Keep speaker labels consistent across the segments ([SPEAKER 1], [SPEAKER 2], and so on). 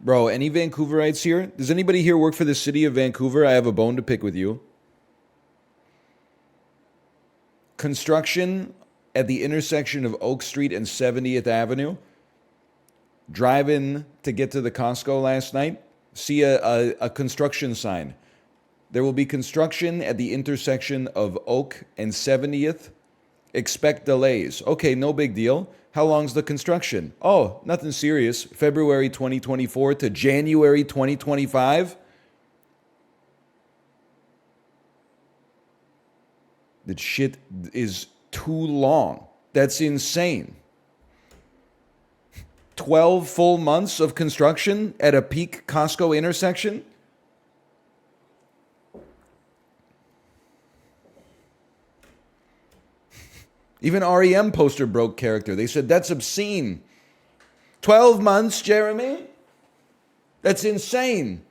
[SPEAKER 1] Bro, any Vancouverites here? Does anybody here work for the city of Vancouver? I have a bone to pick with you. Construction at the intersection of Oak Street and 70th Avenue. Driving to get to the Costco last night. See a construction sign. There will be construction at the intersection of Oak and 70th. Expect delays. Okay, no big deal. How long's the construction? Oh, nothing serious. February 2024 to January 2025. That shit is too long. That's insane. 12 full months of construction at a peak Costco intersection? Even REM poster broke character. They said, that's obscene. 12 months, Jeremy? That's insane.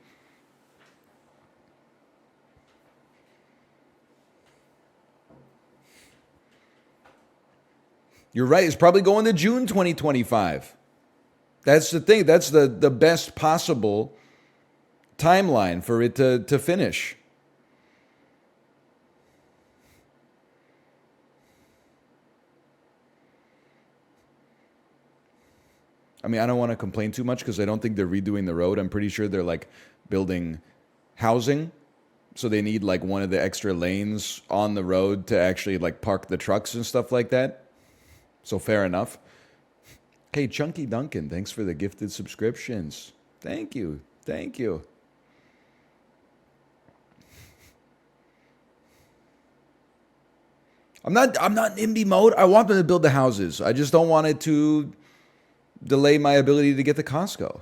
[SPEAKER 1] You're right. It's probably going to June 2025. That's the thing. That's the best possible timeline for it to finish. I mean, I don't want to complain too much because I don't think they're redoing the road. I'm pretty sure they're like building housing. So they need like one of the extra lanes on the road to actually like park the trucks and stuff like that. So fair enough. Hey, Chunky Duncan, thanks for the gifted subscriptions. Thank you. Thank you. I'm not in NIMBY mode. I want them to build the houses. I just don't want it to delay my ability to get to Costco.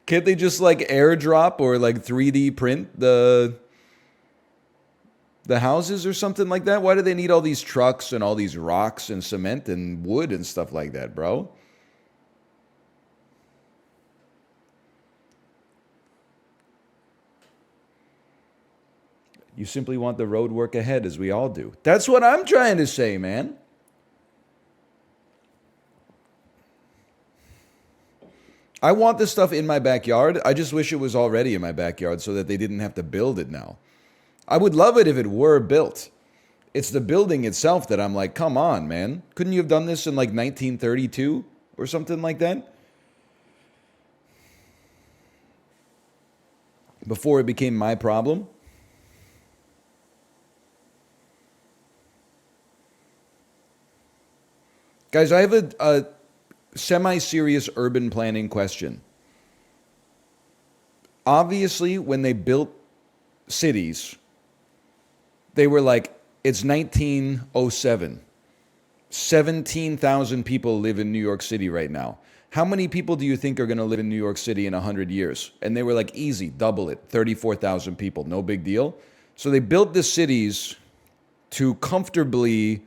[SPEAKER 1] Can't they just like airdrop or like 3D print the houses or something like that? Why do they need all these trucks and all these rocks and cement and wood and stuff like that, bro? You simply want the road work ahead, as we all do. That's what I'm trying to say, man. I want this stuff in my backyard. I just wish it was already in my backyard so that they didn't have to build it now. I would love it if it were built. It's the building itself that I'm like, come on, man. Couldn't you have done this in like 1932 or something like that? Before it became my problem? Guys, I have a semi-serious urban planning question. Obviously, when they built cities, they were like, it's 1907. 17,000 people live in New York City right now. How many people do you think are going to live in New York City in 100 years? And they were like, easy, double it, 34,000 people, no big deal. So they built the cities to comfortably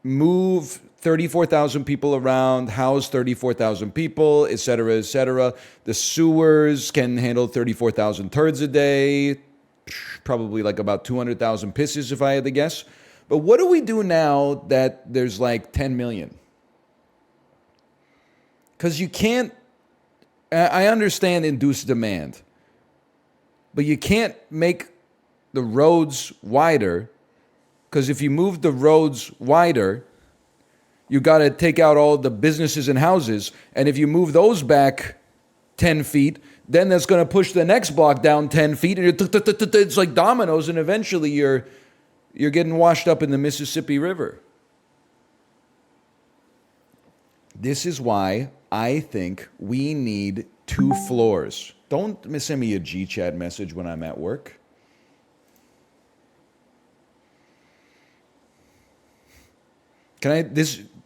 [SPEAKER 1] move 34,000 people around, house 34,000 people, et cetera, et cetera. The sewers can handle 34,000 turds a day, probably like about 200,000 pisses if I had to guess. But what do we do now that there's like 10 million? Because you can't, I understand induced demand, but you can't make the roads wider, because if you move the roads wider, you got to take out all the businesses and houses. And if you move those back 10 feet, then that's going to push the next block down 10 feet. And it's like dominoes. And eventually you're getting washed up in the Mississippi River. This is why I think we need 2 floors. Don't send me a G-chat message when I'm at work.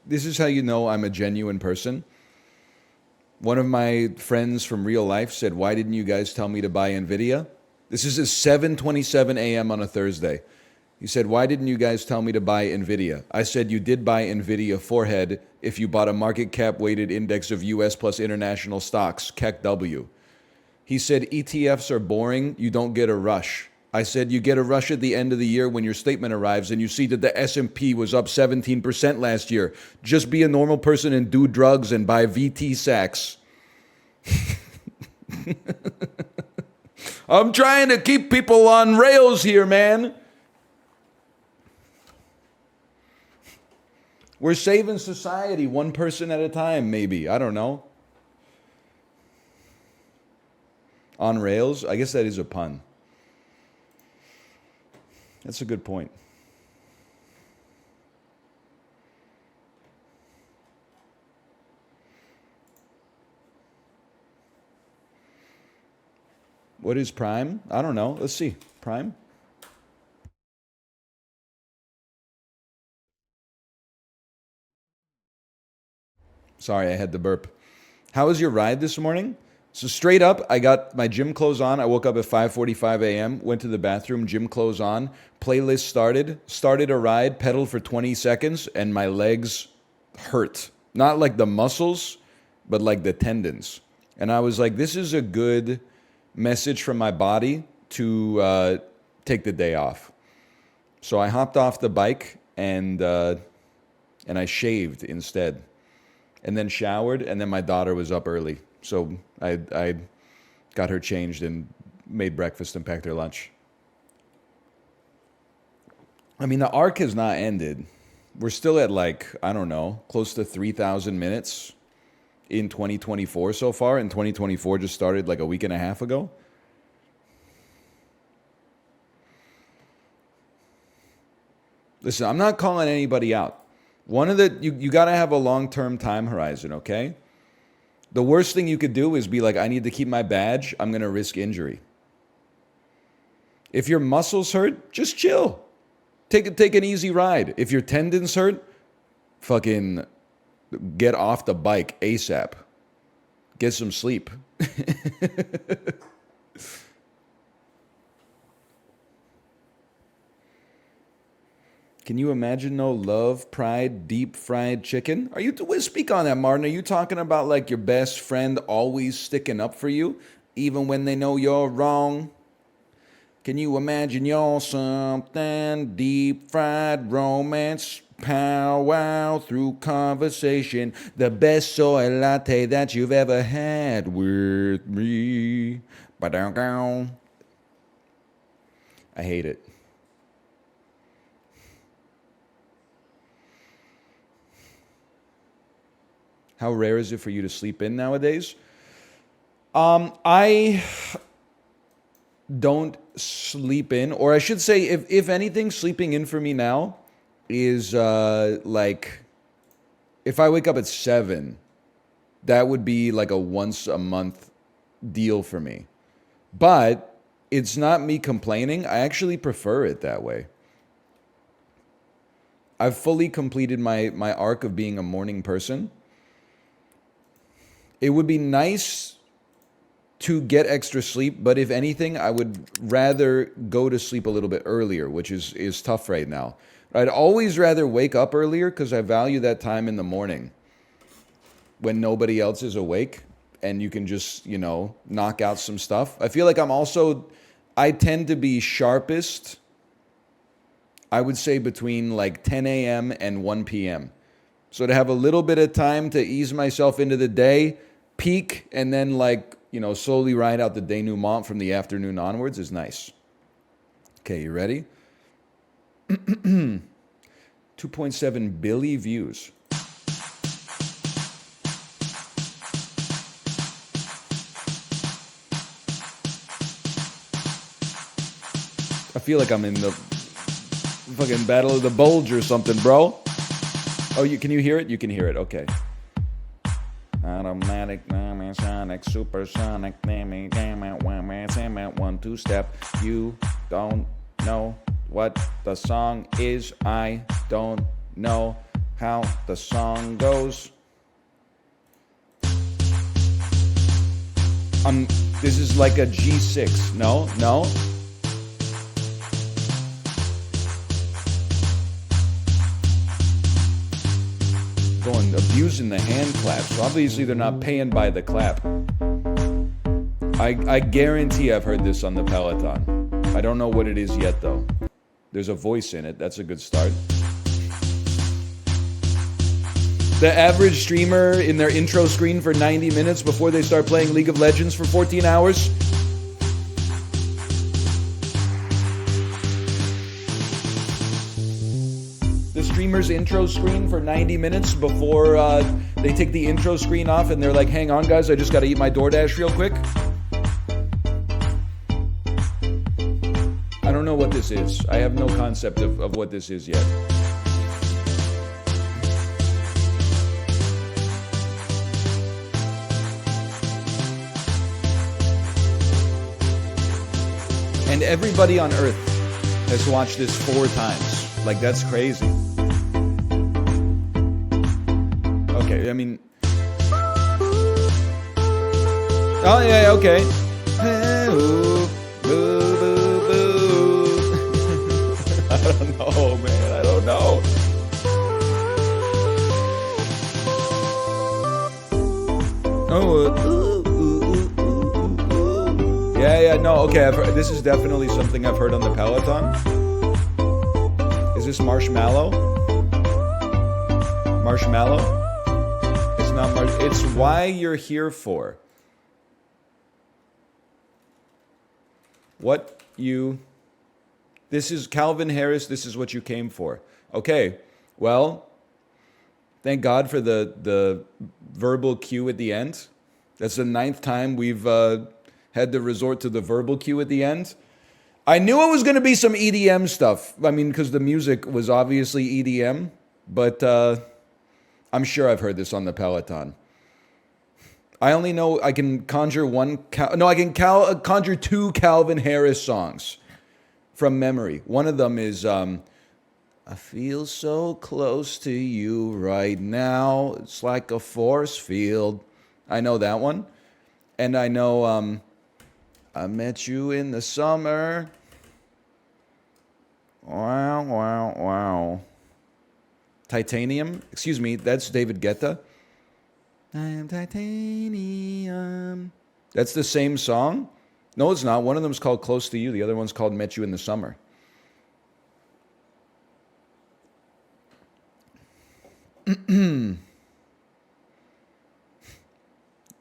[SPEAKER 1] This is how you know I'm a genuine person. One of my friends from real life said, why didn't you guys tell me to buy NVIDIA? This is at 7:27 a.m. on a Thursday. He said, why didn't you guys tell me to buy NVIDIA? I said, you did buy NVIDIA forehead if you bought a market cap weighted index of US plus international stocks, KECW. He said, ETFs are boring. You don't get a rush. I said you get a rush at the end of the year when your statement arrives and you see that the S&P was up 17% last year. Just be a normal person and do drugs and buy VT sacks. I'm trying to keep people on rails here, man. We're saving society one person at a time, maybe. I don't know. On rails? I guess that is a pun. That's a good point. What is Prime? I don't know. Let's see. Prime? Sorry, I had to burp. How was your ride this morning? So straight up, I got my gym clothes on. I woke up at 5:45 a.m., went to the bathroom, gym clothes on, playlist started a ride, pedaled for 20 seconds, and my legs hurt. Not like the muscles, but like the tendons. And I was like, this is a good message from my body to take the day off. So I hopped off the bike and I shaved instead. And then showered, and then my daughter was up early. So I got her changed and made breakfast and packed her lunch. I mean, the arc has not ended. We're still at I don't know, close to 3,000 minutes in 2024 so far. And 2024 just started a week and a half ago. Listen, I'm not calling anybody out. You got to have a long-term time horizon, okay? The worst thing you could do is be like, I need to keep my badge. I'm going to risk injury. If your muscles hurt, just chill. Take an easy ride. If your tendons hurt, fucking get off the bike ASAP. Get some sleep. Can you imagine no love, pride, deep fried chicken? Speak on that, Martin. Are you talking about your best friend always sticking up for you, even when they know you're wrong? Can you imagine you're something deep fried romance, powwow through conversation, the best soy latte that you've ever had with me? Ba-dow-dow. I hate it. How rare is it for you to sleep in nowadays? I don't sleep in, or I should say, if anything, sleeping in for me now is if I wake up at 7, that would be a once a month deal for me. But it's not me complaining. I actually prefer it that way. I've fully completed my arc of being a morning person. It would be nice to get extra sleep, but if anything, I would rather go to sleep a little bit earlier, which is tough right now. I'd always rather wake up earlier because I value that time in the morning when nobody else is awake and you can just, knock out some stuff. I feel like I tend to be sharpest, I would say between 10 a.m. and 1 p.m. So to have a little bit of time to ease myself into the day, peak, and then slowly ride out the denouement from the afternoon onwards is nice. Okay, you ready? 2.7 billion views. I feel like I'm in the fucking Battle of the Bulge or something, bro. Oh, can you hear it? You can hear it. Okay. Automatic, sonic, supersonic, 1-2 step. You don't know what the song is. I don't know how the song goes. This is like a G6. No. Going abusing the hand clap. So obviously they're not paying by the clap. I guarantee I've heard this on the Peloton. I don't know what it is yet, though. There's a voice in it. That's a good start. The average streamer in their intro screen for 90 minutes before they start playing League of Legends for 14 hours. The streamer's intro screen for 90 minutes before they take the intro screen off and they're like, hang on guys, I just gotta eat my DoorDash real quick. I don't know what this is. I have no concept of what this is yet. And everybody on Earth has watched this 4 times. Like, that's crazy. Okay, I mean... Oh, yeah, okay. I don't know, man. I don't know. Yeah, no, okay. This is definitely something I've heard on the Peloton. Is this marshmallow? Marshmallow? It's not it's why you're here for. This is Calvin Harris, this is what you came for. Okay, well, thank God for the verbal cue at the end. That's the 9th time we've had to resort to the verbal cue at the end. I knew it was going to be some EDM stuff. I mean, because the music was obviously EDM, but I'm sure I've heard this on the Peloton. I only know I can conjure conjure 2 Calvin Harris songs from memory. One of them is I feel so close to you right now. It's like a force field. I know that one. And I know I met you in the summer. Wow, wow, wow. Titanium? Excuse me, that's David Guetta. I am titanium. That's the same song? No, it's not. One of them is called Close to You. The other one's called Met You in the Summer. Did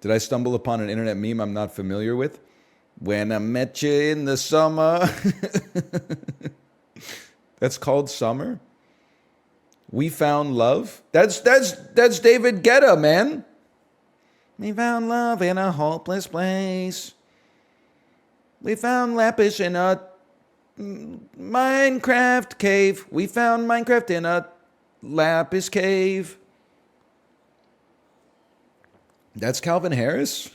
[SPEAKER 1] I stumble upon an internet meme I'm not familiar with? When I met you in the summer. That's called Summer? We Found Love? That's David Guetta, man. We found love in a hopeless place. We found Lapis in a Minecraft cave. We found Minecraft in a Lapis cave. That's Calvin Harris?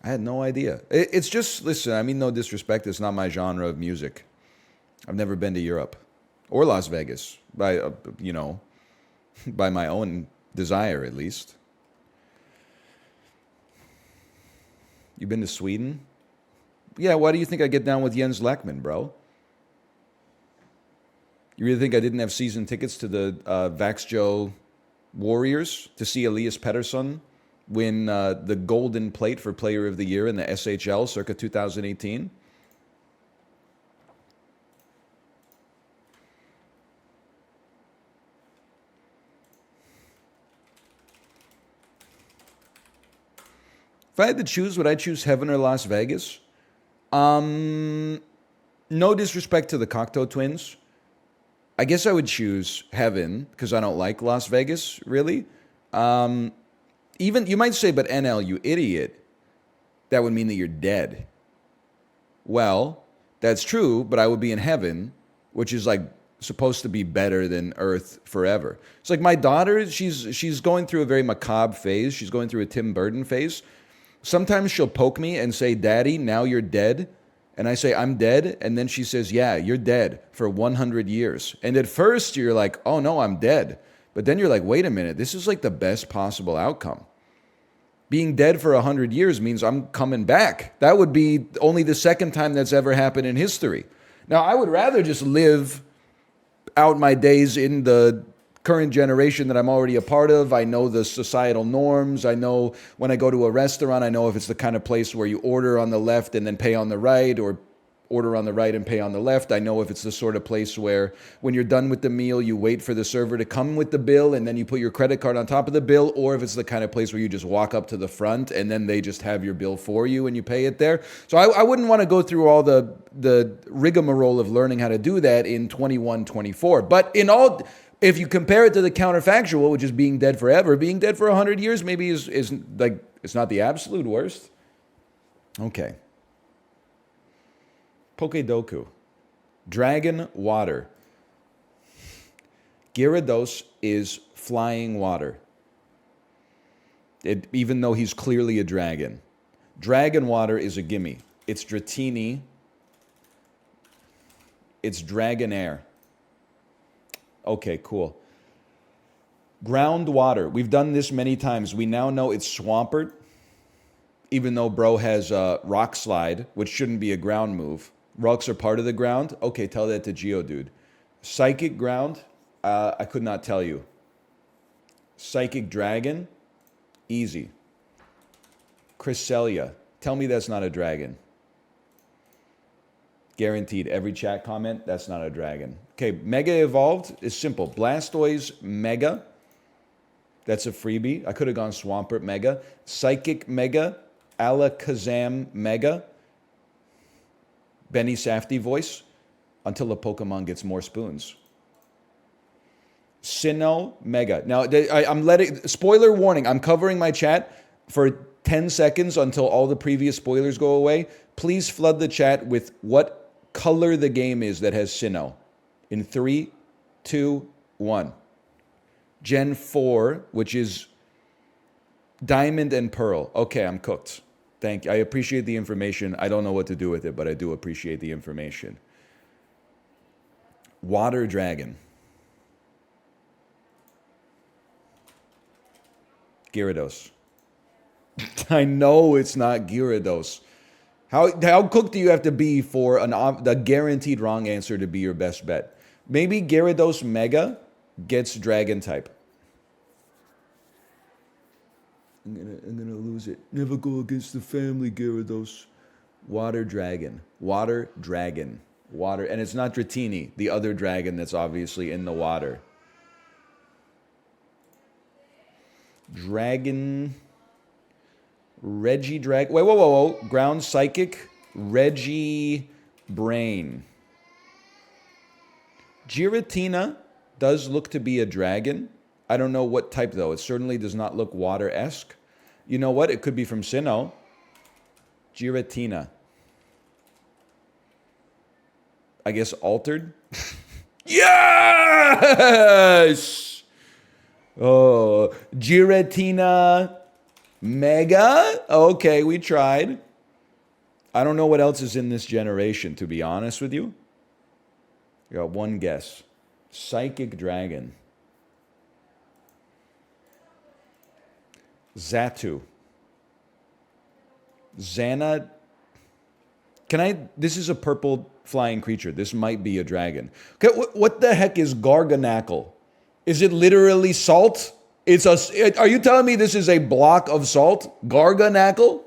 [SPEAKER 1] I had no idea. It's just, listen, I mean, no disrespect. It's not my genre of music. I've never been to Europe or Las Vegas by my own desire, at least. You been to Sweden? Yeah, why do you think I get down with Jens Lekman, bro? You really think I didn't have season tickets to the Vaxjo Warriors to see Elias Pettersson win the Golden Plate for Player of the Year in the SHL circa 2018? If I had to choose, would I choose heaven or Las Vegas? No disrespect to the Cocteau Twins. I guess I would choose heaven because I don't like Las Vegas, really. Even, you might say, but NL, you idiot. That would mean that you're dead. Well, that's true, but I would be in heaven, which is like supposed to be better than Earth forever. It's like my daughter, she's going through a very macabre phase. She's going through a Tim Burton phase. Sometimes she'll poke me and say, Daddy, now you're dead. And I say, I'm dead. And then she says, yeah, you're dead for 100 years. And at first you're like, oh no, I'm dead. But then you're like, wait a minute, this is like the best possible outcome. Being dead for 100 years means I'm coming back. That would be only the second time that's ever happened in history. Now, I would rather just live out my days in the current generation that I'm already a part of. I know the societal norms. I know when I go to a restaurant, I know if it's the kind of place where you order on the left and then pay on the right, or order on the right and pay on the left. I know if it's the sort of place where when you're done with the meal, you wait for the server to come with the bill and then you put your credit card on top of the bill, or if it's the kind of place where you just walk up to the front and then they just have your bill for you and you pay it there. So I wouldn't want to go through all the rigmarole of learning how to do that in 21, 24. But if you compare it to the counterfactual, which is being dead forever, being dead for 100 years maybe is like, it's not the absolute worst. Okay. Pokedoku. Dragon water. Gyarados is flying water. Even though he's clearly a dragon. Dragon water is a gimme. It's Dratini. It's Dragonair. Okay, cool. Ground water. We've done this many times. We now know it's Swampert, even though bro has Rock Slide, which shouldn't be a ground move. Rocks are part of the ground? Okay, tell that to Geodude. Psychic ground? I could not tell you. Psychic dragon? Easy. Cresselia. Tell me that's not a dragon. Guaranteed. Every chat comment, that's not a dragon. Okay, Mega Evolved is simple. Blastoise Mega. That's a freebie. I could have gone Swampert Mega. Psychic Mega. Alakazam Mega. Benny Safdie voice. Until a Pokemon gets more spoons. Sinnoh Mega. Now, I'm letting... Spoiler warning. I'm covering my chat for 10 seconds until all the previous spoilers go away. Please flood the chat with what color the game is that has Sinnoh. In 3, 2, 1. Gen 4, which is Diamond and Pearl. Okay, I'm cooked. Thank you. I appreciate the information. I don't know what to do with it, but I do appreciate the information. Water Dragon. Gyarados. I know it's not Gyarados. How cooked do you have to be for a guaranteed wrong answer to be your best bet? Maybe Gyarados Mega gets Dragon type. I'm gonna lose it. Never go against the family, Gyarados. Water Dragon. Water Dragon. Water, and it's not Dratini, the other dragon that's obviously in the water. Dragon. Regidragon. Wait, whoa. Ground Psychic. Regibrain. Giratina does look to be a dragon. I don't know what type, though. It certainly does not look water-esque. You know what? It could be from Sinnoh. Giratina. I guess altered? Yes! Oh, Giratina Mega? Okay, we tried. I don't know what else is in this generation, to be honest with you. I got one guess. Psychic Dragon. Xatu. Xana. This is a purple flying creature. This might be a dragon. Okay, what the heck is Garganackle? Is it literally salt? Are you telling me this is a block of salt? Garganackle?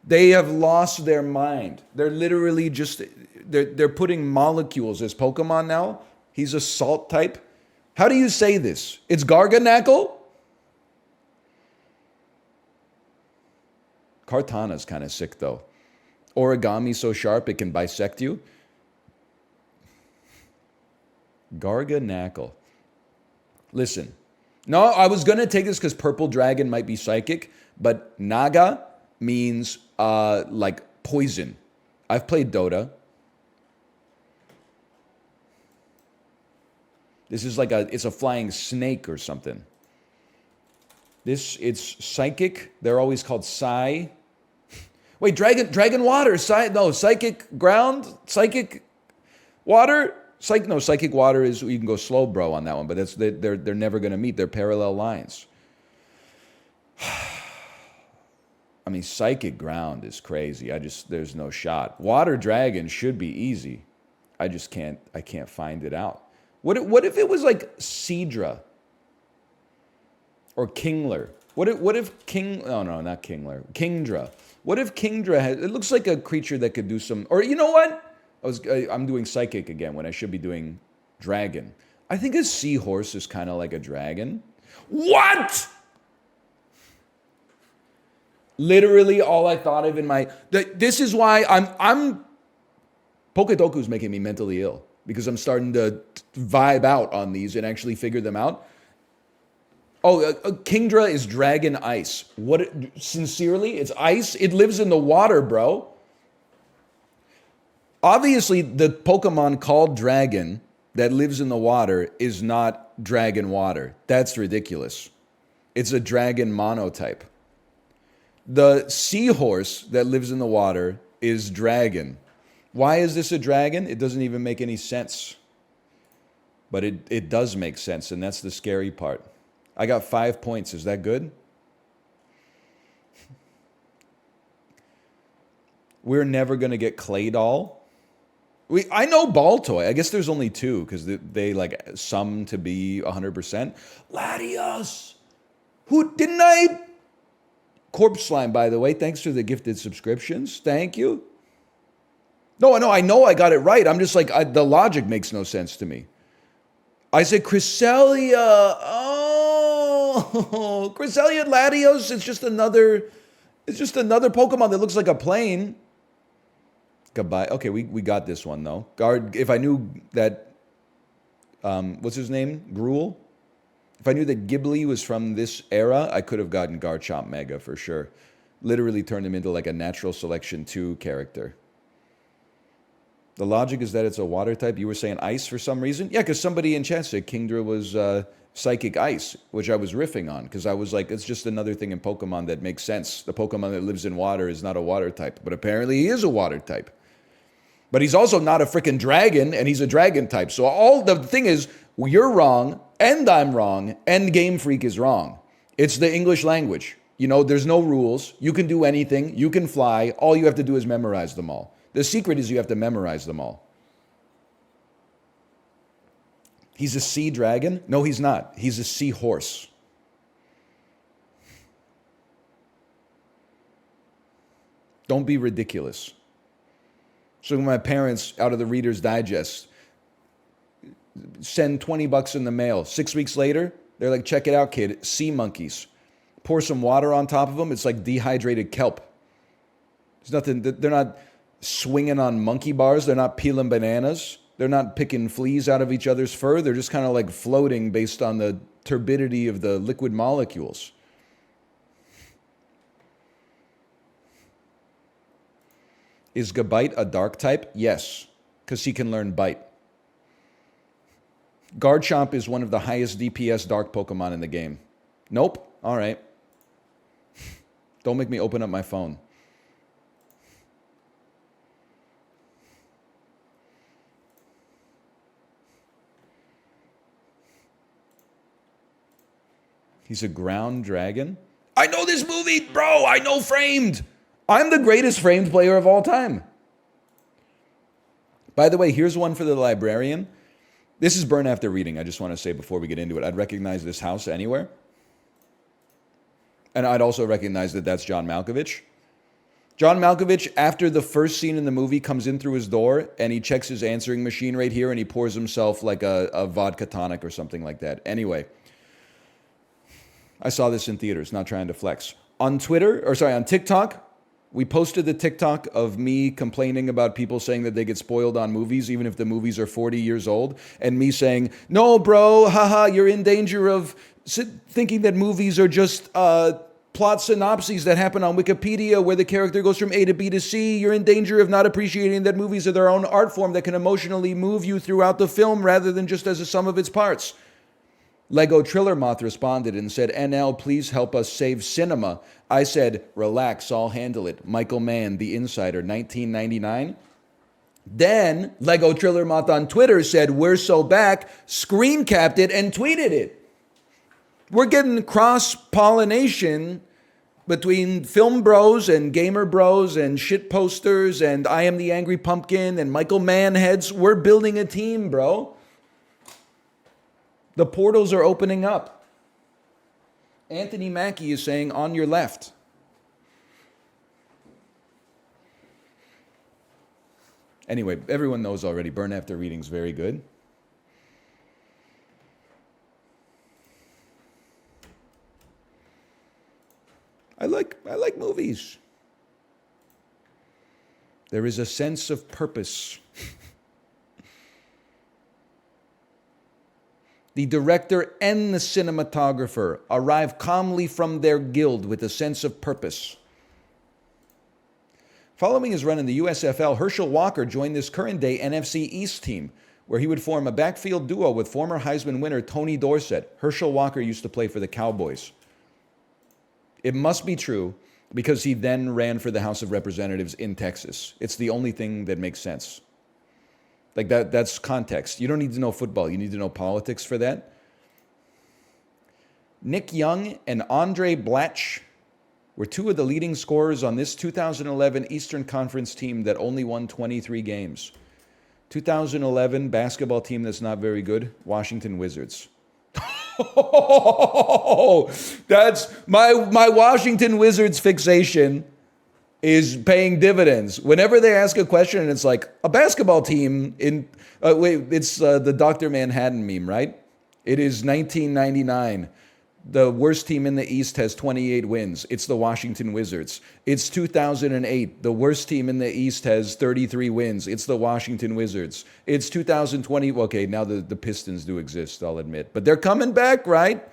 [SPEAKER 1] They have lost their mind. They're literally just, they're putting molecules as Pokemon now. He's a salt type. How do you say this? It's Garganackle? Kartana's kind of sick, though. Origami so sharp it can bisect you. Garganackle. Listen. No, I was going to take this because Purple Dragon might be psychic, but Naga means like poison. I've played Dota. This is like it's a flying snake or something. It's psychic. They're always called Psy. Wait, dragon water. Psychic ground. Psychic water. Psychic water is, you can go slow, bro, on that one. But they're never going to meet. They're parallel lines. I mean, psychic ground is crazy. There's no shot. Water dragon should be easy. I can't find it out. What if it was like Seadra? Or Kingler. What if King... Oh, no, not Kingler. Kingdra. What if Kingdra has? It looks like a creature that could do some. Or you know what? I'm doing psychic again when I should be doing dragon. I think a seahorse is kind of like a dragon. What? Literally all I thought of in my. This is why I'm. Pokedoku is making me mentally ill because I'm starting to vibe out on these and actually figure them out. Oh, Kingdra is dragon ice. What? Sincerely, it's ice. It lives in the water, bro. Obviously, the Pokemon called dragon that lives in the water is not dragon water. That's ridiculous. It's a dragon monotype. The seahorse that lives in the water is dragon. Why is this a dragon? It doesn't even make any sense. But it does make sense, and that's the scary part. I got 5 points. Is that good? We're never going to get Claydol. I know Baltoy. I guess there's only 2 because they like sum to be 100%. Latios! Who didn't I? Corpse Slime, by the way. Thanks for the gifted subscriptions. Thank you. No, I know I got it right. I'm just like, the logic makes no sense to me. I said Cresselia. Oh, Cresselia Latios. It's just another Pokemon that looks like a plane. Goodbye. Okay, we got this one though. If I knew that, what's his name? Gruul? If I knew that Ghibli was from this era, I could have gotten Garchomp Mega for sure. Literally turned him into like a natural selection 2 character. The logic is that it's a water type. You were saying ice for some reason? Yeah, because somebody in chat said Kingdra was psychic ice, which I was riffing on because I was like, it's just another thing in Pokemon that makes sense. The Pokemon that lives in water is not a water type, but apparently he is a water type. But he's also not a freaking dragon, and he's a dragon type. So all the thing is, you're wrong, and I'm wrong, and Game Freak is wrong. It's the English language. You know, there's no rules. You can do anything. You can fly. All you have to do is memorize them all. The secret is you have to memorize them all. He's a sea dragon? No, he's not. He's a seahorse. Don't be ridiculous. So my parents, out of the Reader's Digest, send $20 in the mail. 6 weeks later, they're like, check it out, kid. Sea monkeys. Pour some water on top of them. It's like dehydrated kelp. There's nothing. They're not swinging on monkey bars. They're not peeling bananas. They're not picking fleas out of each other's fur. They're just kind of like floating based on the turbidity of the liquid molecules. Is Gabite a dark type? Yes, because he can learn bite. Garchomp is one of the highest DPS dark Pokemon in the game. Nope. All right. Don't make me open up my phone. He's a ground dragon? I know this movie, bro. I know Framed. I'm the greatest Framed player of all time. By the way, here's one for the librarian. This is Burn After Reading. I just want to say before we get into it, I'd recognize this house anywhere. And I'd also recognize that that's John Malkovich. John Malkovich, after the first scene in the movie, comes in through his door and he checks his answering machine right here and he pours himself like a vodka tonic or something like that. Anyway, I saw this in theaters, not trying to flex. On TikTok, we posted the TikTok of me complaining about people saying that they get spoiled on movies, even if the movies are 40 years old, and me saying, no, bro, haha, you're in danger of thinking that movies are just plot synopses that happen on Wikipedia where the character goes from A to B to C. You're in danger of not appreciating that movies are their own art form that can emotionally move you throughout the film rather than just as a sum of its parts. Lego Triller Moth responded and said, NL, please help us save cinema. I said, relax, I'll handle it. Michael Mann, The Insider, 1999. Then Lego Triller Moth on Twitter said, we're so back, screen capped it and tweeted it. We're getting cross-pollination between film bros and gamer bros and shit posters and I Am the Angry Pumpkin and Michael Mann heads. We're building a team, bro. The portals are opening up. Anthony Mackie is saying, on your left. Anyway, everyone knows already. Burn After Reading is very good. I like movies. There is a sense of purpose. The director and the cinematographer arrive calmly from their guild with a sense of purpose. Following his run in the USFL, Herschel Walker joined this current-day NFC East team, where he would form a backfield duo with former Heisman winner Tony Dorsett. Herschel Walker used to play for the Cowboys. It must be true, because he then ran for the House of Representatives in Texas. It's the only thing that makes sense. Like that's context. You don't need to know football. You need to know politics for that. Nick Young and Andre Blatch were two of the leading scorers on this 2011 Eastern Conference team that only won 23 games. 2011 basketball team that's not very good, Washington Wizards. That's my Washington Wizards fixation is paying dividends. Whenever they ask a question and it's like, a basketball team in, it's the Dr. Manhattan meme, right? It is 1999. The worst team in the East has 28 wins. It's the Washington Wizards. It's 2008. The worst team in the East has 33 wins. It's the Washington Wizards. It's 2020. Okay, now the Pistons do exist, I'll admit. But they're coming back, right?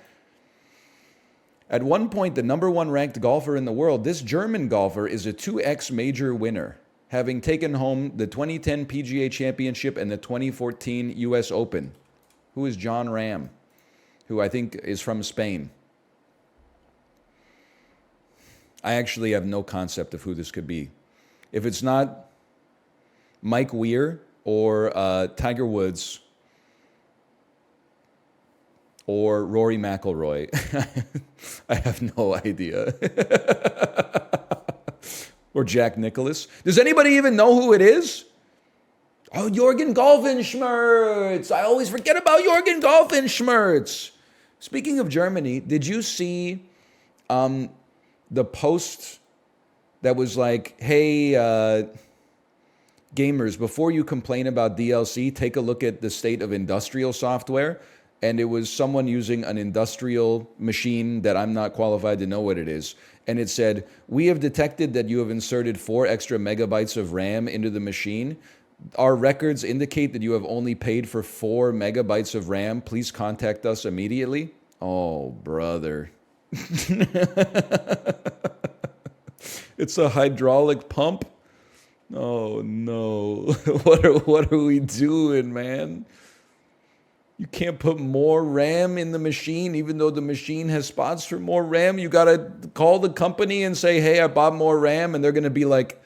[SPEAKER 1] At one point, the number one ranked golfer in the world, this German golfer is a 2X major winner, having taken home the 2010 PGA Championship and the 2014 US Open. Who is John Ram, who I think is from Spain. I actually have no concept of who this could be. If it's not Mike Weir or Tiger Woods or Rory McIlroy, I have no idea. Or Jack Nicklaus. Does anybody even know who it is? Oh, Jorgen Golfenschmerz. I always forget about Jorgen Golfenschmerz. Speaking of Germany, did you see the post that was like, hey, gamers, before you complain about DLC, take a look at the state of industrial software? And it was someone using an industrial machine that I'm not qualified to know what it is. And it said, we have detected that you have inserted 4 extra megabytes of RAM into the machine. Our records indicate that you have only paid for 4 megabytes of RAM. Please contact us immediately. Oh, brother. It's a hydraulic pump? Oh, no. What are we doing, man? You can't put more RAM in the machine, even though the machine has spots for more RAM. You got to call the company and say, hey, I bought more RAM. And they're going to be like,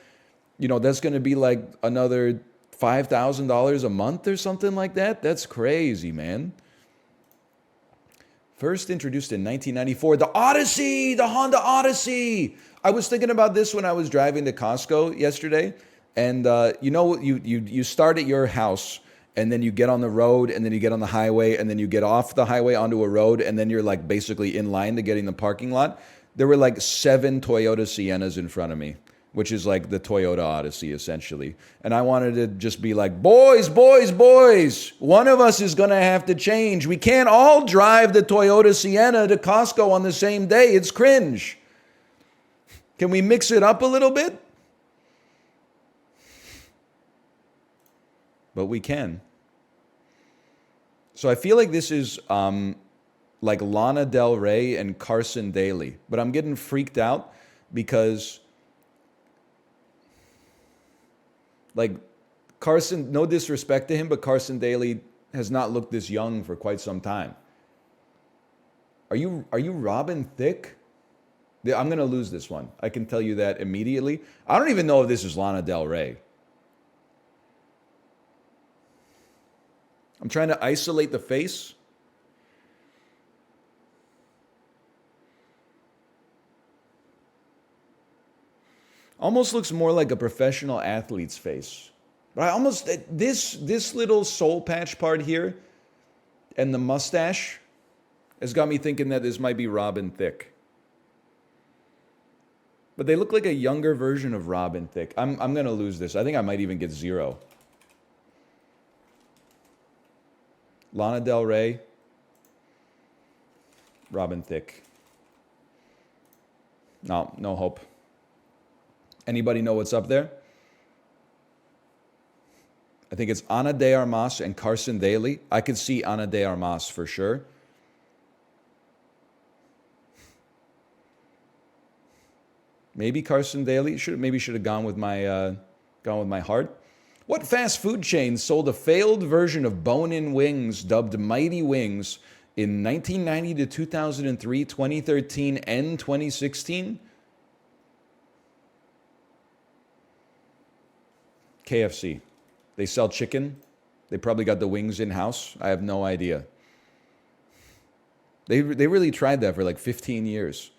[SPEAKER 1] that's going to be like another $5,000 a month or something like that. That's crazy, man. First introduced in 1994, the Odyssey, the Honda Odyssey. I was thinking about this when I was driving to Costco yesterday. And you start at your house, and then you get on the road, and then you get on the highway, and then you get off the highway onto a road, and then you're like basically in line to get in the parking lot. There were like 7 Toyota Siennas in front of me, which is like the Toyota Odyssey, essentially. And I wanted to just be like, boys, one of us is going to have to change. We can't all drive the Toyota Sienna to Costco on the same day. It's cringe. Can we mix it up a little bit? But we can. So I feel like this is like Lana Del Rey and Carson Daly. But I'm getting freaked out because like Carson, no disrespect to him, but Carson Daly has not looked this young for quite some time. Are you Robin Thicke? I'm going to lose this one. I can tell you that immediately. I don't even know if this is Lana Del Rey. I'm trying to isolate the face. Almost looks more like a professional athlete's face. But I almost, this little soul patch part here and the mustache has got me thinking that this might be Robin Thicke. But they look like a younger version of Robin Thicke. I'm going to lose this. I think I might even get 0. Lana Del Rey, Robin Thicke. No, no hope. Anybody know what's up there? I think it's Ana de Armas and Carson Daly. I could see Ana de Armas for sure. Maybe Carson Daly. Maybe should have gone with my heart. What fast food chain sold a failed version of bone-in wings dubbed Mighty Wings in 1990 to 2003, 2013, and 2016? KFC. They sell chicken. They probably got the wings in-house. I have no idea. They really tried that for like 15 years.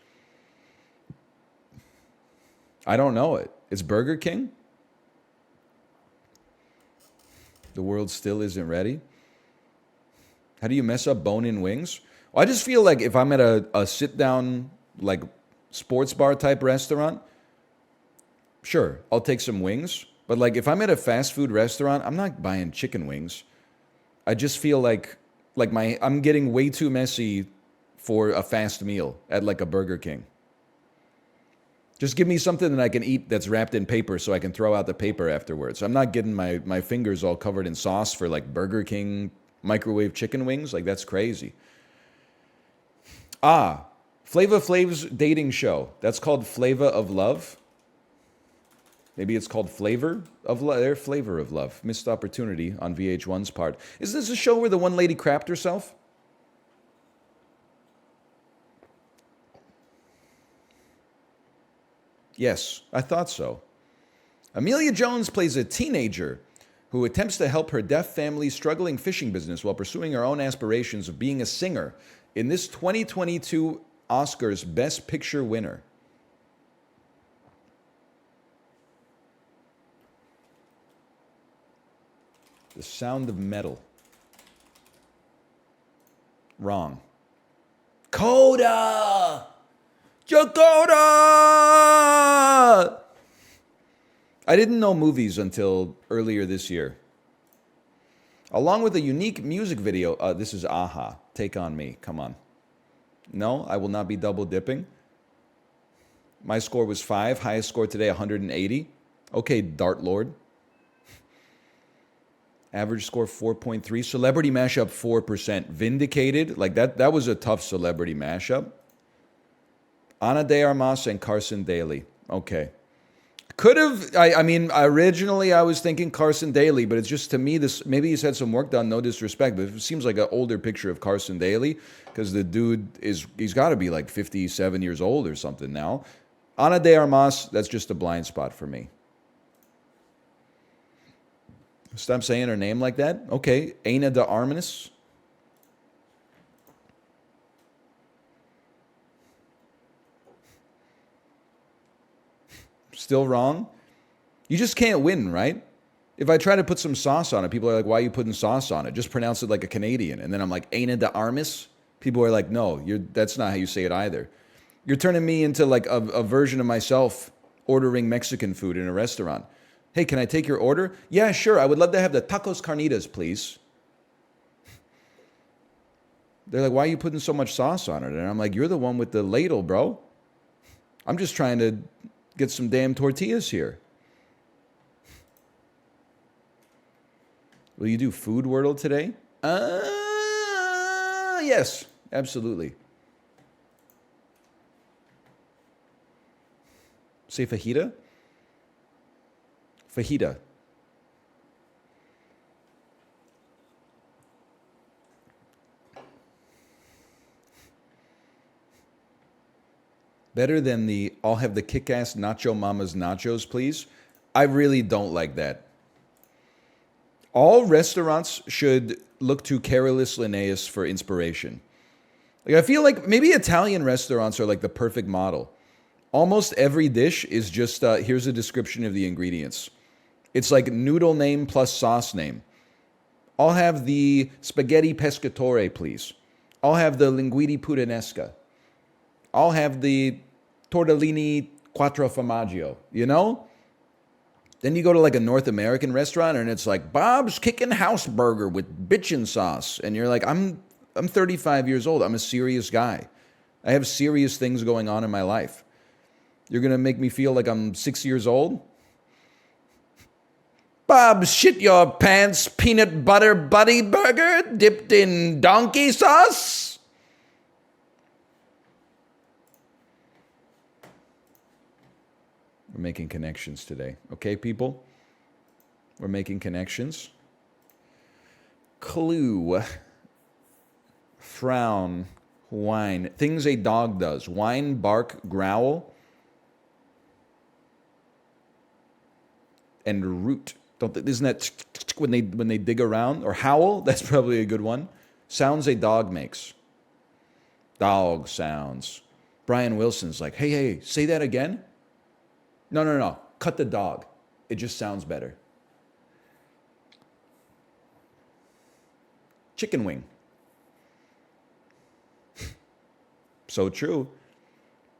[SPEAKER 1] I don't know it. It's Burger King? The world still isn't ready? How do you mess up bone-in wings? Well, I just feel like if I'm at a sit-down, like, sports bar type restaurant, sure, I'll take some wings. But like if I'm at a fast food restaurant, I'm not buying chicken wings. I just feel like I'm getting way too messy for a fast meal at like a Burger King. Just give me something that I can eat that's wrapped in paper so I can throw out the paper afterwards. I'm not getting my fingers all covered in sauce for like Burger King microwave chicken wings. Like that's crazy. Flava Flav's dating show. That's called Flava of Love. Maybe it's called Flavor of Love. Their Flavor of Love. Missed opportunity on VH1's part. Is this a show where the one lady crapped herself? Yes, I thought so. Amelia Jones plays a teenager who attempts to help her deaf family's struggling fishing business while pursuing her own aspirations of being a singer in this 2022 Oscars Best Picture winner. The Sound of Metal. Wrong. Coda! Jakarta! I didn't know movies until earlier this year. Along with a unique music video, this is Aha, Take On Me, come on. No, I will not be double dipping. My score was 5, highest score today 180. Okay, Dart Lord. Average score 4.3. Celebrity mashup 4%. Vindicated. Like that was a tough celebrity mashup. Ana de Armas and Carson Daly. Okay. Could have, I mean, originally I was thinking Carson Daly, but it's just to me, this maybe he's had some work done, no disrespect, but it seems like an older picture of Carson Daly because the dude he's got to be like 57 years old or something now. Ana de Armas, that's just a blind spot for me. Stop saying her name like that. Okay, Ana de Armas. Still wrong. You just can't win, right? If I try to put some sauce on it, people are like, why are you putting sauce on it? Just pronounce it like a Canadian. And then I'm like, Ana de Armas? People are like, no, that's not how you say it either. You're turning me into like a version of myself ordering Mexican food in a restaurant. Hey, can I take your order? Yeah, sure. I would love to have the tacos carnitas, please. They're like, why are you putting so much sauce on it? And I'm like, you're the one with the ladle, bro. I'm just trying to get some damn tortillas here. Will you do Food Wordle today? Yes, absolutely. Say fajita? Fajita. Better than the I'll have the kick-ass Nacho Mama's nachos, please. I really don't like that. All restaurants should look to Carolus Linnaeus for inspiration. Like I feel like maybe Italian restaurants are like the perfect model. Almost every dish is just, here's a description of the ingredients. It's like noodle name plus sauce name. I'll have the spaghetti pescatore, please. I'll have the linguine puttanesca. I'll have the tortellini quattro formaggio, you know? Then you go to like a North American restaurant and it's like Bob's Kickin' House Burger with bitchin' sauce. And you're like, I'm 35 years old. I'm a serious guy. I have serious things going on in my life. You're going to make me feel like I'm 6 years old? Bob's Shit Your Pants Peanut Butter Buddy Burger dipped in donkey sauce? We're making connections today. Okay, people? We're making connections. Clue. Frown. Whine. Things a dog does. Whine, bark, growl. And root. Isn't that when they dig around? Or howl? That's probably a good one. Sounds a dog makes. Dog sounds. Brian Wilson's like, hey, say that again? No. Cut the dog. It just sounds better. Chicken wing. So true.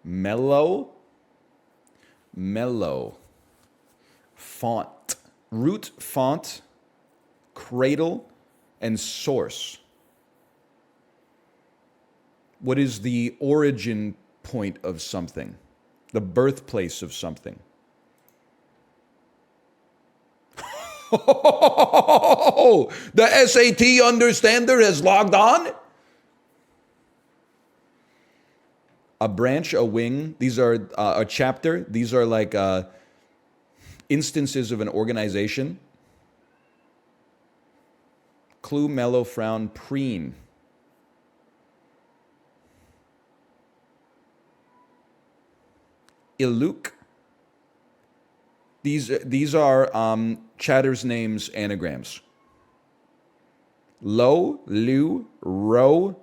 [SPEAKER 1] Mellow. Font. Root, font, cradle, and source. What is the origin point of something? The birthplace of something. The SAT understander has logged on? A branch, a wing. These are a chapter. These are like instances of an organization. Clue, mellow, frown, preen. Illuke. These are chatters names anagrams. Low, Lu, row.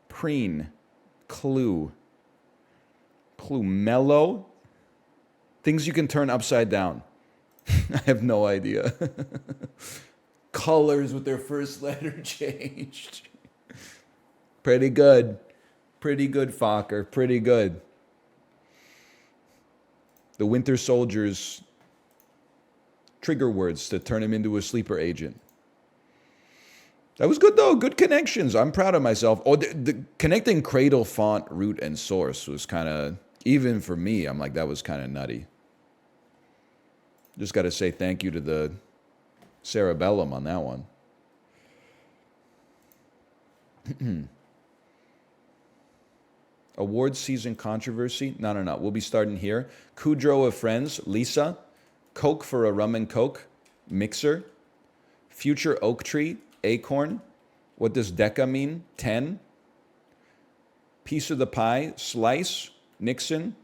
[SPEAKER 1] Preen. Clue, mellow. Things you can turn upside down. I have no idea. Colors with their first letter changed. Pretty good, Fokker. Pretty good. The Winter Soldier's trigger words to turn him into a sleeper agent. That was good, though. Good connections. I'm proud of myself. Oh, the connecting cradle, font, root, and source was kind of, even for me, I'm like, that was kind of nutty. Just got to say thank you to the cerebellum on that one. Awards season controversy? No. We'll be starting here. Kudrow of Friends, Lisa. Coke for a rum and coke, Mixer. Future oak tree, Acorn. What does deca mean? 10. Piece of the pie, Slice, Nixon.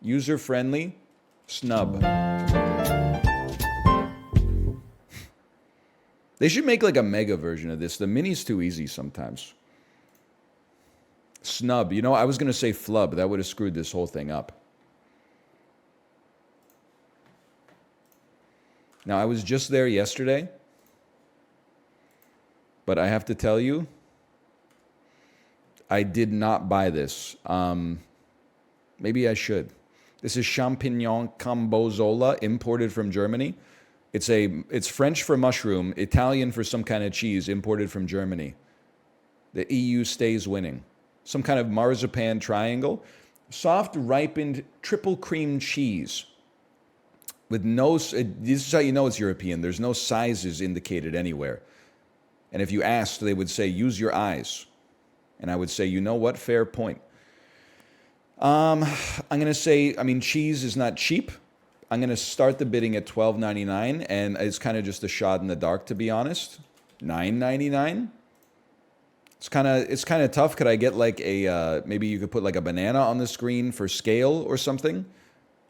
[SPEAKER 1] User friendly, Snub. They should make like a mega version of this. The mini's too easy sometimes. Snub. You know, I was going to say flub. That would have screwed this whole thing up. Now, I was just there yesterday. But I have to tell you, I did not buy this. Maybe I should. This is Champignon Cambozola, imported from Germany. It's French for mushroom, Italian for some kind of cheese, imported from Germany. The EU stays winning. Some kind of marzipan triangle. Soft, ripened, triple cream cheese. With no, this is how you know it's European. There's no sizes indicated anywhere. And if you asked, they would say, use your eyes. And I would say, you know what? Fair point. I'm going to say, cheese is not cheap. I'm going to start the bidding at $12.99, and it's kind of just a shot in the dark, to be honest. $9.99. It's kind of tough. Could I get like maybe you could put like a banana on the screen for scale or something,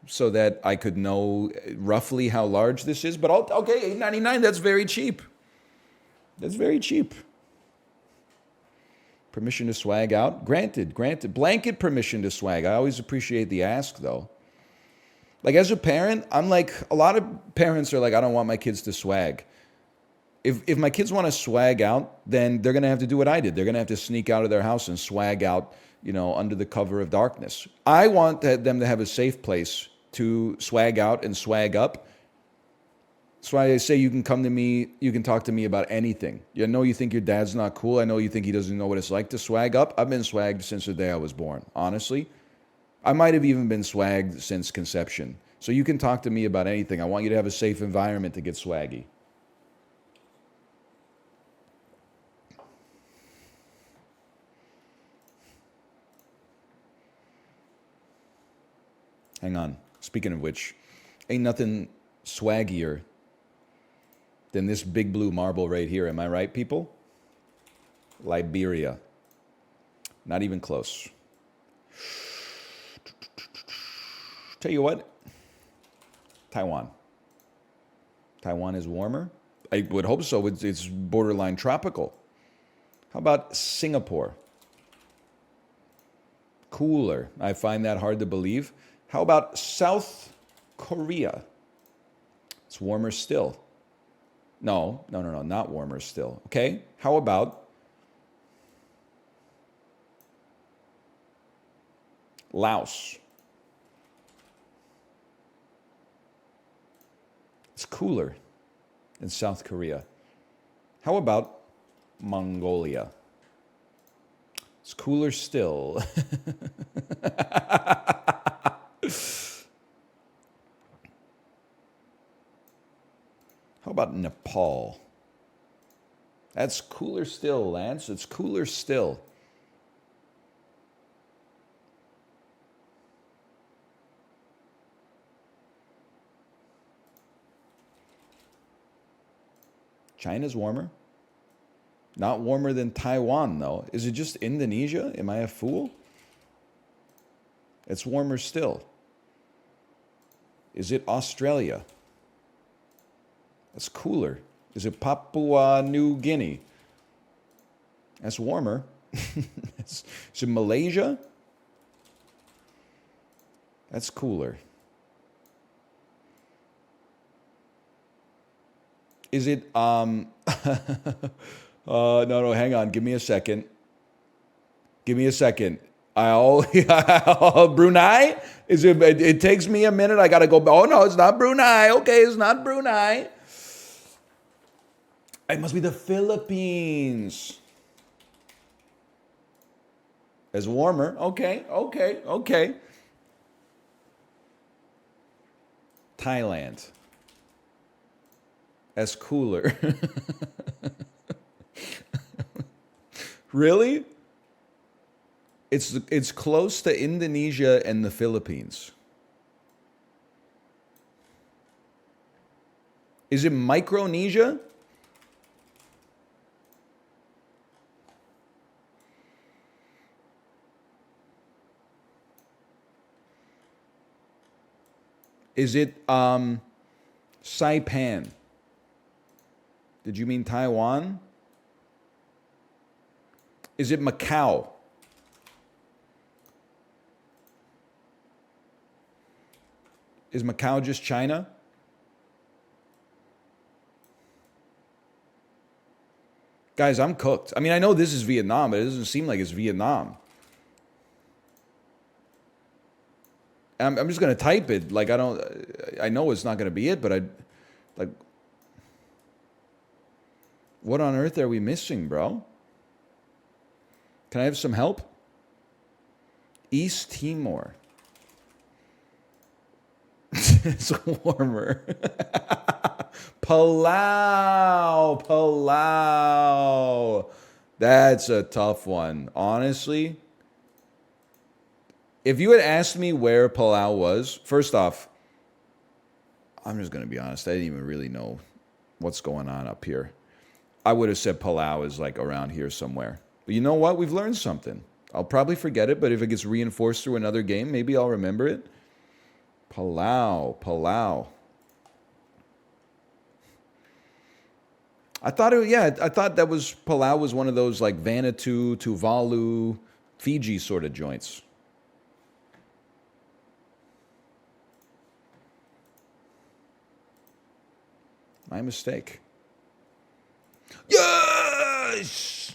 [SPEAKER 1] so that I could know roughly how large this is? But okay, $8.99. That's very cheap. That's very cheap. Permission to swag out? Granted. Blanket permission to swag. I always appreciate the ask, though. Like, as a parent, I'm like, a lot of parents are like, I don't want my kids to swag. If my kids want to swag out, then they're going to have to do what I did. They're going to have to sneak out of their house and swag out, under the cover of darkness. I want them to have a safe place to swag out and swag up. That's why I say you can come to me, you can talk to me about anything. I know you think your dad's not cool. I know you think he doesn't know what it's like to swag up. I've been swagged since the day I was born, honestly. I might have even been swagged since conception. So you can talk to me about anything. I want you to have a safe environment to get swaggy. Hang on. Speaking of which, ain't nothing swaggier than this big blue marble right here. Am I right, people? Liberia. Not even close. Tell you what, Taiwan. Taiwan is warmer. I would hope so. It's borderline tropical. How about Singapore? Cooler. I find that hard to believe. How about South Korea? It's warmer still. No, not warmer still. Okay, how about Laos? It's cooler in South Korea. How about Mongolia? It's cooler still. How about Nepal? That's cooler still, Lance. It's cooler still. China's warmer. Not warmer than Taiwan, though. Is it just Indonesia? Am I a fool? It's warmer still. Is it Australia? That's cooler. Is it Papua New Guinea? That's warmer. Is it Malaysia? That's cooler. Is it no, hang on. Give me a second. Brunei? Is it? It takes me a minute. I gotta go. Oh no, it's not Brunei. Okay, it's not Brunei. It must be the Philippines. It's warmer. Okay. Thailand. That's cooler. Really? It's close to Indonesia and the Philippines. Is it Micronesia? Is it Saipan? Did you mean Taiwan? Is it Macau? Is Macau just China? Guys, I'm cooked. I mean, I know this is Vietnam, but it doesn't seem like it's Vietnam. I'm just going to type it. Like, I know it's not going to be it, but what on earth are we missing, bro? Can I have some help? East Timor. It's warmer. Palau. That's a tough one. Honestly, if you had asked me where Palau was, first off, I'm just going to be honest. I didn't even really know what's going on up here. I would have said Palau is like around here somewhere. But you know what? We've learned something. I'll probably forget it, but if it gets reinforced through another game, maybe I'll remember it. Palau. I thought that was Palau was one of those like Vanuatu, Tuvalu, Fiji sort of joints. My mistake. Yes!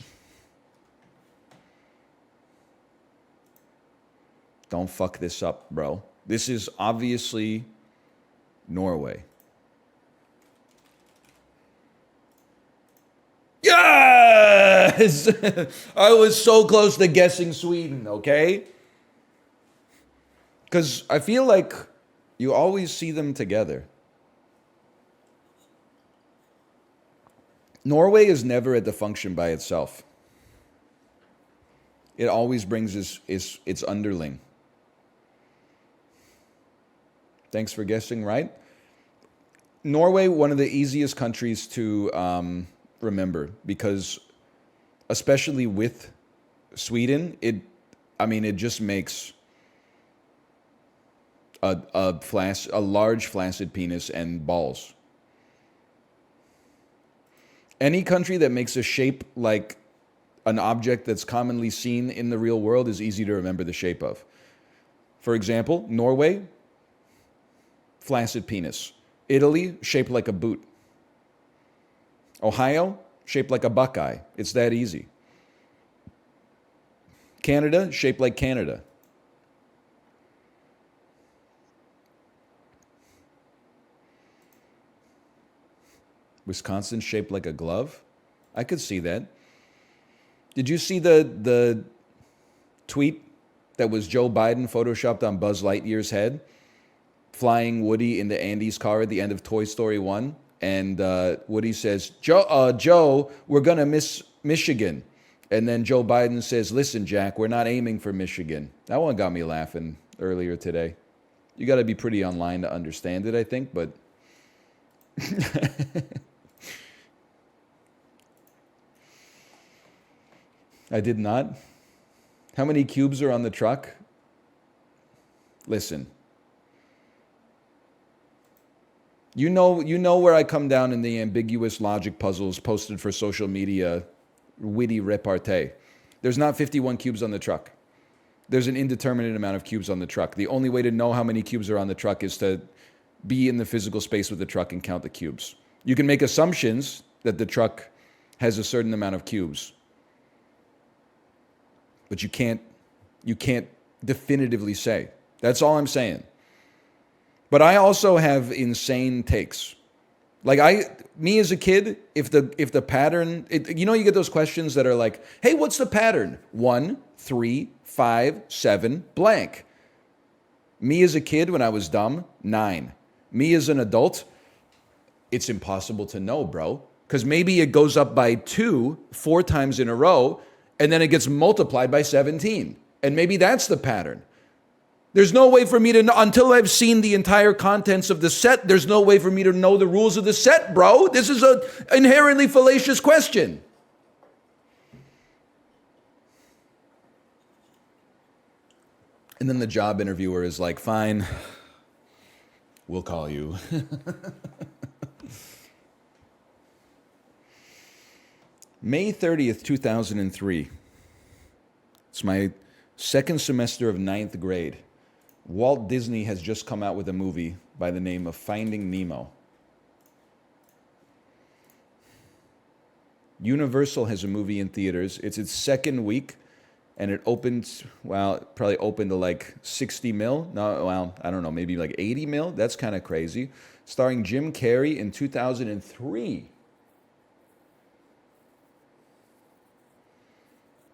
[SPEAKER 1] Don't fuck this up, bro. This is obviously Norway. Yes! I was so close to guessing Sweden, okay? Because I feel like you always see them together. Norway is never at the function by itself. It always brings its underling. Thanks for guessing right. Norway, one of the easiest countries to remember, because especially with Sweden, it just makes a large flaccid penis and balls. Any country that makes a shape like an object that's commonly seen in the real world is easy to remember the shape of. For example, Norway, flaccid penis. Italy, shaped like a boot. Ohio, shaped like a buckeye. It's that easy. Canada, shaped like Canada. Wisconsin, shaped like a glove. I could see that. Did you see the tweet that was Joe Biden photoshopped on Buzz Lightyear's head, flying Woody in the Andy's car at the end of Toy Story 1? And Woody says, Joe, we're going to miss Michigan. And then Joe Biden says, listen, Jack, we're not aiming for Michigan. That one got me laughing earlier today. You got to be pretty online to understand it, I think, but... I did not. How many cubes are on the truck? Listen. You know where I come down in the ambiguous logic puzzles posted for social media, witty repartee. There's not 51 cubes on the truck. There's an indeterminate amount of cubes on the truck. The only way to know how many cubes are on the truck is to be in the physical space with the truck and count the cubes. You can make assumptions that the truck has a certain amount of cubes, but you can't definitively say. That's all I'm saying. But I also have insane takes. Like me as a kid, if the pattern, you get those questions that are like, hey, what's the pattern? 1, 3, 5, 7, blank. Me as a kid, when I was dumb, 9. Me as an adult, it's impossible to know, bro. Because maybe it goes up by 2, 4 times in a row, and then it gets multiplied by 17. And maybe that's the pattern. There's no way for me to know, until I've seen the entire contents of the set, there's no way for me to know the rules of the set, bro. This is an inherently fallacious question. And then the job interviewer is like, fine, we'll call you. May 30th, 2003. It's my second semester of 9th grade. Walt Disney has just come out with a movie by the name of Finding Nemo. Universal has a movie in theaters. It's its second week, and it opened, it probably opened to like 60 mil. No, well, I don't know, maybe like 80 mil. That's kind of crazy. Starring Jim Carrey in 2003.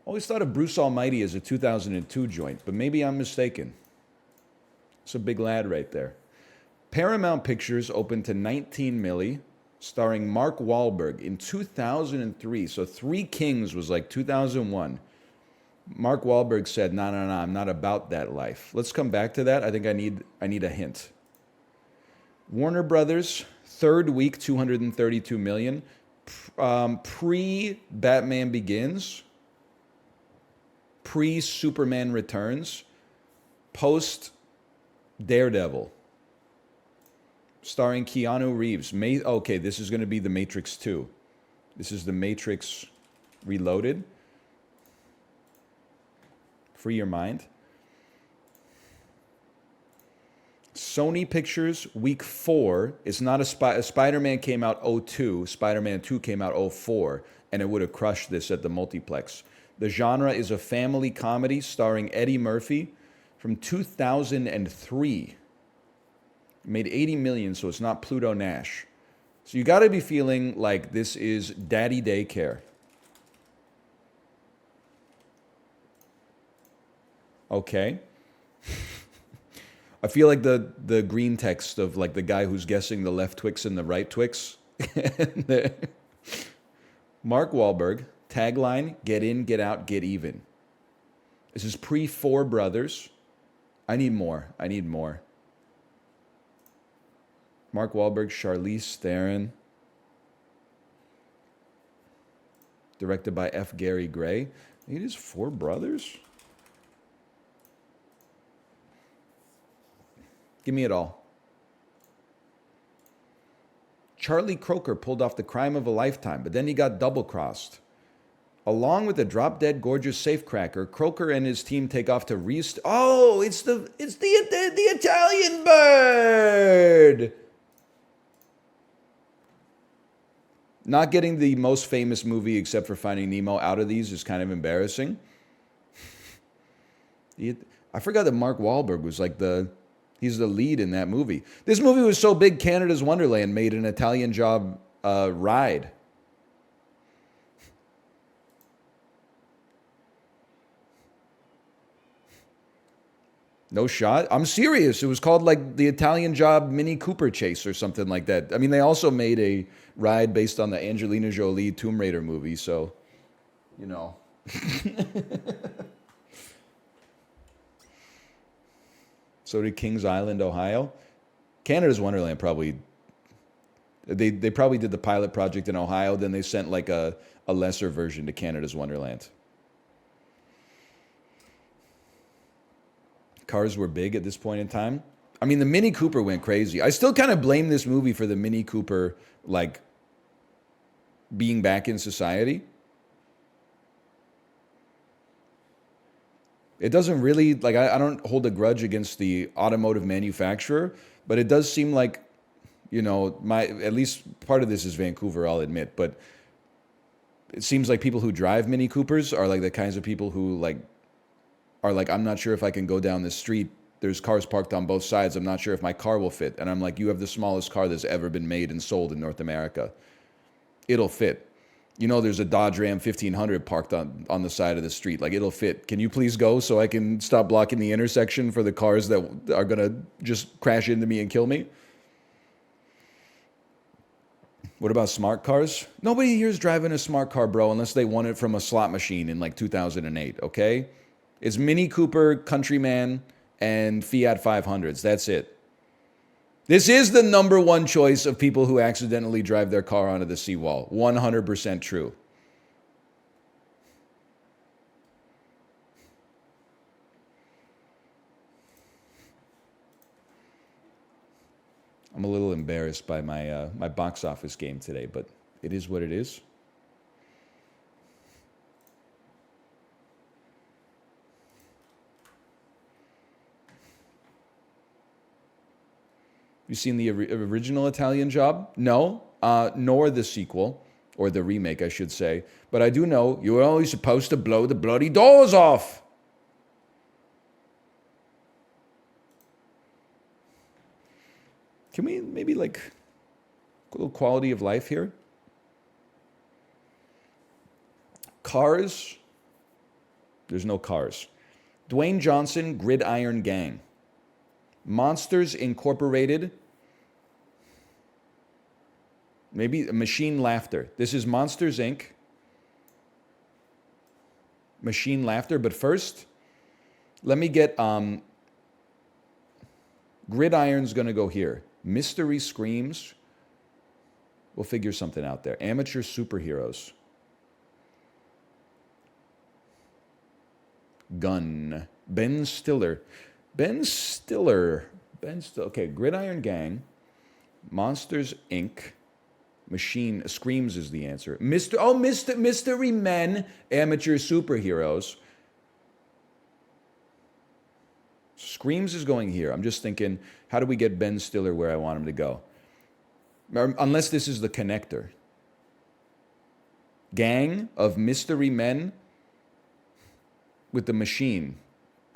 [SPEAKER 1] Always thought of Bruce Almighty as a 2002 joint, but maybe I'm mistaken. It's a big lad right there. Paramount Pictures opened to 19 milli, starring Mark Wahlberg in 2003. So Three Kings was like 2001. Mark Wahlberg said, no, I'm not about that life. Let's come back to that. I think I need a hint. Warner Brothers, third week, 232 million. Pre-Batman Begins. Pre-Superman Returns. Post-Daredevil. Starring Keanu Reeves. Okay, this is going to be The Matrix 2. This is The Matrix Reloaded. Free your mind. Sony Pictures week 4. It's not a Spider-Man came out 02. Spider-Man 2 came out 04, and it would have crushed this at the multiplex. The genre is a family comedy starring Eddie Murphy from 2003. It made 80 million, so it's not Pluto Nash. So you got to be feeling like this is daddy daycare. Okay. I feel like the green text of like the guy who's guessing the left Twix and the right Twix. Mark Wahlberg, tagline, get in, get out, get even. This is pre-Four Brothers. I need more. Mark Wahlberg, Charlize Theron. Directed by F. Gary Gray. It is Four Brothers? Give me it all. Charlie Croker pulled off the crime of a lifetime, but then he got double-crossed. Along with the drop-dead gorgeous safecracker, Croker and his team take off to Oh, it's the Italian bird. Not getting the most famous movie except for Finding Nemo out of these is kind of embarrassing. I forgot that Mark Wahlberg was like he's the lead in that movie. This movie was so big, Canada's Wonderland made an Italian Job ride. No shot? I'm serious. It was called like the Italian Job Mini Cooper Chase or something like that. I mean, they also made a ride based on the Angelina Jolie Tomb Raider movie, so, you know. So did Kings Island, Ohio. Canada's Wonderland probably, they probably did the pilot project in Ohio, then they sent like a lesser version to Canada's Wonderland. Cars were big at this point in time. I mean, the Mini Cooper went crazy. I still kind of blame this movie for the Mini Cooper, like, being back in society. It doesn't really, like, I don't hold a grudge against the automotive manufacturer, but it does seem like, you know, at least part of this is Vancouver, I'll admit, but it seems like people who drive Mini Coopers are like the kinds of people who are like, I'm not sure if I can go down this street. There's cars parked on both sides. I'm not sure if my car will fit. And I'm like, you have the smallest car that's ever been made and sold in North America. It'll fit. You know, there's a Dodge Ram 1500 parked on the side of the street. Like, it'll fit. Can you please go so I can stop blocking the intersection for the cars that are going to just crash into me and kill me? What about smart cars? Nobody here's driving a smart car, bro, unless they won it from a slot machine in like 2008, okay? It's Mini Cooper, Countryman, and Fiat 500s. That's it. This is the number one choice of people who accidentally drive their car onto the seawall. 100% true. I'm a little embarrassed by my my box office game today, but it is what it is. You seen the original Italian Job? No, nor the sequel, or the remake, I should say. But I do know you were only supposed to blow the bloody doors off. Can we maybe like a little quality of life here? Cars. There's no cars. Dwayne Johnson, Gridiron Gang. Monsters Incorporated. Maybe Machine Laughter. This is Monsters Inc. Machine Laughter. But first, let me get Gridiron's going to go here. Mystery Screams. We'll figure something out there. Amateur Superheroes. Gun. Ben Stiller. Okay, Gridiron Gang. Monsters Inc. Machine Screams is the answer. Mystery Men. Amateur Superheroes. Screams is going here. I'm just thinking, how do we get Ben Stiller where I want him to go? Unless this is the connector. Gang of mystery men with the machine.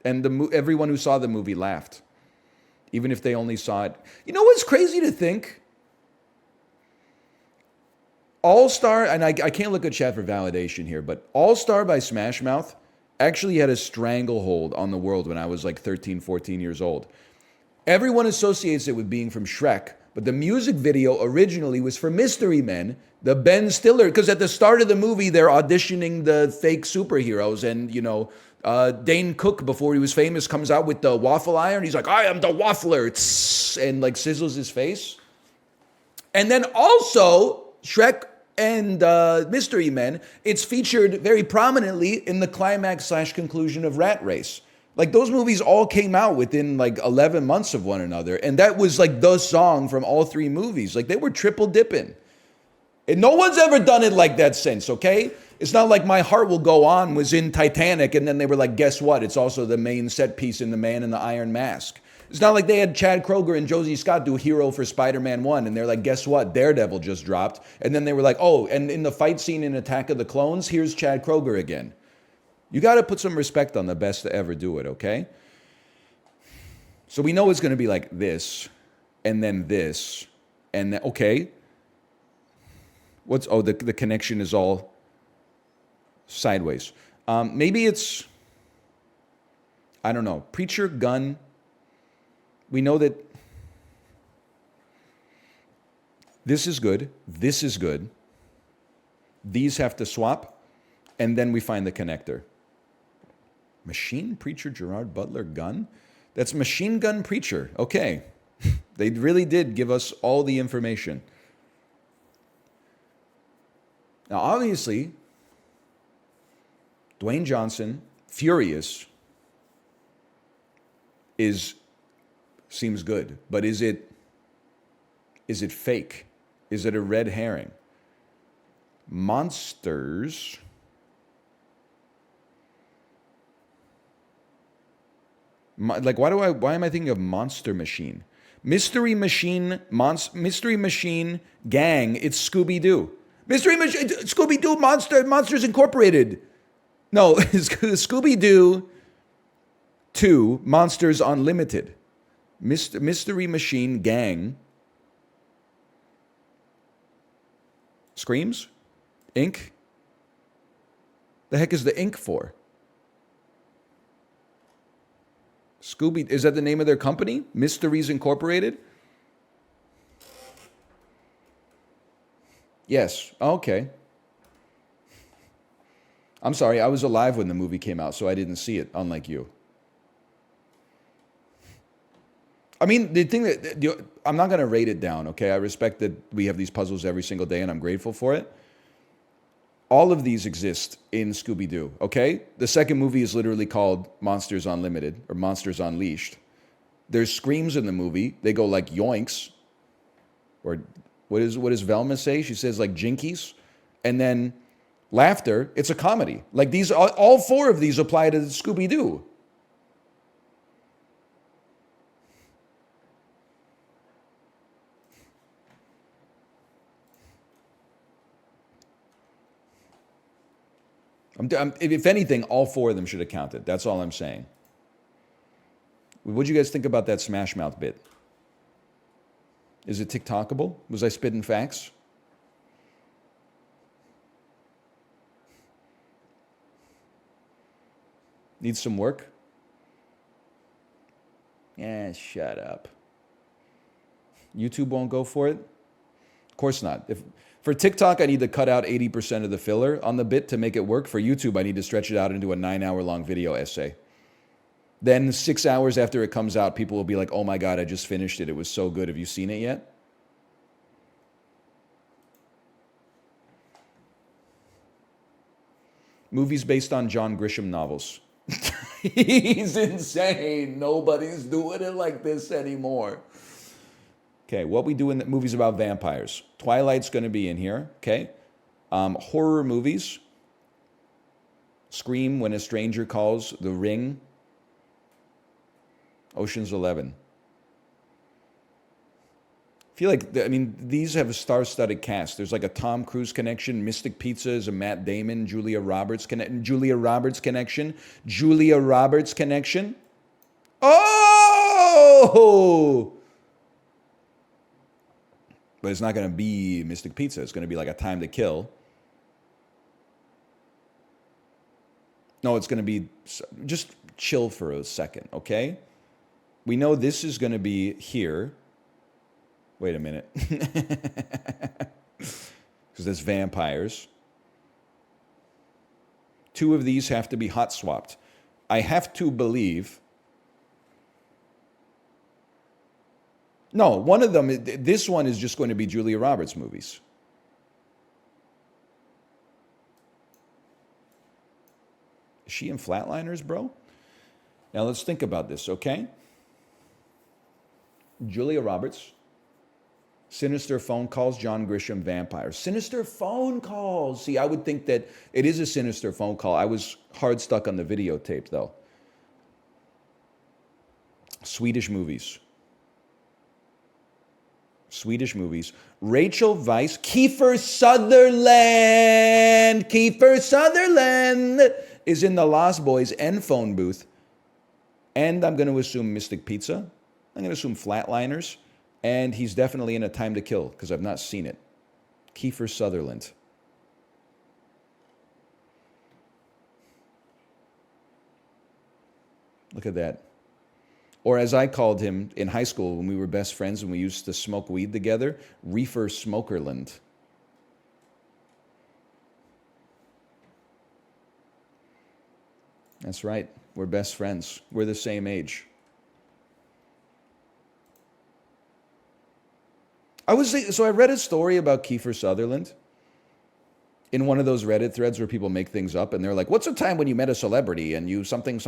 [SPEAKER 1] And everyone who saw the movie laughed. Even if they only saw it. You know what's crazy to think? All-Star, and I can't look at chat for validation here, but All-Star by Smash Mouth actually had a stranglehold on the world when I was like 13, 14 years old. Everyone associates it with being from Shrek, but the music video originally was for Mystery Men, the Ben Stiller, because at the start of the movie, they're auditioning the fake superheroes, and, you know, Dane Cook, before he was famous, comes out with the waffle iron. He's like, I am the waffler, and like sizzles his face. And then also, Shrek and Mystery Men, it's featured very prominently in the climax/conclusion of Rat Race. Like, those movies all came out within like 11 months of one another. And that was like the song from all three movies. Like, they were triple dipping. And no one's ever done it like that since, okay? It's not like My Heart Will Go On was in Titanic and then they were like, guess what? It's also the main set piece in The Man in the Iron Mask. It's not like they had Chad Kroeger and Josie Scott do Hero for Spider-Man 1 and they're like, guess what? Daredevil just dropped. And then they were like, oh, and in the fight scene in Attack of the Clones, here's Chad Kroeger again. You got to put some respect on the best to ever do it, okay? So we know it's going to be like this, and then this, and then, okay. The connection is all sideways. Maybe it's, I don't know, preacher, gun. We know that this is good, this is good. These have to swap, and then we find the connector. Machine, preacher, Gerard Butler, gun? That's machine gun preacher. Okay. They really did give us all the information. Now, obviously, Dwayne Johnson, furious, seems good. But is it fake? Is it a red herring? Monsters. Like, why am I thinking of Monster Machine? Mystery Machine Gang, it's Scooby-Doo. Mystery Machine, Scooby-Doo Monsters Incorporated. No, Scooby-Doo 2, Monsters Unlimited. Mystery Machine Gang. Screams? Ink? The heck is the ink for? Scooby, is that the name of their company? Mysteries Incorporated? Yes. Okay. I'm sorry, I was alive when the movie came out, so I didn't see it, unlike you. I mean, the thing that, I'm not going to rate it down, okay? I respect that we have these puzzles every single day, and I'm grateful for it. All of these exist in Scooby-Doo, okay? The second movie is literally called Monsters Unlimited, or Monsters Unleashed. There's screams in the movie. They go like yoinks. Or what does Velma say? She says like jinkies. And then laughter, it's a comedy. Like these, all four of these apply to Scooby-Doo. If anything, all four of them should have counted. That's all I'm saying. What'd you guys think about that Smash Mouth bit? Is it TikTokable? Was I spitting facts? Needs some work? Yeah, shut up. YouTube won't go for it? Of course not. For TikTok, I need to cut out 80% of the filler on the bit to make it work. For YouTube, I need to stretch it out into a 9-hour-long video essay. Then 6 hours after it comes out, people will be like, oh my God, I just finished it. It was so good. Have you seen it yet? Movies based on John Grisham novels. He's insane. Nobody's doing it like this anymore. Okay, what we do in the movies about vampires. Twilight's going to be in here, okay? Horror movies. Scream, When a Stranger Calls, The Ring. Ocean's 11. I feel like, I mean, these have a star-studded cast. There's like a Tom Cruise connection. Mystic Pizza is a Matt Damon, Julia Roberts connection. Julia Roberts connection. Julia Roberts connection. Oh! But it's not going to be Mystic Pizza. It's going to be like A Time to Kill. No, it's going to be, just chill for a second, okay? We know this is going to be here. Wait a minute. Because there's vampires. 2 of these have to be hot swapped. I have to believe. No, one of them, this one is just going to be Julia Roberts movies. Is she in Flatliners, bro? Now let's think about this, okay? Julia Roberts. Sinister Phone Calls, John Grisham, Vampire. Sinister Phone Calls. See, I would think that it is a sinister phone call. I was hard stuck on the videotape, though. Swedish movies. Swedish movies. Rachel Weisz, Kiefer Sutherland. Kiefer Sutherland is in the Lost Boys and phone booth. And I'm going to assume Mystic Pizza. I'm going to assume Flatliners. And he's definitely in A Time to Kill, because I've not seen it. Kiefer Sutherland. Look at that. Or as I called him in high school when we were best friends and we used to smoke weed together, Reefer Smokerland. That's right. We're best friends. We're the same age. So I read a story about Kiefer Sutherland in one of those Reddit threads where people make things up and they're like, what's a time when you met a celebrity and you something.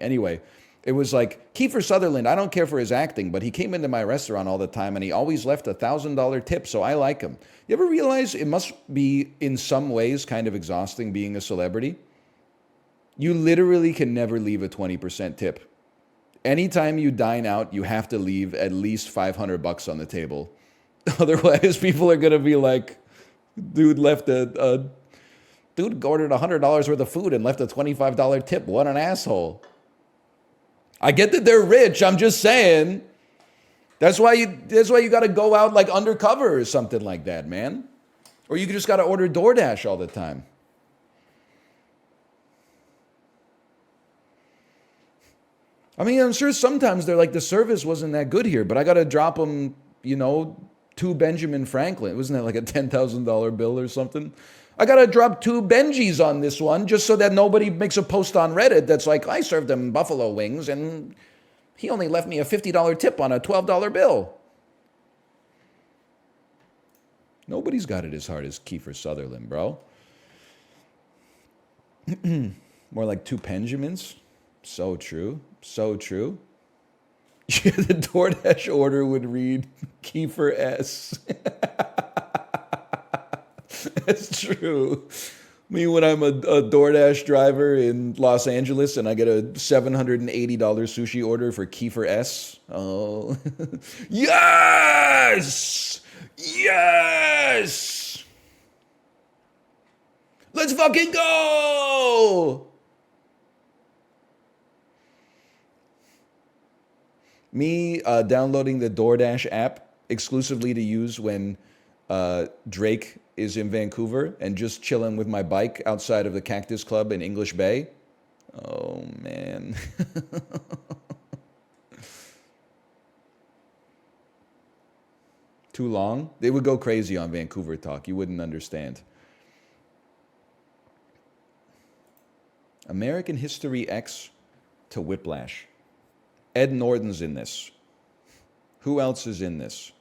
[SPEAKER 1] Anyway, it was like, Kiefer Sutherland, I don't care for his acting, but he came into my restaurant all the time and he always left a $1,000 tip, so I like him. You ever realize it must be in some ways kind of exhausting being a celebrity? You literally can never leave a 20% tip. Anytime you dine out, you have to leave at least $500 on the table. Otherwise, people are going to be like, dude ordered $100 worth of food and left a $25 tip. What an asshole. I get that they're rich. I'm just saying. That's why you got to go out like undercover or something like that, man. Or you just got to order DoorDash all the time. I mean, I'm sure sometimes they're like, the service wasn't that good here, but I got to drop them, 2 Benjamin Franklin. Wasn't that like a $10,000 bill or something? I got to drop 2 Benjis on this one just so that nobody makes a post on Reddit that's like, I served him buffalo wings and he only left me a $50 tip on a $12 bill. Nobody's got it as hard as Kiefer Sutherland, bro. More like 2 Benjamins. So true. So true. Yeah, the DoorDash order would read Kiefer S. That's true. Me, when I'm a DoorDash driver in Los Angeles and I get a $780 sushi order for Kiefer S. Oh. Yes! Yes! Let's fucking go! Me downloading the DoorDash app exclusively to use when Drake is in Vancouver and just chilling with my bike outside of the Cactus Club in English Bay. Oh, man. Too long? They would go crazy on Vancouver talk. You wouldn't understand. American History X to Whiplash. Ed Norton's in this. Who else is in this?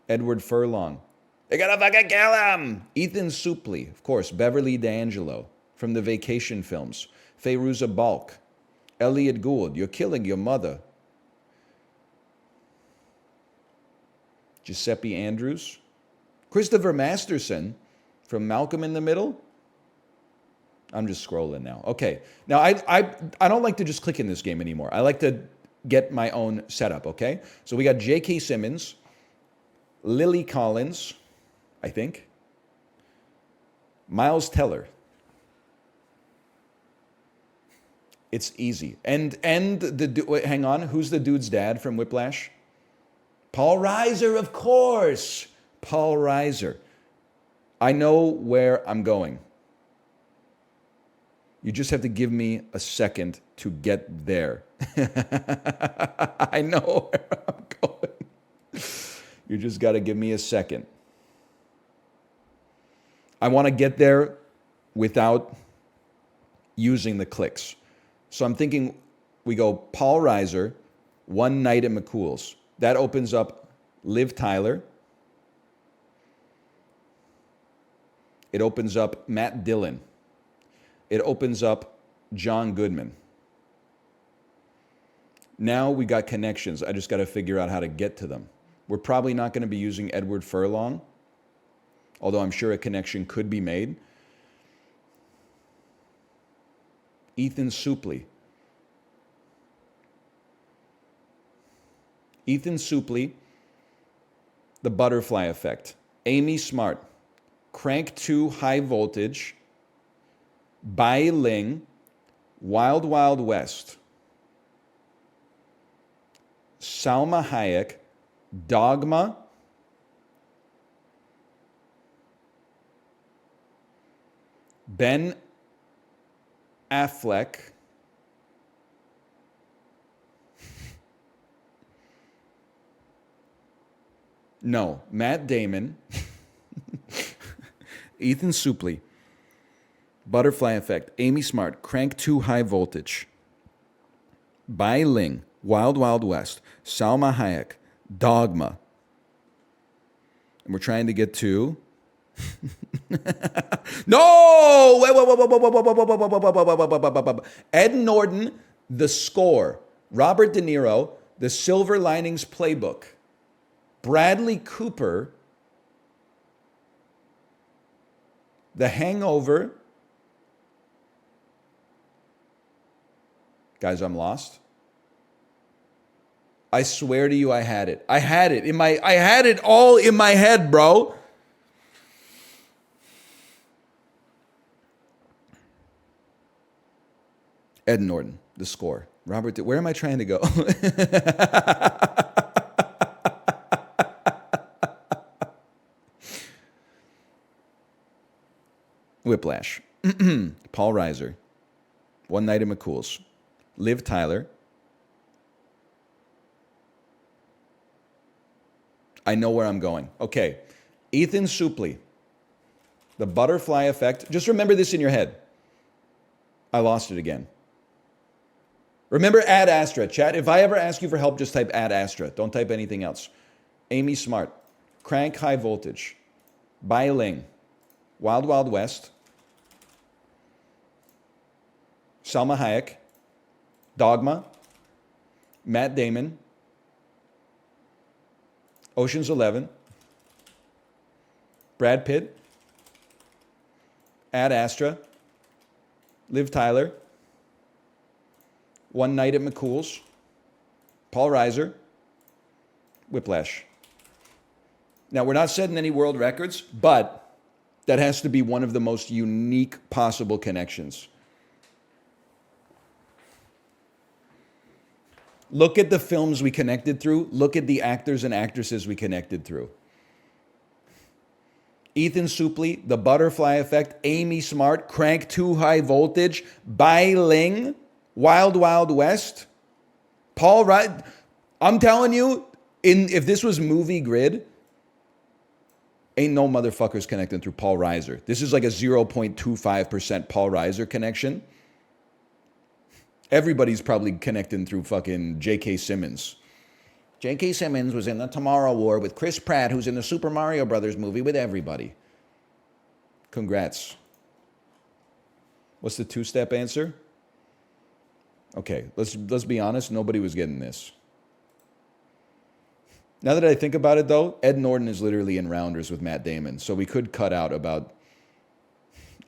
[SPEAKER 1] Edward Furlong. They gotta fucking kill him! Ethan Suplee, of course. Beverly D'Angelo from the Vacation films. Fairuza Balk. Elliot Gould. You're killing your mother. Giuseppe Andrews. Christopher Masterson from Malcolm in the Middle. I'm just scrolling now. Okay. Now, I don't like to just click in this game anymore. I like to get my own setup, okay? So we got J.K. Simmons, Lily Collins, I think, Miles Teller. It's easy. And wait, hang on, who's the dude's dad from Whiplash? Paul Reiser, of course. Paul Reiser. I know where I'm going. You just have to give me a second to get there. I know where I'm going. You just got to give me a second. I want to get there without using the clicks. So I'm thinking we go Paul Reiser, One Night at McCool's. That opens up Liv Tyler. It opens up Matt Dillon. It opens up John Goodman. Now we got connections. I just got to figure out how to get to them. We're probably not going to be using Edward Furlong, although I'm sure a connection could be made. Ethan Suplee. Ethan Suplee, The Butterfly Effect. Amy Smart, Crank 2 High Voltage, Bai Ling, Wild Wild West, Salma Hayek, Dogma, Ben Affleck, no, Matt Damon, Ethan Suplee, Butterfly Effect, Amy Smart, Crank 2 High Voltage, Bai Ling, Wild Wild West, Salma Hayek, Dogma. And we're trying to get to... No! Wait. Ed Norton, The Score. Robert De Niro, The Silver Linings Playbook. Bradley Cooper, The Hangover. Guys, I'm lost. I swear to you, I had it. I had it all in my head, bro. Ed Norton, The Score. Robert, where am I trying to go? Whiplash. Paul Reiser. One Night at McCool's. Liv Tyler. I know where I'm going. Okay. Ethan Suplee. The Butterfly Effect. Just remember this in your head. I lost it again. Remember Ad Astra. Chat, if I ever ask you for help, just type Ad Astra. Don't type anything else. Amy Smart. Crank High Voltage. Bai Ling. Wild Wild West. Salma Hayek. Dogma. Matt Damon. Ocean's 11. Brad Pitt. Ad Astra. Liv Tyler. One Night at McCool's. Paul Reiser. Whiplash. Now, we're not setting any world records, but that has to be one of the most unique possible connections. Look at the films we connected through. Look at the actors and actresses we connected through. Ethan Suplee, The Butterfly Effect, Amy Smart, Crank 2 High Voltage, Bai Ling, Wild Wild West, Paul Reiser. I'm telling you, if this was Movie Grid, ain't no motherfuckers connecting through Paul Reiser. This is like a 0.25% Paul Reiser connection. Everybody's probably connecting through fucking J.K. Simmons. J.K. Simmons was in the Tomorrow War with Chris Pratt, who's in the Super Mario Brothers movie with everybody. Congrats. What's the two-step answer? Okay, let's be honest. Nobody was getting this. Now that I think about it, though, Ed Norton is literally in Rounders with Matt Damon, so we could cut out about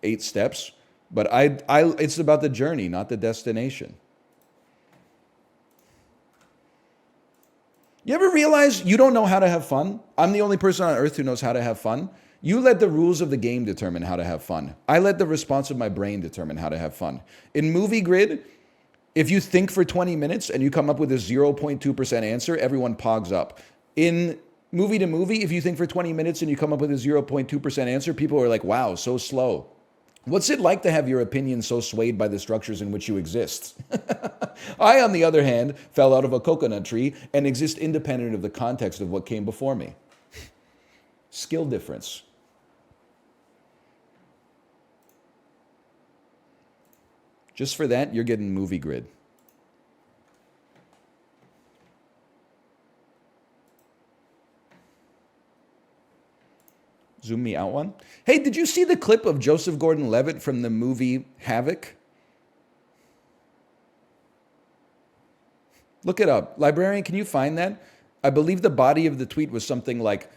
[SPEAKER 1] 8 steps. But it's about the journey, not the destination. You ever realize you don't know how to have fun? I'm the only person on earth who knows how to have fun. You let the rules of the game determine how to have fun. I let the response of my brain determine how to have fun. In Movie Grid, if you think for 20 minutes and you come up with a 0.2% answer, everyone pogs up. In Movie to Movie, if you think for 20 minutes and you come up with a 0.2% answer, people are like, wow, so slow. What's it like to have your opinion so swayed by the structures in which you exist? I, on the other hand, fell out of a coconut tree and exist independent of the context of what came before me. Skill difference. Just for that, you're getting Movie Grid. Zoom me out one. Hey, did you see the clip of Joseph Gordon-Levitt from the movie Havoc? Look it up. Librarian, can you find that? I believe the body of the tweet was something like,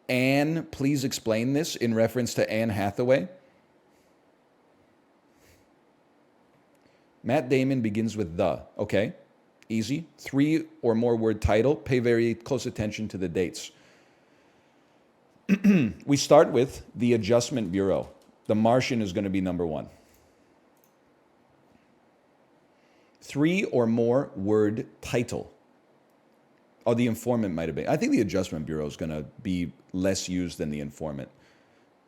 [SPEAKER 1] Anne, please explain this, in reference to Anne Hathaway. Matt Damon begins with the. Okay, easy. 3 or more word title. Pay very close attention to the dates. We start with the Adjustment Bureau. The Martian is going to be number 1. 3 or more word title. Oh, the Informant might have been. I think the Adjustment Bureau is going to be less used than the Informant.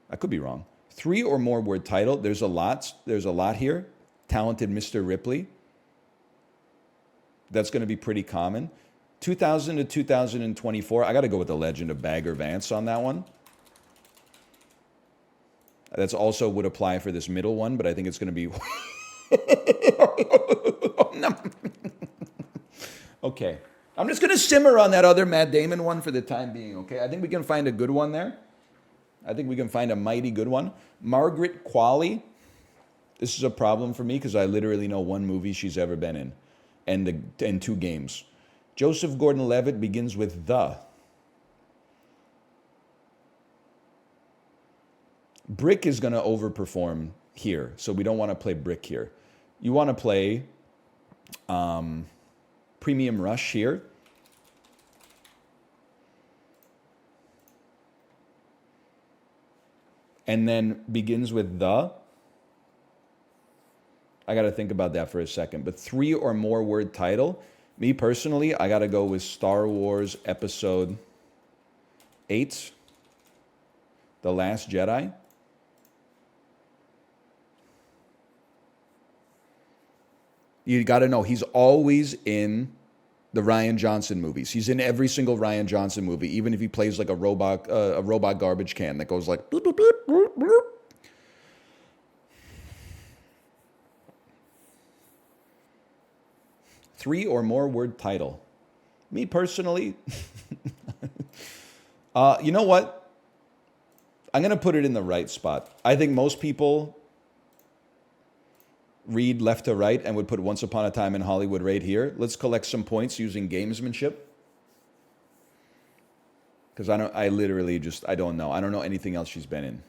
[SPEAKER 1] I could be wrong. 3 or more word title. There's a lot here. Talented Mr. Ripley. That's going to be pretty common. 2000 to 2024. I got to go with the Legend of Bagger Vance on that one. That's also would apply for this middle one, but I think it's going to be... Okay. I'm just going to simmer on that other Matt Damon one for the time being, okay? I think we can find a good one there. I think we can find a mighty good one. Margaret Qualley. This is a problem for me because I literally know one movie she's ever been in and 2 games. Joseph Gordon-Levitt begins with the. Brick is going to overperform here, so we don't want to play Brick here. You want to play Premium Rush here. And then begins with the. I got to think about that for a second. But 3 or more word title. Me personally, I got to go with Star Wars Episode 8, The Last Jedi. You got to know, he's always in the Rian Johnson movies. He's in every single Rian Johnson movie, even if he plays like a robot garbage can that goes like... Bloop, bloop, bloop, bloop, bloop. Three or more word title. Me personally, you know what? I'm going to put it in the right spot. I think most people read left to right and would put Once Upon a Time in Hollywood right here. Let's collect some points using gamesmanship. Because I don't know. I don't know anything else she's been in.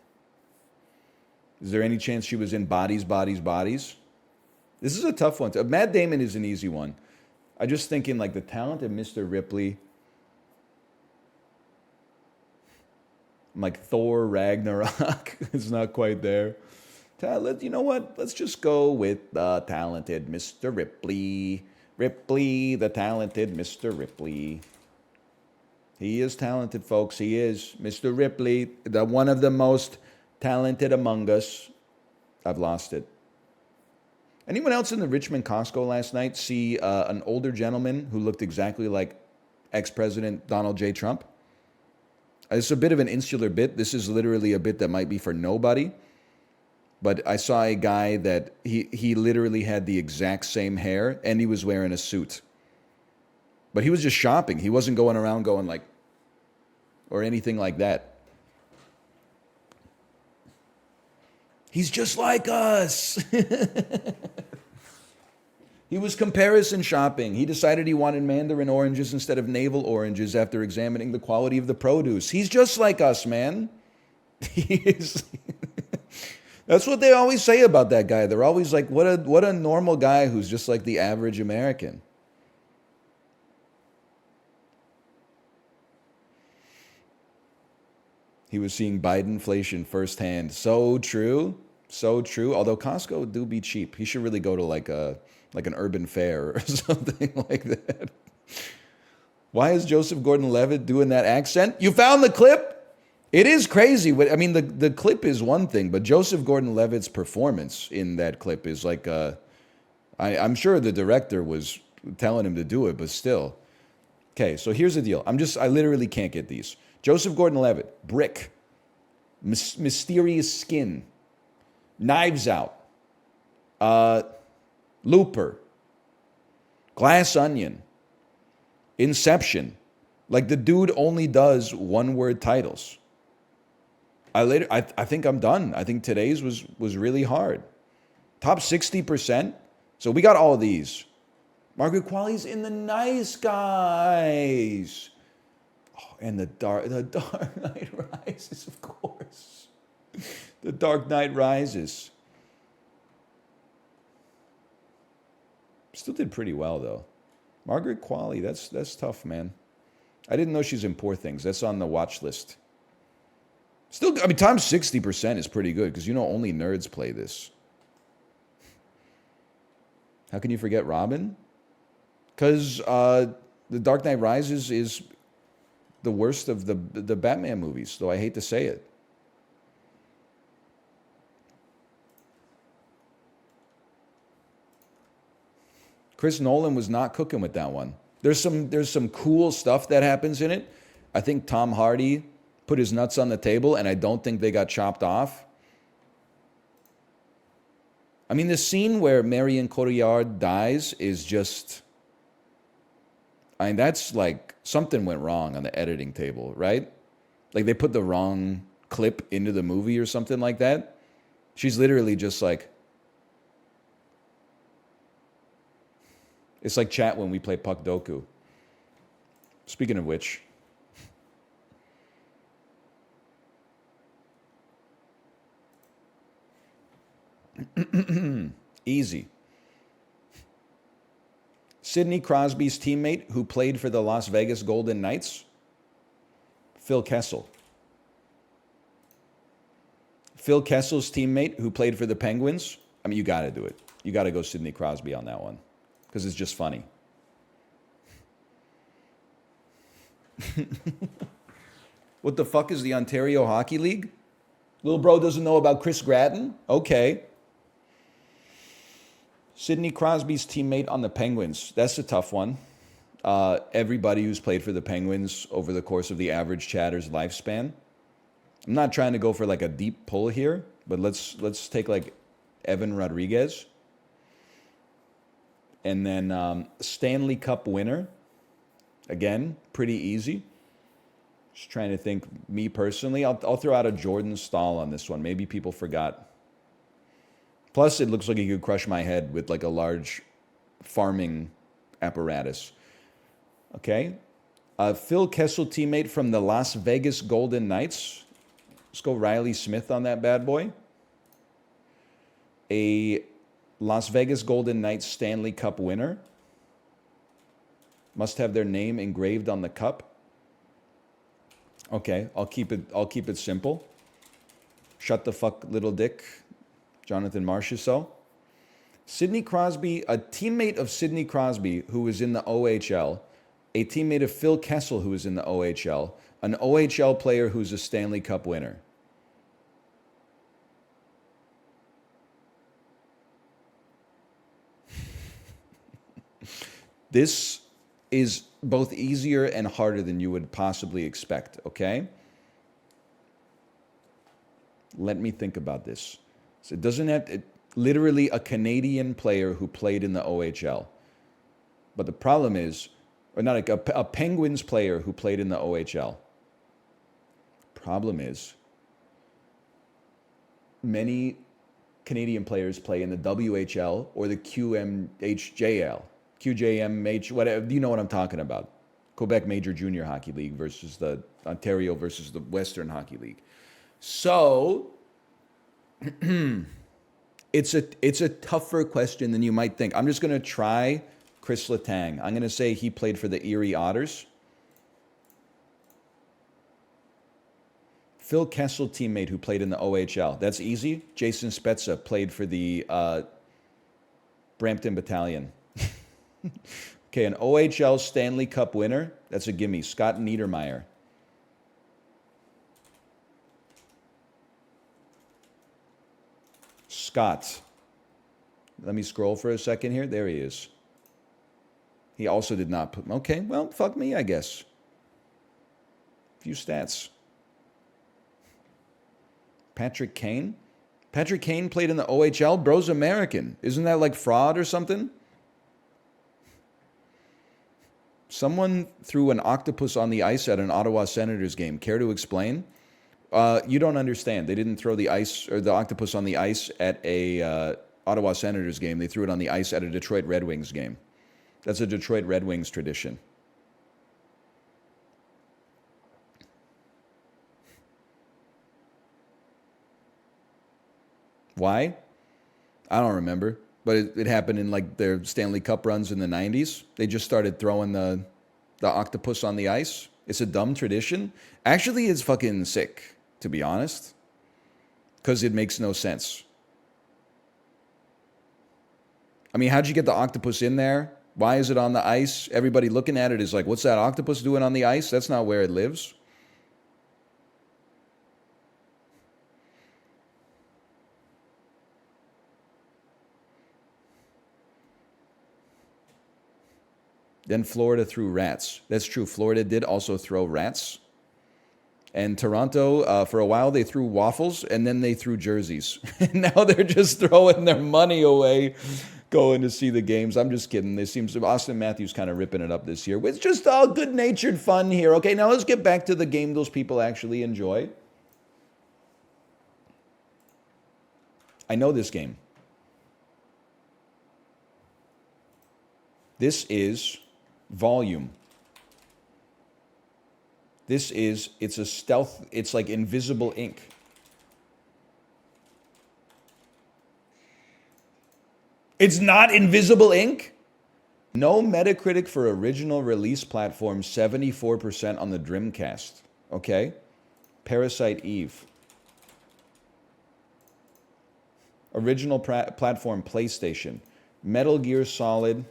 [SPEAKER 1] Is there any chance she was in Bodies, Bodies, Bodies? This is a tough one. Matt Damon is an easy one. I'm just thinking like the Talented Mr. Ripley. I'm like Thor Ragnarok. It's not quite there. You know what? Let's just go with the Talented Mr. Ripley. Ripley, the Talented Mr. Ripley. He is talented, folks. He is. Mr. Ripley, the one of the most talented among us. I've lost it. Anyone else in the Richmond Costco last night see an older gentleman who looked exactly like ex-President Donald J. Trump? It's a bit of an insular bit. This is literally a bit that might be for nobody. But I saw a guy that he literally had the exact same hair and he was wearing a suit. But he was just shopping. He wasn't going around going like, or anything like that. He's just like us. He was comparison shopping. He decided he wanted mandarin oranges instead of navel oranges after examining the quality of the produce. He's just like us, man. He is. That's what they always say about that guy. They're always like, what a normal guy who's just like the average American. He was seeing Bidenflation firsthand. So true. So true. Although Costco do be cheap. He should really go to like an urban fair or something like that. Why is Joseph Gordon-Levitt doing that accent? You found the clip? It is crazy. I mean, the clip is one thing, but Joseph Gordon-Levitt's performance in that clip is like, I'm sure the director was telling him to do it, but still. Okay, so here's the deal. I literally can't get these. Joseph Gordon-Levitt, Brick, Mysterious Skin, Knives Out, Looper, Glass Onion, Inception. Like the dude only does one-word titles. I think I'm done. I think today's was really hard. Top 60%. So we got all of these. Margaret Qualley's in The Nice Guys. Oh, and the Dark Knight Rises, of course. The Dark Knight Rises. Still did pretty well though. Margaret Qualley, that's tough, man. I didn't know she's in Poor Things. That's on the watch list. Still, I mean, times 60% is pretty good because only nerds play this. How can you forget Robin? Because The Dark Knight Rises is the worst of the Batman movies, though I hate to say it. Chris Nolan was not cooking with that one. There's some cool stuff that happens in it. I think Tom Hardy put his nuts on the table, and I don't think they got chopped off. I mean, the scene where Marion Cotillard dies is just... I mean, that's like something went wrong on the editing table, right? Like they put the wrong clip into the movie or something like that. She's literally just like... It's like chat when we play Puck Doku. Speaking of which... Easy. Sidney Crosby's teammate who played for the Las Vegas Golden Knights? Phil Kessel. Phil Kessel's teammate who played for the Penguins? I mean, you got to do it. You got to go Sidney Crosby on that one because it's just funny. What the fuck is the Ontario Hockey League? Little bro doesn't know about Chris Gratton? Okay. Sidney Crosby's teammate on the Penguins. That's a tough one. Everybody who's played for the Penguins over the course of the average chatter's lifespan. I'm not trying to go for like a deep pull here, but let's take like Evan Rodriguez. And then Stanley Cup winner. Again, pretty easy. Just trying to think, me personally, I'll throw out a Jordan Stahl on this one. Maybe people forgot. Plus, it looks like he could crush my head with like a large farming apparatus. Okay. Phil Kessel teammate from the Las Vegas Golden Knights. Let's go Riley Smith on that bad boy. A Las Vegas Golden Knights Stanley Cup winner. Must have their name engraved on the cup. Okay, I'll keep it simple. Shut the fuck, little dick. Jonathan Marchessault. Sidney Crosby, a teammate of Sidney Crosby who was in the OHL, a teammate of Phil Kessel who was in the OHL, an OHL player who's a Stanley Cup winner. This is both easier and harder than you would possibly expect, okay? Let me think about this. So it doesn't have literally a Canadian player who played in the OHL. But the problem is, or not a Penguins player who played in the OHL. Problem is, many Canadian players play in the WHL or the QMHJL. QJMH, whatever, you know what I'm talking about. Quebec Major Junior Hockey League versus the Ontario versus the Western Hockey League. So, It's a tougher question than you might think. I'm just going to try Chris Letang. I'm going to say he played for the Erie Otters. Phil Kessel teammate who played in the OHL. That's easy. Jason Spezza played for the Brampton Battalion. Okay, an OHL Stanley Cup winner. That's a gimme. Scott Niedermeyer. Scott. Let me scroll for a second here. There he is. He also did not put... Okay, well, fuck me, I guess. Few stats. Patrick Kane. Patrick Kane played in the OHL. Bro's American. Isn't that like fraud or something? Someone threw an octopus on the ice at an Ottawa Senators game. Care to explain? You don't understand. They didn't throw the ice or the octopus on the ice at a Ottawa Senators game. They threw it on the ice at a Detroit Red Wings game. That's a Detroit Red Wings tradition. Why? I don't remember. But it happened in like their Stanley Cup runs in the 90s. They just started throwing the octopus on the ice. It's a dumb tradition. Actually, it's fucking sick, to be honest. Because it makes no sense. I mean, how'd you get the octopus in there? Why is it on the ice? Everybody looking at it is like, what's that octopus doing on the ice? That's not where it lives. Then Florida threw rats. That's true. Florida did also throw rats. And Toronto, for a while, they threw waffles, and then they threw jerseys. And now they're just throwing their money away going to see the games. I'm just kidding. It seems Austin Matthews kind of ripping it up this year. It's just all good-natured fun here. Okay, now let's get back to the game those people actually enjoy. I know this game. This is volume. It's a stealth, it's like invisible ink. It's not invisible ink? No Metacritic for original release platform, 74% on the Dreamcast. Okay? Parasite Eve. Original platform, PlayStation. Metal Gear Solid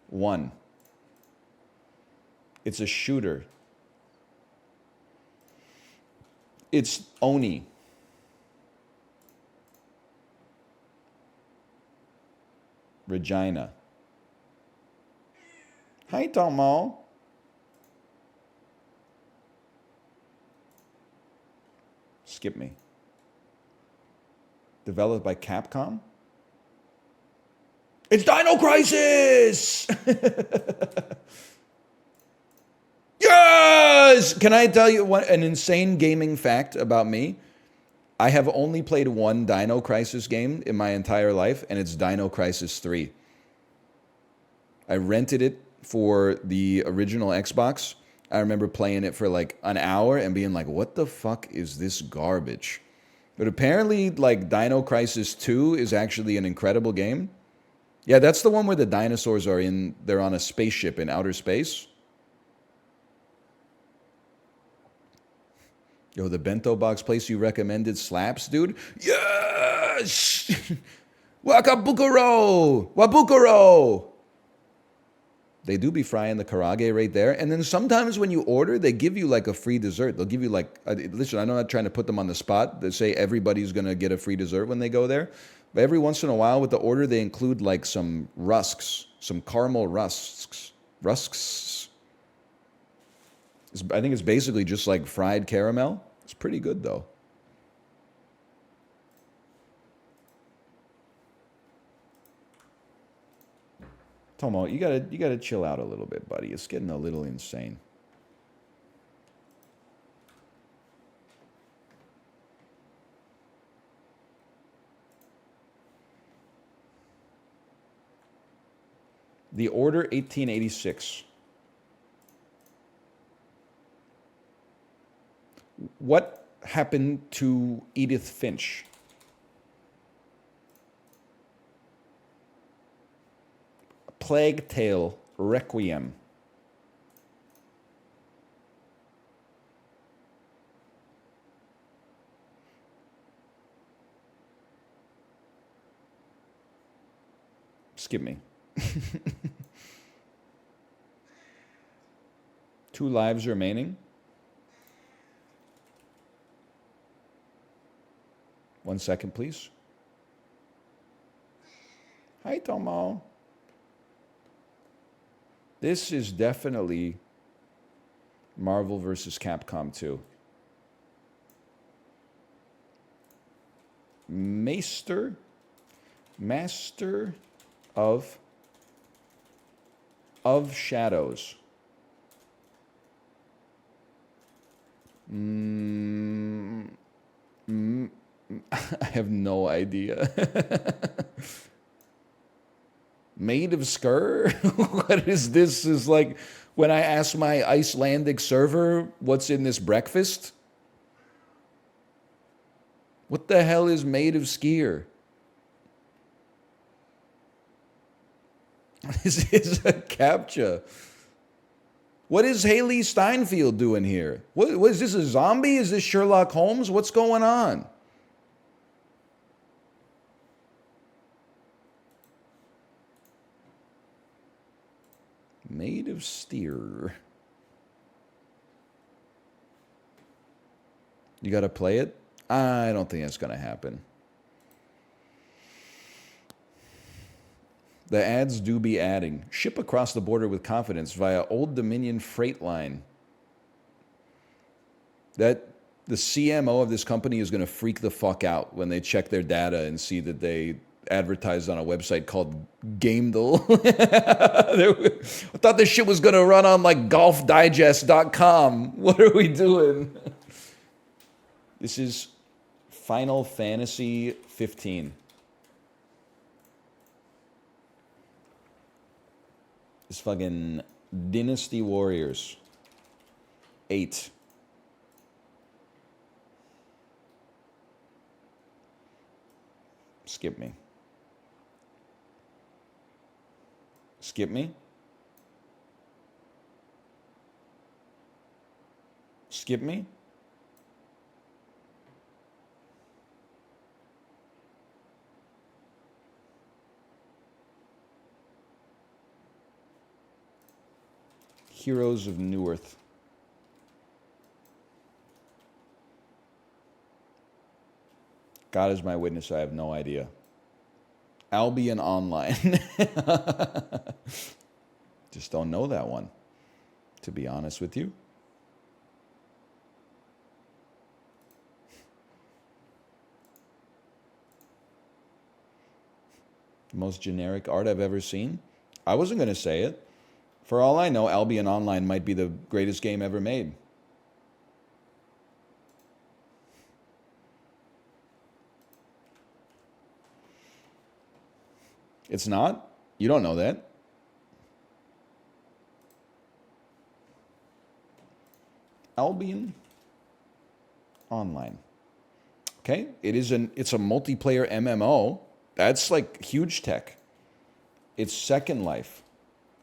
[SPEAKER 1] 1. It's a shooter. It's Oni. Regina. Hi, Tomo. Skip me. Developed by Capcom? It's Dino Crisis! Yes! Can I tell you an insane gaming fact about me? I have only played one Dino Crisis game in my entire life, and it's Dino Crisis 3. I rented it for the original Xbox. I remember playing it for like an hour and being like, what the fuck is this garbage? But apparently, like, Dino Crisis 2 is actually an incredible game. Yeah, that's the one where the dinosaurs they're on a spaceship in outer space. Yo, the bento box place you recommended slaps, dude? Yes! Wakabukuro! Wabukuro! They do be frying the karage right there. And then sometimes when you order, they give you like a free dessert. They'll give you like, listen, I'm not trying to put them on the spot. They say everybody's going to get a free dessert when they go there. But every once in a while with the order, they include like some rusks, some caramel rusks. I think it's basically just like fried caramel. It's pretty good though. Tomo, you gotta chill out a little bit, buddy. It's getting a little insane. The Order 1886. What happened to Edith Finch? Plague Tale Requiem. Skip me. 2 lives remaining. 1 second, please. Hi, Tomo. This is definitely Marvel versus Capcom 2. Master of Shadows. I have no idea. Made of Skur? What is this? Is like when I ask my Icelandic server, what's in this breakfast? What the hell is Made of Skier? This is a CAPTCHA. What is Haley Steinfeld doing here? What is this, a zombie? Is this Sherlock Holmes? What's going on? Made of Steer. You got to play it? I don't think that's going to happen. The ads do be adding. Ship across the border with confidence via Old Dominion Freight Line. That the CMO of this company is going to freak the fuck out when they check their data and see that they advertised on a website called Gamedel. I thought this shit was going to run on like golfdigest.com. What are we doing? This is Final Fantasy 15. It's fucking Dynasty Warriors 8. Skip me. Skip me. Skip me. Heroes of Newerth. God is my witness, I have no idea. Albion Online. Just don't know that one, to be honest with you. The most generic art I've ever seen? I wasn't going to say it. For all I know, Albion Online might be the greatest game ever made. It's not? You don't know that. Albion Online. Okay, it's a multiplayer MMO. That's like huge tech. It's Second Life.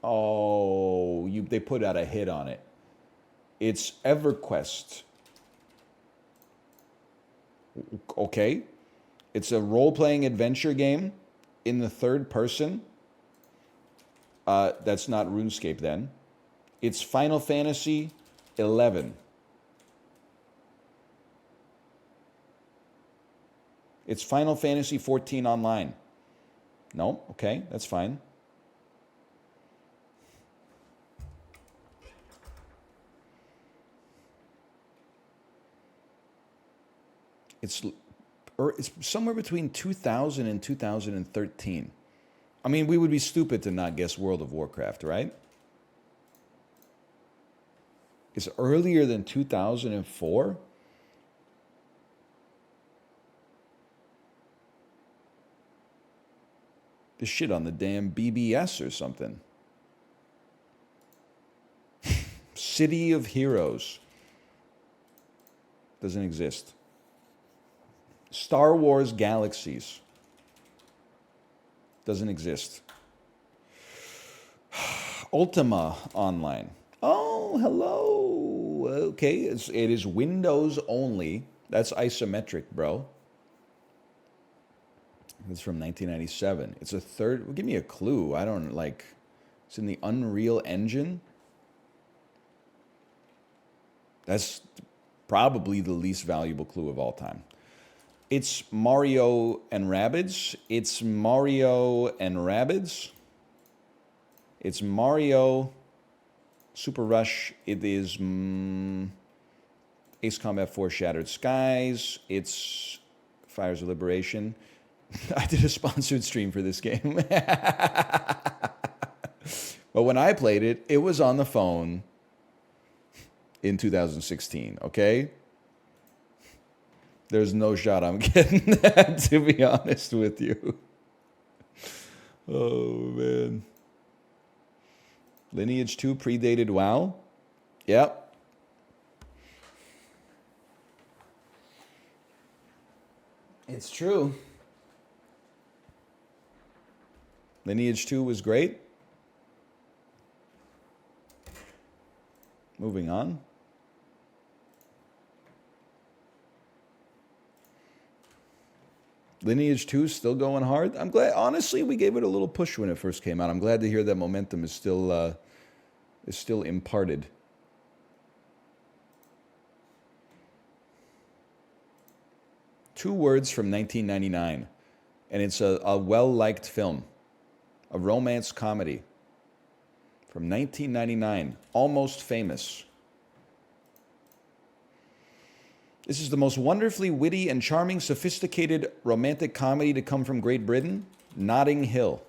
[SPEAKER 1] Oh, they put out a hit on it. It's EverQuest. Okay. It's a role-playing adventure game in the third person. That's not RuneScape then. It's Final Fantasy 11. It's Final Fantasy 14 online. No? Okay, that's fine. It's somewhere between 2000 and 2013. I mean, we would be stupid to not guess World of Warcraft, right? It's earlier than 2004? This shit on the damn BBS or something. City of Heroes. Doesn't exist. Star Wars Galaxies. Doesn't exist. Ultima Online. Oh, hello. Okay, it is Windows only. That's isometric, bro. It's from 1997. It's a third. Well, give me a clue. I don't like. It's in the Unreal Engine. That's probably the least valuable clue of all time. It's Mario and Rabbids. It's Mario and Rabbids. It's Mario Super Rush. It is Ace Combat 4 Shattered Skies. It's Fires of Liberation. I did a sponsored stream for this game. But when I played it, it was on the phone in 2016, okay? There's no shot I'm getting that, to be honest with you. Oh, man. Lineage 2 predated WoW? Yep. It's true. Lineage 2 was great. Moving on. Lineage 2 is still going hard. I'm glad, honestly, we gave it a little push when it first came out. I'm glad to hear that momentum is still imparted. Two words from 1999, and it's a well-liked film, a romance comedy from 1999, Almost Famous. This is the most wonderfully witty and charming, sophisticated romantic comedy to come from Great Britain, Notting Hill.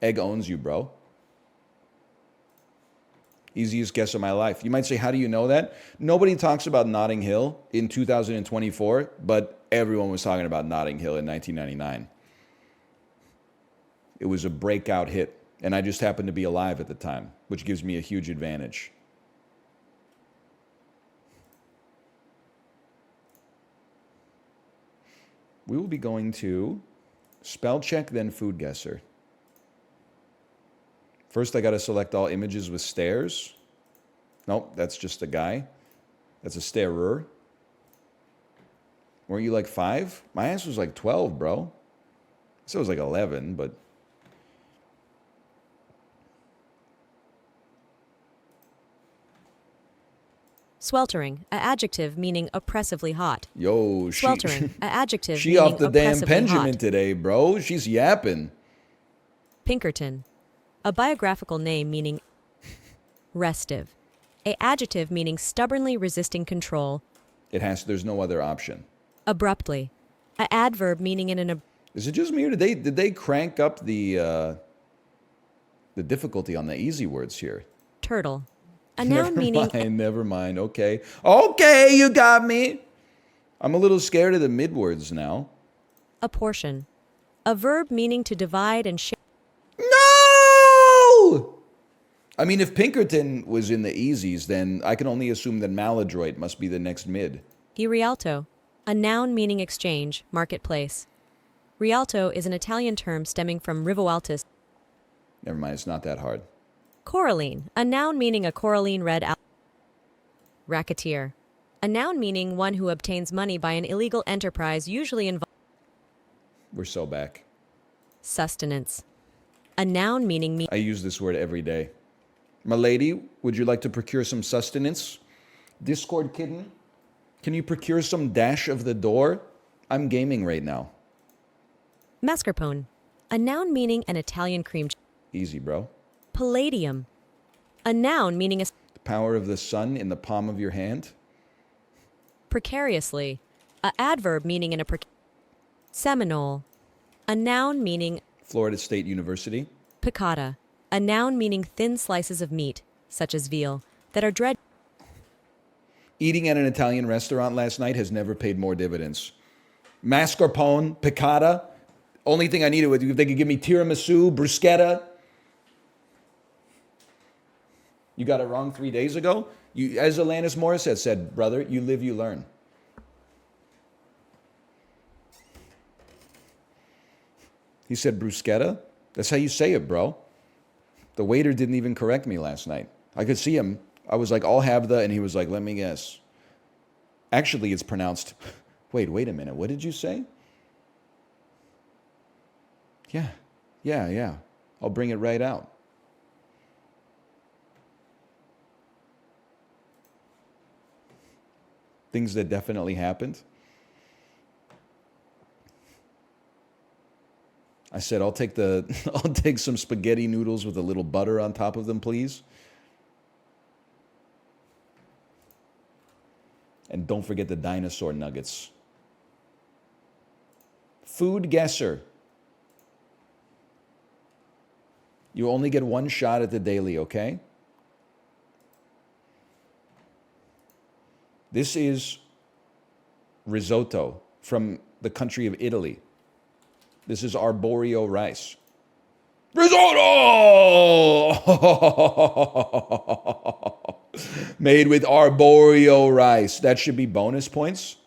[SPEAKER 1] Egg owns you, bro. Easiest guess of my life. You might say, how do you know that? Nobody talks about Notting Hill in 2024, but everyone was talking about Notting Hill in 1999. It was a breakout hit, and I just happened to be alive at the time, which gives me a huge advantage. We will be going to spell check, then food guesser. First, I got to select all images with stairs. Nope, that's just a guy. That's a starer. Weren't you like 5? My answer was like 12, bro. So it was like 11, but...
[SPEAKER 2] Sweltering, a adjective meaning oppressively hot.
[SPEAKER 1] Yo,
[SPEAKER 2] Sweltering, a adjective
[SPEAKER 1] she
[SPEAKER 2] meaning
[SPEAKER 1] off the damn
[SPEAKER 2] oppressively
[SPEAKER 1] Benjamin
[SPEAKER 2] hot.
[SPEAKER 1] today, bro. She's yapping.
[SPEAKER 2] Pinkerton, a biographical name meaning restive. A adjective meaning stubbornly resisting control.
[SPEAKER 1] There's no other option.
[SPEAKER 2] Abruptly, a adverb meaning in an...
[SPEAKER 1] Is it just me, or did they crank up the difficulty on the easy words here?
[SPEAKER 2] Turtle. A noun meaning...
[SPEAKER 1] Never mind. Okay. Okay, you got me. I'm a little scared of the mid-words now.
[SPEAKER 2] A portion. A verb meaning to divide and share.
[SPEAKER 1] No! I mean, if Pinkerton was in the easies, then I can only assume that maladroit must be the next mid.
[SPEAKER 2] Rialto. A noun meaning exchange, marketplace. Rialto is an Italian term stemming from rivoltus.
[SPEAKER 1] Never mind, it's not that hard.
[SPEAKER 2] Coralline, a noun meaning a coralline red apple. Racketeer, a noun meaning one who obtains money by an illegal enterprise usually involving...
[SPEAKER 1] We're so back.
[SPEAKER 2] Sustenance, a noun meaning meat.
[SPEAKER 1] I use this word every day. My lady, would you like to procure some sustenance? Discord kitten, can you procure some dash of the door? I'm gaming right now.
[SPEAKER 2] Mascarpone, a noun meaning an Italian cream cheese.
[SPEAKER 1] Easy, bro.
[SPEAKER 2] Palladium, a noun meaning a...
[SPEAKER 1] The power of the sun in the palm of your hand.
[SPEAKER 2] Precariously, a adverb meaning in a... Seminole, a noun meaning...
[SPEAKER 1] Florida State University.
[SPEAKER 2] Piccata, a noun meaning thin slices of meat, such as veal, that are dread...
[SPEAKER 1] Eating at an Italian restaurant last night has never paid more dividends. Mascarpone, piccata. Only thing I needed was if they could give me tiramisu, bruschetta. You got it wrong 3 days ago? As Alanis Morissette said, brother, you live, you learn. He said bruschetta. That's how you say it, bro. The waiter didn't even correct me last night. I could see him. I was like, I'll have the, and he was like, let me guess. Actually, it's pronounced, wait a minute. What did you say? Yeah. I'll bring it right out. Things that definitely happened. I said, I'll take some spaghetti noodles with a little butter on top of them, please. And don't forget the dinosaur nuggets. Food guesser. You only get one shot at the daily, okay? This is risotto from the country of Italy. This is arborio rice. Risotto! Made with arborio rice. That should be bonus points.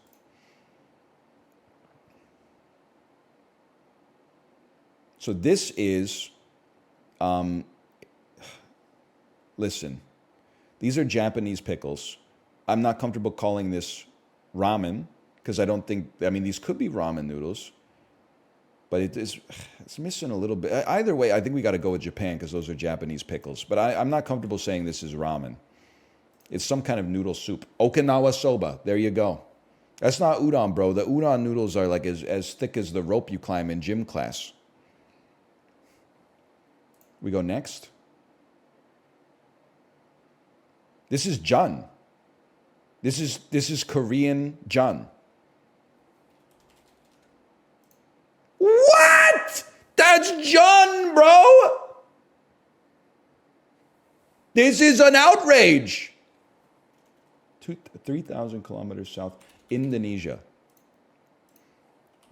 [SPEAKER 1] So this is, listen, these are Japanese pickles. I'm not comfortable calling this ramen because I don't think, I mean, these could be ramen noodles. But it's missing a little bit. Either way, I think we got to go with Japan because those are Japanese pickles. But I'm not comfortable saying this is ramen. It's some kind of noodle soup. Okinawa soba. There you go. That's not udon, bro. The udon noodles are like as thick as the rope you climb in gym class. We go next. This is jun. This is Korean jun. What? That's jun, bro. This is an outrage. 3,000 kilometers south, Indonesia.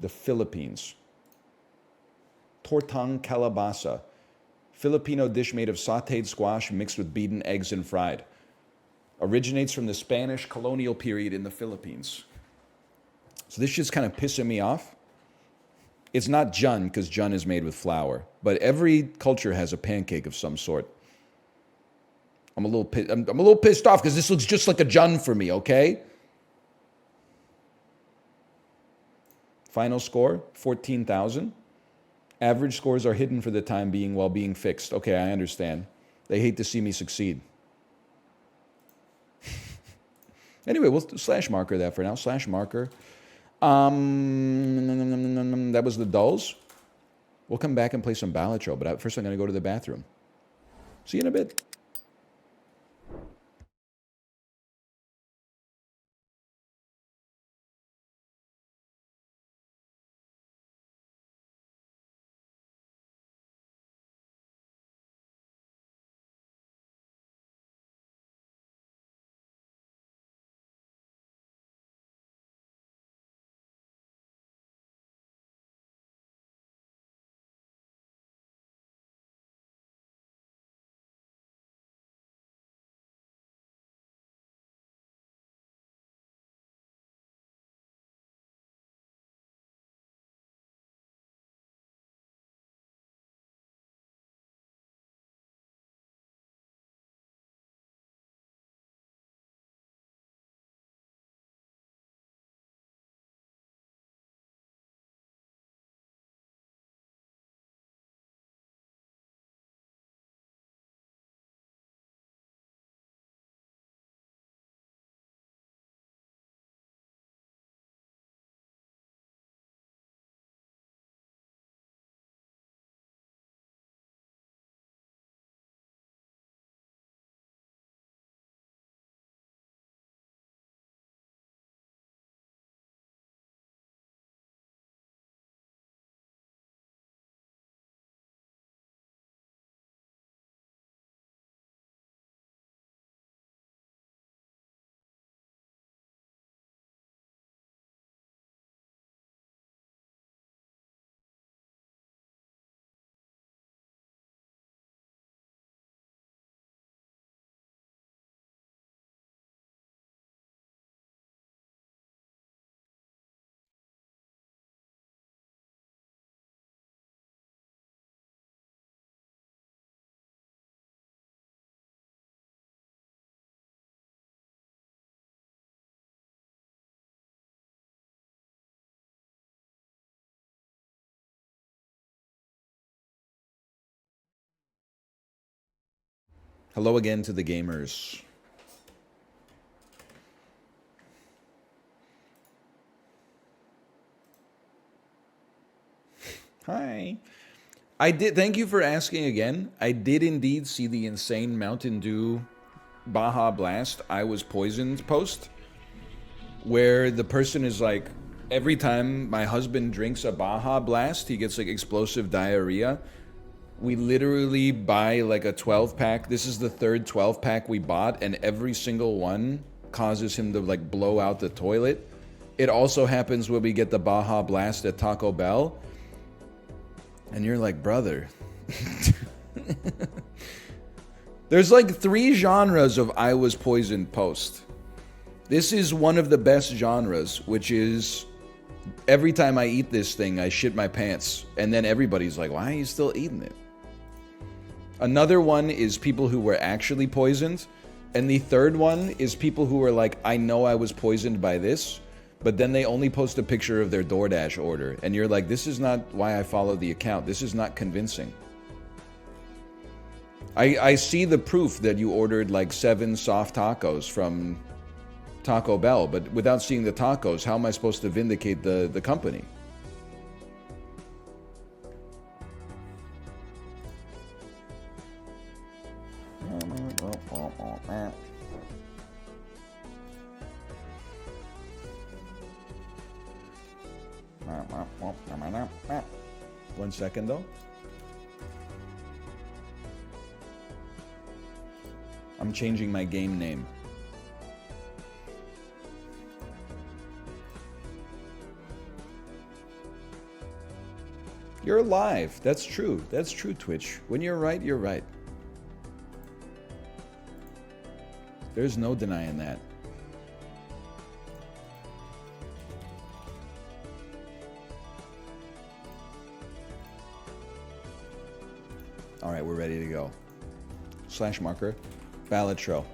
[SPEAKER 1] The Philippines. Tortang kalabasa. Filipino dish made of sautéed squash mixed with beaten eggs and fried. Originates from the Spanish colonial period in the Philippines. So this shit's kind of pissing me off. It's not jun because jun is made with flour, but every culture has a pancake of some sort. I'm a little pissed off because this looks just like a jun for me, okay? Final score, 14,000. Average scores are hidden for the time being while being fixed. Okay, I understand. They hate to see me succeed. Anyway, we'll slash marker that for now. Slash marker. That was the dulls. We'll come back and play some balatro, but first I'm going to go to the bathroom. See you in a bit. Hello again to the gamers. Hi. I did. Thank you for asking again. I did indeed see the insane Mountain Dew Baja Blast I was poisoned post, where the person is like, every time my husband drinks a Baja Blast, he gets like explosive diarrhea. We literally buy like a 12-pack. This is the third 12-pack we bought, and every single one causes him to like blow out the toilet. It also happens when we get the Baja Blast at Taco Bell. And you're like, brother. There's like 3 genres of I was poisoned post. This is one of the best genres, which is every time I eat this thing, I shit my pants. And then everybody's like, why are you still eating it? Another one is people who were actually poisoned. And the third one is people who are like, I know I was poisoned by this. But then they only post a picture of their DoorDash order. And you're like, this is not why I follow the account. This is not convincing. I see the proof that you ordered like 7 soft tacos from Taco Bell. But without seeing the tacos, how am I supposed to vindicate the company? One second though. I'm changing my game name. You're live. That's true. That's true, Twitch. When you're right, you're right. There's no denying that. All right, we're ready to go. Slash marker. Balatro.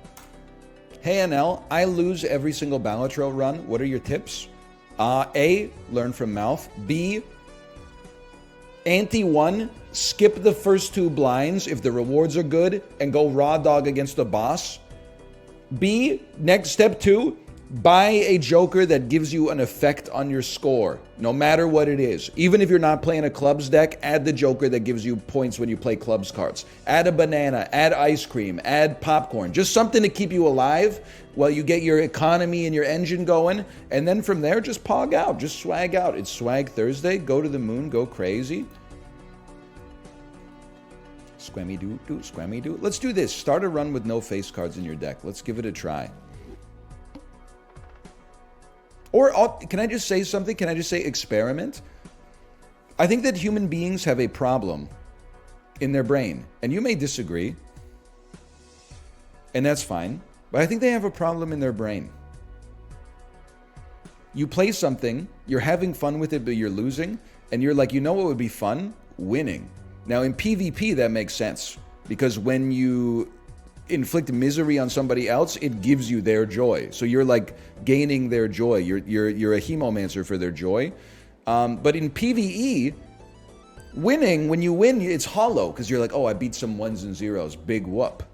[SPEAKER 1] Hey, NL, I lose every single Balatro run. What are your tips? A, learn from mouth. B, ante 1, skip the first 2 blinds if the rewards are good and go raw dog against the boss. B, next step 2, buy a joker that gives you an effect on your score, no matter what it is. Even if you're not playing a clubs deck, add the joker that gives you points when you play clubs cards. Add a banana, add ice cream, add popcorn. Just something to keep you alive while you get your economy and your engine going. And then from there, just pog out, just swag out. It's Swag Thursday. Go to the moon, go crazy. Squammy doo, squammy doo. Let's do this. Start a run with no face cards in your deck. Let's give it a try. Or can I just say something? Can I just say experiment? I think that human beings have a problem in their brain. And you may disagree. And that's fine. But I think they have a problem in their brain. You play something, you're having fun with it, but you're losing. And you're like, you know what would be fun? Winning. Now in PvP, that makes sense. Because when you inflict misery on somebody else, it gives you their joy. So you're like gaining their joy. You're a hemomancer for their joy. But in PvE, winning, when you win, it's hollow because you're like, oh, I beat some 1s and 0s. Big whoop.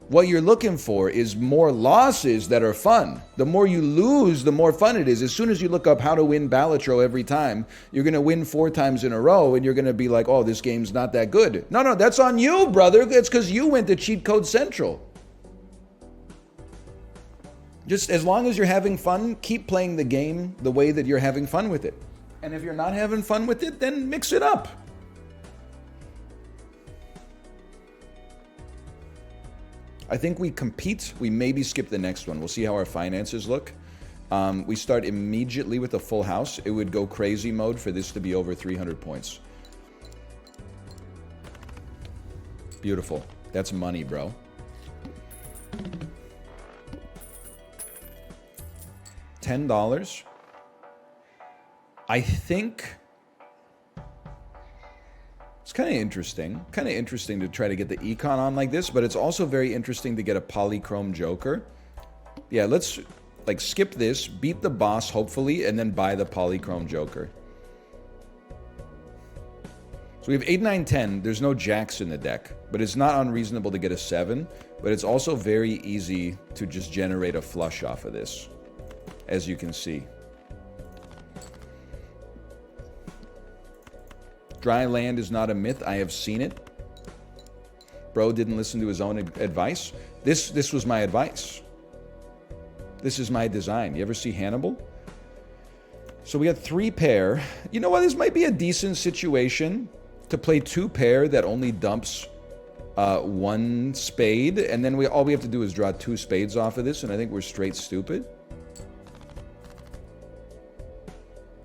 [SPEAKER 1] What you're looking for is more losses that are fun. The more you lose, the more fun it is. As soon as you look up how to win Balatro every time, you're going to win 4 times in a row, and you're going to be like, oh, this game's not that good. No, that's on you, brother. It's because you went to Cheat Code Central. Just as long as you're having fun, keep playing the game the way that you're having fun with it. And if you're not having fun with it, then mix it up. I think we compete. We maybe skip the next one. We'll see how our finances look. We start immediately with a full house. It would go crazy mode for this to be over 300 points. Beautiful. That's money, bro. $10. I think it's kind of interesting. Kind of interesting to try to get the econ on like this, but it's also very interesting to get a polychrome joker. Yeah, let's like skip this, beat the boss hopefully, and then buy the polychrome joker. So we have 8, 9, 10. There's no jacks in the deck, but it's not unreasonable to get a 7. But it's also very easy to just generate a flush off of this, as you can see. Dry land is not a myth. I have seen it. Bro didn't listen to his own advice. This was my advice. This is my design. You ever see Hannibal? So we got 3 pair. You know what? This might be a decent situation to play 2 pair that only dumps 1 spade, and then all we have to do is draw 2 spades off of this, and I think we're straight stupid.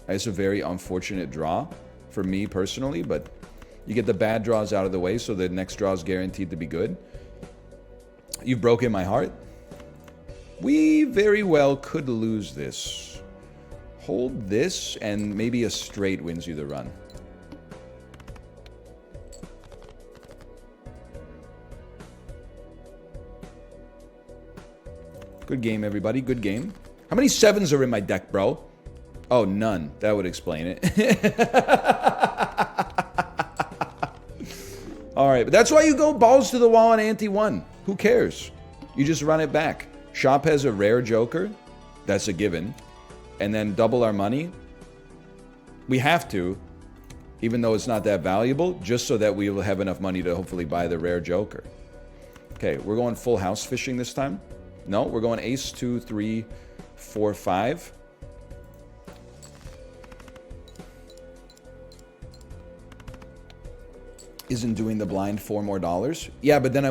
[SPEAKER 1] It's a very unfortunate draw for me personally, but you get the bad draws out of the way, so the next draw is guaranteed to be good. You've broken my heart. We very well could lose this. Hold this, and maybe a straight wins you the run. Good game, everybody. Good game. How many 7s are in my deck, bro? Oh, none. That would explain it. All right, but that's why you go balls to the wall on ante 1. Who cares? You just run it back. Shop has a rare joker. That's a given. And then double our money. We have to, even though it's not that valuable, just so that we will have enough money to hopefully buy the rare joker. Okay, we're going full house fishing this time. No, we're going ace, 2, 3, 4, 5. Isn't doing the blind $4 more? Yeah, but then I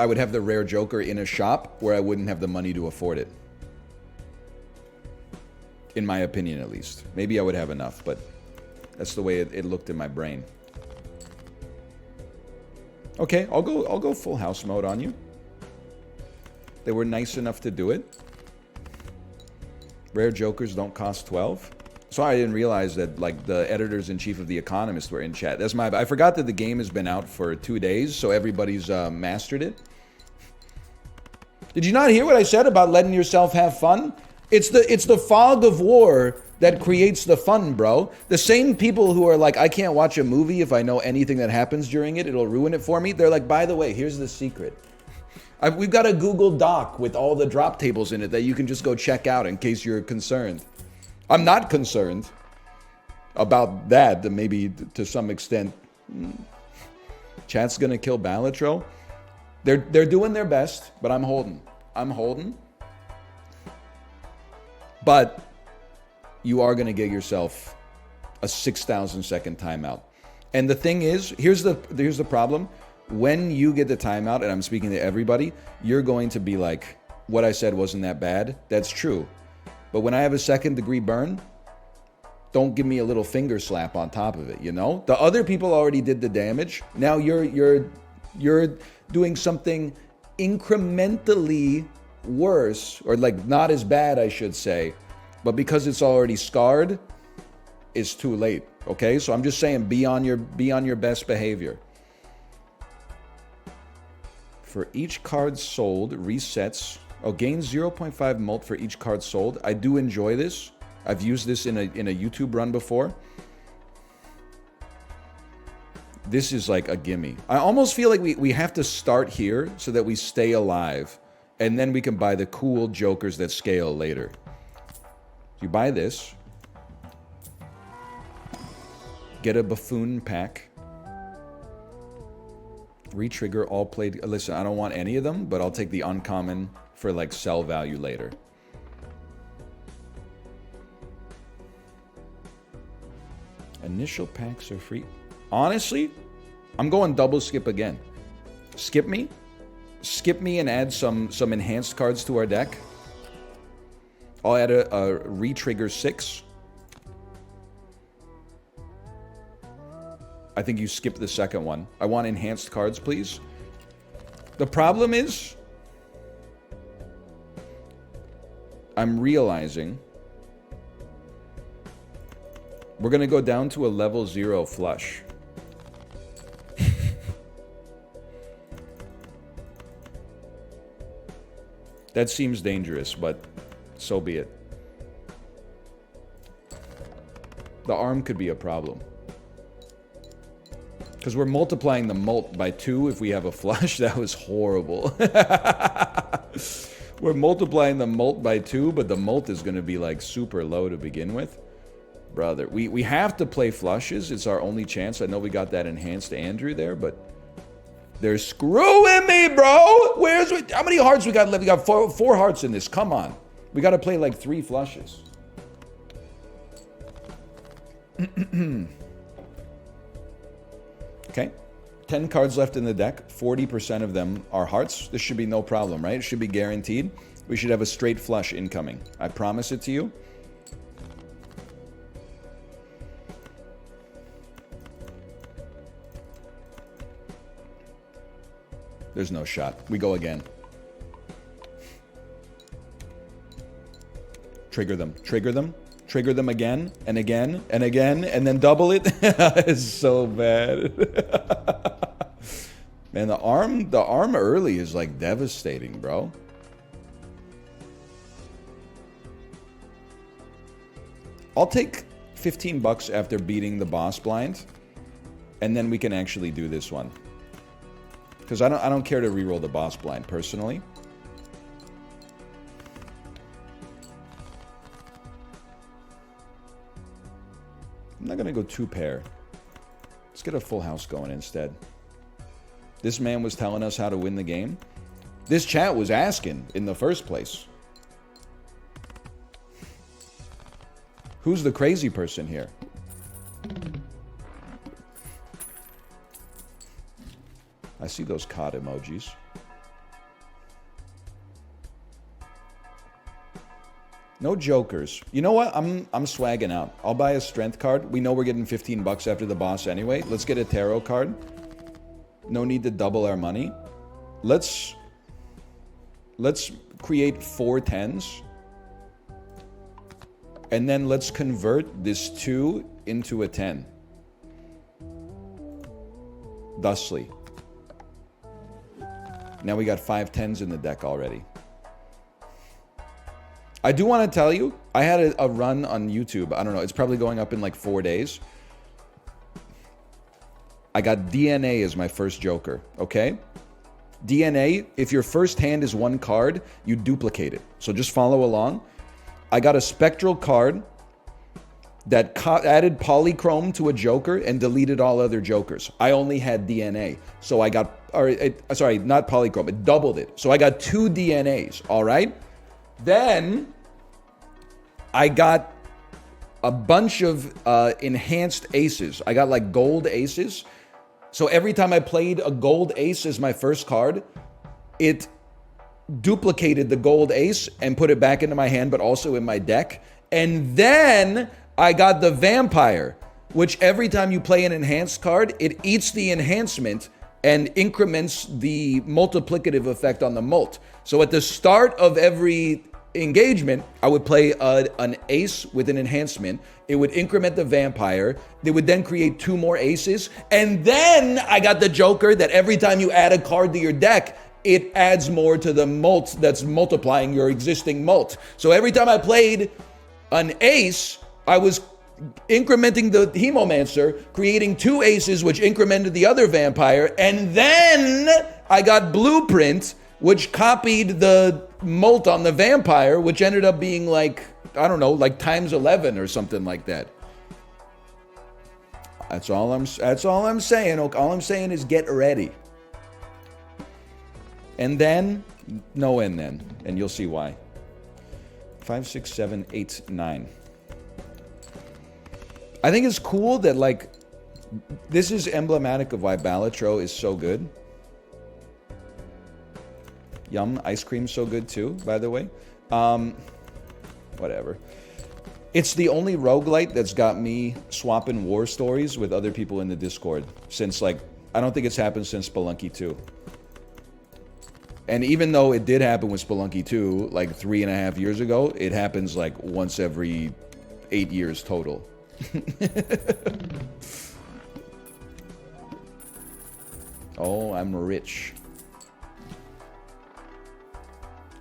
[SPEAKER 1] would have the rare joker in a shop where I wouldn't have the money to afford it. In my opinion, at least. Maybe I would have enough, but that's the way it looked in my brain. Okay, I'll go full house mode on you. They were nice enough to do it. Rare jokers don't cost 12. Sorry, I didn't realize that like the editors-in-chief of The Economist were in chat. That's my. I forgot that the game has been out for 2 days, so everybody's mastered it. Did you not hear what I said about letting yourself have fun? It's the fog of war that creates the fun, bro. The same people who are like, I can't watch a movie if I know anything that happens during it. It'll ruin it for me. They're like, by the way, here's the secret. We've got a Google Doc with all the drop tables in it that you can just go check out in case you're concerned. I'm not concerned about that, maybe to some extent. Chat's gonna kill Balatro. They're doing their best, but I'm holding. But you are gonna get yourself a 6,000 second timeout. And the thing is, here's the problem. When you get the timeout, and I'm speaking to everybody, you're going to be like, what I said wasn't that bad. That's true. But when I have a 2nd degree burn, don't give me a little finger slap on top of it, you know? The other people already did the damage. Now you're doing something incrementally worse, or like not as bad, I should say. But because it's already scarred, it's too late. Okay? So I'm just saying, be on your best behavior. For each card sold, resets. Oh, gains 0.5 mult for each card sold. I do enjoy this. I've used this in a YouTube run before. This is like a gimme. I almost feel like we have to start here so that we stay alive. And then we can buy the cool jokers that scale later. You buy this. Get a buffoon pack. Retrigger all played. Listen, I don't want any of them, but I'll take the uncommon for like sell value later. Initial packs are free. Honestly, I'm going double skip again. Skip me and add some enhanced cards to our deck. I'll add a retrigger 6. I think you skip the second one. I want enhanced cards, please. The problem is, I'm realizing we're going to go down to a level 0 flush. That seems dangerous, but so be it. The arm could be a problem. Because we're multiplying the mult by 2 if we have a flush. That was horrible. We're multiplying the mult by 2, but the mult is going to be like super low to begin with. Brother, we have to play flushes. It's our only chance. I know we got that enhanced Andrew there, but they're screwing me, bro. How many hearts we got left? We got four hearts in this. Come on. We got to play like 3 flushes. Okay, 10 cards left in the deck. 40% of them are hearts. This should be no problem, right? It should be guaranteed. We should have a straight flush incoming. I promise it to you. There's no shot. We go again. Trigger them. Trigger them. Trigger them again and again and again and then double it. It's so bad. Man, the arm early is like devastating, bro. I'll take 15 bucks after beating the boss blind, and then we can actually do this one. Because I don't care to reroll the boss blind personally. I'm not going to go 2 pair. Let's get a full house going instead. This man was telling us how to win the game. This chat was asking in the first place. Who's the crazy person here? I see those COD emojis. No jokers. You know what? I'm swagging out. I'll buy a strength card. We know we're getting 15 bucks after the boss anyway. Let's get a tarot card. No need to double our money. Let's create 4 10s. And then let's convert this 2 into a 10. Thusly. Now we got 5 10s in the deck already. I do want to tell you, I had a run on YouTube. I don't know. It's probably going up in like 4 days. I got DNA as my first joker, okay? DNA, if your first hand is 1 card, you duplicate it. So just follow along. I got a spectral card that added polychrome to a joker and deleted all other jokers. I only had DNA. So I got, sorry, not polychrome, it doubled it. So I got 2 DNAs, all right? Then I got a bunch of enhanced aces. I got like gold aces. So every time I played a gold ace as my first card, it duplicated the gold ace and put it back into my hand, but also in my deck. And then I got the vampire, which every time you play an enhanced card, it eats the enhancement and increments the multiplicative effect on the mult. So at the start of every engagement, I would play an ace with an enhancement. It would increment the vampire. They would then create 2 more aces. And then I got the joker that every time you add a card to your deck, it adds more to the mult that's multiplying your existing mult. So every time I played an ace, I was incrementing the Hemomancer, creating 2 aces, which incremented the other vampire. And then I got Blueprint, which copied the mult on the vampire, which ended up being like, I don't know, like times 11 or something like that. That's all I'm saying. All I'm saying is get ready. And then, no and then. And you'll see why. 5, 6, 7, 8, 9. I think it's cool that, like, this is emblematic of why Balatro is so good. Yum, ice cream's so good too, by the way. Whatever. It's the only roguelite that's got me swapping war stories with other people in the Discord since, like, I don't think it's happened since Spelunky 2. And even though it did happen with Spelunky 2, like 3.5 years ago, it happens like once every 8 years total. Oh, I'm rich.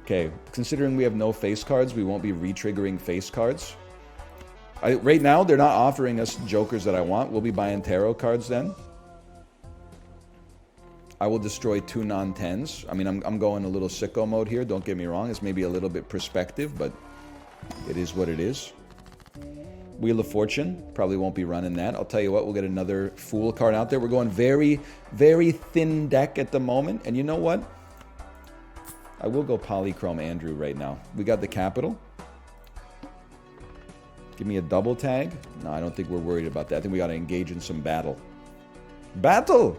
[SPEAKER 1] Okay, considering we have no face cards, we won't be re-triggering face cards. Right now, they're not offering us jokers that I want. We'll be buying tarot cards then. I will destroy 2 non-10s. I mean, I'm going a little sicko mode here. Don't get me wrong. It's maybe a little bit perspective, but it is what it is. Wheel of Fortune. Probably won't be running that. I'll tell you what, we'll get another Fool card out there. We're going very, very thin deck at the moment. And you know what? I will go Polychrome Andrew right now. We got the capital. Give me a double tag. No, I don't think we're worried about that. I think we got to engage in some battle. Battle!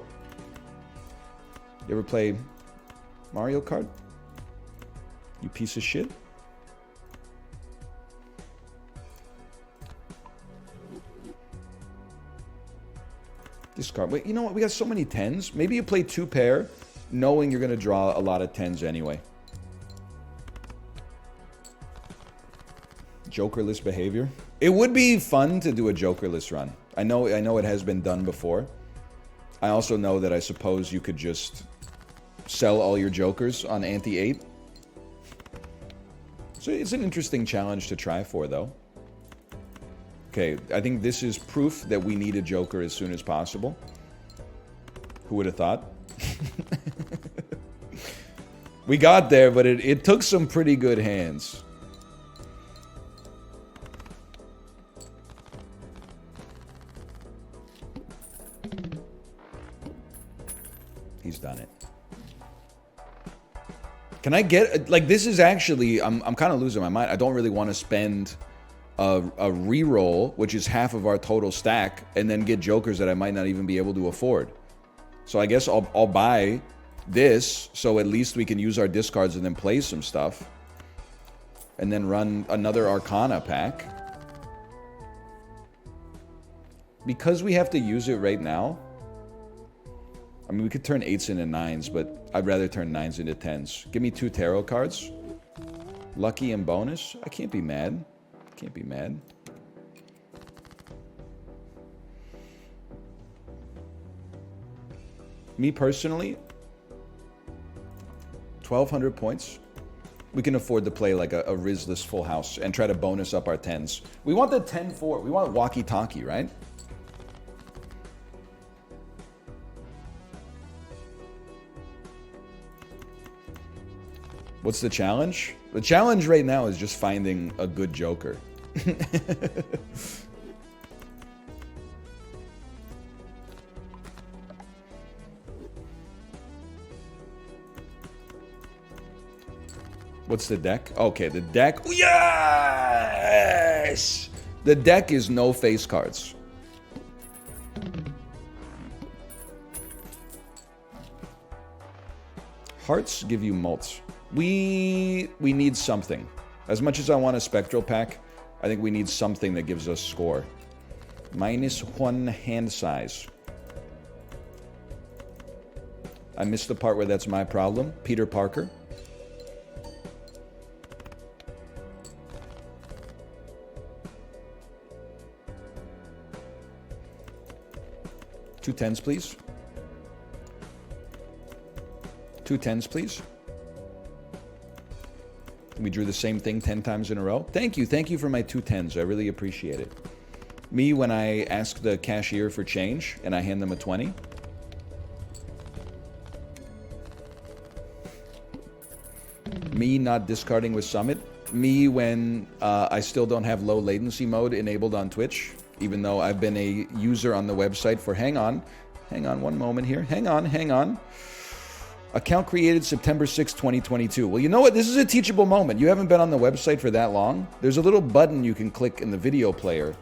[SPEAKER 1] You ever play Mario Kart? You piece of shit? Discard. Wait, you know what? We got so many 10s. Maybe you play 2 pair, knowing you're going to draw a lot of 10s anyway. Jokerless behavior. It would be fun to do a Jokerless run. I know it has been done before. I also know that I suppose you could just sell all your Jokers on Anti-8. So it's an interesting challenge to try for, though. Okay, I think this is proof that we need a Joker as soon as possible. Who would have thought? We got there, but it took some pretty good hands. He's done it. Can I get, like, this is actually, I'm kind of losing my mind. I don't really want to spend a reroll, which is half of our total stack, and then get Jokers that I might not even be able to afford. So I guess I'll buy this, so at least we can use our discards and then play some stuff. And then run another Arcana pack. Because we have to use it right now, I mean, we could turn 8s into 9s, but I'd rather turn 9s into 10s. Give me 2 tarot cards. Lucky and bonus. I can't be mad. Can't be mad. Me personally, 1,200 points. We can afford to play like a Rizless full house and try to bonus up our 10s. We want the 10-4. We want walkie-talkie, right? What's the challenge? The challenge right now is just finding a good Joker. What's the deck? Okay, the deck. Yes! The deck is no face cards. Hearts give you mults. We need something. As much as I want a spectral pack, I think we need something that gives us score. -1 hand size. I missed the part where that's my problem. Peter Parker. Two 10s, please. 2 10s, please. We drew the same thing 10 times in a row. Thank you for my 2 10s. I really appreciate it. Me, when I ask the cashier for change and I hand them a 20. Me not discarding with Summit. Me when I still don't have low latency mode enabled on Twitch, even though I've been a user on the website for, hang on one moment here. Hang on. Account created September 6, 2022. Well, you know what? This is a teachable moment. You haven't been on the website for that long. There's a little button you can click in the video player,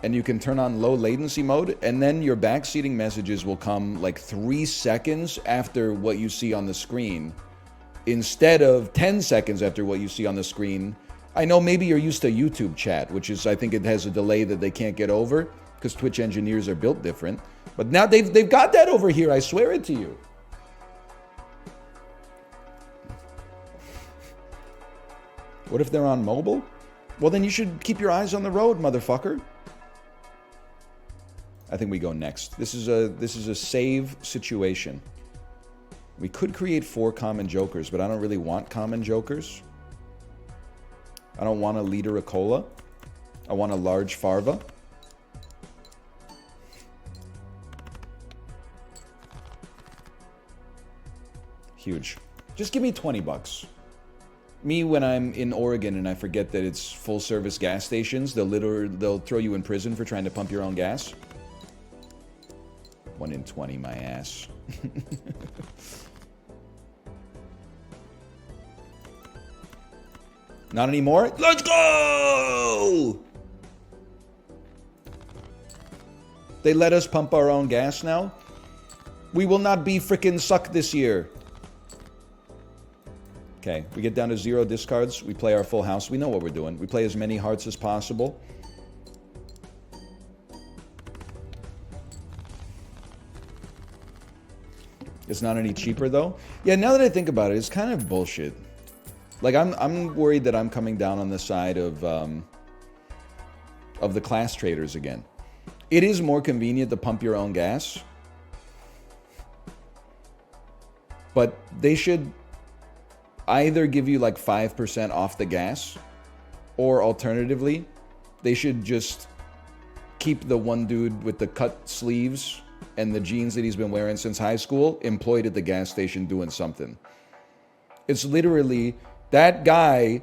[SPEAKER 1] and you can turn on low latency mode, and then your backseating messages will come like 3 seconds after what you see on the screen, instead of 10 seconds after what you see on the screen. I know maybe you're used to YouTube chat, which is, I think it has a delay that they can't get over, because Twitch engineers are built different. But now they've got that over here, I swear it to you. What if they're on mobile? Well, then you should keep your eyes on the road, motherfucker. I think we go next. This is a save situation. We could create 4 common Jokers, but I don't really want common Jokers. I don't want a Leader Acola. I want a large Farva. Huge. Just give me 20 bucks. Me, when I'm in Oregon and I forget that it's full-service gas stations, they'll throw you in prison for trying to pump your own gas. 1 in 20, my ass. Not anymore? Let's go! They let us pump our own gas now? We will not be frickin' sucked this year. Okay, we get down to 0 discards. We play our full house. We know what we're doing. We play as many hearts as possible. It's not any cheaper, though. Yeah, now that I think about it, it's kind of bullshit. Like, I'm worried that I'm coming down on the side of the class traders again. It is more convenient to pump your own gas. But they should either give you like 5% off the gas, or alternatively, they should just keep the one dude with the cut sleeves and the jeans that he's been wearing since high school employed at the gas station doing something. It's literally, that guy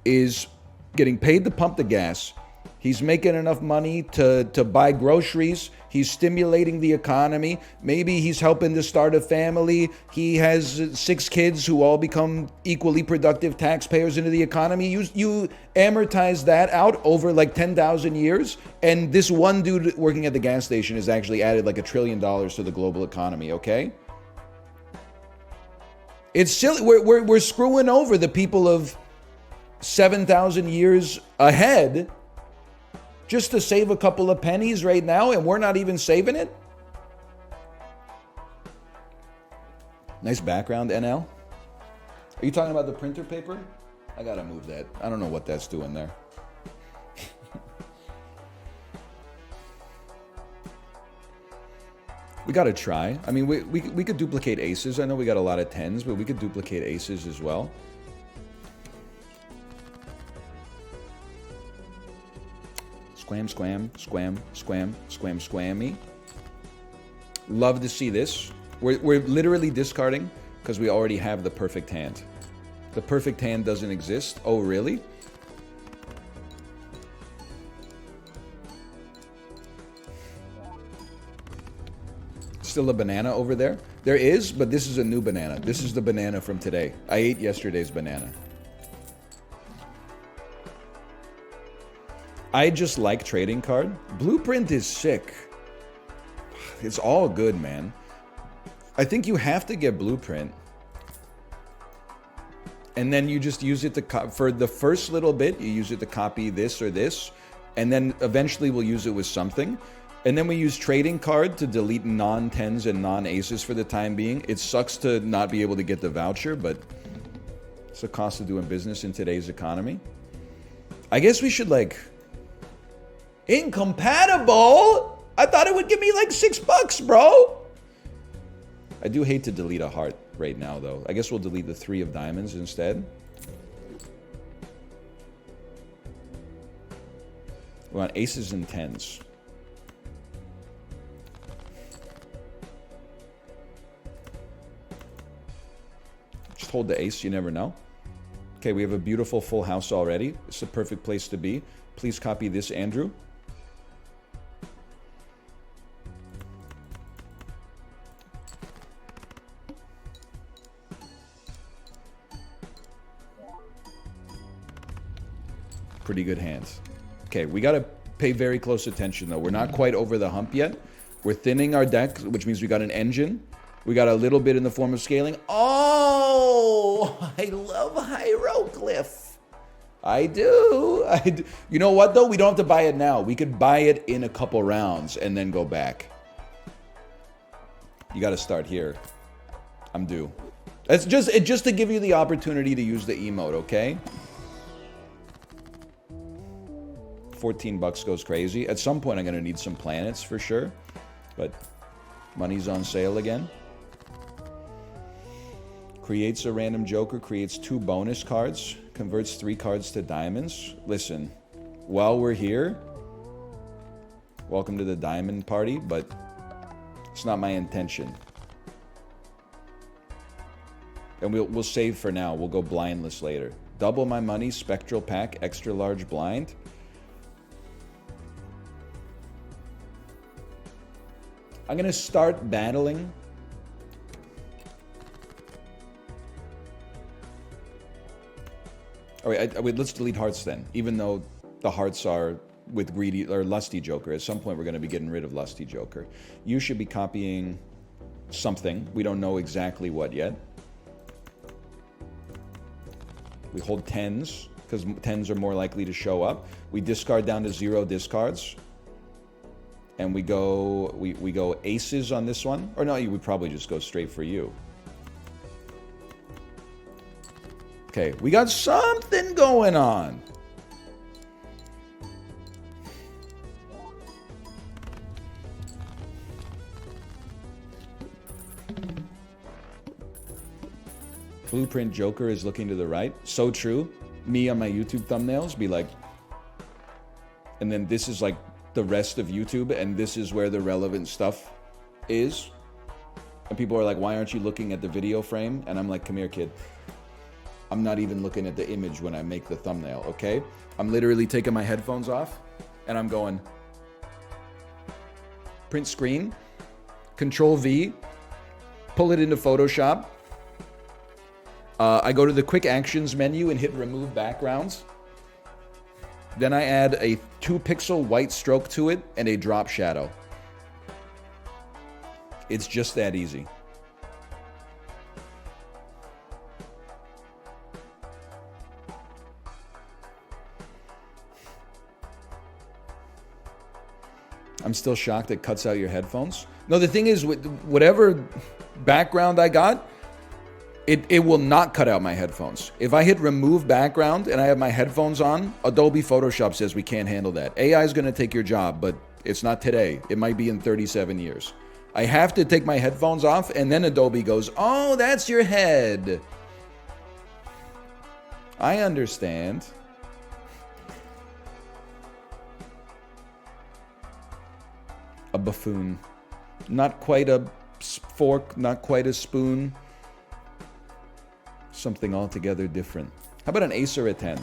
[SPEAKER 1] is getting paid to pump the gas. He's making enough money to buy groceries. He's stimulating the economy. Maybe he's helping to start a family. He has 6 kids who all become equally productive taxpayers into the economy. You amortize that out over like 10,000 years, and this one dude working at the gas station has actually added like $1 trillion to the global economy, okay? It's silly. We're screwing over the people of 7,000 years ahead just to save a couple of pennies right now, and we're not even saving it? Nice background, NL. Are you talking about the printer paper? I gotta move that. I don't know what that's doing there. We gotta try. I mean, we could duplicate aces. I know we got a lot of 10s, but we could duplicate aces as well. Squam, squam, squam, squam, squam, squammy. Love to see this. We're literally discarding because we already have the perfect hand. The perfect hand doesn't exist. Oh, really? Still a banana over there? There is, but this is a new banana. This is the banana from today. I ate yesterday's banana. I just like trading card. Blueprint is sick. It's all good, man. I think you have to get Blueprint. And then you just use it to, for the first little bit, you use it to copy this or this. And then eventually we'll use it with something. And then we use trading card to delete non-10s and non-aces for the time being. It sucks to not be able to get the voucher, but it's the cost of doing business in today's economy. I guess we should like... Incompatible? I thought it would give me like $6, bro. I do hate to delete a heart right now, though. I guess we'll delete the 3 of diamonds instead. We want aces and 10s. Just hold the ace, you never know. Okay, we have a beautiful full house already. It's the perfect place to be. Please copy this, Andrew. Pretty good hands. Okay, we got to pay very close attention, though. We're not quite over the hump yet. We're thinning our deck, which means we got an engine. We got a little bit in the form of scaling. Oh, I love hieroglyph. I do. You know what, though? We don't have to buy it now. We could buy it in a couple rounds and then go back. You got to start here. I'm due. It's just to give you the opportunity to use the emote, okay? $14 goes crazy. At some point, I'm going to need some planets for sure. But money's on sale again. Creates a random joker, creates 2 bonus cards, converts 3 cards to diamonds. Listen, while we're here, welcome to the diamond party, but it's not my intention. And we'll save for now. We'll go blindless later. Double my money, spectral pack, extra large blind. I'm gonna start battling. All right, wait, let's delete hearts then. Even though the hearts are with greedy or lusty joker, at some point we're gonna be getting rid of lusty joker. You should be copying something. We don't know exactly what yet. We hold 10s, because 10s are more likely to show up. We discard down to 0 discards. And we go aces on this one. Or no, we probably just go straight for you. Okay, we got something going on. Blueprint Joker is looking to the right. So true. Me on my YouTube thumbnails be like, and then this is like the rest of YouTube, and this is where the relevant stuff is. And people are like, why aren't you looking at the video frame? And I'm like, come here, kid. I'm not even looking at the image when I make the thumbnail, okay? I'm literally taking my headphones off, and I'm going, print screen, Control V, pull it into Photoshop. I go to the quick actions menu and hit remove backgrounds. Then I add a 2-pixel white stroke to it and a drop shadow. It's just that easy. I'm still shocked it cuts out your headphones. No, the thing is, with whatever background I got, it will not cut out my headphones. If I hit remove background and I have my headphones on, Adobe Photoshop says we can't handle that. AI is going to take your job, but it's not today. It might be in 37 years. I have to take my headphones off, and then Adobe goes, oh, that's your head. I understand. A buffoon. Not quite a fork, not quite a spoon. Something altogether different. How about an ace or a 10?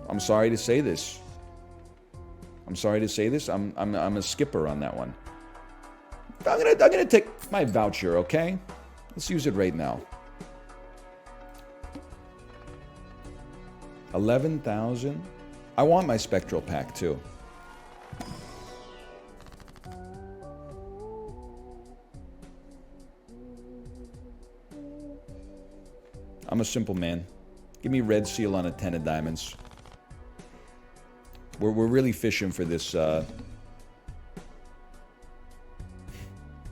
[SPEAKER 1] I'm sorry to say this. I'm sorry to say this. I'm a skipper on that one. I'm gonna take my voucher, okay? Let's use it right now. 11,000. I want my spectral pack too. I'm a simple man. Give me red seal on a 10 of diamonds. We're really fishing for this,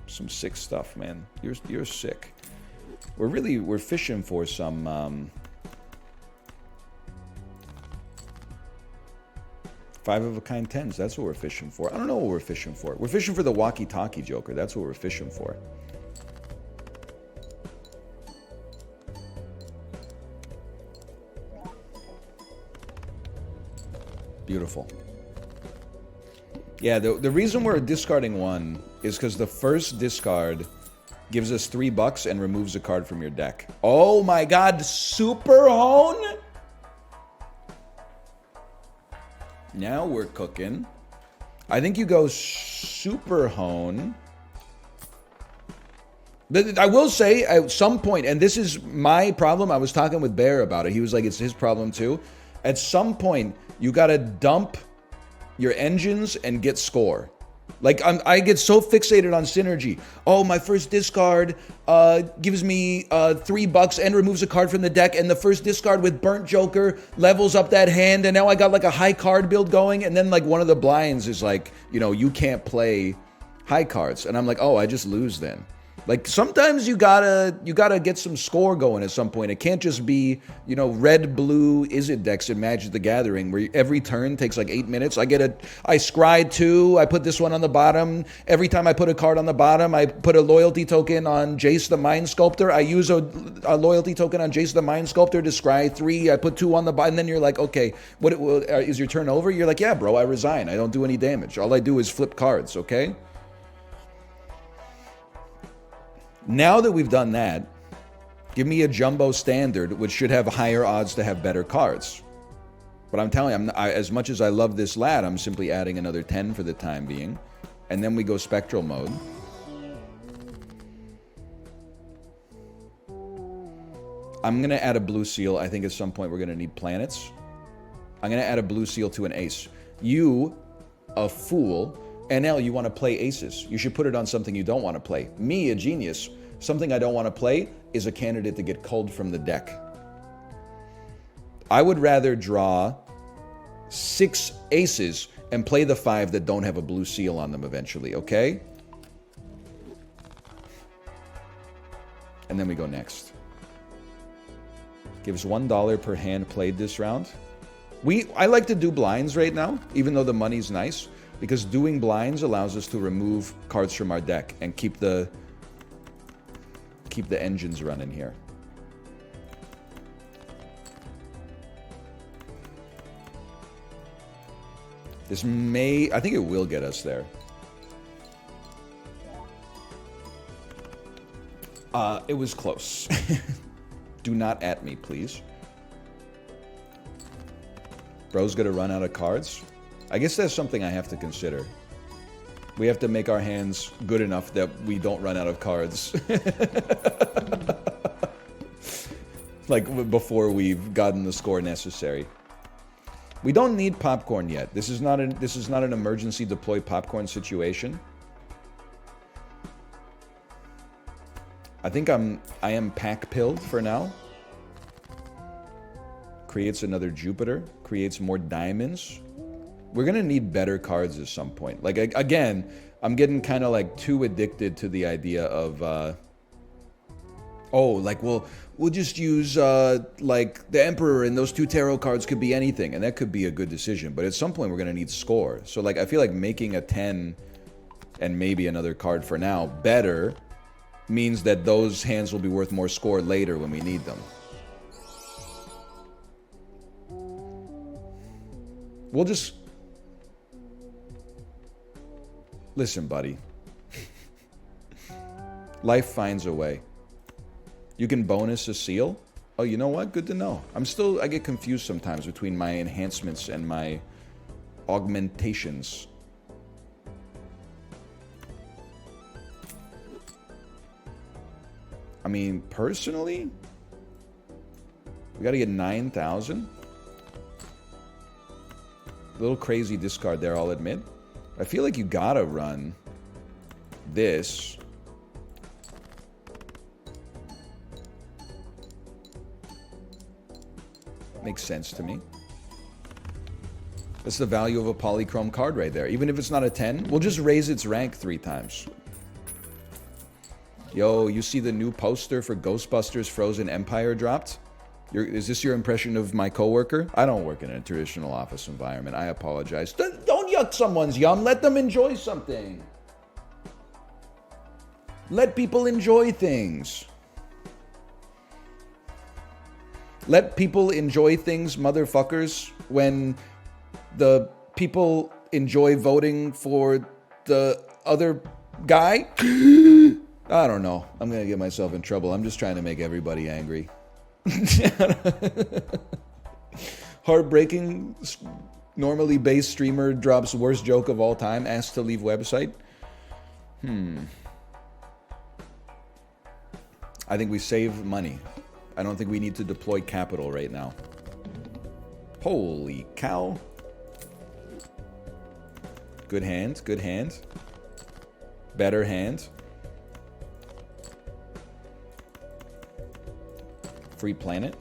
[SPEAKER 1] some sick stuff, man. You're sick. We're fishing for some, 5-of-a-kind 10s. That's what we're fishing for. I don't know what we're fishing for. We're fishing for the walkie-talkie joker. That's what we're fishing for. Beautiful. Yeah, the reason we're discarding one is because the first discard gives us $3 and removes a card from your deck. Oh my god, Super Hone? Now we're cooking. I think you go Super Hone. I will say, at some point, and this is my problem, I was talking with Bear about it. He was like, it's his problem too. At some point, you gotta dump your engines and get score. Like, I get so fixated on synergy. Oh, my first discard gives me $3 and removes a card from the deck, and the first discard with Burnt Joker levels up that hand, and now I got like a high card build going, and then like one of the blinds is like, you know, you can't play high cards. And I'm like, oh, I just lose then. Like, sometimes you gotta get some score going at some point. It can't just be, you know, red, blue, is it decks in Magic the Gathering, where every turn takes like 8 minutes. I scry 2, I put this one on the bottom. Every time I put a card on the bottom, I put a loyalty token on Jace the Mind Sculptor. I use a loyalty token on Jace the Mind Sculptor to scry 3. I put 2 on the bottom, and then you're like, okay, what is your turn over? You're like, yeah, bro, I resign. I don't do any damage. All I do is flip cards, okay? Now that we've done that, Give me a jumbo standard, which should have higher odds to have better cards. But I'm telling you, as much as I love this lad, I'm simply adding another 10 for the time being. And then we go spectral mode. I'm going to add a blue seal. I think at some point we're going to need planets. I'm going to add a blue seal to an ace. You, a fool. NL, you want to play aces. You should put it on something you don't want to play. Me, a genius. Something I don't want to play is a candidate to get culled from the deck. I would rather draw 6 aces and play the 5 that don't have a blue seal on them eventually, okay? And then we go next. Gives $1 per hand played this round. I like to do blinds right now, even though the money's nice, because doing blinds allows us to remove cards from our deck and keep the engines running here. This may... I think it will get us there. It was close. Do not at me, please. Bro's gonna run out of cards. I guess that's something I have to consider. We have to make our hands good enough that we don't run out of cards. Like, before we've gotten the score necessary. We don't need popcorn yet. This is not an emergency deploy popcorn situation. I think I am pack-pilled for now. Creates another Jupiter. Creates more diamonds. We're gonna need better cards at some point. Like, again, I'm getting kind of like too addicted to the idea of, oh, like, we'll just use, like, the Emperor and those 2 tarot cards could be anything. And that could be a good decision. But at some point, we're gonna need score. So, like, I feel like making a 10 and maybe another card for now better means that those hands will be worth more score later when we need them. We'll just... Listen, buddy. Life finds a way. You can bonus a seal? Oh, you know what? Good to know. I get confused sometimes between my enhancements and my augmentations. I mean, personally, we gotta get 9,000. A little crazy discard there, I'll admit. I feel like you gotta run this. Makes sense to me. That's the value of a polychrome card right there. Even if it's not a 10, we'll just raise its rank 3 times. Yo, you see the new poster for Ghostbusters Frozen Empire dropped? Is this your impression of my coworker? I don't work in a traditional office environment. I apologize. Don't yuck someone's yum. Let them enjoy something. Let people enjoy things. Let people enjoy things, motherfuckers, when the people enjoy voting for the other guy. I don't know. I'm going to get myself in trouble. I'm just trying to make everybody angry. Heartbreaking. Normally based streamer drops worst joke of all time. Asked to leave website. I think we save money. I don't think we need to deploy capital right now. Holy cow. Good hand. Good hand. Better hand. Free planet.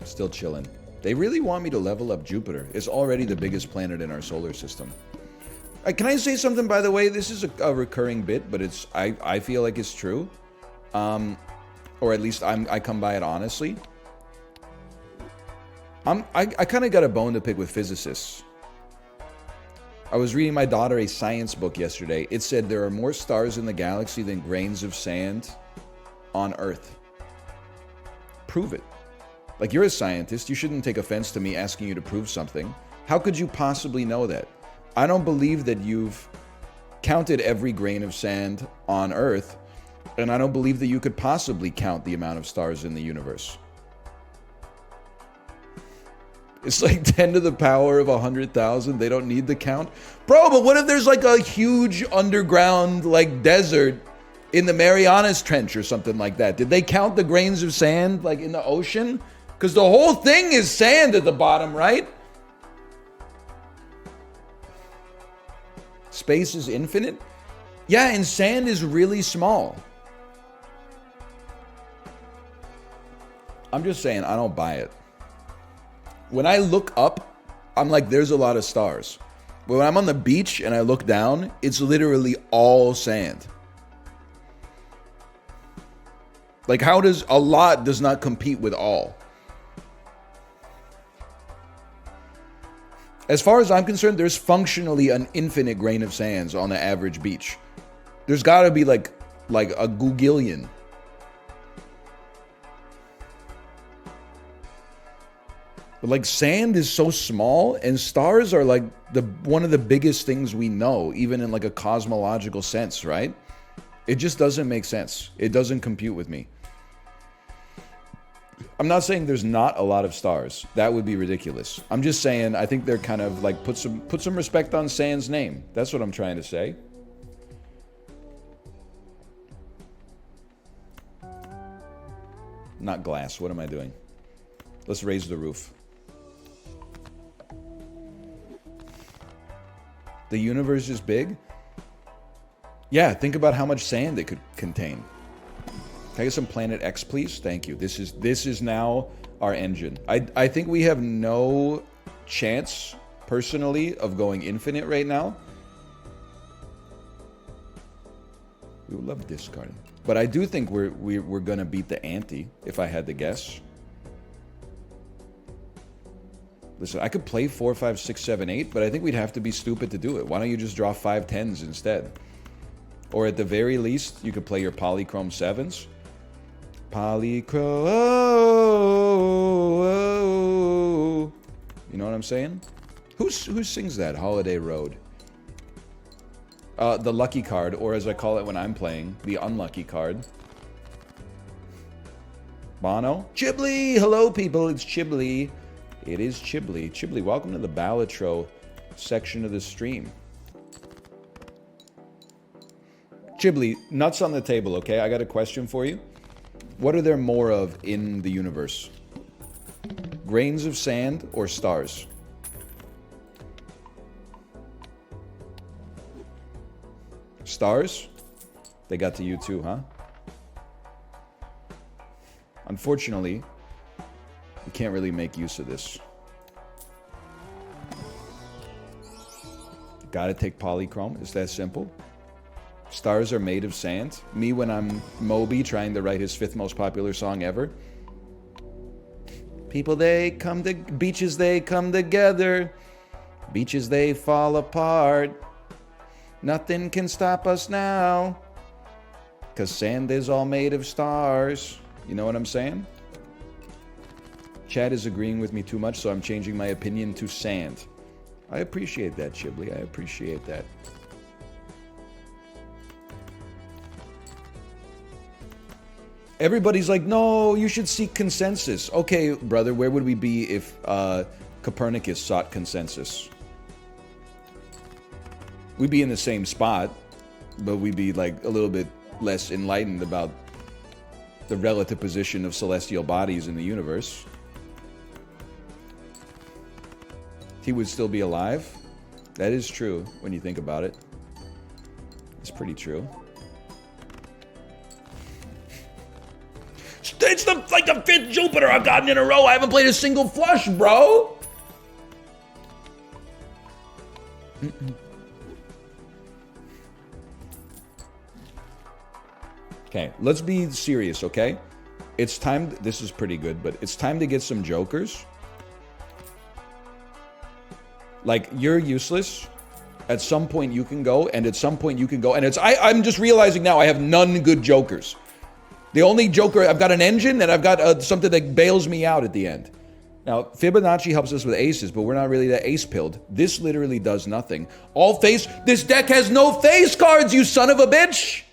[SPEAKER 1] Still chilling. They really want me to level up Jupiter. It's already the biggest planet in our solar system. Can I say something, by the way? This is a recurring bit, but I feel like it's true. Or at least I come by it honestly. I kind of got a bone to pick with physicists. I was reading my daughter a science book yesterday. It said there are more stars in the galaxy than grains of sand on Earth. Prove it. Like, you're a scientist. You shouldn't take offense to me asking you to prove something. How could you possibly know that? I don't believe that you've counted every grain of sand on Earth, and I don't believe that you could possibly count the amount of stars in the universe. It's like 10 to the power of 100,000. They don't need the count. Bro, but what if there's like a huge underground like desert in the Marianas Trench or something like that? Did they count the grains of sand like in the ocean? Because the whole thing is sand at the bottom, right? Space is infinite? Yeah, and sand is really small. I'm just saying, I don't buy it. When I look up, I'm like, there's a lot of stars. But when I'm on the beach and I look down, it's literally all sand. Like, how does a lot does not compete with all? As far as I'm concerned, there's functionally an infinite grain of sands on the average beach. There's got to be like a googillion. But like sand is so small, and stars are like one of the biggest things we know, even in like a cosmological sense, right? It just doesn't make sense. It doesn't compute with me. I'm not saying there's not a lot of stars. That would be ridiculous. I'm just saying I think they're kind of like put some respect on sand's name. That's what I'm trying to say. Not glass. What am I doing? Let's raise the roof. The universe is big? Yeah, think about how much sand it could contain. Can I get some Planet X, please? Thank you. This is now our engine. I think we have no chance, personally, of going infinite right now. We would love discarding. But I do think we're gonna beat the ante, if I had to guess. Listen, I could play 4, 5, 6, 7, 8, but I think we'd have to be stupid to do it. Why don't you just draw 5 10s instead? Or at the very least, you could play your polychrome 7s. Polychrome. You know what I'm saying? Who sings that? Holiday Road. The lucky card, or as I call it when I'm playing, the unlucky card. Bono? Chiblee! Hello, people. It's Chiblee. It is Chiblee. Chiblee, welcome to the balatro section of the stream. Chiblee, nuts on the table, okay? I got a question for you. What are there more of in the universe? Grains of sand or stars? Stars? They got to you too, huh? Unfortunately, we can't really make use of this. Gotta take polychrome. It's that simple. Stars are made of sand. Me when I'm Moby trying to write his 5th most popular song ever. People, they come to beaches, they come together. Beaches, they fall apart. Nothing can stop us now. 'Cause sand is all made of stars. You know what I'm saying? Chad is agreeing with me too much, so I'm changing my opinion to sand. I appreciate that, Chiblee. I appreciate that. Everybody's like, no, you should seek consensus. Okay, brother, where would we be if Copernicus sought consensus? We'd be in the same spot, but we'd be like a little bit less enlightened about the relative position of celestial bodies in the universe. He would still be alive. That is true when you think about it. It's pretty true. It's like the 5th Jupiter I've gotten in a row. I haven't played a single flush, bro. Okay, let's be serious, okay? It's time. This is pretty good, but it's time to get some jokers. Like, you're useless. At some point you can go, and at some point you can go. And I'm just realizing now I have none good jokers. The only joker, I've got an engine, and I've got something that bails me out at the end. Now, Fibonacci helps us with aces, but we're not really that ace-pilled. This literally does nothing. All face... This deck has no face cards, you son of a bitch!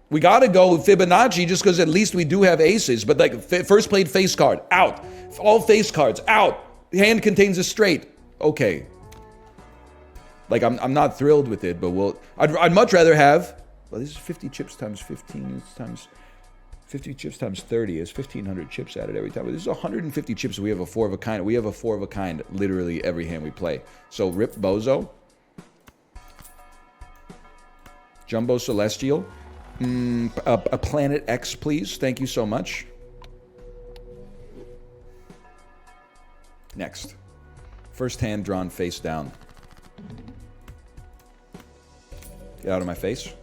[SPEAKER 1] We gotta go with Fibonacci just because at least we do have aces. But like, first played face card, out. All face cards, out. Hand contains a straight. Okay. Like, I'm not thrilled with it, but I'd much rather have... Well, this is 50 chips times 15 times... 50 chips times 30 is 1,500 chips added every time. This is 150 chips. We have a 4 of a kind. We have a 4 of a kind literally every hand we play. So rip Bozo. Jumbo Celestial. A Planet X, please. Thank you so much. Next. First hand drawn face down. Get out of my face.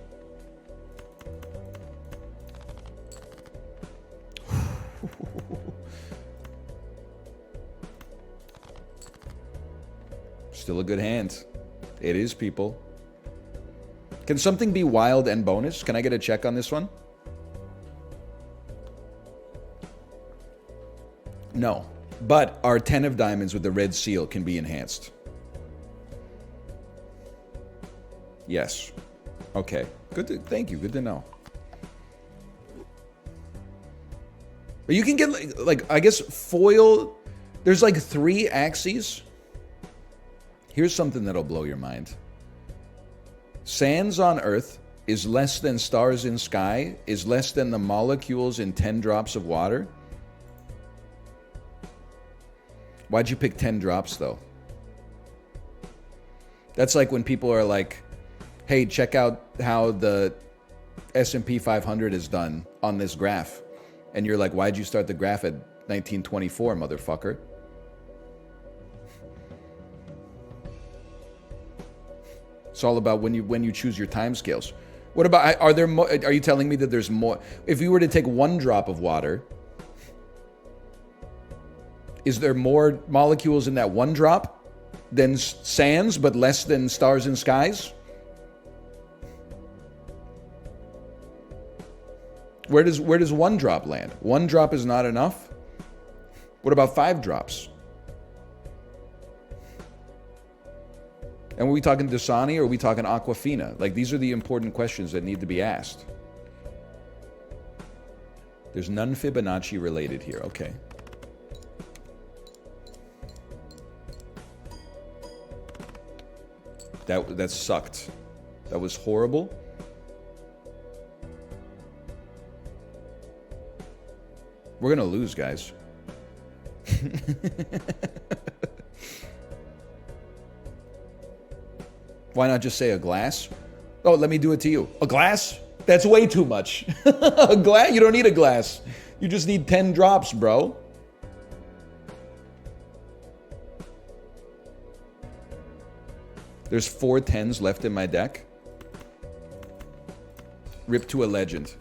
[SPEAKER 1] Still a good hand. It is, people. Can something be wild and bonus? Can I get a check on this one? No. But our 10 of diamonds with the red seal can be enhanced. Yes. Okay. Thank you. Good to know. But you can get, like, I guess, foil. There's like 3 axes. Here's something that'll blow your mind. Sands on Earth is less than stars in sky, is less than the molecules in 10 drops of water. Why'd you pick 10 drops, though? That's like when people are like, hey, check out how the S&P 500 is done on this graph. And you're like, why'd you start the graph at 1924, motherfucker? It's all about when you choose your time scales. What about, are you telling me that there's more? If you were to take 1 drop of water, is there more molecules in that 1 drop than sands, but less than stars and skies? Where does 1 drop land? 1 drop is not enough? What about 5 drops? And were we talking Dasani or are we talking Aquafina? Like, these are the important questions that need to be asked. There's none Fibonacci related here. Okay. That sucked. That was horrible. We're going to lose, guys. Why not just say a glass? Oh, let me do it to you. A glass? That's way too much. A glass? You don't need a glass. You just need 10 drops, bro. There's 4 10s left in my deck. Rip to a legend.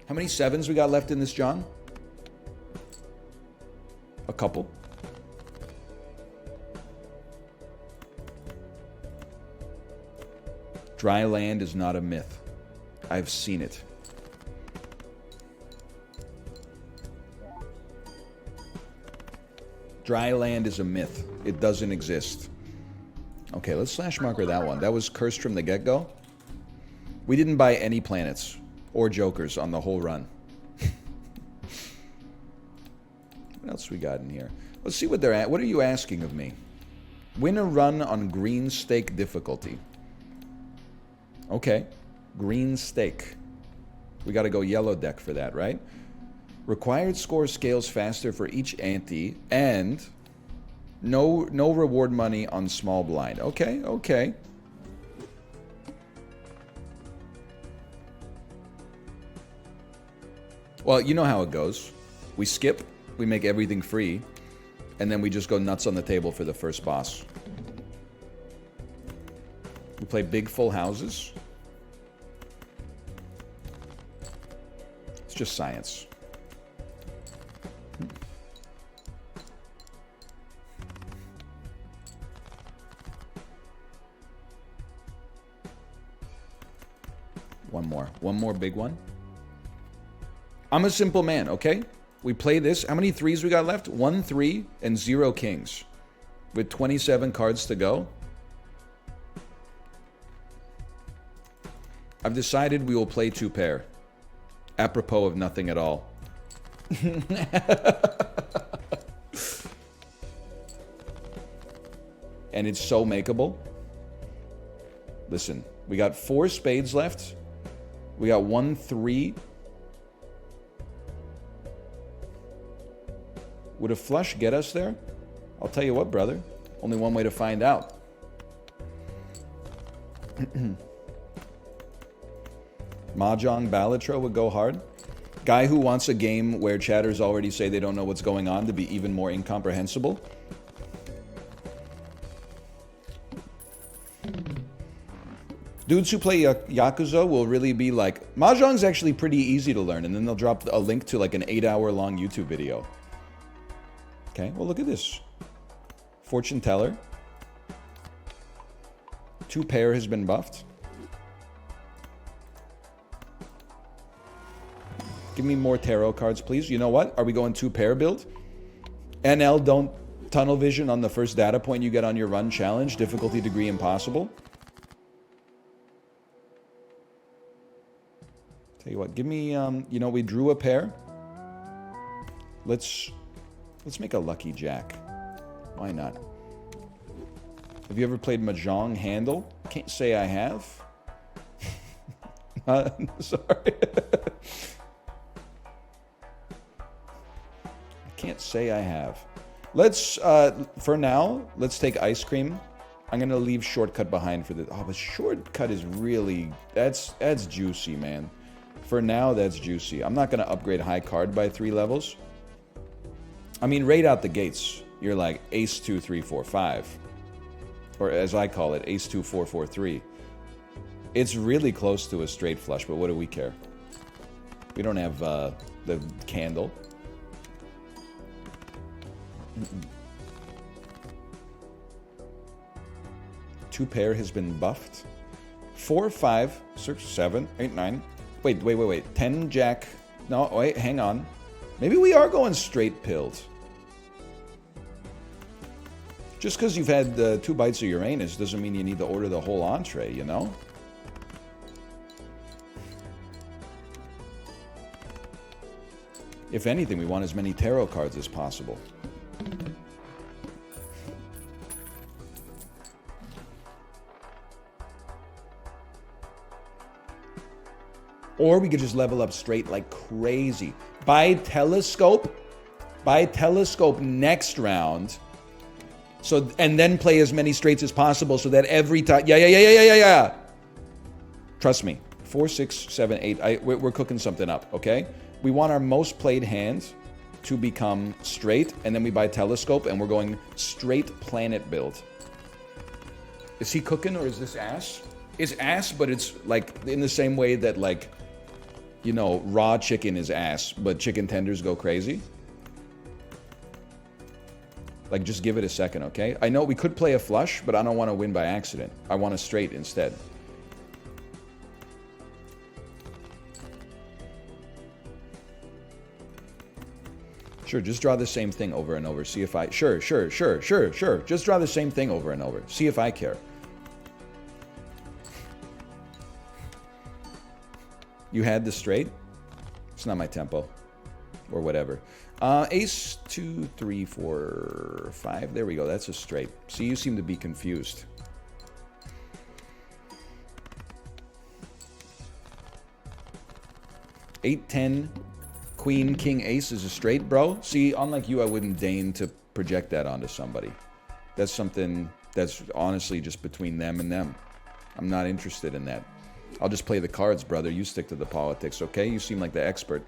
[SPEAKER 1] How many 7s we got left in this, John? A couple. Dry land is not a myth. I've seen it. Dry land is a myth. It doesn't exist. Okay, let's slash marker that one. That was cursed from the get-go. We didn't buy any planets or jokers on the whole run. What else we got in here? Let's see what they're at. What are you asking of me? Win a run on green stake difficulty. Okay. Green stake. We got to go yellow deck for that, right? Required score scales faster for each ante and no reward money on small blind. Okay, okay. Well, you know how it goes. We skip, we make everything free, and then we just go nuts on the table for the first boss. We play big full houses. It's just science. One more big one. I'm a simple man, okay? We play this. How many threes we got left? 1 3 and 0 kings. With 27 cards to go. I've decided we will play 2 pair. Apropos of nothing at all. And it's so makeable. Listen, we got 4 spades left. We got 1 3. Would a flush get us there? I'll tell you what, brother. Only one way to find out. Mahjong Balatro would go hard. Guy who wants a game where chatters already say they don't know what's going on to be even more incomprehensible. Dudes who play Yakuza will really be like, Mahjong's actually pretty easy to learn, and then they'll drop a link to like an 8-hour long YouTube video. Okay, well look at this. Fortune Teller. 2 pair has been buffed. Give me more tarot cards, please. You know what? Are we going 2 pair build? NL, don't tunnel vision on the first data point you get on your run challenge. Difficulty degree impossible. Tell you what, give me, you know, we drew a pair. Let's make a lucky jack. Why not? Have you ever played Mahjong Handle? Can't say I have. Sorry. Can't say I have. Let's, for now, let's take ice cream. I'm going to leave shortcut behind for the... Oh, but shortcut is really... That's juicy, man. For now, that's juicy. I'm not going to upgrade high card by 3 levels. I mean, right out the gates, you're like ace 2, 3, 4, 5. Or as I call it, ace 2, 4, 4, 3. It's really close to a straight flush, but what do we care? We don't have the candle. 2 pair has been buffed. 4, 5, 6, 7, 8, 9. Wait. 10 jack. No, wait, hang on. Maybe we are going straight pilled. Just because you've had 2 bites of Uranus doesn't mean you need to order the whole entree, you know? If anything, we want as many tarot cards as possible. Or we could just level up straight like crazy. Buy telescope next round. So, and then play as many straights as possible so that every time... Yeah. Trust me. 4, 6, 7, 8. We're cooking something up, okay? We want our most played hand to become straight, and then we buy telescope, and we're going straight planet build. Is he cooking, or is this ass? It's ass, but it's like in the same way that, like, you know, raw chicken is ass, but chicken tenders go crazy. Like, just give it a second, okay? I know we could play a flush, but I don't want to win by accident. I want a straight instead. Sure, just draw the same thing over and over. See if I... Sure. Just draw the same thing over and over. See if I care. You had the straight? It's not my tempo. Or whatever. Ace 2, 3, 4, 5. There we go. That's a straight. See, you seem to be confused. Eight, 10, Queen, King, Ace is a straight, bro. See, unlike you, I wouldn't deign to project that onto somebody. That's something that's honestly just between them and them. I'm not interested in that. I'll just play the cards, brother. You stick to the politics, okay? You seem like the expert.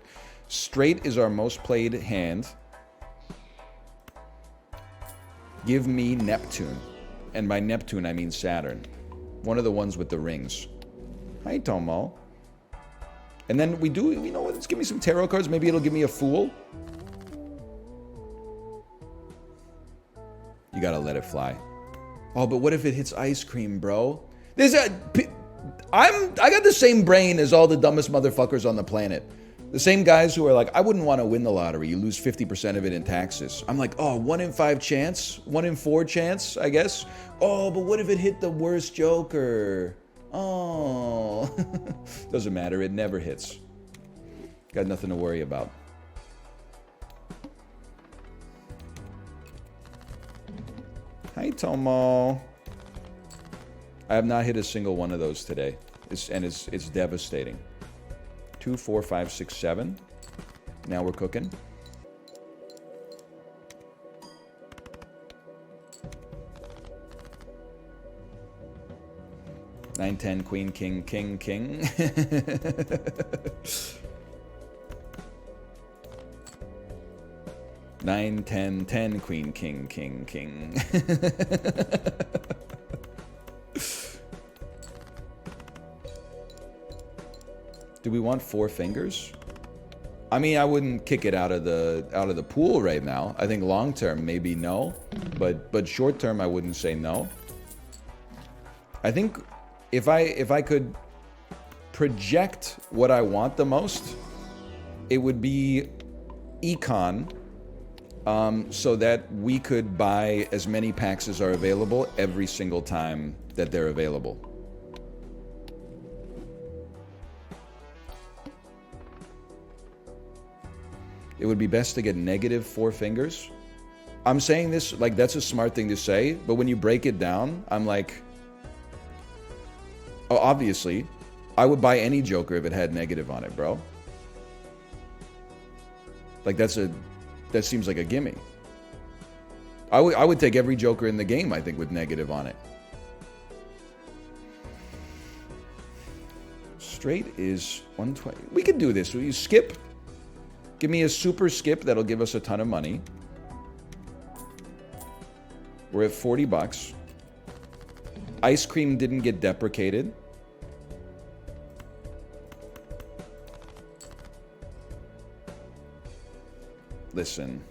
[SPEAKER 1] Straight is our most played hand. Give me Neptune. And by Neptune, I mean Saturn. One of the ones with the rings. Hi, Tomo. And then we do, you know what? Let's give me some tarot cards. Maybe it'll give me a Fool. You gotta let it fly. Oh, but what if it hits ice cream, bro? I got the same brain as all the dumbest motherfuckers on the planet. The same guys who are like, I wouldn't want to win the lottery. You lose 50% of it in taxes. I'm like, oh, 1 in 5 chance? 1 in 4 chance, I guess? Oh, but what if it hit the worst joker? Oh. Doesn't matter. It never hits. Got nothing to worry about. Hi, Tomo. I have not hit a single one of those today. It's devastating. 2, 4, 5, 6, 7. Now we're cooking. Nine, 10, queen, king, king, king. 9, 10, 10, queen, king, king, king. Do we want 4 fingers? I mean, I wouldn't kick it out of the pool right now. I think long term maybe no, but short term I wouldn't say no. I think if I could project what I want the most, it would be econ, so that we could buy as many packs as are available every single time that they're available. It would be best to get negative 4 fingers. I'm saying this like that's a smart thing to say, but when you break it down, I'm like, oh, obviously, I would buy any Joker if it had negative on it, bro. Like that seems like a gimme. I would take every Joker in the game, I think, with negative on it. Straight is 120. We could do this. Will you skip? Give me a super skip that'll give us a ton of money. We're at 40 bucks. Ice cream didn't get deprecated. Listen.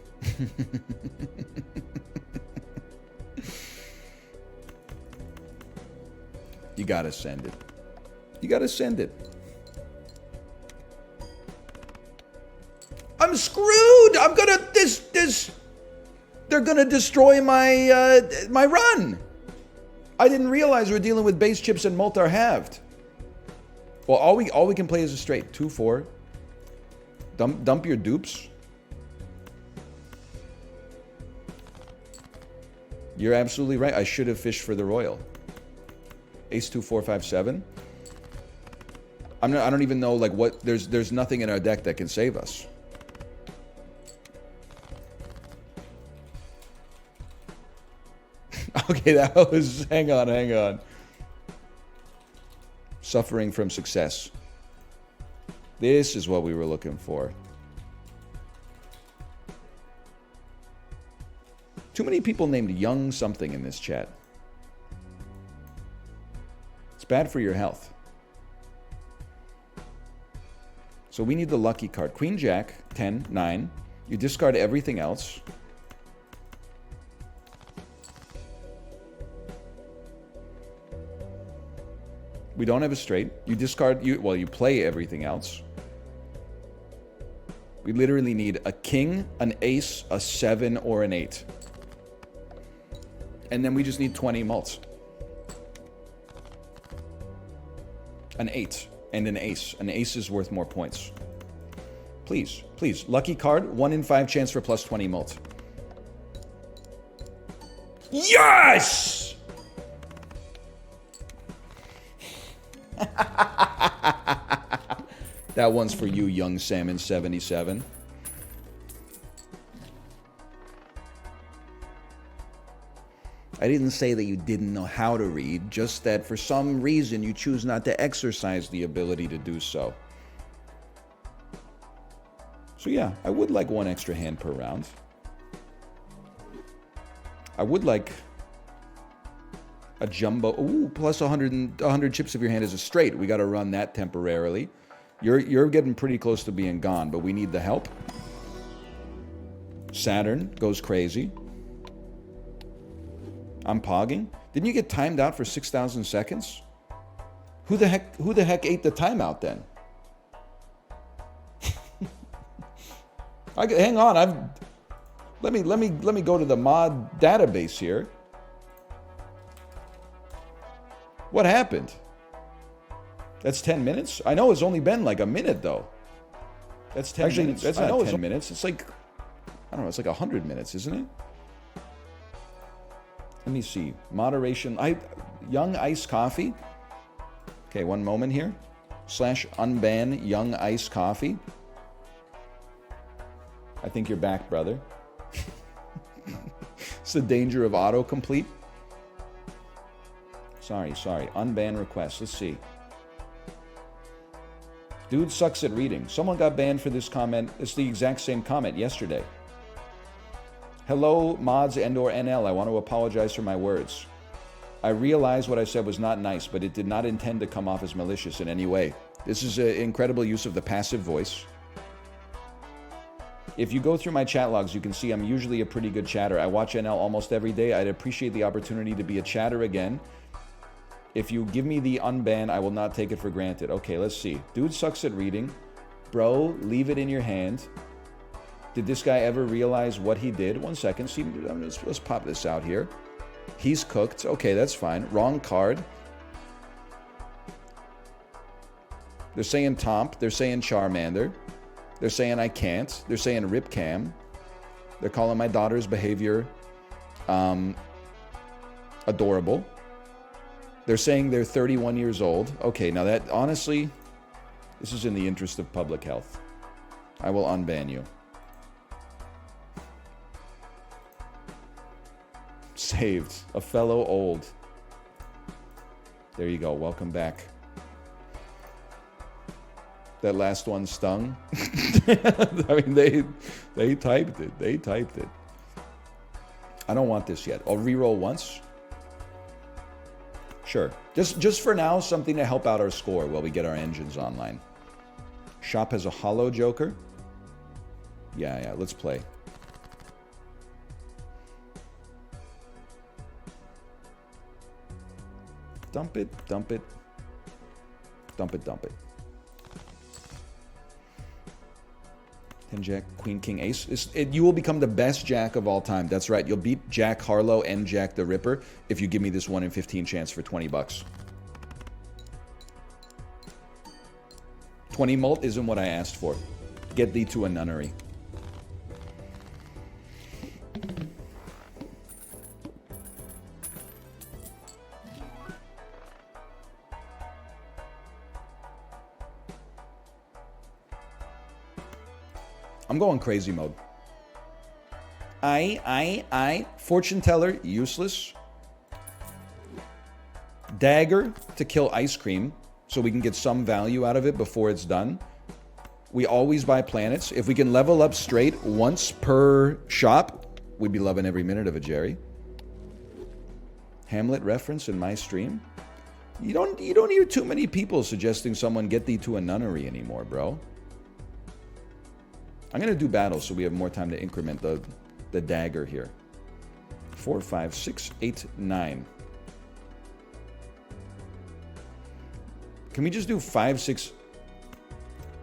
[SPEAKER 1] You gotta send it. You gotta send it. I'm screwed. I'm gonna they're gonna destroy my my run. I didn't realize we're dealing with base chips and multi halved. Well, all we can play is a straight 2, 4. Dump your dupes. You're absolutely right. I should have fished for the royal. Ace 2, 4, 5, 7. I don't even know like what. There's nothing in our deck that can save us. Okay, that was... Hang on. Suffering from success. This is what we were looking for. Too many people named Young something in this chat. It's bad for your health. So we need the lucky card. Queen, Jack, 10, 9. You discard everything else. We don't have a straight. You discard, you play everything else. We literally need a king, an ace, a 7, or an 8. And then we just need 20 mults. An 8 and an ace. An ace is worth more points. Please. Lucky card, 1 in 5 chance for plus 20 mult. Yes! That one's for you, Young Salmon 77. I didn't say that you didn't know how to read, just that for some reason you choose not to exercise the ability to do so. So yeah, I would like 1 extra hand per round. I would like a jumbo. Ooh, plus 100 chips if your hand is a straight. We got to run that temporarily. You're getting pretty close to being gone, but we need the help. Saturn goes crazy. I'm pogging. Didn't you get timed out for 6,000 seconds? Who the heck ate the timeout then? Hang on. Let me go to the mod database here. What happened? That's 10 minutes? I know it's only been like a minute though. That's 10 minutes. That's not 10 minutes. It's like, I don't know, it's like 100 minutes, isn't it? Let me see. Moderation. Young iced coffee. Okay, one moment here. /unban young iced coffee. I think you're back, brother. It's the danger of autocomplete. Sorry. Unban request. Let's see. Dude sucks at reading. Someone got banned for this comment. It's the exact same comment yesterday. Hello, mods and/or NL. I want to apologize for my words. I realize what I said was not nice, but it did not intend to come off as malicious in any way. This is an incredible use of the passive voice. If you go through my chat logs, you can see I'm usually a pretty good chatter. I watch NL almost every day. I'd appreciate the opportunity to be a chatter again. If you give me the unban, I will not take it for granted. Okay, let's see. Dude sucks at reading. Bro, leave it in your hand. Did this guy ever realize what he did? 1 second. See, let's pop this out here. He's cooked. Okay, that's fine. Wrong card. They're saying Tomp. They're saying Charmander. They're saying I can't. They're saying Ripcam. They're calling my daughter's behavior adorable. They're saying they're 31 years old. Okay, now that, honestly, this is in the interest of public health. I will unban you. Saved. A fellow old. There you go. Welcome back. That last one stung. I mean, they typed it. They typed it. I don't want this yet. I'll reroll once. Sure. Just for now, something to help out our score while we get our engines online. Shop has a hollow joker. Yeah, let's play. Dump it. Dump it. Dump it, dump it. 10 Jack, Queen, King, Ace. You will become the best Jack of all time. That's right. You'll beat Jack Harlow and Jack the Ripper if you give me this 1 in 15 chance for 20 bucks. 20 mult isn't what I asked for. Get thee to a nunnery. I'm going crazy mode. Fortune teller, useless. Dagger to kill ice cream so we can get some value out of it before it's done. We always buy planets. If we can level up straight once per shop, we'd be loving every minute of it, Jerry. Hamlet reference in my stream. You don't hear too many people suggesting someone get thee to a nunnery anymore, bro. I'm going to do battles so we have more time to increment the dagger here. 4, 5, 6, 8, 9. Can we just do 5, 6,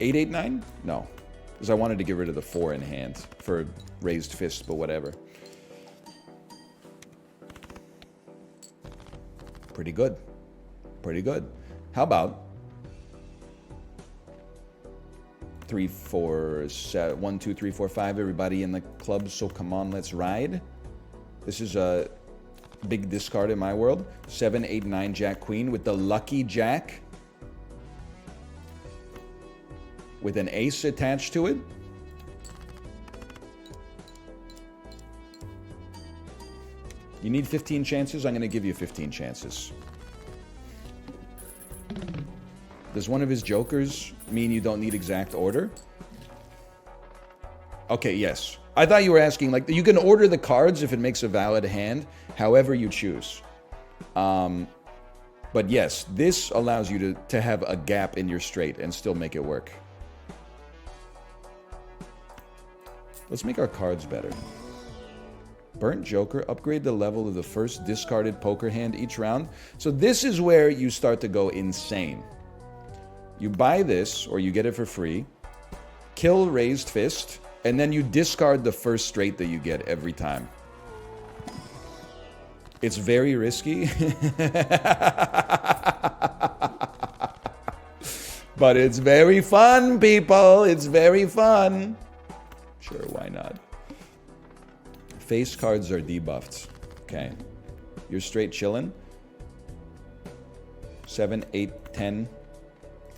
[SPEAKER 1] 8, 8, 9? No. Because I wanted to get rid of the 4 in hand for raised fist, but whatever. Pretty good. Pretty good. How about 3, 4, 7, 1, 2, 3, 4, 5. Everybody in the club, so come on, let's ride. This is a big discard in my world. 7, 8, 9, Jack, Queen with the lucky Jack. With an ace attached to it. You need 15 chances? I'm going to give you 15 chances. Does one of his jokers mean you don't need exact order? Okay, yes. I thought you were asking, like, you can order the cards if it makes a valid hand, however you choose. But yes, this allows you to have a gap in your straight and still make it work. Let's make our cards better. Burnt Joker, upgrade the level of the first discarded poker hand each round. So this is where you start to go insane. You buy this, or you get it for free. Kill Raised Fist. And then you discard the first straight that you get every time. It's very risky. But it's very fun, people. It's very fun. Sure, why not? Face cards are debuffed. Okay. You're straight chilling. 7, 8, 10.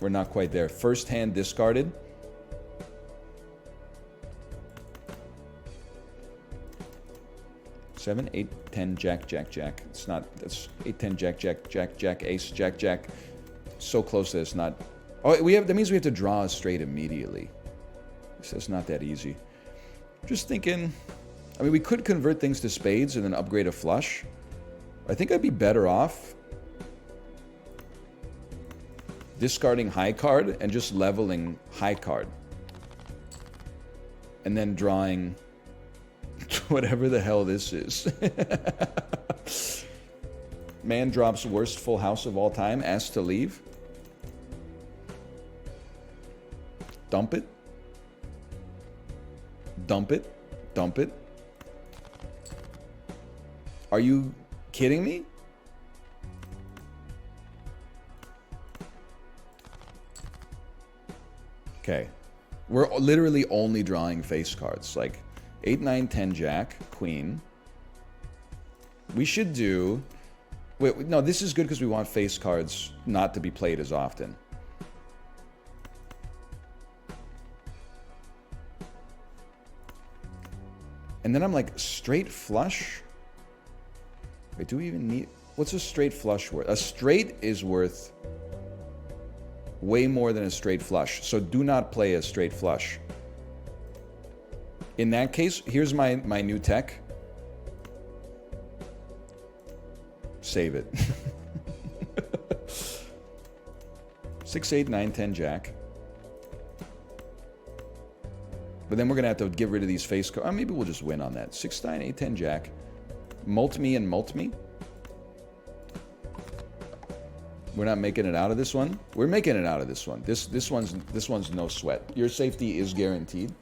[SPEAKER 1] We're not quite there. First hand discarded. Seven, 8, 10, Jack, Jack, Jack. It's not. That's 8, 10, Jack, Jack, Jack, Jack, Ace, Jack, Jack. So close that it's not. Oh, we have. That means we have to draw a straight immediately. So it's not that easy. Just thinking. I mean, we could convert things to spades and then upgrade a flush. I think I'd be better off discarding high card and just leveling high card. And then drawing whatever the hell this is. Man drops worst full house of all time, asked to leave. Dump it. Dump it. Dump it. Are you kidding me? Okay. We're literally only drawing face cards. Like 8, 9, 10, Jack, Queen. We should do... Wait, no, this is good because we want face cards not to be played as often. And then I'm like, straight flush? Wait, do we even need... What's a straight flush worth? A straight is worth way more than a straight flush. So do not play a straight flush. In that case, here's my new tech. Save it. 6, 8, 9, 10, Jack. But then we're going to have to get rid of these face cards. Maybe we'll just win on that. 6, 9, 8, 10, Jack. Molt me and molt me. We're not making it out of this one. We're making it out of this one. This one's no sweat. Your safety is guaranteed.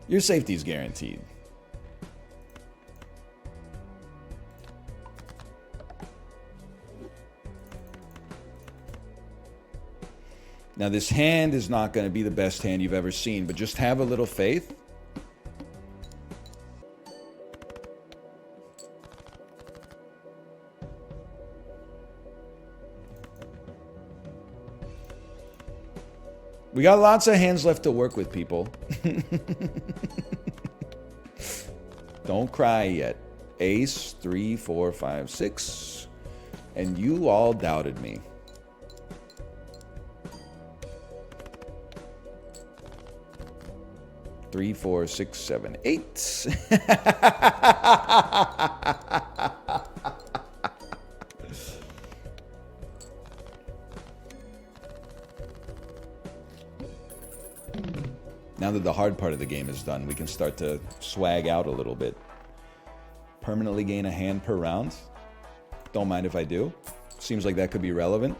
[SPEAKER 1] Your safety is guaranteed. Now, this hand is not going to be the best hand you've ever seen, but just have a little faith. We got lots of hands left to work with, people. Don't cry yet. Ace, 3, 4, 5, 6. And you all doubted me. Three, 4, 6, 7, 8. Now that the hard part of the game is done, we can start to swag out a little bit. Permanently gain a hand per round. Don't mind if I do. Seems like that could be relevant.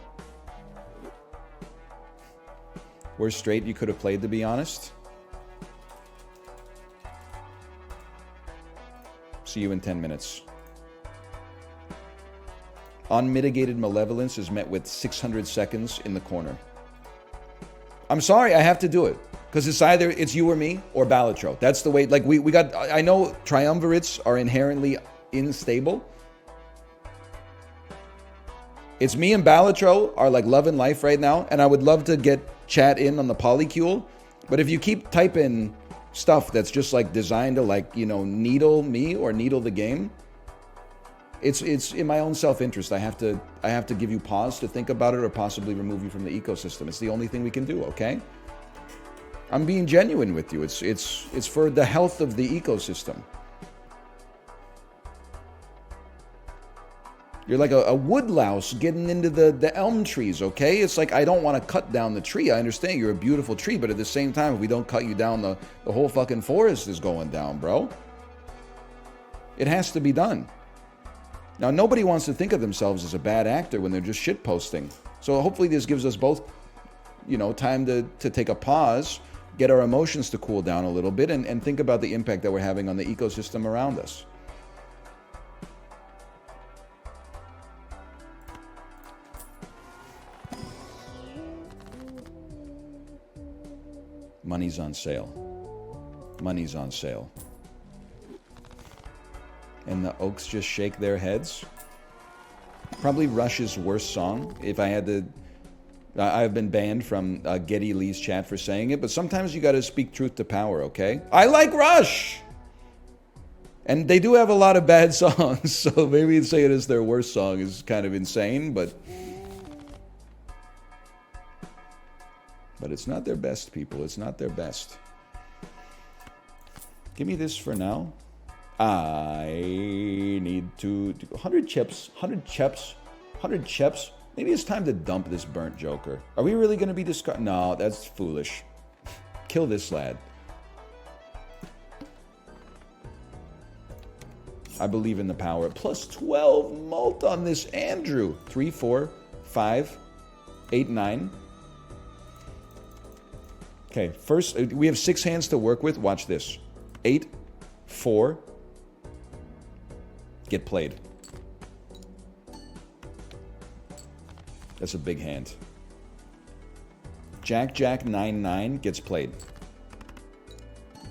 [SPEAKER 1] Worst straight you could have played, to be honest. See you in 10 minutes. Unmitigated malevolence is met with 600 seconds in the corner. I'm sorry, I have to do it. Because it's you or me or balatro. That's the way, like we got, I know triumvirates are inherently unstable. It's me and balatro are like love and life right now. And I would love to get chat in on the polycule. But if you keep typing stuff that's just like designed to like, you know, needle me or needle the game, it's in my own self-interest. I have to give you pause to think about it or possibly remove you from the ecosystem. It's the only thing we can do, okay? I'm being genuine with you. It's for the health of the ecosystem. You're like a woodlouse getting into the elm trees, okay? It's like, I don't want to cut down the tree. I understand you're a beautiful tree, but at the same time, if we don't cut you down, the whole fucking forest is going down, bro. It has to be done. Now, nobody wants to think of themselves as a bad actor when they're just shit posting. So hopefully this gives us both, you know, time to take a pause, get our emotions to cool down a little bit, and think about the impact that we're having on the ecosystem around us. Money's on sale. Money's on sale. And the Oaks just shake their heads. Probably Rush's worst song. If I had to... I've been banned from Geddy Lee's chat for saying it, but sometimes you got to speak truth to power, okay? I like Rush! And they do have a lot of bad songs, so maybe say it as their worst song is kind of insane, but it's not their best, people. It's not their best. Give me this for now. I need to 100 chips, 100 chips, 100 chips. Maybe it's time to dump this burnt joker. Are we really going to be discarding? No, that's foolish. Kill this lad. I believe in the power. Plus 12 mult on this Andrew. 3, 4, 5, 8, 9. Okay, first, we have 6 hands to work with. Watch this. 8, 4. Get played. That's a big hand. Jack, Jack, 9, 9 gets played.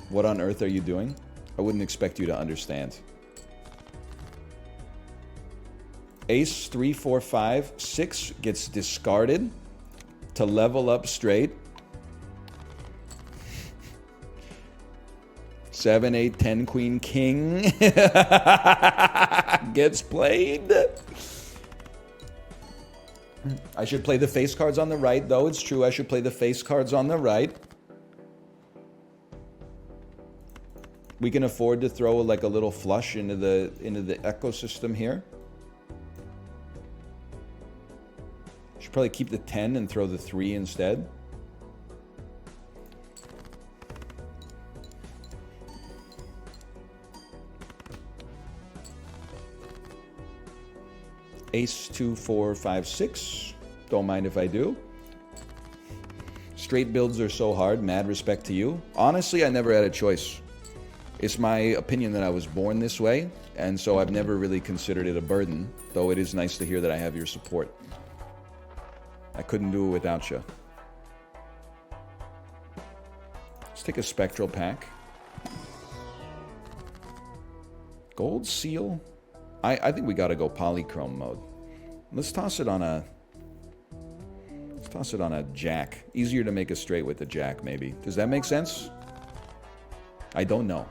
[SPEAKER 1] What on earth are you doing? I wouldn't expect you to understand. Ace, 3, 4, 5, 6 gets discarded to level up straight. 7, 8, 10, Queen, King gets played. I should play the face cards on the right, though. It's true, I should play the face cards on the right. We can afford to throw like a little flush into the ecosystem here. Should probably keep the 10 and throw the 3 instead. Ace, 2, 4, 5, 6. Don't mind if I do. Straight builds are so hard. Mad respect to you. Honestly, I never had a choice. It's my opinion that I was born this way, and so I've never really considered it a burden, though it is nice to hear that I have your support. I couldn't do it without you. Let's take a spectral pack. Gold seal? I think we gotta go polychrome mode. Let's toss it on a jack. Easier to make a straight with a jack, maybe. Does that make sense? I don't know.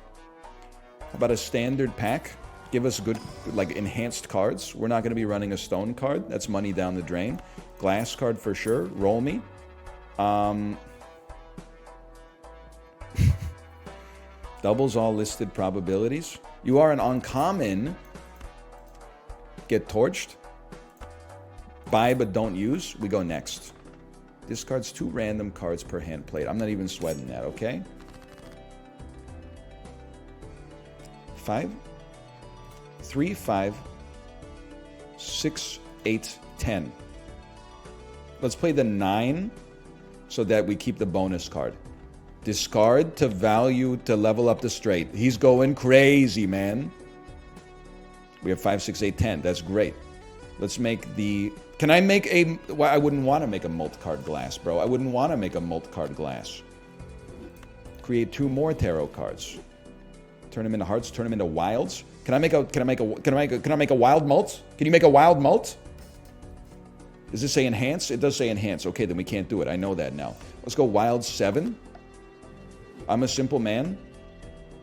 [SPEAKER 1] How about a standard pack? Give us good, like, enhanced cards. We're not gonna be running a stone card. That's money down the drain. Glass card for sure. Roll me. Doubles all listed probabilities. You are an uncommon. Get torched. Buy but don't use. We go next. Discards 2 random cards per hand played. I'm not even sweating that, okay? 5, 3, 5, 6, 8, 10. Let's play the 9 so that we keep the bonus card. Discard to value to level up the straight. He's going crazy, man. We have 5, 6, 8, 10. That's great. Let's make the... Can I make a... Well, I wouldn't want to make a mult card glass, bro. I wouldn't want to make a mult card glass. Create 2 more tarot cards. Turn them into hearts. Turn them into wilds. Can I make a wild mult? Can you make a wild mult? Does this say enhance? It does say enhance. Okay, then we can't do it. I know that now. Let's go wild 7. I'm a simple man.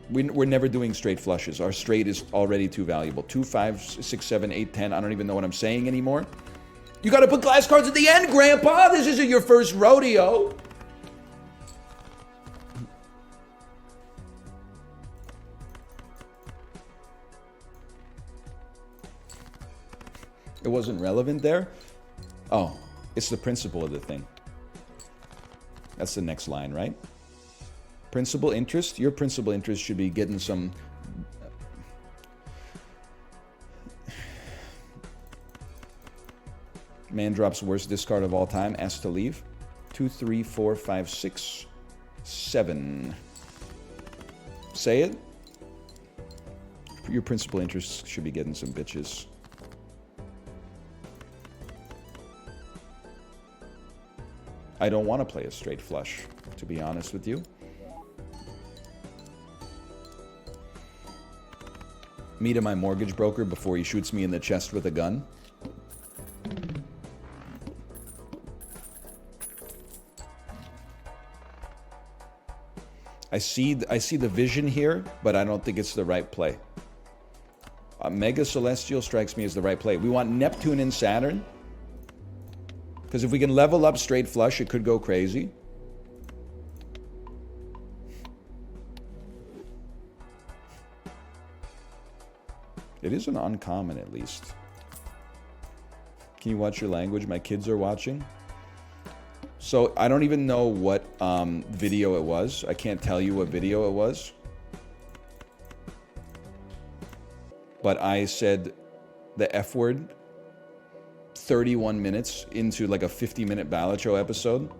[SPEAKER 1] We're never doing straight flushes. Our straight is already too valuable. 2, 5, 6, 7, 8, 10. I don't even know what I'm saying anymore. You gotta put glass cards at the end, Grandpa! This isn't your first rodeo! It wasn't relevant there? Oh, it's the principle of the thing. That's the next line, right? Principal interest? Your principal interest should be getting some... Man drops worst discard of all time. Asked to leave. 2, 3, 4, 5, 6, 7. Say it. Your principal interest should be getting some bitches. I don't want to play a straight flush, to be honest with you. Me to my mortgage broker before he shoots me in the chest with a gun. I see the vision here, but I don't think it's the right play. Mega Celestial strikes me as the right play. We want Neptune and Saturn. Because if we can level up straight flush, it could go crazy. It is an uncommon, at least. Can you watch your language? My kids are watching. So I don't even know what video it was. I can't tell you what video it was. But I said the F word 31 minutes into like a 50-minute Balatro episode.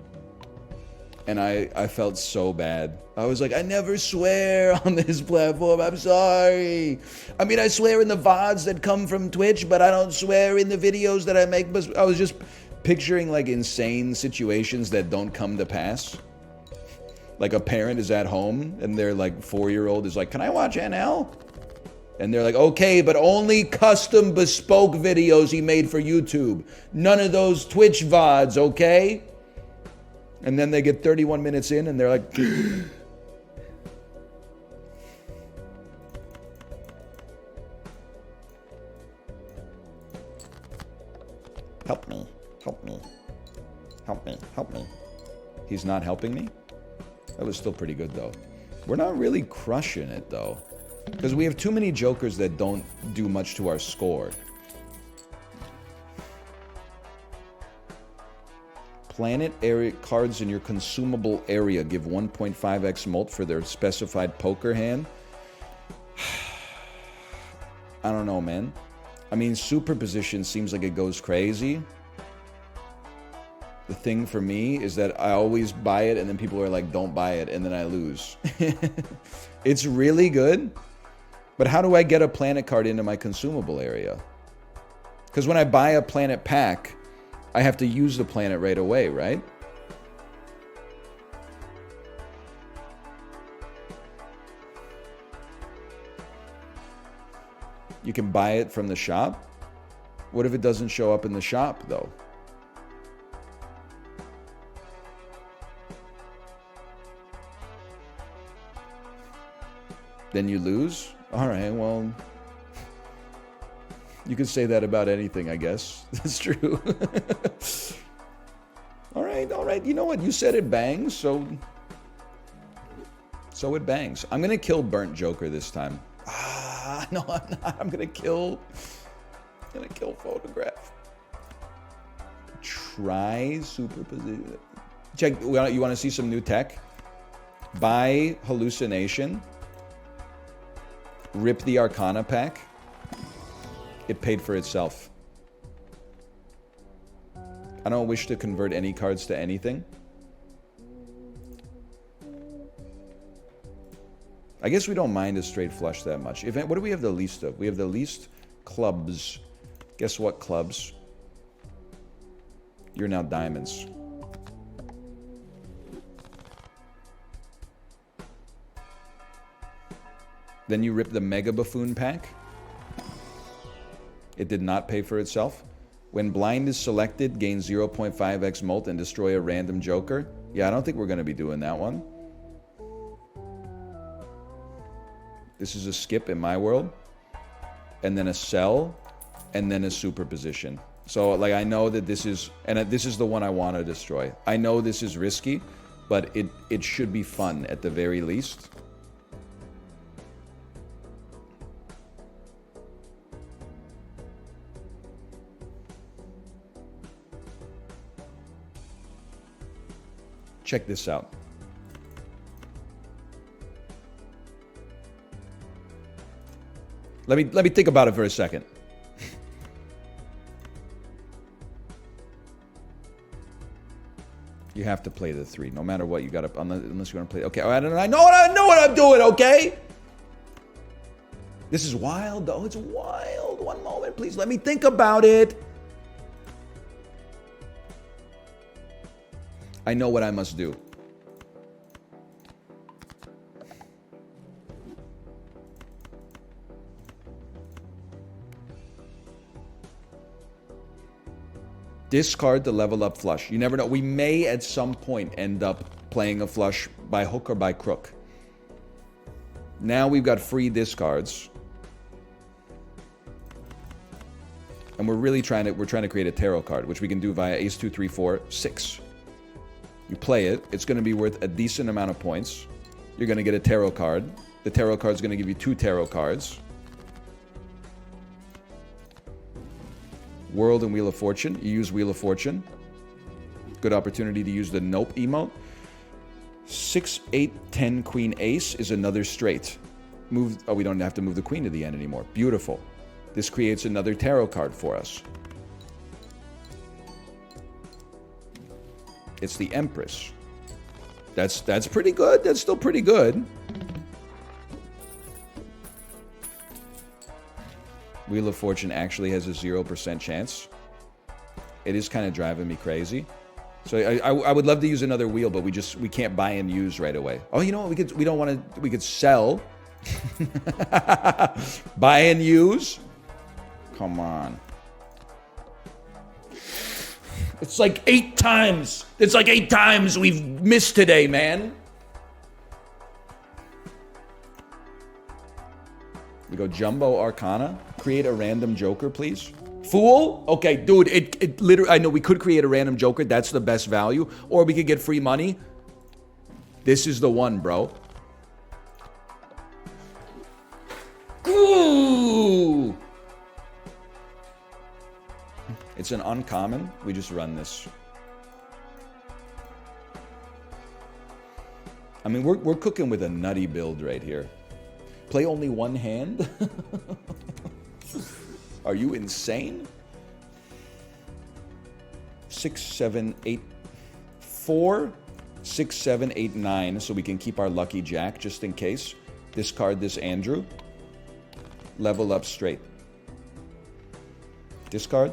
[SPEAKER 1] And I felt so bad. I was like, I never swear on this platform. I'm sorry. I mean, I swear in the VODs that come from Twitch, but I don't swear in the videos that I make. I was just picturing like insane situations that don't come to pass. Like a parent is at home and their like 4-year-old is like, can I watch NL? And they're like, okay, but only custom bespoke videos he made for YouTube. None of those Twitch VODs, okay? And then they get 31 minutes in and they're like, help me, help me, help me, help me. He's not helping me? That was still pretty good though. We're not really crushing it though. Because we have too many jokers that don't do much to our score. Planet area cards in your consumable area give 1.5x mult for their specified poker hand. I don't know, man. I mean, superposition seems like it goes crazy. The thing for me is that I always buy it and then people are like, don't buy it, and then I lose. It's really good. But how do I get a planet card into my consumable area? Because when I buy a planet pack, I have to use the planet right away, right? You can buy it from the shop? What if it doesn't show up in the shop, though? Then you lose? All right, well, you could say that about anything, I guess. That's true. All right. You know what? You said it bangs, so it bangs. I'm going to kill Burnt Joker this time. No, I'm not. I'm going to kill Photograph. Try superposition. Check. You want to see some new tech? Buy Hallucination. Rip the Arcana pack. It paid for itself. I don't wish to convert any cards to anything. I guess we don't mind a straight flush that much. What do we have the least of? We have the least clubs. Guess what, clubs? You're now diamonds. Then you rip the Mega Buffoon pack. It did not pay for itself. When blind is selected, gain 0.5x mult and destroy a random joker. Yeah, I don't think we're going to be doing that one. This is a skip in my world. And then a sell. And then a superposition. So, like, I know that this is... And this is the one I want to destroy. I know this is risky, but it should be fun at the very least. Check this out. Let me think about it for a second. You have to play the 3. No matter what, you got to, unless you want to play. Okay, I know what I'm doing, okay? This is wild, though. It's wild. One moment, please. Let me think about it. I know what I must do. Discard the level up flush. You never know. We may at some point end up playing a flush by hook or by crook. Now we've got free discards. And we're really trying to create a tarot card, which we can do via ace 2, 3, 4, 6. You play it. It's going to be worth a decent amount of points. You're going to get a tarot card. The tarot card is going to give you 2 tarot cards. World and Wheel of Fortune. You use Wheel of Fortune. Good opportunity to use the Nope emote. 6, 8, 10, Queen, Ace is another straight. Move. Oh, we don't have to move the Queen to the end anymore. Beautiful. This creates another tarot card for us. It's the Empress. That's pretty good. That's still pretty good. Wheel of Fortune actually has a 0% chance. It is kind of driving me crazy. So I would love to use another wheel, but we can't buy and use right away. Oh, you know what? We could sell. Buy and use. Come on. It's like 8 times. It's like 8 times we've missed today, man. We go Jumbo Arcana. Create a random Joker, please. Fool? Okay, dude, it literally... I know we could create a random Joker. That's the best value. Or we could get free money. This is the one, bro. Ooh! It's an uncommon. We just run this. I mean, we're cooking with a nutty build right here. Play only one hand? Are you insane? 6, 7, 8, 4, 6, 7, 8, 9, so we can keep our lucky jack just in case. Discard this Andrew. Level up straight. Discard.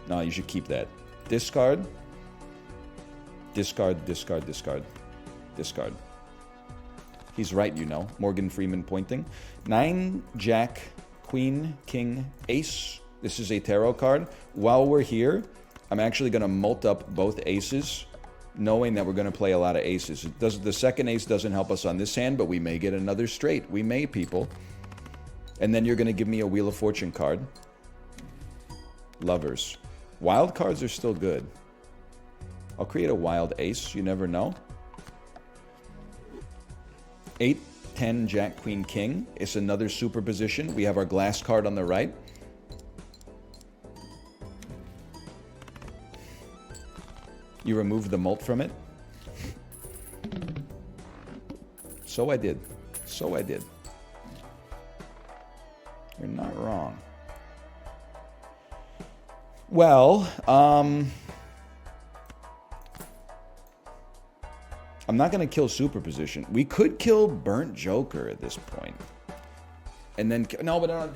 [SPEAKER 1] No, you should keep that. Discard. Discard, discard, discard. Discard. He's right, you know. Morgan Freeman pointing. 9, Jack, Queen, King, Ace. This is a tarot card. While we're here, I'm actually going to mult up both aces, knowing that we're going to play a lot of aces. The second ace doesn't help us on this hand, but we may get another straight. We may, people. And then you're going to give me a Wheel of Fortune card. Lovers. Wild cards are still good. I'll create a wild ace. You never know. 8, 10, Jack, Queen, King. It's another superposition. We have our glass card on the right. You remove the mult from it. So I did. So I did. You're not wrong. Well, I'm not going to kill superposition. We could kill Burnt Joker at this point. And then... No, but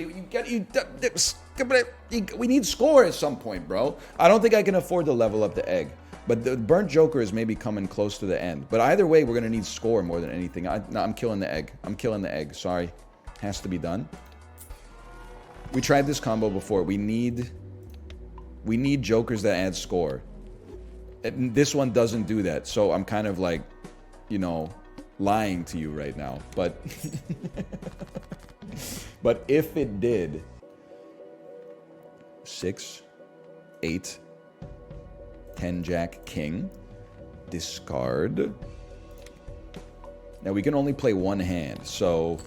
[SPEAKER 1] we need score at some point, bro. I don't think I can afford to level up the egg. But the Burnt Joker is maybe coming close to the end. But either way, we're going to need score more than anything. No, I'm killing the egg. I'm killing the egg. Sorry. Has to be done. We tried this combo before. We need jokers that add score. And this one doesn't do that. So I'm kind of like, you know, lying to you right now. But but if it did, 6, 8, 10, Jack, King, discard. Now we can only play one hand, so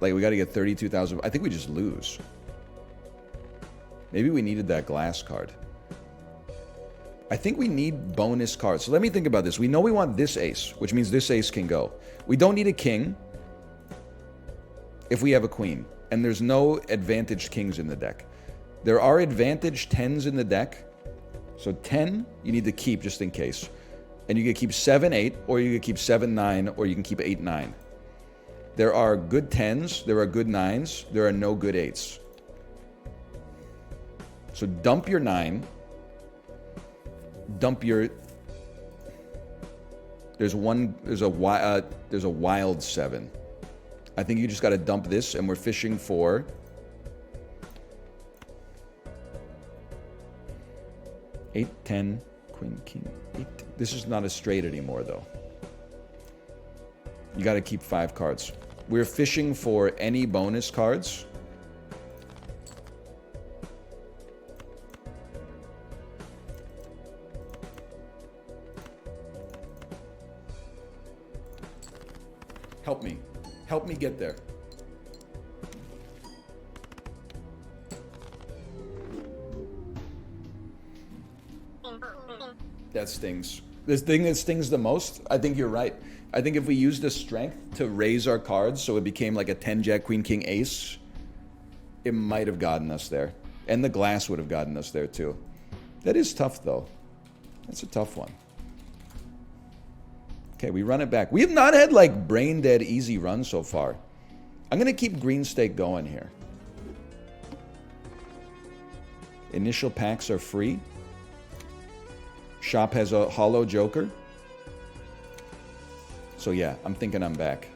[SPEAKER 1] like we got to get 32,000. I think we just lose. Maybe we needed that glass card. I think we need bonus cards. So let me think about this. We know we want this ace, which means this ace can go. We don't need a king if we have a queen. And there's no advantaged kings in the deck. There are advantage 10s in the deck. So 10, you need to keep just in case. And you can keep 7, 8, or you can keep 7, 9, or you can keep 8, 9. There are good 10s, there are good 9s, there are no good 8s. So dump your 9. Dump your... There's a wild 7. I think you just got to dump this, and we're fishing for... 8, 10, queen, king, 8. This is not a straight anymore, though. You got to keep 5 cards. We're fishing for any bonus cards. Help me. Help me get there. That stings. The thing that stings the most, I think you're right. I think if we used the strength to raise our cards so it became like a 10 jack queen king ace, it might have gotten us there. And the glass would have gotten us there too. That is tough though. That's a tough one. Okay, we run it back. We have not had like brain dead easy runs so far. I'm gonna keep green stake going here. Initial packs are free. Shop has a hollow joker. So yeah, I'm thinking I'm back.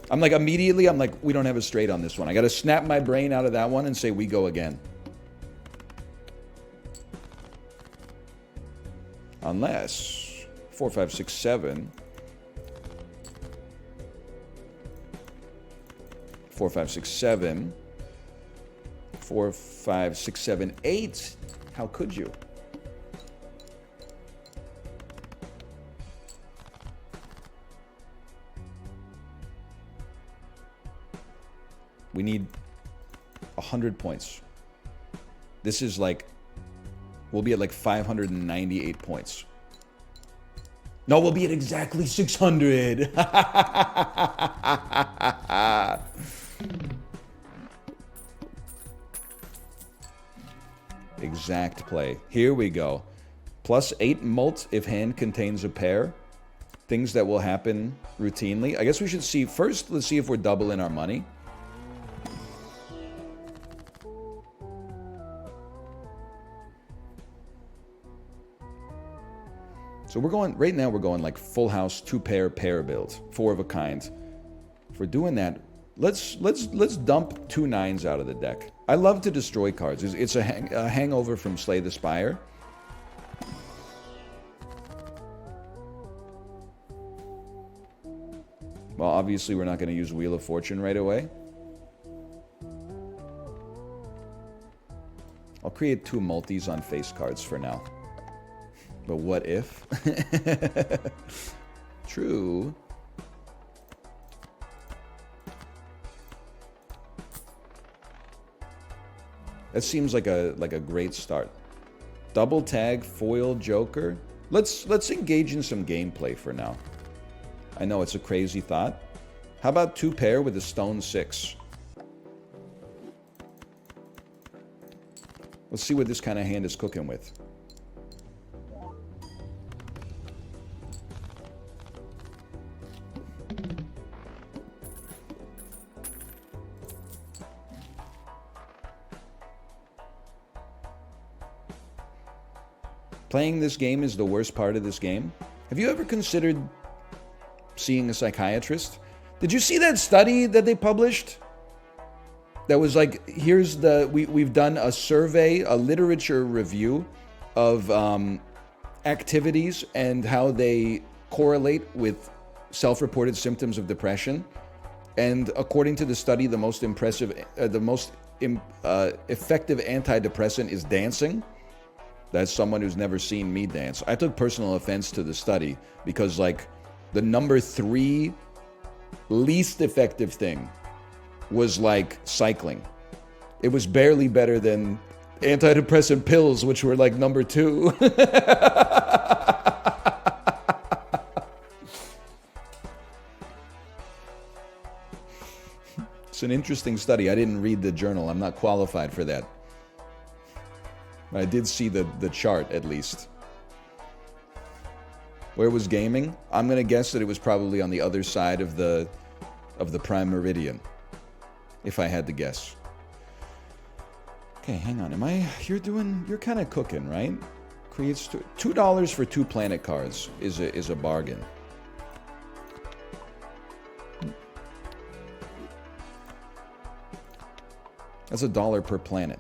[SPEAKER 1] I'm like, immediately, I'm like, we don't have a straight on this one. I got to snap my brain out of that one and say, we go again. Unless 4, 5, 6, 7. 4, 5, 6, 7. 4, 5, 6, 7, 8. How could you? We need 100 points. This is like, we'll be at like 598 points. No, we'll be at exactly 600. Exact play. Here we go. Plus 8 mult if hand contains a pair. Things that will happen routinely. I guess we should see first, let's see if we're doubling our money. So we're going, right now we're going like full house, 2-pair, pair build, 4 of a kind. If we're doing that, let's dump 2 9s out of the deck. I love to destroy cards. It's a hangover from Slay the Spire. Well, obviously we're not going to use Wheel of Fortune right away. I'll create 2 multis on face cards for now. But what if? True. That seems like a great start. Double tag, foil, joker. Let's engage in some gameplay for now. I know it's a crazy thought. How about 2-pair with a stone 6? Let's see what this kind of hand is cooking with. Playing this game is the worst part of this game. Have you ever considered seeing a psychiatrist? Did you see that study that they published? That was like, here's the, we've done a survey, a literature review of activities and how they correlate with self-reported symptoms of depression. And according to the study, the most effective antidepressant is dancing. That's someone who's never seen me dance. I took personal offense to the study because, like, the number 3 least effective thing was, like, cycling. It was barely better than antidepressant pills, which were, like, number 2. It's an interesting study. I didn't read the journal. I'm not qualified for that. But I did see the chart, at least. Where was gaming? I'm going to guess that it was probably on the other side of the prime meridian, if I had to guess. Okay, hang on. You're kind of cooking, right? Creates $2 for 2 planet cards is a bargain. That's $1 per planet.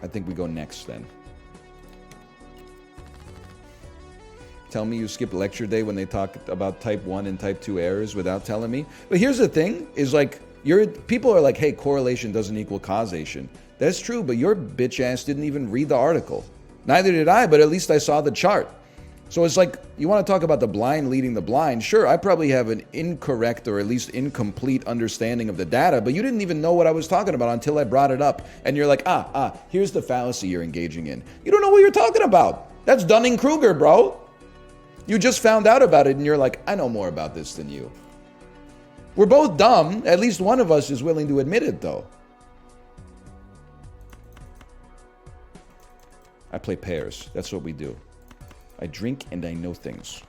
[SPEAKER 1] I think we go next then. Tell me you skipped lecture day when they talk about type 1 and type 2 errors without telling me. But here's the thing, is like, people are like, hey, correlation doesn't equal causation. That's true, but your bitch ass didn't even read the article. Neither did I, but at least I saw the chart. So it's like, you want to talk about the blind leading the blind. Sure, I probably have an incorrect or at least incomplete understanding of the data, but you didn't even know what I was talking about until I brought it up. And you're like, here's the fallacy you're engaging in. You don't know what you're talking about. That's Dunning-Kruger, bro. You just found out about it and you're like, I know more about this than you. We're both dumb. At least one of us is willing to admit it, though. I play pairs. That's what we do. I drink and I know things.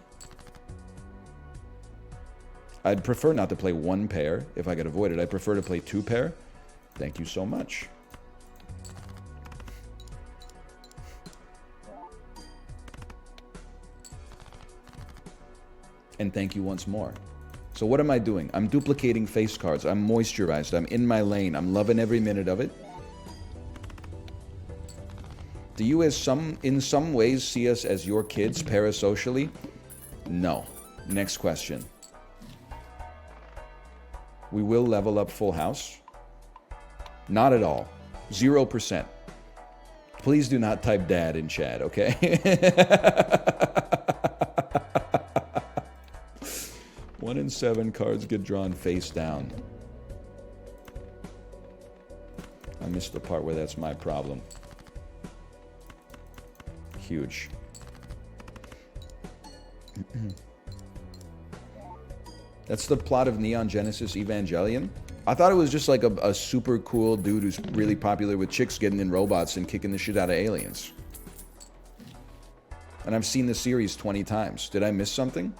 [SPEAKER 1] I'd prefer not to play 1 pair if I could avoid it. I prefer to play 2 pair. Thank you so much. And thank you once more. So what am I doing? I'm duplicating face cards. I'm moisturized. I'm in my lane. I'm loving every minute of it. Do you in some ways see us as your kids parasocially? No. Next question. We will level up Full House? Not at all. 0%. Please do not type dad in chat, okay? 1 in 7 cards get drawn face down. I missed the part where that's my problem. Huge. That's the plot of Neon Genesis Evangelion? I thought it was just like a super cool dude who's really popular with chicks getting in robots and kicking the shit out of aliens. And I've seen the series 20 times. Did I miss something?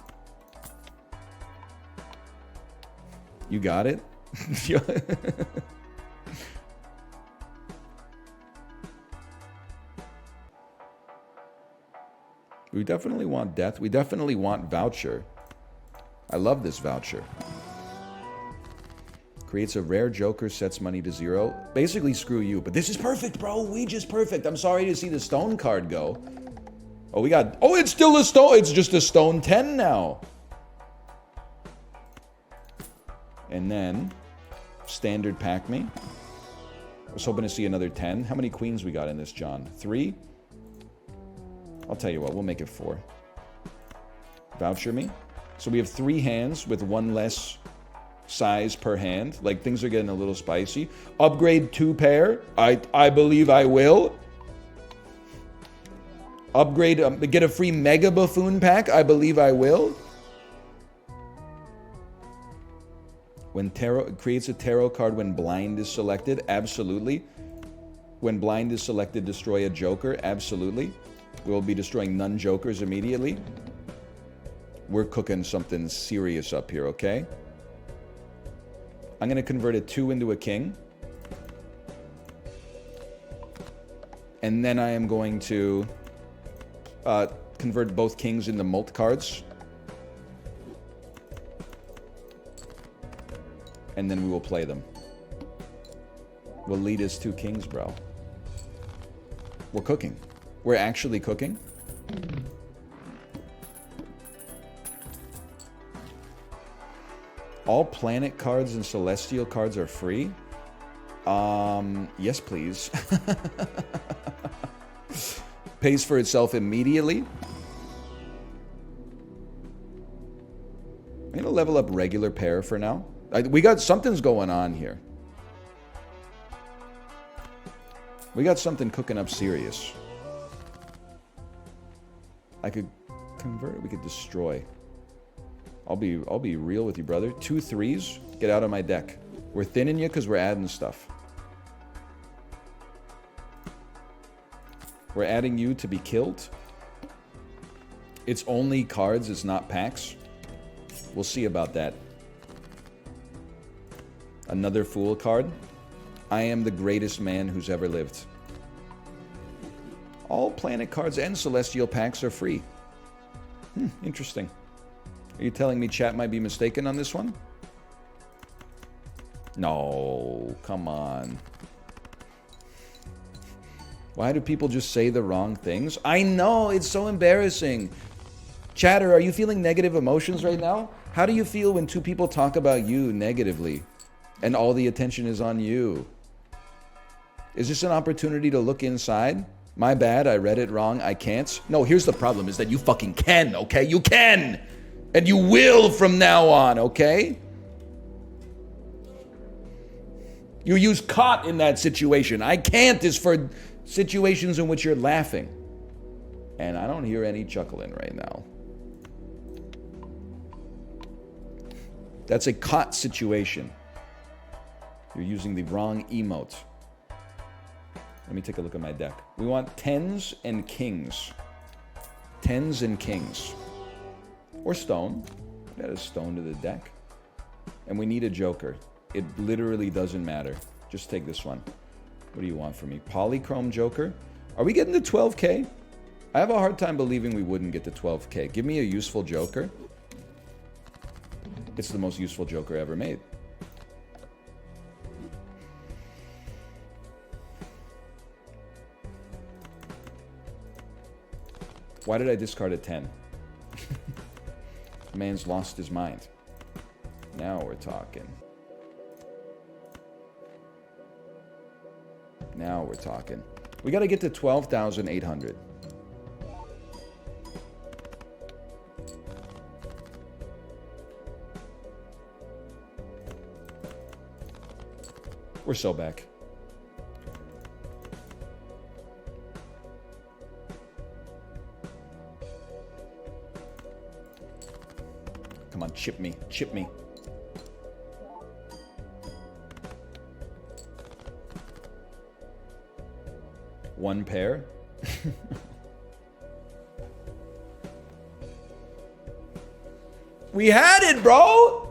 [SPEAKER 1] You got it? We definitely want death. We definitely want voucher. I love this voucher. Creates a rare joker, sets money to 0. Basically, screw you. But this is perfect, bro. Ouija's perfect. I'm sorry to see the stone card go. Oh, we got... Oh, it's still a stone. It's just a stone 10 now. And then, standard pack me. I was hoping to see another 10. How many queens we got in this, John? 3? I'll tell you what, we'll make it 4. Voucher me. So we have 3 hands with 1 less size per hand. Like, things are getting a little spicy. Upgrade 2 pair. I believe I will. Upgrade, get a free Mega Buffoon pack. I believe I will. When tarot creates a tarot card when blind is selected, absolutely. When blind is selected, destroy a joker, absolutely. We'll be destroying none jokers immediately. We're cooking something serious up here, okay? I'm going to convert a 2 into a king. And then I am going to convert both kings into molt cards. And then we will play them. We'll lead as 2 kings, bro. We're cooking. We're actually cooking. All planet cards and celestial cards are free? Yes, please. Pays for itself immediately. I'm going to level up regular pair for now. We got something's going on here. We got something cooking up serious. I could convert, we could destroy. I'll be real with you, brother. 2 3s, get out of my deck. We're thinning you because we're adding stuff. We're adding you to be killed. It's only cards, it's not packs. We'll see about that. Another Fool card. I am the greatest man who's ever lived. All planet cards and celestial packs are free. Interesting. Are you telling me chat might be mistaken on this one? No, come on. Why do people just say the wrong things? I know, it's so embarrassing. Chatter, are you feeling negative emotions right now? How do you feel when 2 people talk about you negatively and all the attention is on you? Is this an opportunity to look inside? My bad, I read it wrong, I can't. No, here's the problem, is that you fucking can, okay? You can! And you will from now on, okay? You use caught in that situation. I can't is for situations in which you're laughing. And I don't hear any chuckling right now. That's a caught situation. You're using the wrong emote. Let me take a look at my deck. We want 10s and kings. 10s and kings. Or stone. Add a stone to the deck. And we need a joker. It literally doesn't matter. Just take this one. What do you want from me? Polychrome joker? Are we getting to 12k? I have a hard time believing we wouldn't get to 12k. Give me a useful joker. It's the most useful joker ever made. Why did I discard a 10? Man's lost his mind. Now we're talking. Now we're talking. We got to get to 12,800. We're so back. Come on, chip me. Chip me. One pair. We had it, bro!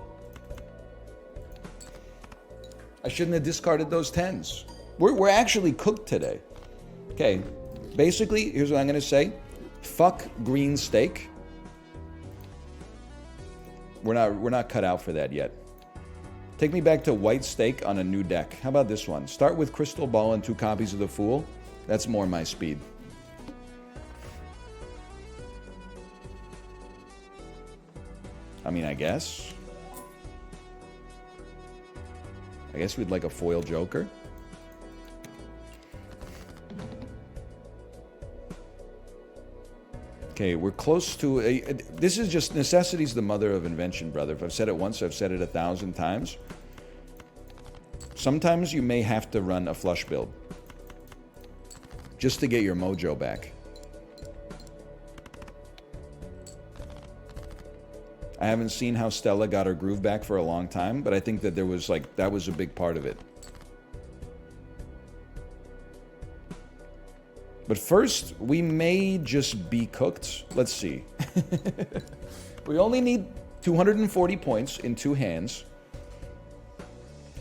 [SPEAKER 1] I shouldn't have discarded those 10s. We're actually cooked today. Okay, basically, here's what I'm going to say. Fuck green steak. We're not cut out for that yet. Take me back to white steak on a new deck. How about this one? Start with Crystal Ball and 2 copies of the Fool. That's more my speed. I mean, I guess we'd like a foil joker. Okay, we're close to a... This is just... Necessity's the mother of invention, brother. If I've said it once, I've said it 1,000 times. Sometimes you may have to run a flush build. Just to get your mojo back. I haven't seen how Stella got her groove back for a long time, but I think that there was like... That was a big part of it. But first, we may just be cooked. Let's see. We only need 240 points in 2 hands.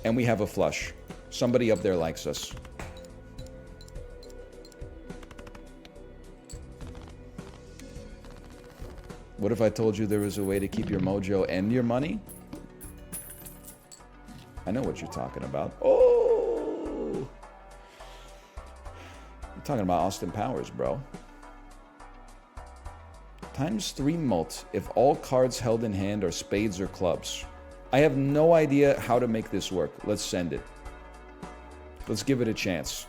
[SPEAKER 1] And we have a flush. Somebody up there likes us. What if I told you there was a way to keep your mojo and your money? I know what you're talking about. Oh! I'm talking about Austin Powers, bro. ×3 mult if all cards held in hand are spades or clubs. I have no idea how to make this work. Let's send it. Let's give it a chance.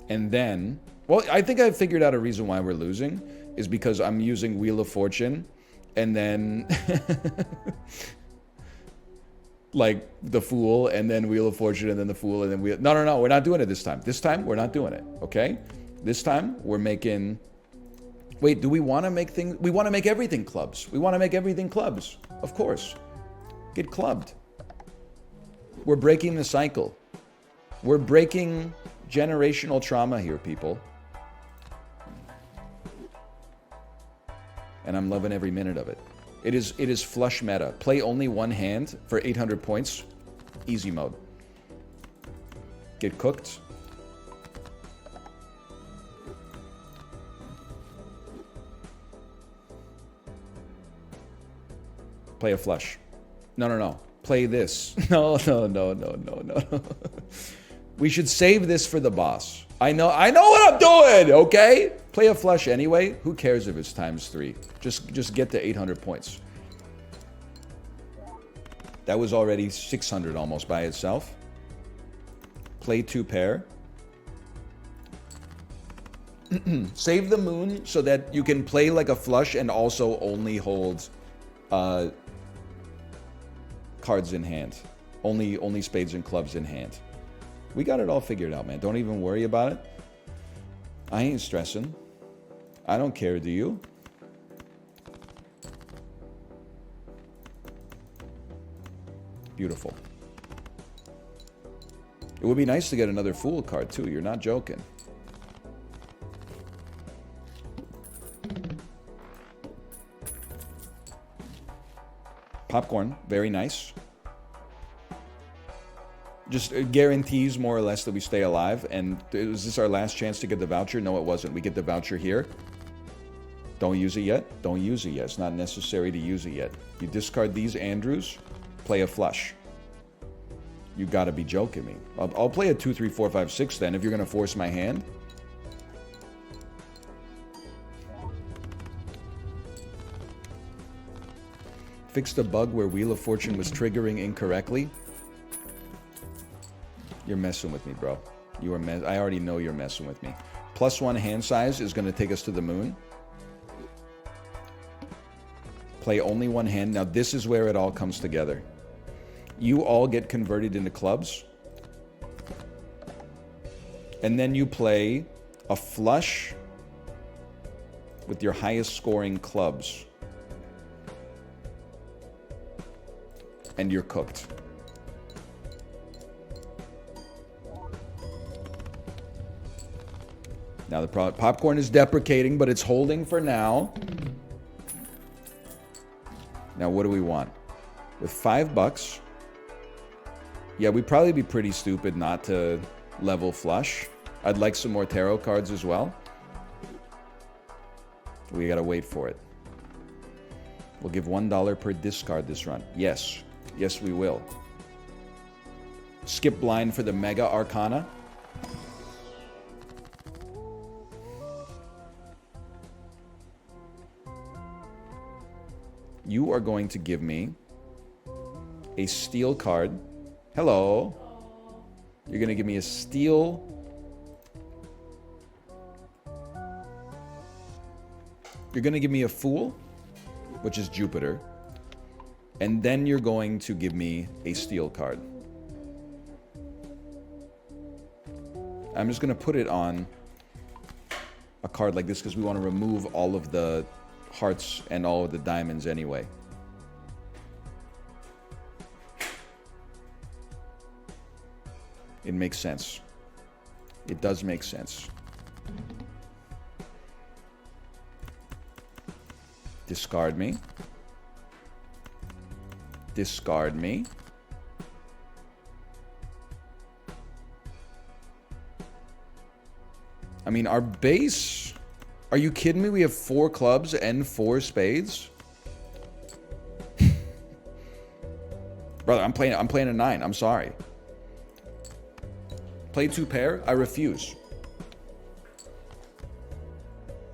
[SPEAKER 1] And then... Well, I think I figured out a reason why we're losing. Is because I'm using Wheel of Fortune. And then... like the Fool, and then Wheel of Fortune, and then the Fool, and then Wheel... No, we're not doing it this time. This time, we're not doing it, okay? This time, we're making Wait, do we want to make things? We want to make everything clubs. We want to make everything clubs. Of course. Get clubbed. We're breaking the cycle. We're breaking generational trauma here, people. And I'm loving every minute of it. It is flush meta. Play only one hand for 800 points. Easy mode. Get cooked. Play a flush. No. Play this. No. We should save this for the boss. I know what I'm doing, okay? Play a flush anyway. Who cares if it's ×3? Just get to 800 points. That was already 600 almost by itself. Play 2 pair. Save the moon so that you can play like a flush and also only hold cards in hand. Only spades and clubs in hand. We got it all figured out, man. Don't even worry about it. I ain't stressing. I don't care, do you? Beautiful. It would be nice to get another fool card, too. You're not joking. Popcorn, very nice. Just guarantees more or less that we stay alive. And is this our last chance to get the voucher? No, it wasn't. We get the voucher here. Don't use it yet. Don't use it yet. It's not necessary to use it yet. You discard these Andrews, play a flush. You gotta be joking me. I'll play a 2, 3, 4, 5, 6 then if you're gonna force my hand. Fix the bug where Wheel of Fortune was triggering incorrectly. You're messing with me, bro. You are I already know you're messing with me. +1 hand size is going to take us to the moon. Play only one hand. Now this is where it all comes together. You all get converted into clubs. And then you play a flush with your highest scoring clubs. And you're cooked. Now the popcorn is deprecating, but it's holding for now. Now what do we want? With $5, yeah, we'd probably be pretty stupid not to level flush. I'd like some more tarot cards as well. We gotta wait for it. We'll give $1 per discard this run. Yes. Yes, we will. Skip blind for the Mega Arcana. You are going to give me a steel card. Hello. You're going to give me a steel. You're going to give me a Fool, which is Jupiter. And then you're going to give me a steel card. I'm just going to put it on a card like this because we want to remove all of the hearts and all of the diamonds anyway. It makes sense. It does make sense. Discard me. Discard me. I mean, our base... Are you kidding me? We have 4 clubs and 4 spades? Brother, I'm playing a 9. I'm sorry. Play 2 pair? I refuse.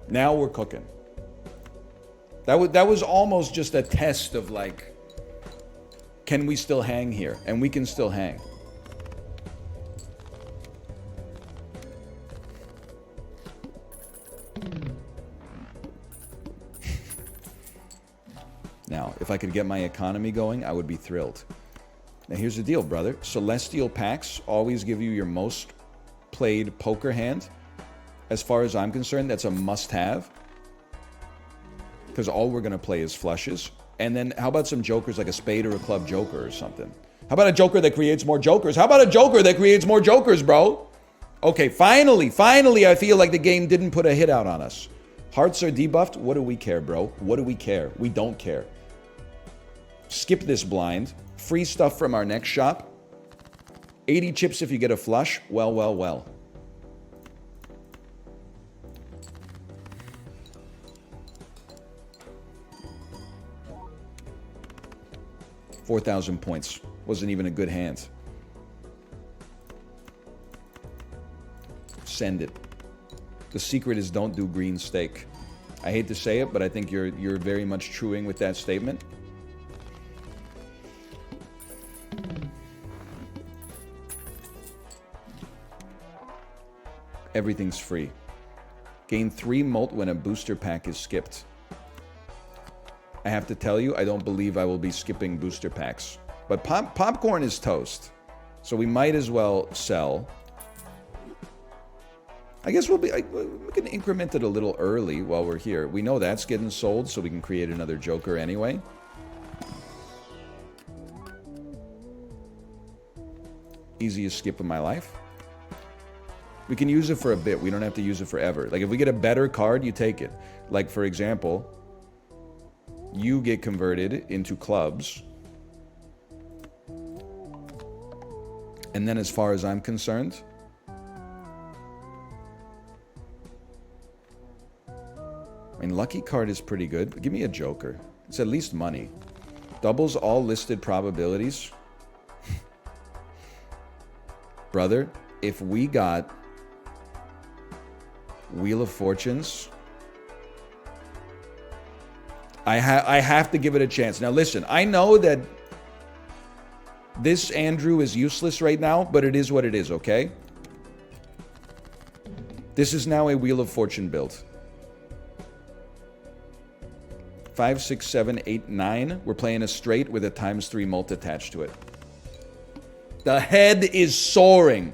[SPEAKER 1] Now we're cooking. That was almost just a test of like, can we still hang here? And we can still hang. Now, if I could get my economy going, I would be thrilled. Now, here's the deal, brother. Celestial packs always give you your most played poker hand. As far as I'm concerned, that's a must-have. because all we're going to play is flushes. And then how about some jokers, like a spade or a club joker or something? How about a joker that creates more jokers? How about a joker that creates more jokers, bro? Okay, finally, I feel like the game didn't put a hit out on us. Hearts are debuffed? What do we care, bro? What do we care? We don't care. Skip this blind. Free stuff from our next shop. 80 chips if you get a flush. Well, well, well. $4,000 points. Wasn't even a good hand. Send it. The secret is don't do green steak. I hate to say it, but I think you're very much truing with that statement. Everything's free. Gain 3 mult when a booster pack is skipped. I have to tell you, I don't believe I will be skipping booster packs. But popcorn is toast. So we might as well sell. I guess we can increment it a little early while we're here. We know that's getting sold, so we can create another joker anyway. Easiest skip of my life. We can use it for a bit. We don't have to use it forever. Like, if we get a better card, you take it. Like, for example, you get converted into clubs. And then as far as I'm concerned, I mean, lucky card is pretty good. But give me a joker. It's at least money. Doubles all listed probabilities. Brother, if we got Wheel of Fortunes, I have to give it a chance. Now listen, I know that this Andrew is useless right now, but it is what it is, okay? This is now a Wheel of Fortune build. 5, 6, 7, 8, 9. We're playing a straight with a ×3 mult attached to it. The head is soaring.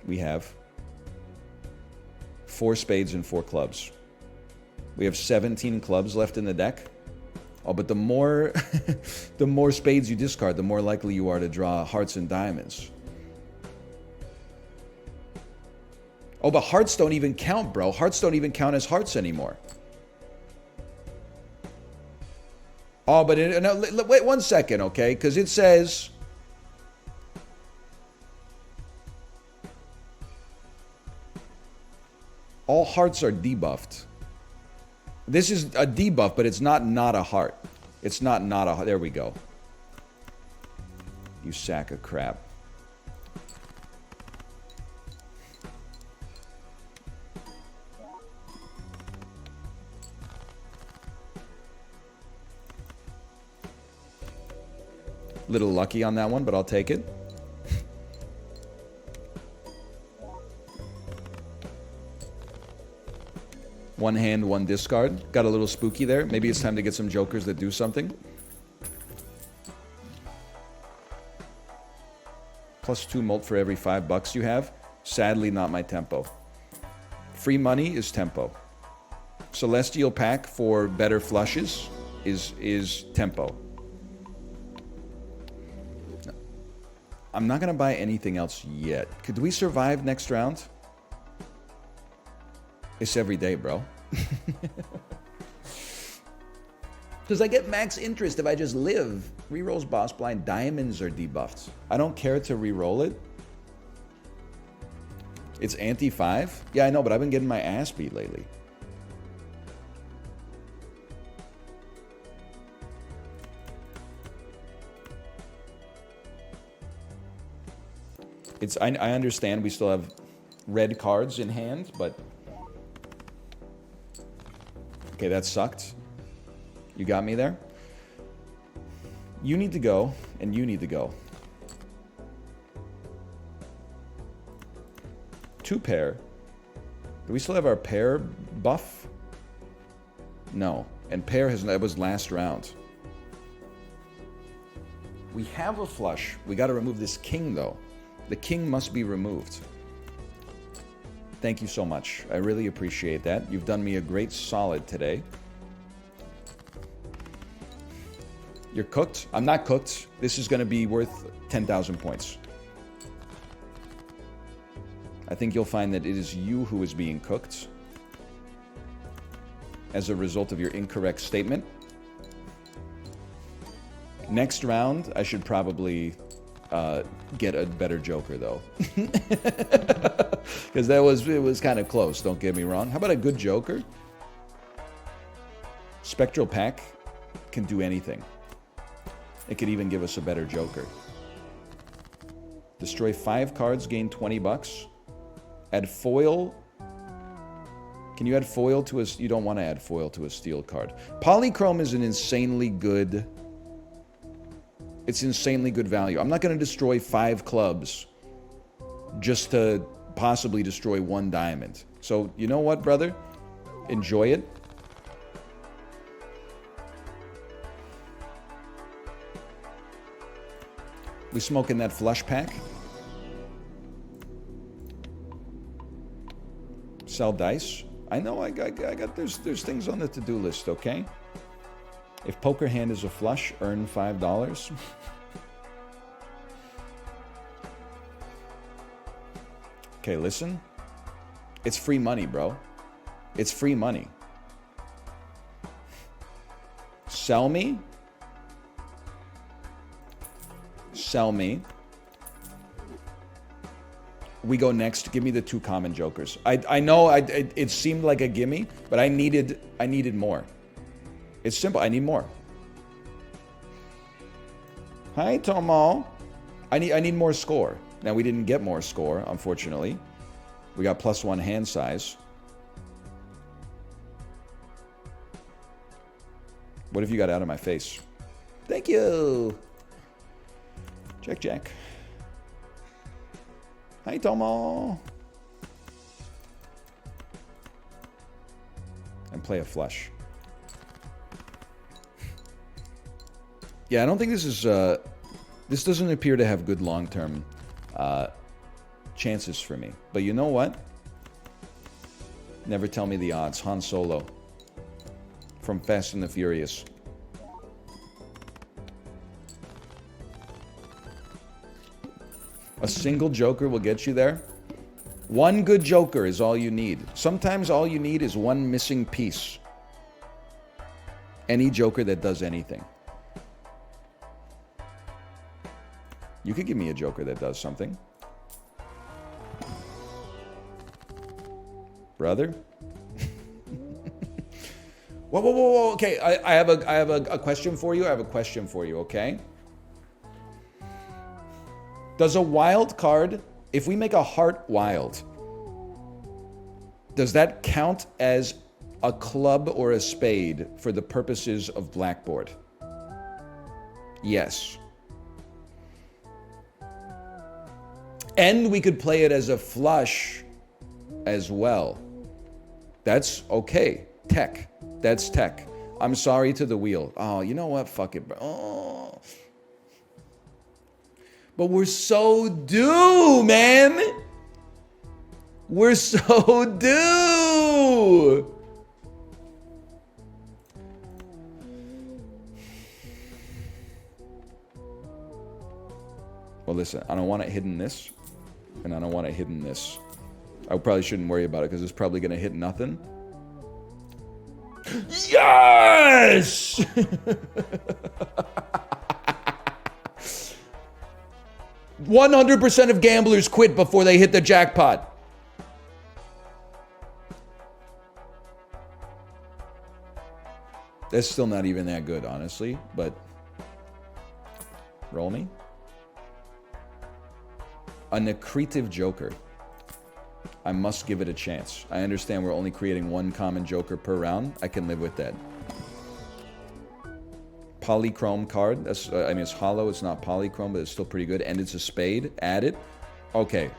[SPEAKER 1] We have 4 spades and 4 clubs. We have 17 clubs left in the deck. Oh, but the more the more spades you discard, the more likely you are to draw hearts and diamonds. Oh, but hearts don't even count, bro. Hearts don't even count as hearts anymore. Oh, but wait 1 second, okay? Because it says all hearts are debuffed. This is a debuff, but it's not a heart. It's not a heart. There we go. You sack of crap. Little lucky on that one, but I'll take it. One hand, one discard. Got a little spooky there. Maybe it's time to get some jokers that do something. +2 mult for every $5 you have. Sadly, not my tempo. Free money is tempo. Celestial pack for better flushes is tempo. I'm not going to buy anything else yet. Could we survive next round? It's every day, bro. Because I get max interest if I just live. Rerolls boss blind. Diamonds are debuffed. I don't care to reroll it. It's anti-5? Yeah, I know, but I've been getting my ass beat lately. I understand we still have red cards in hand, but... Okay, that sucked. You got me there? You need to go, and you need to go. 2 pair. Do we still have our pair buff? No. And pair that was last round. We have a flush. We got to remove this king, though. The king must be removed. Thank you so much. I really appreciate that. You've done me a great solid today. You're cooked? I'm not cooked. This is going to be worth 10,000 points. I think you'll find that it is you who is being cooked as a result of your incorrect statement. Next round, I should probably get a better Joker, though. Because it was kind of close, don't get me wrong. How about a good Joker? Spectral Pack can do anything. It could even give us a better Joker. Destroy 5 cards, gain 20 bucks. Add foil. Can you add foil to a... You don't want to add foil to a steel card. Polychrome is an insanely good... It's insanely good value. I'm not going to destroy 5 clubs just to possibly destroy 1 diamond. So, you know what, brother? Enjoy it. We smoking that flush pack. Sell dice. I know I got there's things on the to-do list, okay? If poker hand is a flush, earn $5. Okay, listen. It's free money, bro. It's free money. Sell me. Sell me. We go next. Give me the 2 common jokers. I know it seemed like a gimme, but I needed more. It's simple. I need more. Hi, Tomo. I need more score. Now, we didn't get more score, unfortunately. We got +1 hand size. What have you got out of my face? Thank you. Jack. Hi, Tomo. And play a flush. Yeah, I don't think this is... this doesn't appear to have good long-term chances for me. But you know what? Never tell me the odds. Han Solo. From Fast and the Furious. A single Joker will get you there. 1 good Joker is all you need. Sometimes all you need is 1 missing piece. Any Joker that does anything. You could give me a Joker that does something. Brother? Whoa. Okay, I have a question for you. Okay? Does a wild card, if we make a heart wild, does that count as a club or a spade for the purposes of Blackboard? Yes. And we could play it as a flush as well. That's okay. Tech. That's tech. I'm sorry to the wheel. Oh, you know what? Fuck it, bro. Oh. But we're so due, man. We're so due. Well, listen, I don't want it hidden this, and I don't want it hidden this. I probably shouldn't worry about it because it's probably going to hit nothing. Yes! 100% of gamblers quit before they hit the jackpot. That's still not even that good, honestly, but roll me. A Necretive Joker. I must give it a chance. I understand we're only creating 1 common Joker per round. I can live with that. Polychrome card. That's I mean, it's hollow. It's not polychrome, but it's still pretty good. And it's a spade. Add it. Okay.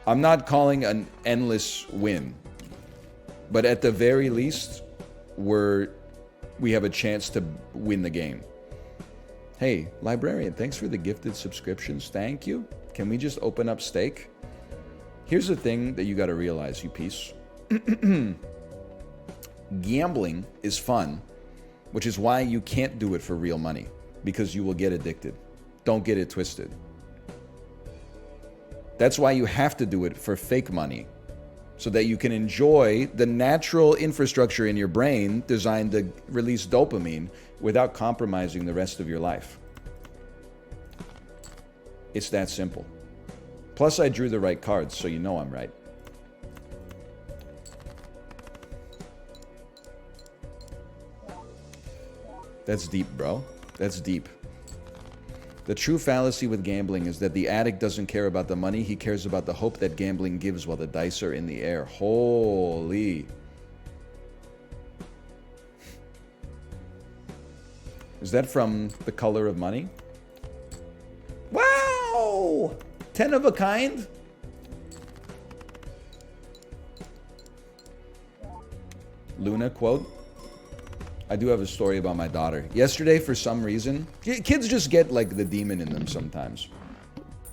[SPEAKER 1] I'm not calling an endless win. But at the very least, we have a chance to win the game. Hey, Librarian, thanks for the gifted subscriptions. Thank you. Can we just open up stake? Here's the thing that you got to realize, you piece. Gambling is fun, which is why you can't do it for real money, because you will get addicted. Don't get it twisted. That's why you have to do it for fake money, so that you can enjoy the natural infrastructure in your brain designed to release dopamine without compromising the rest of your life. It's that simple. Plus, I drew the right cards, so you know I'm right. That's deep, bro. That's deep. The true fallacy with gambling is that the addict doesn't care about the money. He cares about the hope that gambling gives while the dice are in the air. Holy. Is that from The Color of Money? Wow! 10 of a kind? Luna quote. I do have a story about my daughter. Yesterday, for some reason, kids just get like the demon in them sometimes.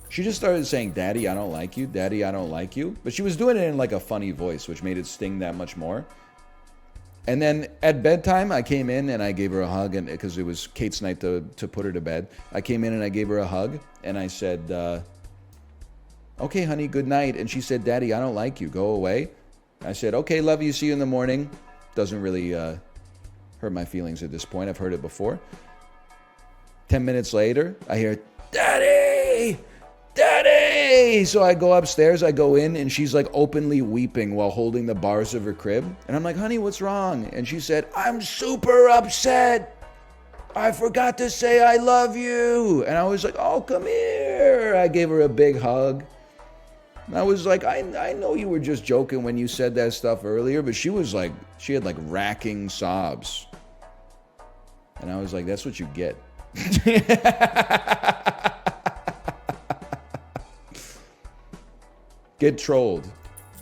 [SPEAKER 1] She just started saying, "Daddy, I don't like you. Daddy, I don't like you." But she was doing it in like a funny voice, which made it sting that much more. And then at bedtime, I came in and I gave her a hug, and because it was Kate's night to put her to bed. I came in and I gave her a hug, and I said, "Okay, honey, good night." And she said, "Daddy, I don't like you. Go away." I said, "Okay, love you. See you in the morning." Doesn't really hurt my feelings at this point. I've heard it before. 10 minutes later, I hear, "Daddy! Daddy!" So I go upstairs, I go in, and she's like openly weeping while holding the bars of her crib. And I'm like, "Honey, what's wrong?" And she said, "I'm super upset. I forgot to say I love you." And I was like, "Oh, come here." I gave her a big hug. And I was like, I know you were just joking when you said that stuff earlier, but she was like, she had like racking sobs. And I was like, that's what you get. Get trolled.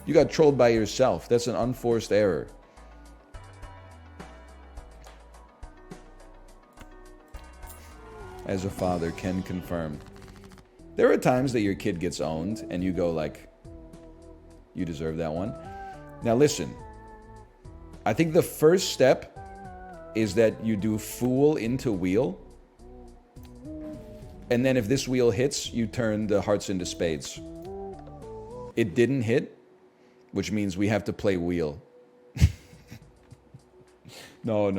[SPEAKER 1] You got trolled by yourself. That's an unforced error. As a father, can confirm. There are times that your kid gets owned and you go like, you deserve that one. Now listen, I think the first step is that you do fool into wheel. And then if this wheel hits, you turn the hearts into spades. It didn't hit, which means we have to play wheel. No.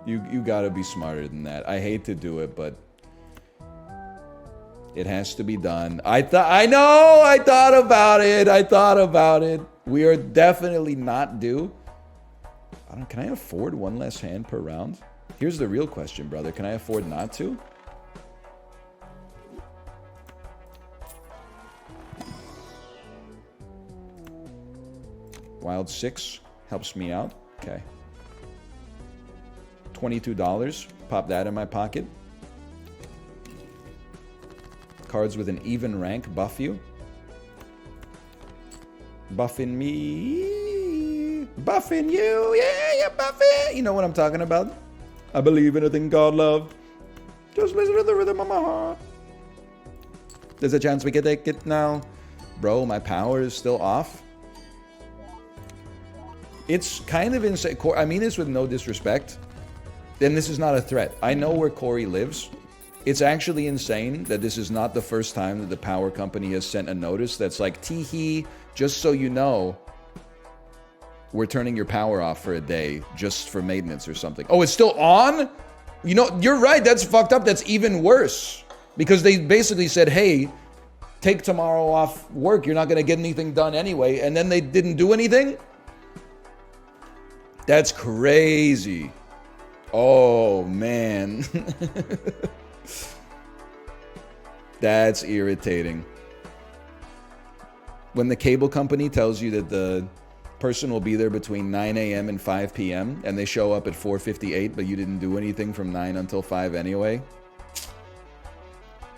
[SPEAKER 1] You gotta be smarter than that. I hate to do it, but it has to be done. I thought about it. We are definitely not due. Can I afford one less hand per round? Here's the real question, brother. Can I afford not to? Wild 6 helps me out. Okay. $22. Pop that in my pocket. Cards with an even rank buff you. Buffing me. Buffing you. Yeah, buffing. You know what I'm talking about. I believe in a thing called love. Just listen to the rhythm of my heart. There's a chance we can take it now. Bro, my power is still off. It's kind of insane. I mean this with no disrespect. And this is not a threat. I know where Corey lives. It's actually insane that this is not the first time that the power company has sent a notice that's like, tee-hee, just so you know, we're turning your power off for a day just for maintenance or something. Oh, it's still on? You know, you're right. That's fucked up. That's even worse. Because they basically said, hey, take tomorrow off work. You're not going to get anything done anyway. And then they didn't do anything? That's crazy. Oh, man. That's irritating. When the cable company tells you that the person will be there between 9 a.m. and 5 p.m. and they show up at 4:58, but you didn't do anything from 9 until 5 anyway.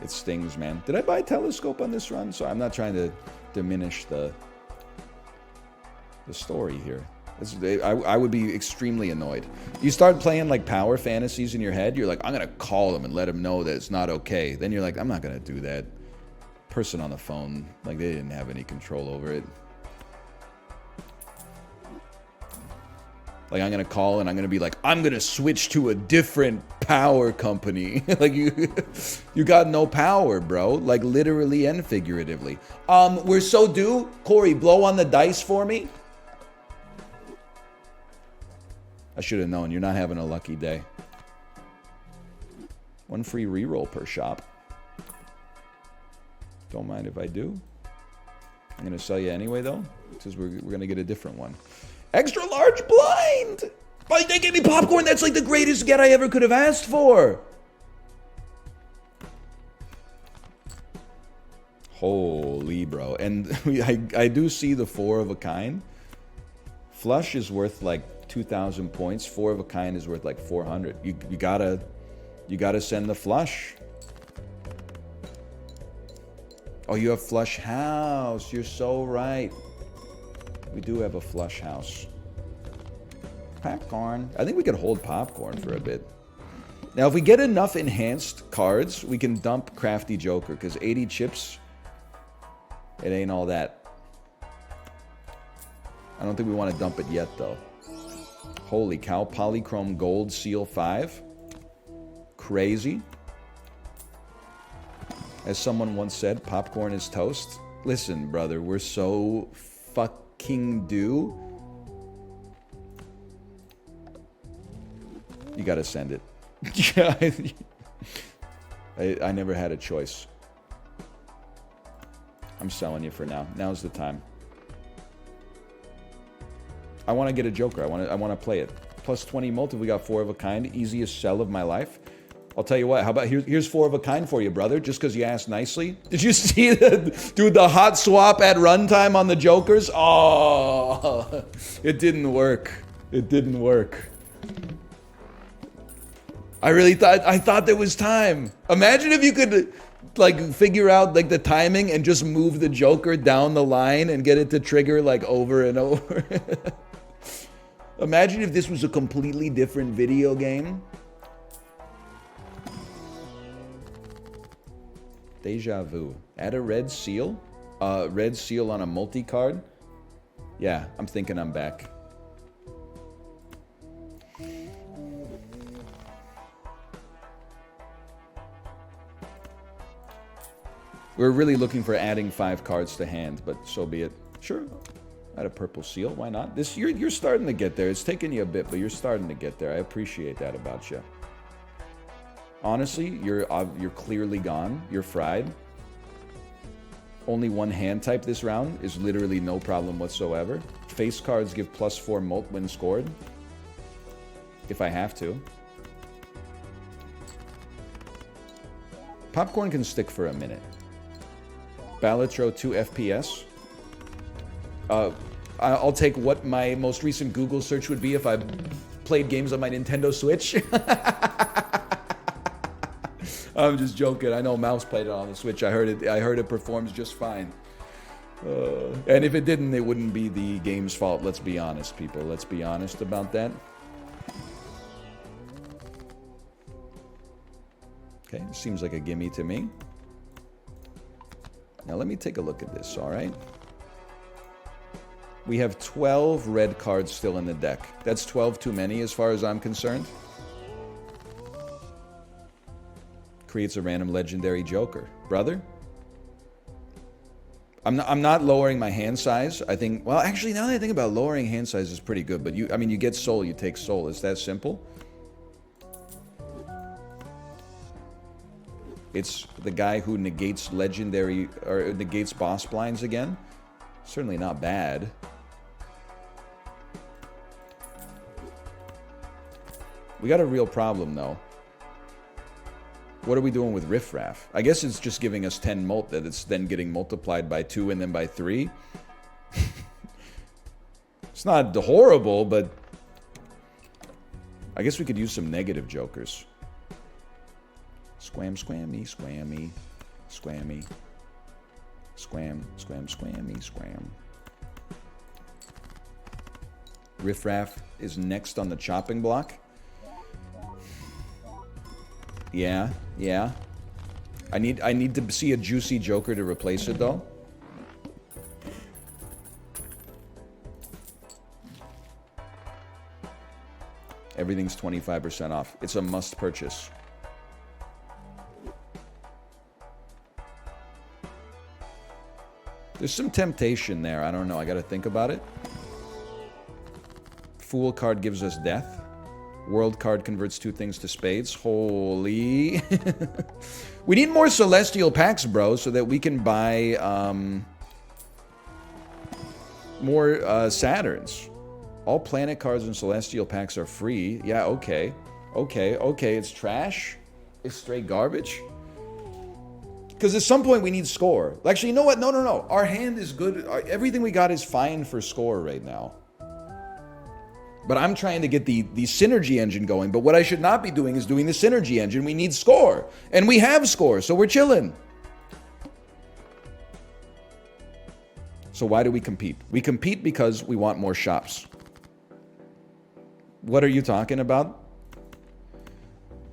[SPEAKER 1] It stings, man. Did I buy a telescope on this run? So I'm not trying to diminish the story here. I would be extremely annoyed. You start playing like power fantasies in your head. You're like, I'm going to call them and let them know that it's not okay. Then you're like, I'm not going to do that. person on the phone, like, they didn't have any control over it. Like, I'm gonna call and I'm gonna be like, I'm gonna switch to a different power company. Like, you got no power, bro. Like, literally and figuratively. We're so due. Corey, blow on the dice for me. I should have known. You're not having a lucky day. 1 free reroll per shop. Don't mind if I do. I'm gonna sell you anyway, though, because we're gonna get a different one. Extra large blind! Like, they gave me popcorn. That's like the greatest get I ever could have asked for. Holy bro. And I do see the 4 of a kind. Flush is worth like 2,000 points. 4 of a kind is worth like 400. You gotta send the flush. Oh, you have flush house. You're so right. We do have a flush house. Popcorn. I think we could hold popcorn for a bit. Now, if we get enough enhanced cards, we can dump Crafty Joker, because 80 chips, it ain't all that. I don't think we want to dump it yet, though. Holy cow. Polychrome Gold Seal 5. Crazy. As someone once said, popcorn is toast. Listen, brother, we're so fucking due. You gotta send it. I never had a choice. I'm selling you for now. Now's the time. I want to get a Joker. I want to play it. Plus 20 multi. We got 4 of a kind. Easiest sell of my life. I'll tell you what. How about here's 4 of a kind for you, brother. Just because you asked nicely. Did you see the hot swap at runtime on the Jokers? Oh, it didn't work. It didn't work. I thought there was time. Imagine if you could like figure out like the timing and just move the Joker down the line and get it to trigger like over and over. Imagine if this was a completely different video game. Deja vu. Add a red seal? Red seal on a multi-card? Yeah, I'm thinking I'm back. We're really looking for adding 5 cards to hand, but so be it. Sure, add a purple seal. Why not? You're starting to get there. It's taken you a bit, but you're starting to get there. I appreciate that about you. Honestly, you're clearly gone. You're fried. Only 1 hand type this round is literally no problem whatsoever. Face cards give +4 mult when scored. If I have to. Popcorn can stick for a minute. Balatro 2 FPS. I'll take what my most recent Google search would be if I played games on my Nintendo Switch. I'm just joking. I know Mouse played it on the Switch. I heard it performs just fine. And if it didn't, it wouldn't be the game's fault. Let's be honest, people. Let's be honest about that. Okay, seems like a gimme to me. Now let me take a look at this, all right? We have 12 red cards still in the deck. That's 12 too many as far as I'm concerned. Creates a random legendary Joker. Brother? I'm not lowering my hand size. I think, well, actually, now that I think about it, lowering hand size is pretty good. But you get soul, you take soul. It's that simple. It's the guy who negates legendary, or negates boss blinds again. Certainly not bad. We got a real problem, though. What are we doing with Riff Raff? I guess it's just giving us 10 mult that it's then getting multiplied by 2 and then by 3. It's not horrible, but I guess we could use some negative Jokers. Squam, squammy, squammy, squammy. Squam, squam, squammy, squam. Riff Raff is next on the chopping block. Yeah. I need to see a juicy joker to replace it, though. Everything's 25% off. It's a must purchase. There's some temptation there. I don't know. I got to think about it. Fool card gives us death. World card converts 2 things to spades. Holy. We need more celestial packs, bro, so that we can buy more Saturns. All planet cards and celestial packs are free. Yeah, okay. Okay. It's trash. It's straight garbage. Because at some point we need score. Actually, you know what? No. Our hand is good. Everything we got is fine for score right now. But I'm trying to get the synergy engine going. But what I should not be doing is doing the synergy engine. We need score. And we have score, so we're chilling. So why do we compete? We compete because we want more shops. What are you talking about?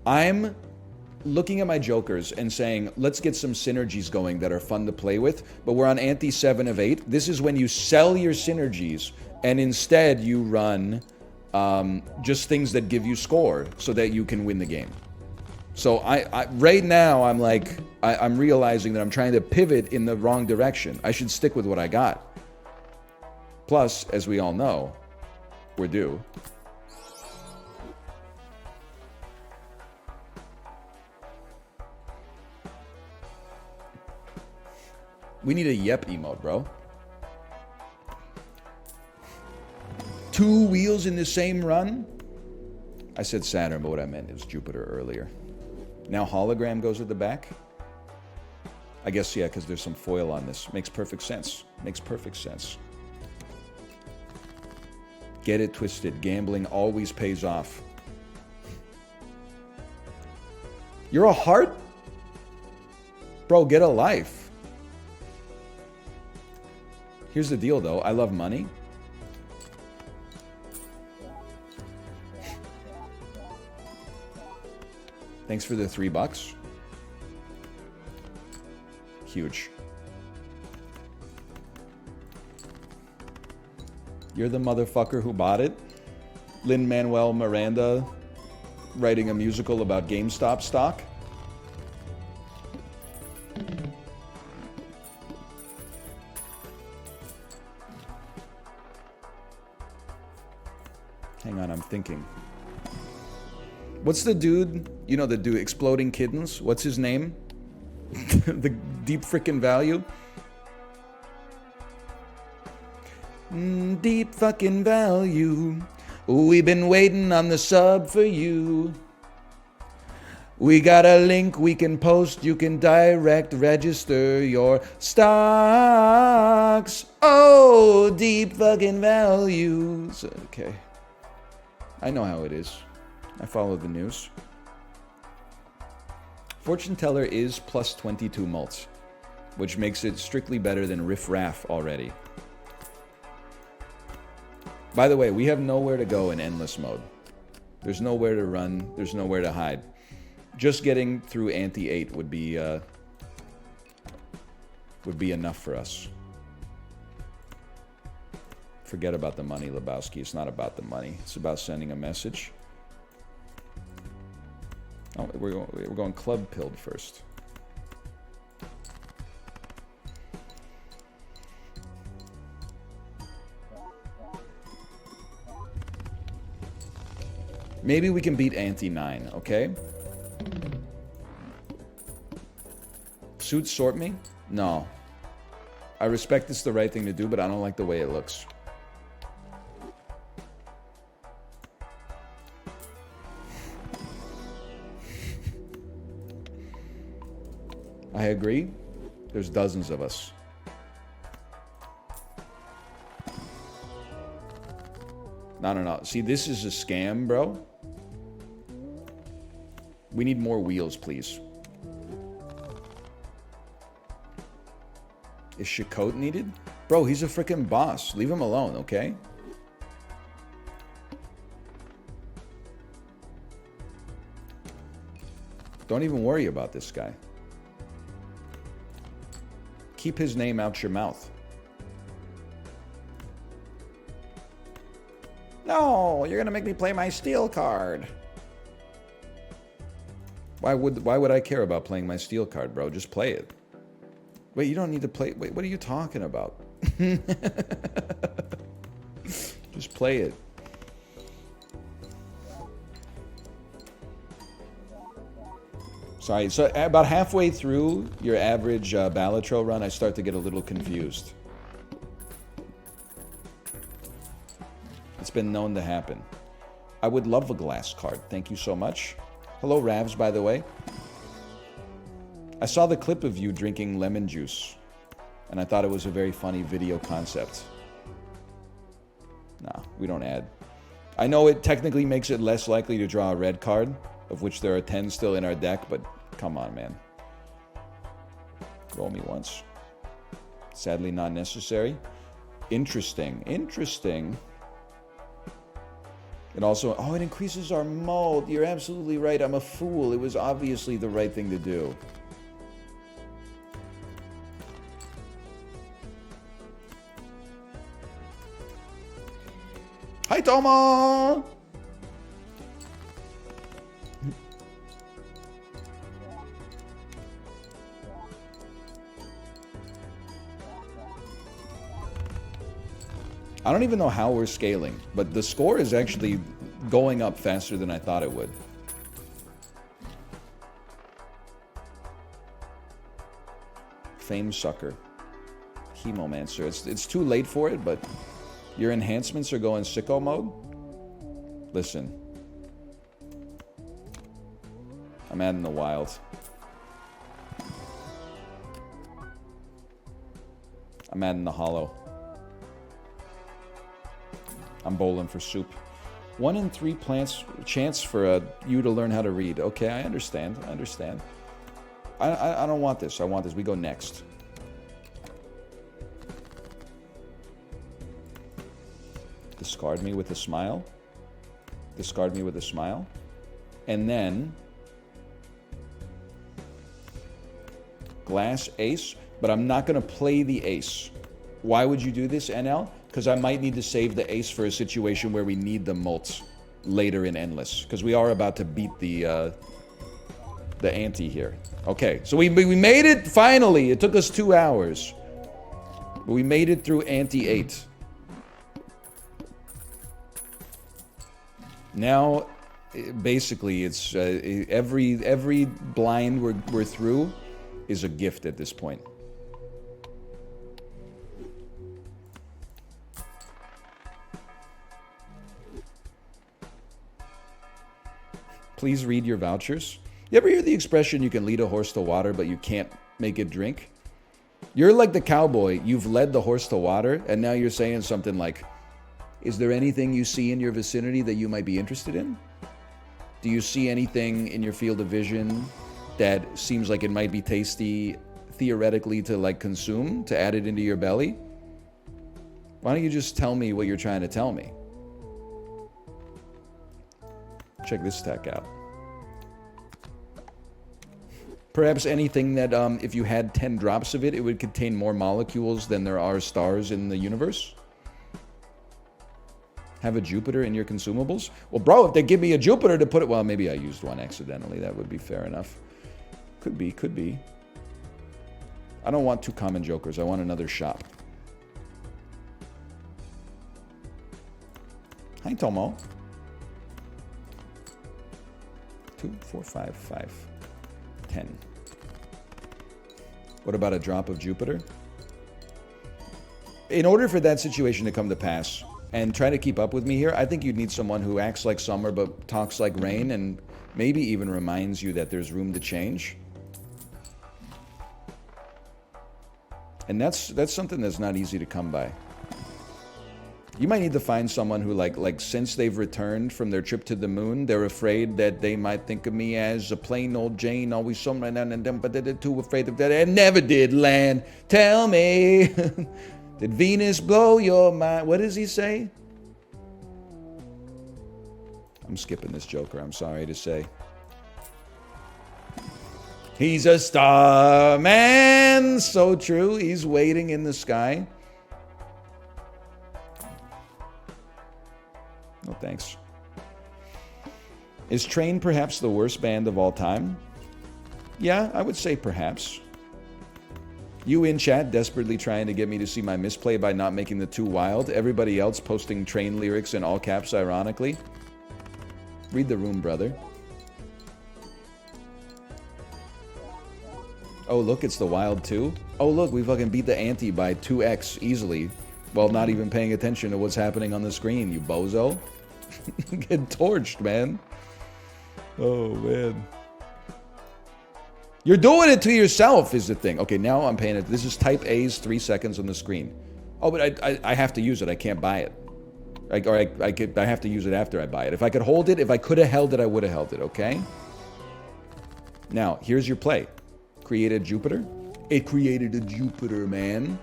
[SPEAKER 1] I'm looking at my jokers and saying, let's get some synergies going that are fun to play with. But we're on ante 7 of 8. This is when you sell your synergies and instead you run just things that give you score so that you can win the game. So I right now I'm like, I'm realizing that I'm trying to pivot in the wrong direction. I should stick with what I got. Plus, as we all know, we're due. We need a yep emote, bro. 2 wheels in the same run? I said Saturn, but what I meant was Jupiter earlier. Now hologram goes at the back? I guess, yeah, because there's some foil on this. Makes perfect sense. Makes perfect sense. Get it twisted. Gambling always pays off. You're a heart? Bro, get a life. Here's the deal, though. I love money. Thanks for the $3. Huge. You're the motherfucker who bought it? Lin-Manuel Miranda writing a musical about GameStop stock? Hang on, I'm thinking. What's the dude? You know the dude, Exploding Kittens? What's his name? The deep frickin' value? Deep fucking value. We've been waiting on the sub for you. We got a link we can post. You can direct register your stocks. Oh, deep fucking values. Okay. I know how it is. I follow the news. Fortune Teller is plus 22 mults, which makes it strictly better than Riff Raff already. By the way, we have nowhere to go in endless mode. There's nowhere to run. There's nowhere to hide. Just getting through ante 8 would be enough for us. Forget about the money, Lebowski. It's not about the money. It's about sending a message. Oh, we're going club pilled first. Maybe we can beat ante 9, okay? Suits sort me? No. I respect it's the right thing to do, but I don't like the way it looks. I agree. There's dozens of us. No. See, this is a scam, bro. We need more wheels, please. Is Chakotay needed? Bro, he's a freaking boss. Leave him alone, okay? Don't even worry about this guy. keep his name out your mouth. No, you're gonna make me play my steel card. Why would I care about playing my steel card, bro? Just play it. Wait, you don't need to play. Wait, what are you talking about? Just play it. Sorry, so about halfway through your average balatro run, I start to get a little confused. It's been known to happen. I would love a glass card. Thank you so much. Hello, Ravs, by the way. I saw the clip of you drinking lemon juice, and I thought it was a very funny video concept. Nah, we don't add. I know it technically makes it less likely to draw a red card, of which there are 10 still in our deck, but come on, man. Roll me once. Sadly not necessary. Interesting. Interesting. It also... Oh, it increases our mold. You're absolutely right. I'm a fool. It was obviously the right thing to do. Hi, Tomo! I don't even know how we're scaling, but the score is actually going up faster than I thought it would. Fame Sucker. Chemomancer. It's too late for it, but your enhancements are going sicko mode. Listen. I'm adding the wild. I'm adding the hollow. I'm bowling for soup. 1 in 3 plants chance for you to learn how to read. Okay, I understand. I understand. I don't want this. I want this. We go next. Discard me with a smile. Discard me with a smile. And then... Glass ace. But I'm not going to play the ace. Why would you do this, NL? Because I might need to save the ace for a situation where we need the mults later in Endless. Because we are about to beat the ante here. Okay, so we made it finally. It took us 2 hours. But we made it through ante 8. Now, basically, it's every blind we're through is a gift at this point. Please read your vouchers. You ever hear the expression, you can lead a horse to water, but you can't make it drink? You're like the cowboy. You've led the horse to water, and now you're saying something like, is there anything you see in your vicinity that you might be interested in? Do you see anything in your field of vision that seems like it might be tasty, theoretically, to like consume, to add it into your belly? Why don't you just tell me what you're trying to tell me? Check this stack out. Perhaps anything that, if you had 10 drops of it, it would contain more molecules than there are stars in the universe? Have a Jupiter in your consumables? Well, bro, if they give me a Jupiter to put it... Well, maybe I used one accidentally. That would be fair enough. Could be, could be. I don't want 2 common jokers. I want another shop. Hi, Tomo. 2, 4, 5, 5, 10. What about a drop of Jupiter? In order for that situation to come to pass, and try to keep up with me here, I think you'd need someone who acts like summer but talks like rain, and maybe even reminds you that there's room to change. And that's something that's not easy to come by. You might need to find someone who, like since they've returned from their trip to the moon, they're afraid that they might think of me as a plain old Jane, always somewhere and them, but they're too afraid of that. I never did land. Tell me, did Venus blow your mind? What does he say? I'm skipping this Joker, I'm sorry to say. He's a star man. So true. He's waiting in the sky. No thanks. Is Train perhaps the worst band of all time? Yeah, I would say perhaps. You in chat desperately trying to get me to see my misplay by not making the too wild. Everybody else posting Train lyrics in all caps ironically. Read the room, brother. Oh, look, it's the wild 2. Oh, look, we fucking beat the ante by 2x easily while not even paying attention to what's happening on the screen, you bozo. Get torched, man. Oh, man. You're doing it to yourself is the thing. Okay, now I'm paying it. This is type A's 3 seconds on the screen. Oh, but I have to use it. I can't buy it. I have to use it after I buy it. If I could hold it, if I could have held it, I would have held it, okay? Now, here's your play. Create a Jupiter. It created a Jupiter, man.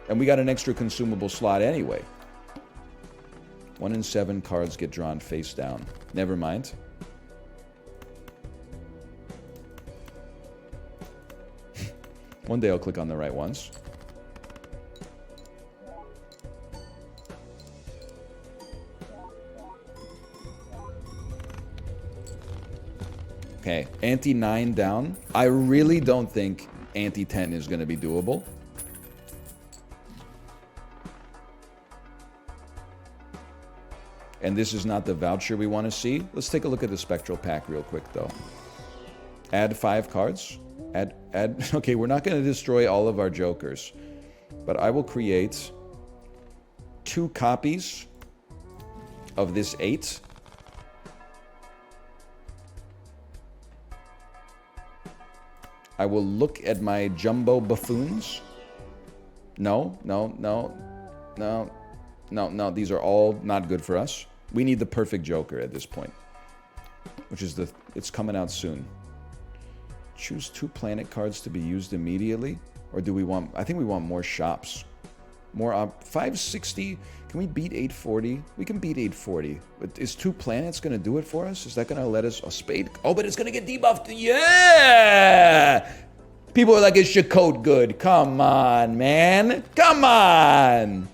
[SPEAKER 1] And we got an extra consumable slot anyway. 1 in 7 cards get drawn face down. Never mind. One day I'll click on the right ones. Okay, ante 9 down. I really don't think ante 10 is going to be doable. And this is not the voucher we want to see. Let's take a look at the spectral pack real quick, though. Add 5 cards. Add. Okay, we're not going to destroy all of our jokers. But I will create 2 copies of this 8. I will look at my jumbo buffoons. No. These are all not good for us. We need the perfect joker at this point. Which is it's coming out soon. Choose 2 planet cards to be used immediately. Or do we want, I think we want more shops. More 560. Can we beat 840? We can beat 840. But is 2 planets going to do it for us? Is that going to let us a spade? Oh, but it's going to get debuffed. Yeah! People are like, is your code good? Come on, man. Come on.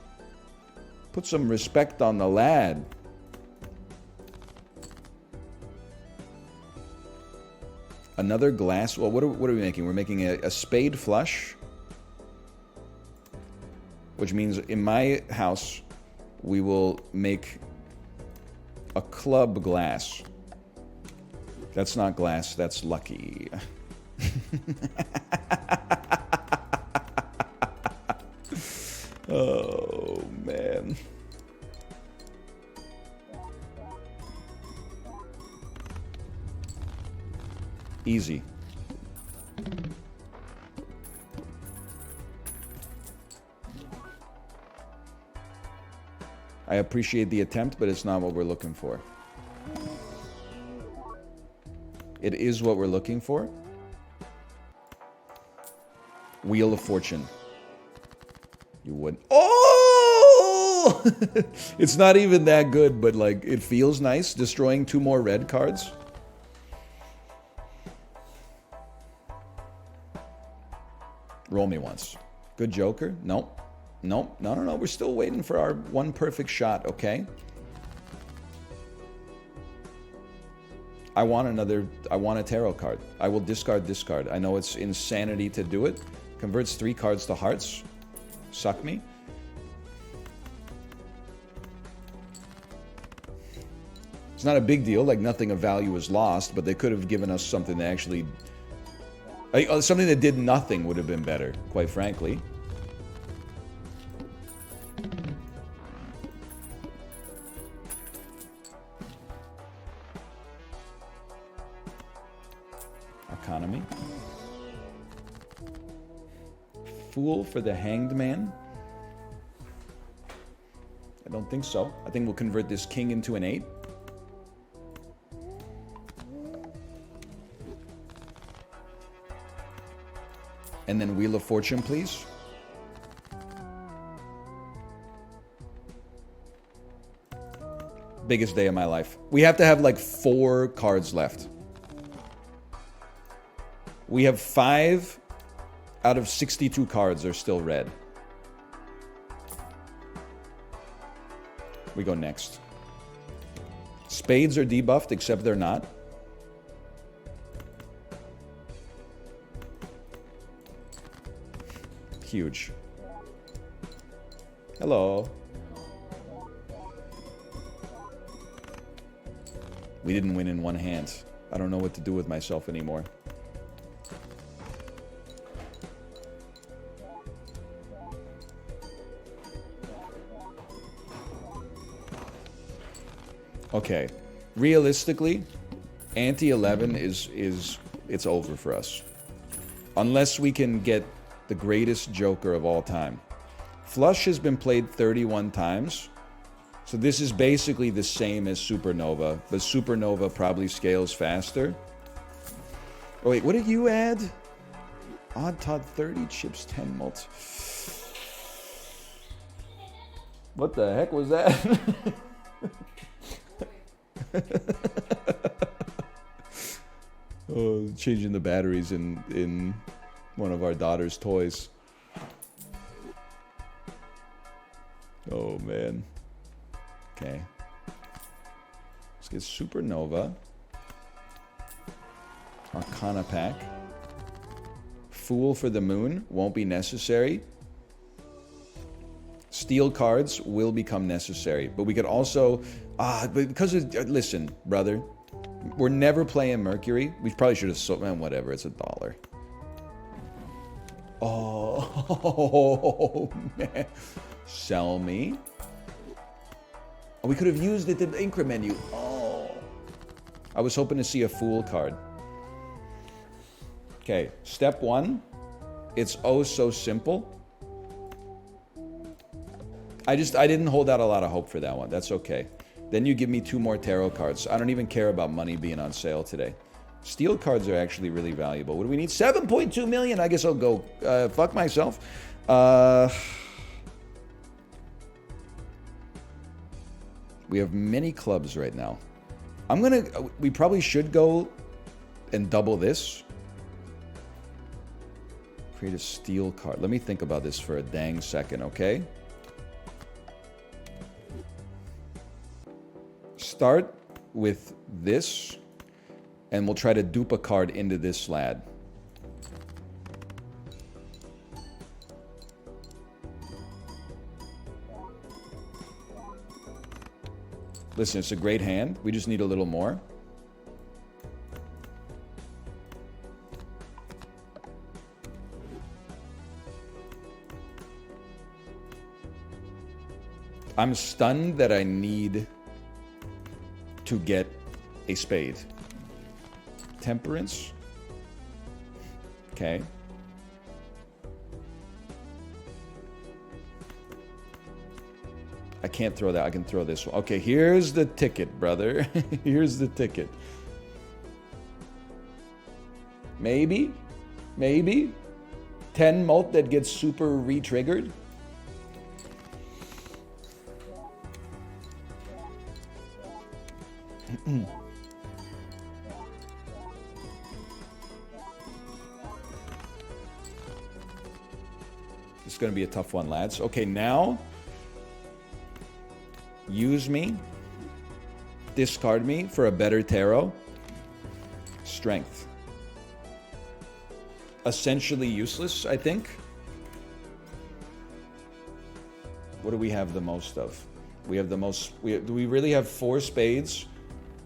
[SPEAKER 1] Put some respect on the lad. Another glass. Well, what are we making? We're making a spade flush. Which means in my house, we will make a club glass. That's not glass, that's lucky. Oh, man. Easy. I appreciate the attempt, but it's not what we're looking for. It is what we're looking for. Wheel of Fortune. You would. Oh! It's not even that good, but like it feels nice. Destroying 2 more red cards. Roll me once. Good joker? Nope. Nope. No. We're still waiting for our 1 perfect shot, okay? I want a tarot card. I will discard this card. I know it's insanity to do it. Converts 3 cards to hearts. Suck me. It's not a big deal, like nothing of value is lost, but they could have given us something that actually... something that did nothing would have been better, quite frankly. Economy. Fool for the Hanged Man. I don't think so. I think we'll convert this king into an 8. And then Wheel of Fortune, please. Biggest day of my life. We have to have like 4 cards left. We have 5 out of 62 cards are still red. We go next. Spades are debuffed, except they're not. Huge. Hello. We didn't win in one hand. I don't know what to do with myself anymore. Okay. Realistically, ante 11 is it's over for us. Unless we can get the greatest joker of all time. Flush has been played 31 times. So this is basically the same as Supernova, but Supernova probably scales faster. Oh wait, what did you add? Odd Todd 30 chips 10 multi. What the heck was that? Oh, changing the batteries in one of our daughter's toys. Oh man. Okay. Let's get Supernova. Arcana pack. Fool for the Moon won't be necessary. Steel cards will become necessary. But we could also... but because of... listen, brother. We're never playing Mercury. We probably should have sold... Man, whatever. It's $1. Oh, man. Sell me. Oh, we could have used it to increment you. Oh. I was hoping to see a Fool card. Okay, step 1. It's oh so simple. I didn't hold out a lot of hope for that one. That's okay. Then you give me 2 more tarot cards. I don't even care about money being on sale today. Steel cards are actually really valuable. What do we need? 7.2 million. I guess I'll go fuck myself. We have many clubs right now. We probably should go and double this. Create a steel card. Let me think about this for a dang second, okay? Start with this, and we'll try to dupe a card into this lad. Listen, it's a great hand. We just need a little more. I'm stunned that I need to get a spade. Temperance. Okay. I can't throw that. I can throw this one. Okay, here's the ticket, brother. Here's the ticket. Maybe. 10 mult that gets super re-triggered. It's going to be a tough one, lads. Okay, now use me, discard me for a better tarot. Strength. Essentially useless, I think. What do we have the most of? We have the most... do we really have 4 spades,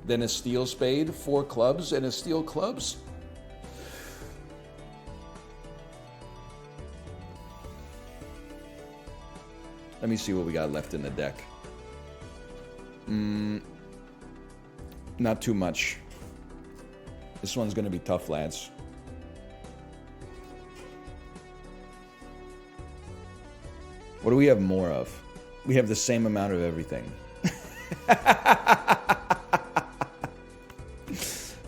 [SPEAKER 1] then a steel spade, 4 clubs, and a steel clubs? Let me see what we got left in the deck. Not too much. This one's going to be tough, lads. What do we have more of? We have the same amount of everything.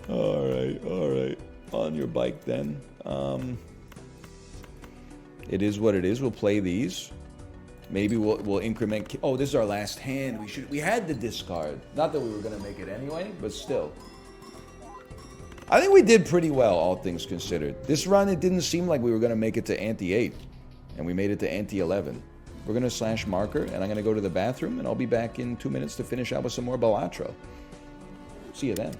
[SPEAKER 1] All right. On your bike, then. It is what it is. We'll play these. Maybe we'll increment... Oh, this is our last hand. We had the discard. Not that we were going to make it anyway, but still. I think we did pretty well, all things considered. This run, it didn't seem like we were going to make it to ante 8. And we made it to ante 11. We're going to slash marker, and I'm going to go to the bathroom, and I'll be back in 2 minutes to finish out with some more balatro. See you then.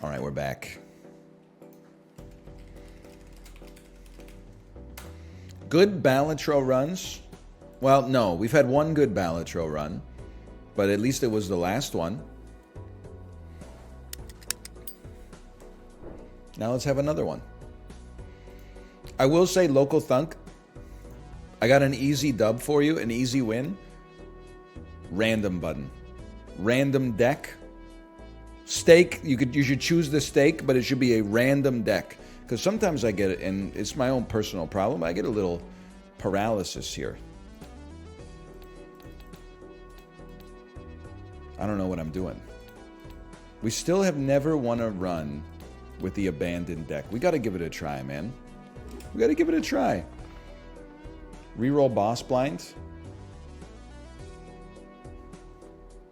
[SPEAKER 1] All right, we're back. Good balatro runs? Well, no, we've had one good balatro run, but at least it was the last one. Now let's have another one. I will say, Local Thunk, I got an easy dub for you, an easy win. Random button. Random deck. Stake, you should choose the stake, but it should be a random deck. Because sometimes I get it, and it's my own personal problem, I get a little paralysis here. I don't know what I'm doing. We still have never won a run with the abandoned deck. We got to give it a try, man. We got to give it a try. Reroll boss blind.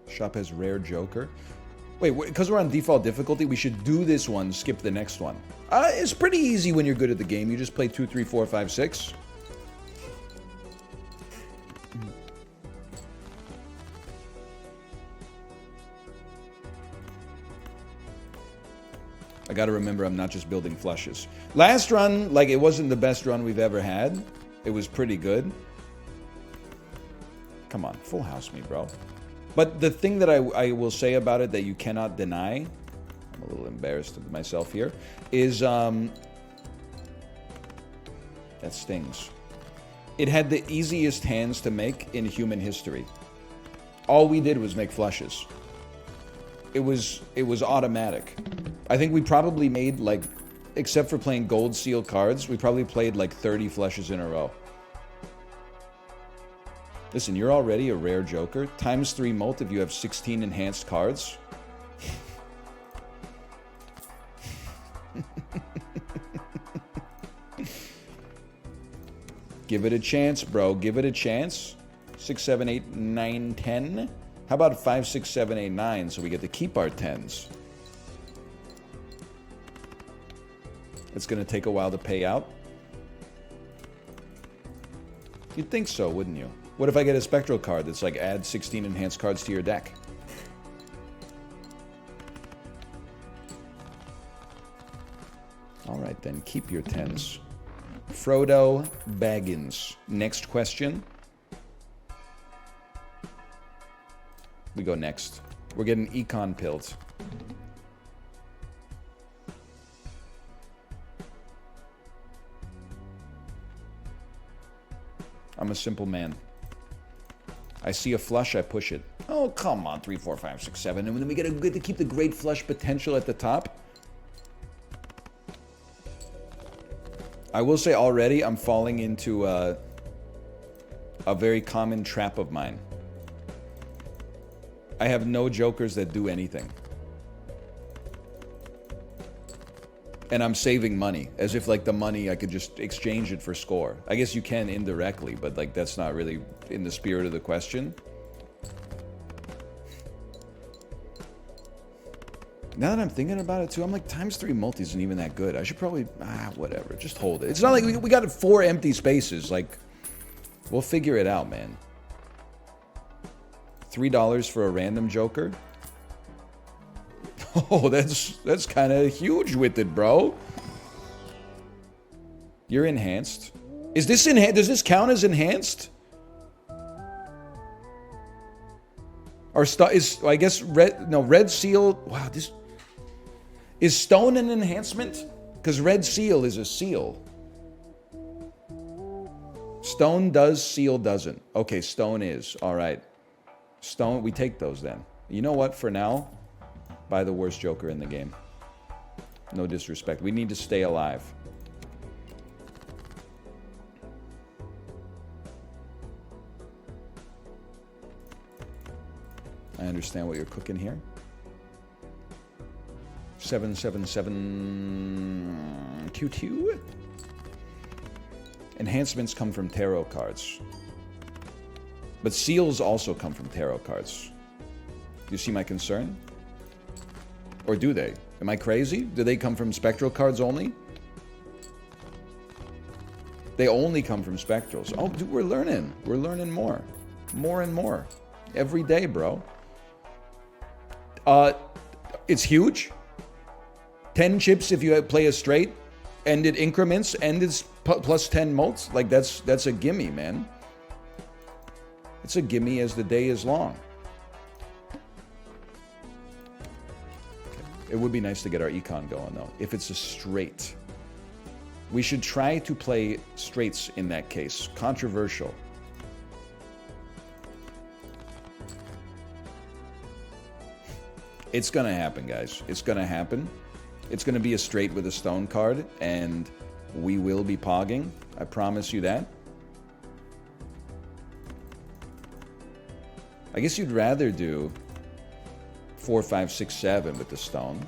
[SPEAKER 1] Shop has rare joker. Wait, because we're on default difficulty, we should do this one, skip the next one. It's pretty easy when you're good at the game. You just play 2, 3, 4, 5, 6. I gotta remember I'm not just building flushes. Last run, like, it wasn't the best run we've ever had. It was pretty good. Come on, full house me, bro. But the thing that I will say about it that you cannot deny, I'm a little embarrassed of myself here, is that stings. It had the easiest hands to make in human history. All we did was make flushes. It was automatic. I think we probably made, like, except for playing gold seal cards, we probably played like 30 flushes in a row. Listen, you're already a rare joker. Times 3 molt if you have 16 enhanced cards. Give it a chance, bro. Give it a chance. 6, 7, 8, 9, 10. How about 5, 6, 7, 8, 9 so we get to keep our 10s? It's going to take a while to pay out. You'd think so, wouldn't you? What if I get a spectral card that's like add 16 enhanced cards to your deck? All right, then. Keep your 10s. Frodo Baggins. Next question. We go next. We're getting econ pilled. I'm a simple man. I see a flush, I push it. Oh, come on. 3, 4, 5, 6, 7. And then we get to keep the great flush potential at the top. I will say already, I'm falling into a very common trap of mine. I have no jokers that do anything. And I'm saving money, as if like the money I could just exchange it for score. I guess you can indirectly, but like that's not really in the spirit of the question. Now that I'm thinking about it too, I'm like ×3 multi isn't even that good. I should probably, whatever, just hold it. It's not like we got 4 empty spaces. Like, we'll figure it out, man. $3 for a random joker. Oh, that's kind of huge with it, bro. You're enhanced. Is this enhanced? Does this count as enhanced? Or I guess red seal. Wow, this is stone an enhancement? Because red seal is a seal. Stone does, seal doesn't. Okay, stone is. All right. Stone, we take those then. You know what? For now, buy the worst joker in the game. No disrespect. We need to stay alive. I understand what you're cooking here. 777 Q2. Enhancements come from tarot cards. But seals also come from tarot cards. Do you see my concern? Or do they? Am I crazy? Do they come from spectral cards only? They only come from spectrals. Oh, dude, we're learning. We're learning more. More and more. Every day, bro. It's huge. 10 chips if you play a straight. And it increments. And it's plus 10 mults. Like, that's a gimme, man. It's a gimme as the day is long. It would be nice to get our econ going, though. If it's a straight. We should try to play straights in that case. Controversial. It's going to happen, guys. It's going to happen. It's going to be a straight with a stone card, and we will be pogging. I promise you that. I guess you'd rather do 4, 5, 6, 7 with the stone.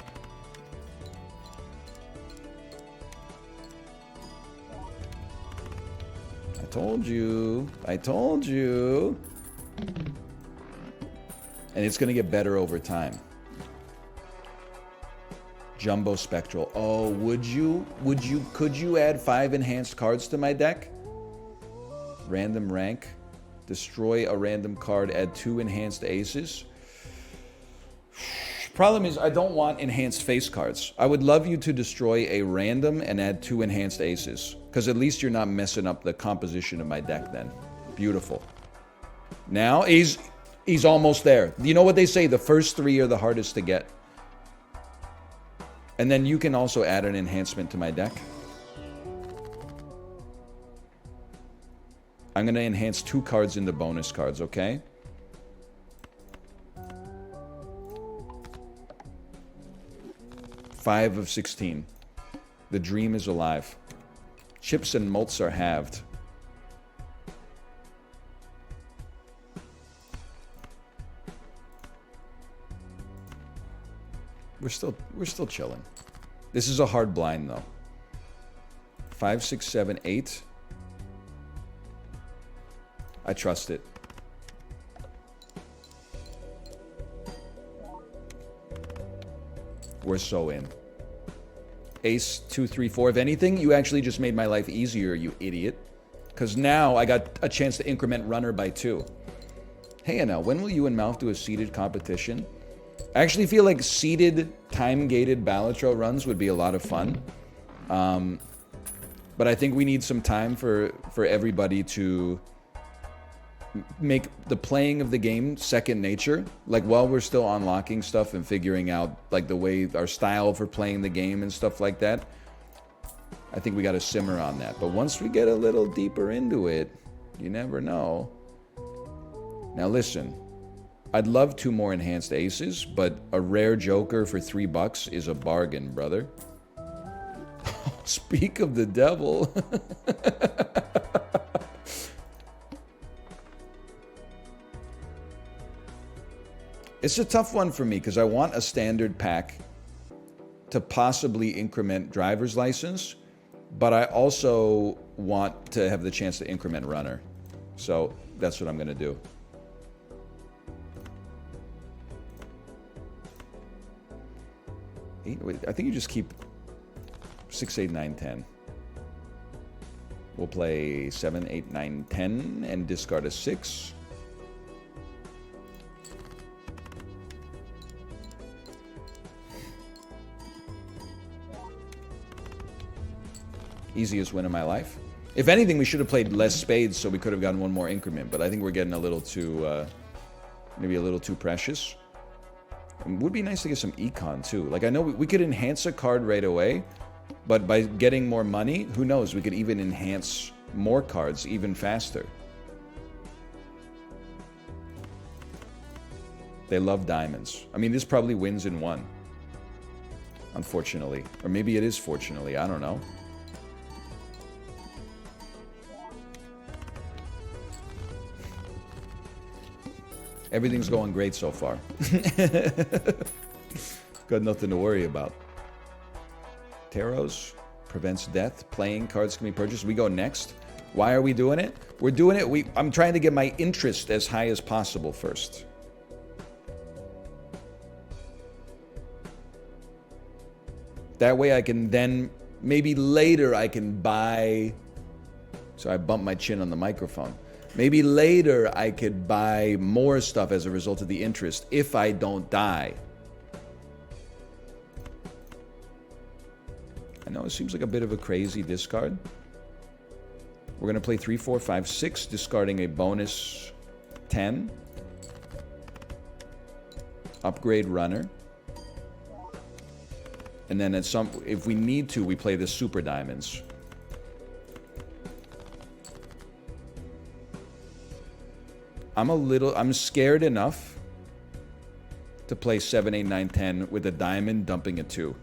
[SPEAKER 1] I told you. I told you. And it's going to get better over time. Jumbo Spectral. Oh, could you add 5 enhanced cards to my deck? Random rank. Destroy a random card, add 2 enhanced aces. Problem is, I don't want enhanced face cards. I would love you to destroy a random and add 2 enhanced aces. Because at least you're not messing up the composition of my deck then. Beautiful. Now, he's almost there. You know what they say? The first 3 are the hardest to get. And then you can also add an enhancement to my deck. I'm going to enhance 2 cards into bonus cards, okay? Five of 16. The dream is alive. Chips and mults are halved. We're still chilling. This is a hard blind though. 5, 6, 7, 8. I trust it. We're so in. Ace, 2, 3, 4. If anything, you actually just made my life easier, you idiot. Because now I got a chance to increment runner by 2. Hey, Anel, when will you and Malf do a seeded competition? I actually feel like seeded, time-gated balatro runs would be a lot of fun. But I think we need some time for everybody to make the playing of the game second nature. Like, while we're still unlocking stuff and figuring out, like, the way, our style for playing the game and stuff like that, I think we got to simmer on that. But once we get a little deeper into it, you never know. Now, listen. I'd love 2 more enhanced aces, but a rare joker for $3 is a bargain, brother. Speak of the devil. It's a tough one for me because I want a standard pack to possibly increment driver's license, but I also want to have the chance to increment runner. So that's what I'm going to do. I think you just keep 6, 8, 9, 10. We'll play 7, 8, 9, 10 and discard a 6. Easiest win of my life. If anything, we should have played less spades so we could have gotten one more increment, but I think we're getting a little too, maybe a little too precious. It would be nice to get some econ too. Like, I know we could enhance a card right away, but by getting more money, who knows, we could even enhance more cards even faster. They love diamonds. I mean, this probably wins in one, unfortunately. Or maybe it is fortunately, I don't know. Everything's going great so far. Got nothing to worry about. Tarots prevents death. Playing cards can be purchased. We go next. Why are we doing it? We're doing it. I'm trying to get my interest as high as possible first. That way I can then, maybe later I can buy... So I bumped my chin on the microphone. Maybe later I could buy more stuff as a result of the interest if I don't die. I know it seems like a bit of a crazy discard. We're going to play 3, 4, 5, 6, discarding a bonus 10. Upgrade runner. And then if we need to, we play the super diamonds. I'm scared enough to play 7, 8, 9, 10 with a diamond dumping a 2.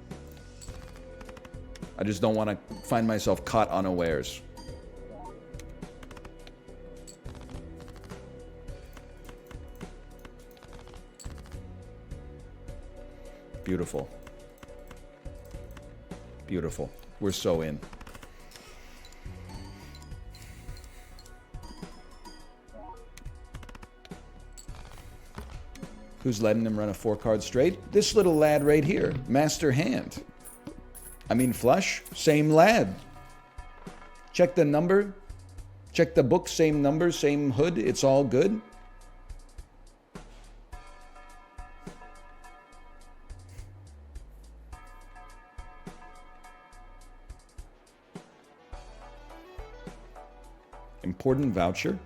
[SPEAKER 1] I just don't want to find myself caught unawares. Beautiful. Beautiful. We're so in. Who's letting him run a 4-card straight? This little lad right here. Master hand. I mean flush. Same lad. Check the number. Check the book. Same number. Same hood. It's all good. Important voucher.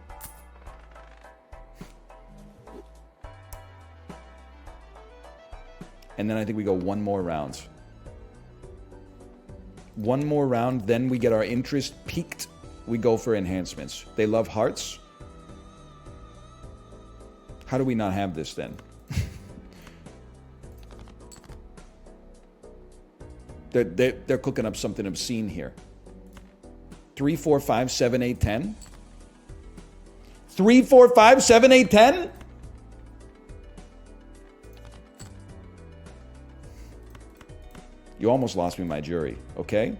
[SPEAKER 1] And then I think we go one more round. One more round, then we get our interest peaked. We go for enhancements. They love hearts. How do we not have this then? They're cooking up something obscene here. 3, 4, 5, 7, 8, 10. 3, 4, 5, 7, 8, 10? You almost lost me my jury, okay?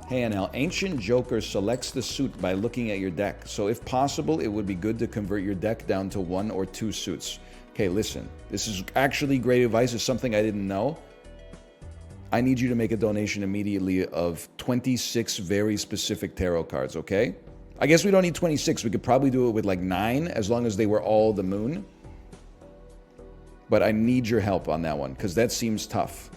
[SPEAKER 1] Hey, NL, Ancient Joker selects the suit by looking at your deck. So if possible, it would be good to convert your deck down to 1 or 2 suits. Okay, listen. This is actually great advice. It's something I didn't know. I need you to make a donation immediately of 26 very specific tarot cards, okay? I guess we don't need 26. We could probably do it with like 9 as long as they were all the moon. But I need your help on that one because that seems tough.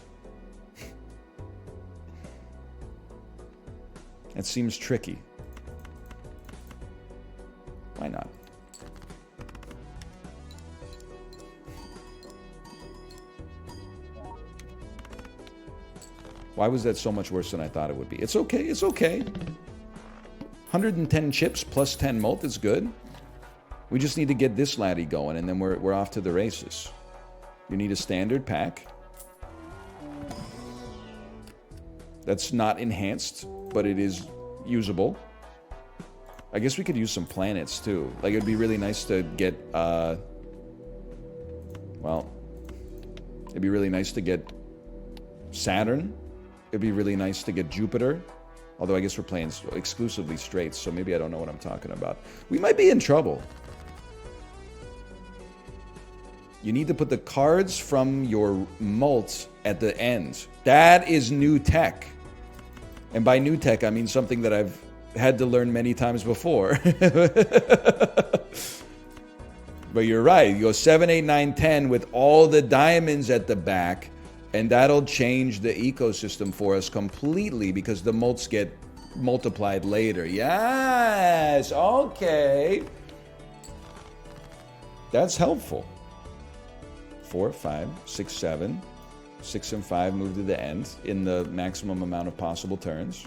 [SPEAKER 1] It seems tricky. Why not? Why was that so much worse than I thought it would be? It's okay. It's okay. 110 chips plus 10 mult is good. We just need to get this laddie going, and then we're off to the races. You need a standard pack. That's not enhanced, but it is usable. I guess we could use some planets too. Like, it'd be really nice to get, well, it'd be really nice to get Saturn. It'd be really nice to get Jupiter. Although I guess we're playing exclusively straights, so maybe I don't know what I'm talking about. We might be in trouble. You need to put the cards from your mult at the end. That is new tech. And by new tech, I mean something that I've had to learn many times before. But you're right. You go 7, 8, 9, 10 with all the diamonds at the back, and that'll change the ecosystem for us completely because the mults get multiplied later. Yes. Okay. That's helpful. 4, 5, 6, 7. 6 and 5 move to the end in the maximum amount of possible turns.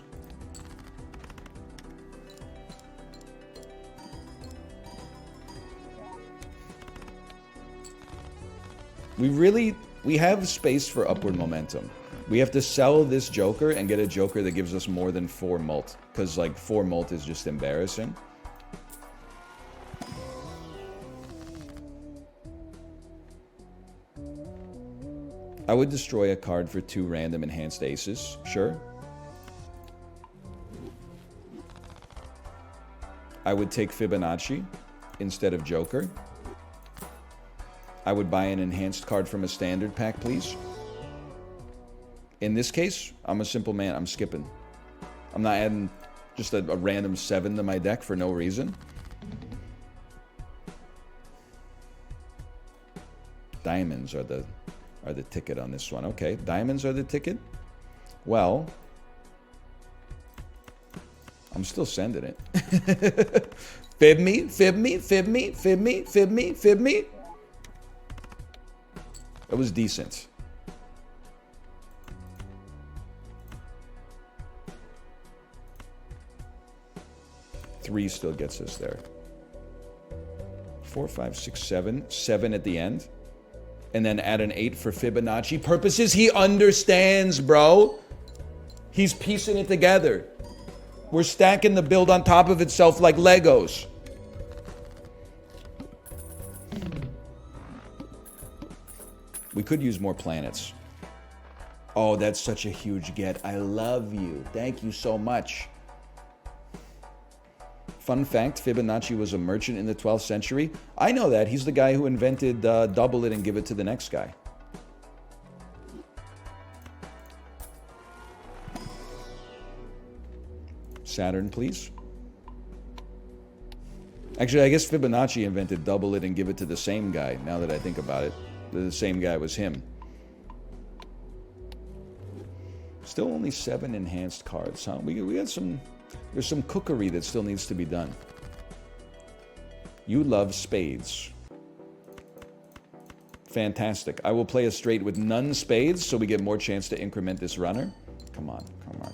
[SPEAKER 1] We have space for upward momentum. We have to sell this Joker and get a Joker that gives us more than 4 mult. Because, like, 4 mult is just embarrassing. I would destroy a card for 2 random enhanced aces. Sure. I would take Fibonacci instead of Joker. I would buy an enhanced card from a standard pack, please. In this case, I'm a simple man. I'm skipping. I'm not adding just a random 7 to my deck for no reason. Diamonds are the ticket on this one. Okay, diamonds are the ticket. Well, I'm still sending it. Fib me, fib me, fib me, fib me, fib me, fib me. It was decent. Three still gets us there. 4, 5, 6, 7. 7 at the end. And then add an 8 for Fibonacci purposes. He understands, bro. He's piecing it together. We're stacking the build on top of itself like Legos. We could use more planets. Oh, that's such a huge get. I love you. Thank you so much. Fun fact, Fibonacci was a merchant in the 12th century. I know that. He's the guy who invented double it and give it to the next guy. Saturn, please. Actually, I guess Fibonacci invented double it and give it to the same guy, now that I think about it. The same guy was him. Still only 7 enhanced cards, huh? We got some... There's some cookery that still needs to be done. You love spades. Fantastic. I will play a straight with none spades so we get more chance to increment this runner. Come on,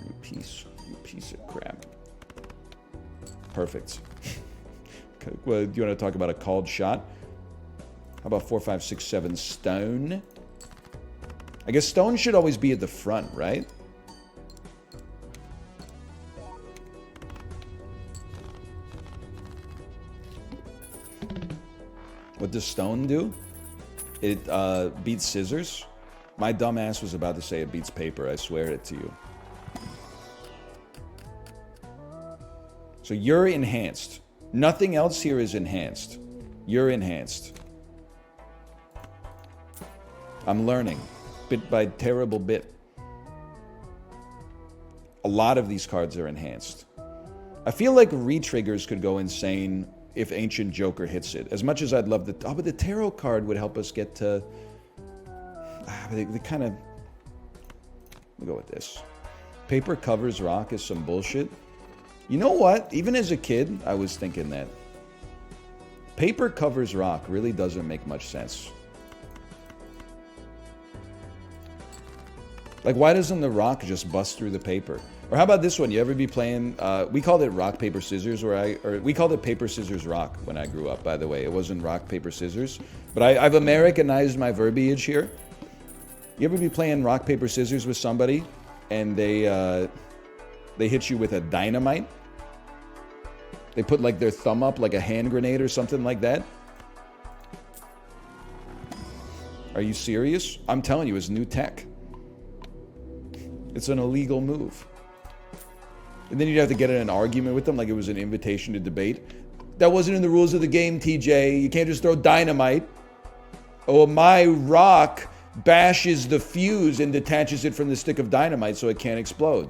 [SPEAKER 1] you piece of crap. Perfect. Well, do you want to talk about a called shot? How about 4, 5, 6, 7 stone? I guess stone should always be at the front, right? What does stone do? It beats scissors. My dumbass was about to say it beats paper. I swear it to you. So you're enhanced. Nothing else here is enhanced. You're enhanced. I'm learning. Bit by terrible bit. A lot of these cards are enhanced. I feel like re-triggers could go insane if Ancient Joker hits it. As much as I'd love the... Oh, but the Tarot card would help us get to... They kind of... We'll go with this. Paper covers rock is some bullshit. You know what? Even as a kid, I was thinking that. Paper covers rock really doesn't make much sense. Like, why doesn't the rock just bust through the paper? Or how about this one? You ever be playing, we called it rock, paper, scissors, or we called it paper, scissors, rock when I grew up, by the way. It wasn't rock, paper, scissors. But I've Americanized my verbiage here. You ever be playing rock, paper, scissors with somebody, and they hit you with a dynamite? They put like their thumb up like a hand grenade or something like that. Are you serious? I'm telling you, it's new tech. It's an illegal move. And then you'd have to get in an argument with them like it was an invitation to debate. That wasn't in the rules of the game, TJ. You can't just throw dynamite. Oh, my rock bashes the fuse and detaches it from the stick of dynamite so it can't explode.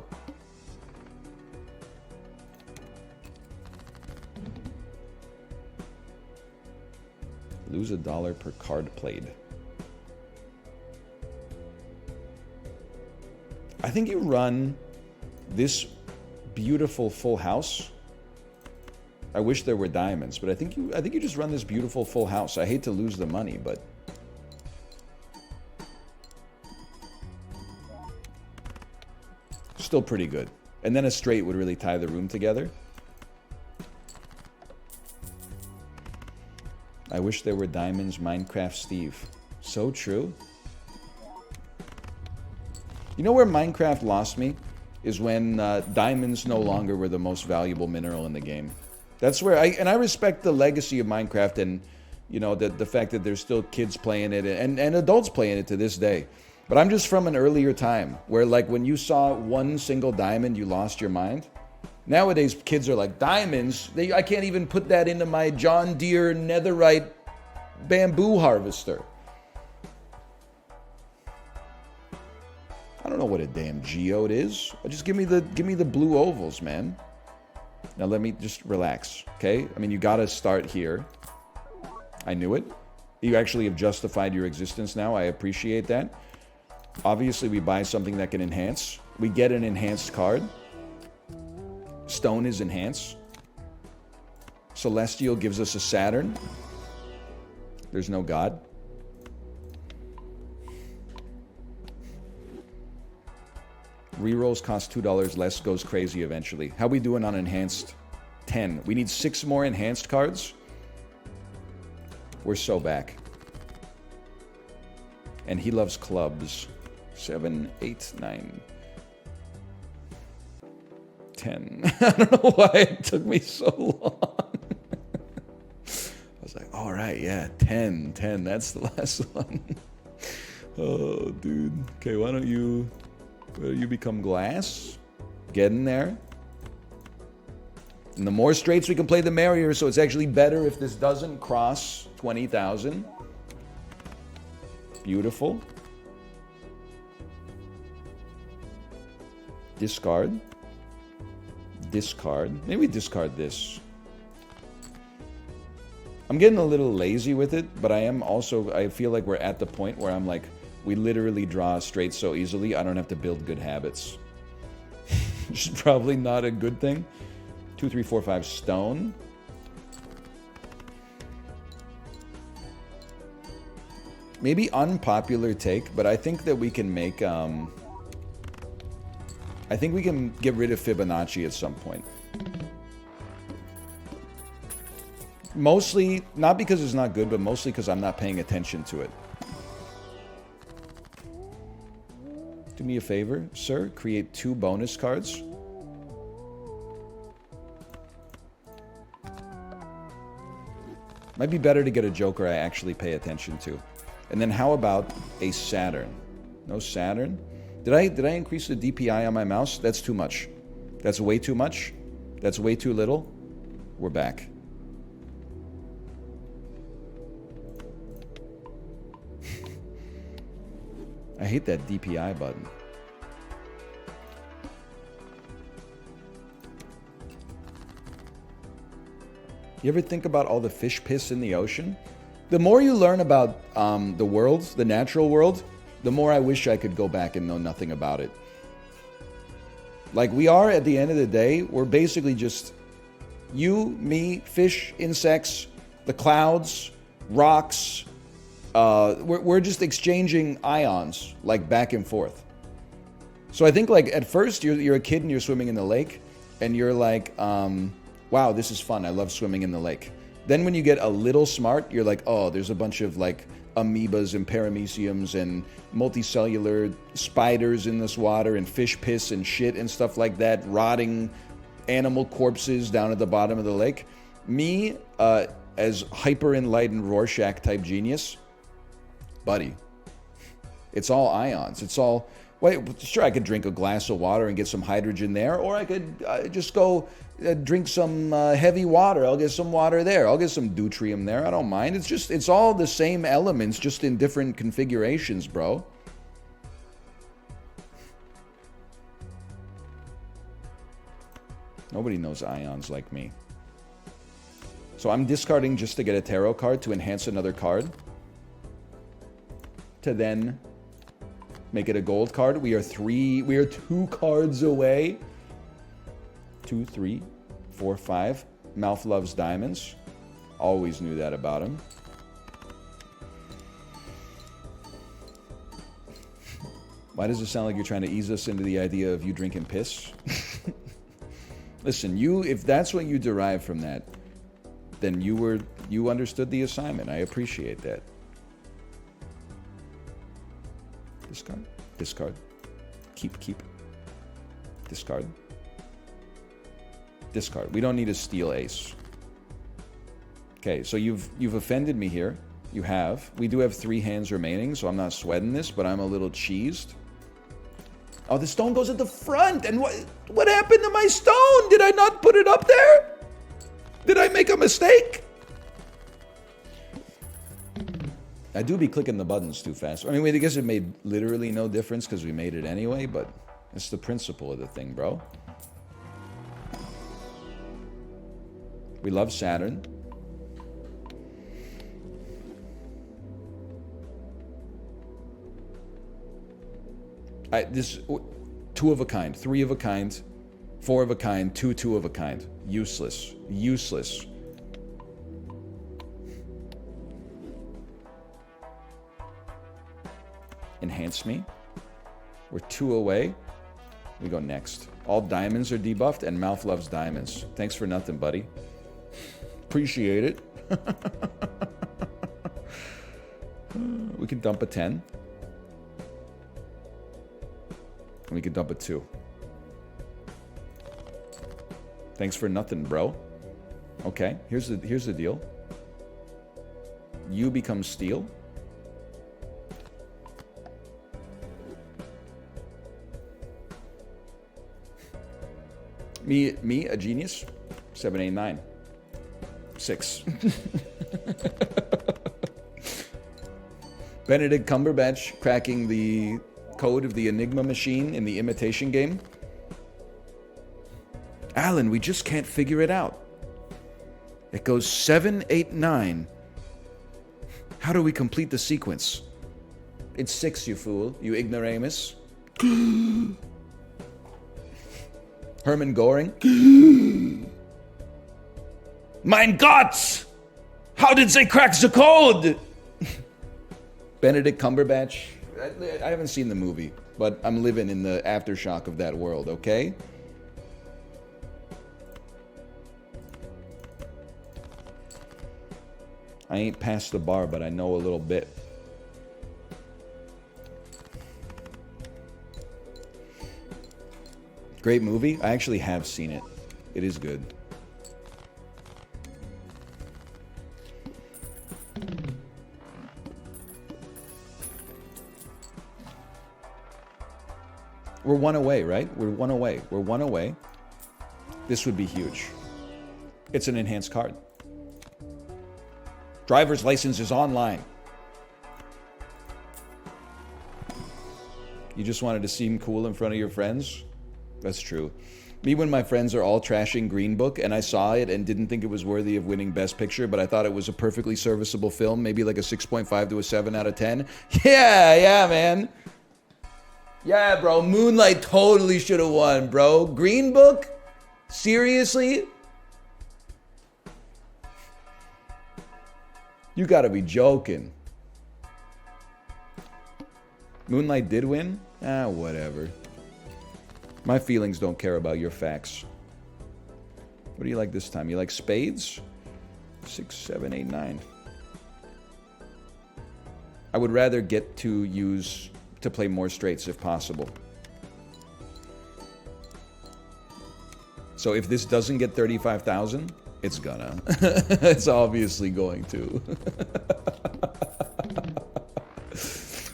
[SPEAKER 1] Lose $1 per card played. I think you run this beautiful full house. I wish there were diamonds, but I think you just run this beautiful full house. I hate to lose the money, but still pretty good. And then a straight would really tie the room together. I wish there were diamonds, Minecraft Steve. So true. You know where Minecraft lost me? Is when diamonds no longer were the most valuable mineral in the game. That's where I respect the legacy of Minecraft and, you know, the fact that there's still kids playing it and adults playing it to this day. But I'm just from an earlier time where, like, when you saw one single diamond, you lost your mind. Nowadays, kids are like, diamonds? I can't even put that into my John Deere netherite bamboo harvester. I don't know what a damn geode is. Just give me the blue ovals, man. Now let me just relax, okay? I mean, you gotta start here. I knew it. You actually have justified your existence now. I appreciate that. Obviously, we buy something that can enhance. We get an enhanced card. Stone is enhanced. Celestial gives us a Saturn. There's no God. Rerolls cost $2 less, goes crazy eventually. How we doing on enhanced? 10. We need 6 more enhanced cards. We're so back. And he loves clubs. 7, 8, 9, 10. I don't know why it took me so long. I was like, all right, yeah, 10, that's the last one. Oh, dude. Okay, why don't you become glass? Get in there. And the more straights we can play, the merrier, so it's actually better if this doesn't cross 20,000. Beautiful. Discard. Discard. Maybe discard this. I'm getting a little lazy with it, but I feel like we're at the point where I'm like, we literally draw straight so easily, I don't have to build good habits. Which is probably not a good thing. 2, 3, 4, 5 stone. Maybe unpopular take, but I think that we can make, I think we can get rid of Fibonacci at some point. Mostly, not because it's not good, but mostly because I'm not paying attention to it. Do me a favor, sir. Create 2 bonus cards. Might be better to get a Joker I actually pay attention to. And then how about a Saturn? No Saturn? Did I increase the DPI on my mouse? That's too much. That's way too much. That's way too little. We're back. I hate that DPI button. You ever think about all the fish piss in the ocean? The more you learn about the world, the natural world, the more I wish I could go back and know nothing about it. Like, we are, at the end of the day, we're basically just you, me, fish, insects, the clouds, rocks. We're just exchanging ions, like, back and forth. So I think, like, at first you're a kid and you're swimming in the lake, and you're like, wow, this is fun. I love swimming in the lake. Then when you get a little smart, you're like, oh, there's a bunch of, like, amoebas and parameciums and multicellular spiders in this water and fish piss and shit and stuff like that, rotting animal corpses down at the bottom of the lake. Me, as hyper-enlightened Rorschach-type genius, buddy, it's all ions. It's all... Wait, sure, I could drink a glass of water and get some hydrogen there, or I could just go drink some heavy water. I'll get some water there. I'll get some deuterium there. I don't mind. It's all the same elements, just in different configurations, bro. Nobody knows ions like me. So I'm discarding just to get a tarot card to enhance another card. To then make it a gold card. We are 2 cards away. 2, 3, 4, 5. Mouth loves diamonds. Always knew that about him. Why does it sound like you're trying to ease us into the idea of you drinking piss? Listen, if that's what you derive from that, then you understood the assignment. I appreciate that. Discard. Discard. Keep. Discard. Discard. We don't need a steel ace. Okay, so you've offended me here. You have. We do have 3 hands remaining, so I'm not sweating this, but I'm a little cheesed. Oh, the stone goes at the front, and what happened to my stone? Did I not put it up there? Did I make a mistake? I do be clicking the buttons too fast. I mean, I guess it made literally no difference because we made it anyway, but it's the principle of the thing, bro. We love Saturn. This 2 of a kind, 3 of a kind, 4 of a kind, 2 of a kind. Useless. Useless. Enhance me. We're 2 away. We go next. All diamonds are debuffed, and Mouth loves diamonds. Thanks for nothing, buddy. Appreciate it. We can dump a 10. And we can dump a 2. Thanks for nothing, bro. Okay, here's the deal. You become steel. Me, a genius. 7, 8, 9. 6. Benedict Cumberbatch cracking the code of the Enigma machine in the imitation game. Alan, we just can't figure it out. It goes 7, 8, 9. How do we complete the sequence? It's 6, you fool. You ignoramus. Hermann Goring. Mein Gott! How did they crack the code? Benedict Cumberbatch. I haven't seen the movie, but I'm living in the aftershock of that world, okay? I ain't past the bar, but I know a little bit. Great movie. I actually have seen it. It is good. We're 1 away, right? We're 1 away. We're 1 away. This would be huge. It's an enhanced card. Driver's license is online. You just wanted to seem cool in front of your friends? That's true. Me, when my friends are all trashing Green Book, and I saw it and didn't think it was worthy of winning Best Picture, but I thought it was a perfectly serviceable film, maybe like a 6.5 to a 7 out of 10. Yeah, man. Yeah, bro. Moonlight totally should have won, bro. Green Book? Seriously? You gotta be joking. Moonlight did win? Ah, whatever. My feelings don't care about your facts. What do you like this time? You like spades? 6, 7, 8, 9. I would rather get to play more straights if possible. So if this doesn't get 35,000, it's gonna. It's obviously going to.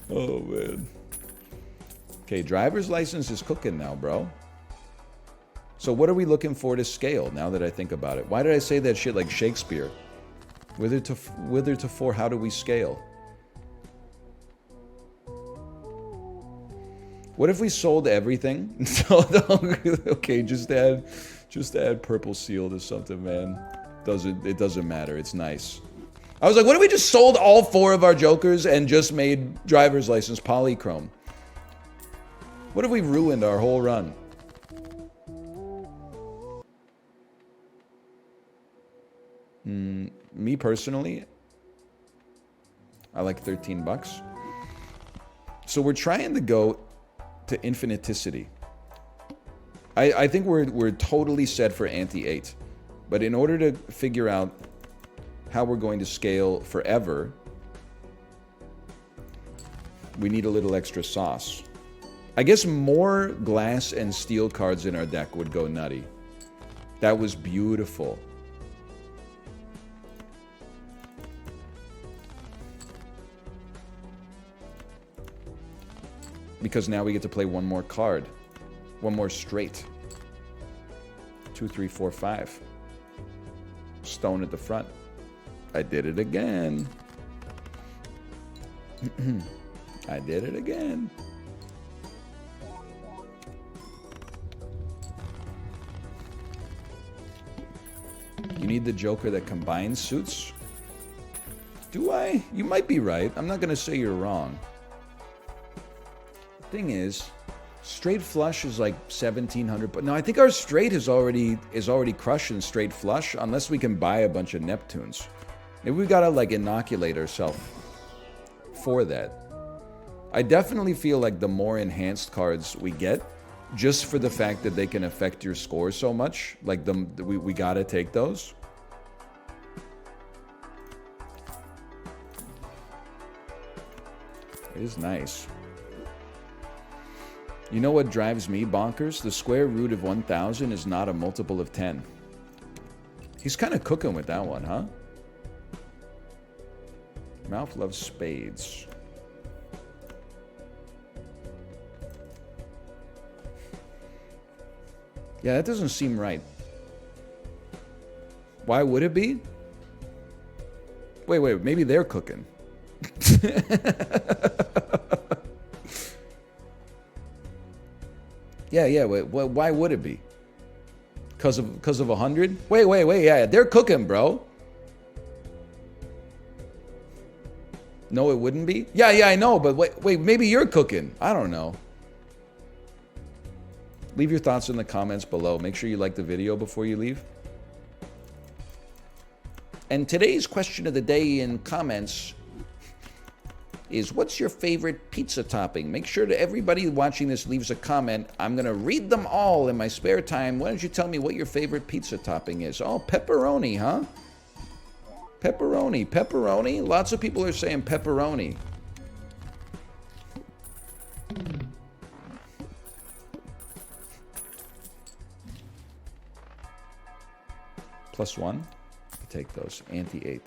[SPEAKER 1] Oh, man. Okay, driver's license is cooking now, bro. So what are we looking for to scale, now that I think about it? Why did I say that shit like Shakespeare? Whither to for, how do we scale? What if we sold everything? Okay, just add purple seal to something, man. It doesn't matter. It's nice. I was like, what if we just sold all 4 of our Jokers and just made driver's license polychrome? What if we ruined our whole run? Me personally, I like 13 bucks. So we're trying to go to infiniticity. I think we're totally set for anti-8. But in order to figure out how we're going to scale forever, we need a little extra sauce. I guess more glass and steel cards in our deck would go nutty. That was beautiful. Because now we get to play one more card. One more straight. 2, 3, 4, 5. Stone at the front. I did it again. I did it again. You need the Joker that combines suits? Do I? You might be right. I'm not going to say you're wrong. The thing is, straight flush is like 1,700, but no, I think our straight is already crushing straight flush, unless we can buy a bunch of Neptunes. Maybe we gotta like inoculate ourselves for that. I definitely feel like the more enhanced cards we get, just for the fact that they can affect your score so much, like we gotta take those. It is nice. You know what drives me bonkers? The square root of 1,000 is not a multiple of 10. He's kind of cooking with that one, huh? Mouth loves spades. Yeah, that doesn't seem right. Why would it be? Wait, maybe they're cooking. Yeah, wait, why would it be? Because of 100? Wait, yeah, they're cooking, bro. No, it wouldn't be? Yeah, I know, but wait, maybe you're cooking. I don't know. Leave your thoughts in the comments below. Make sure you like the video before you leave. And today's question of the day in comments is, what's your favorite pizza topping? Make sure that everybody watching this leaves a comment. I'm going to read them all in my spare time. Why don't you tell me what your favorite pizza topping is? Oh, pepperoni, huh? Pepperoni. Lots of people are saying pepperoni. +1. Take those. Anti-8.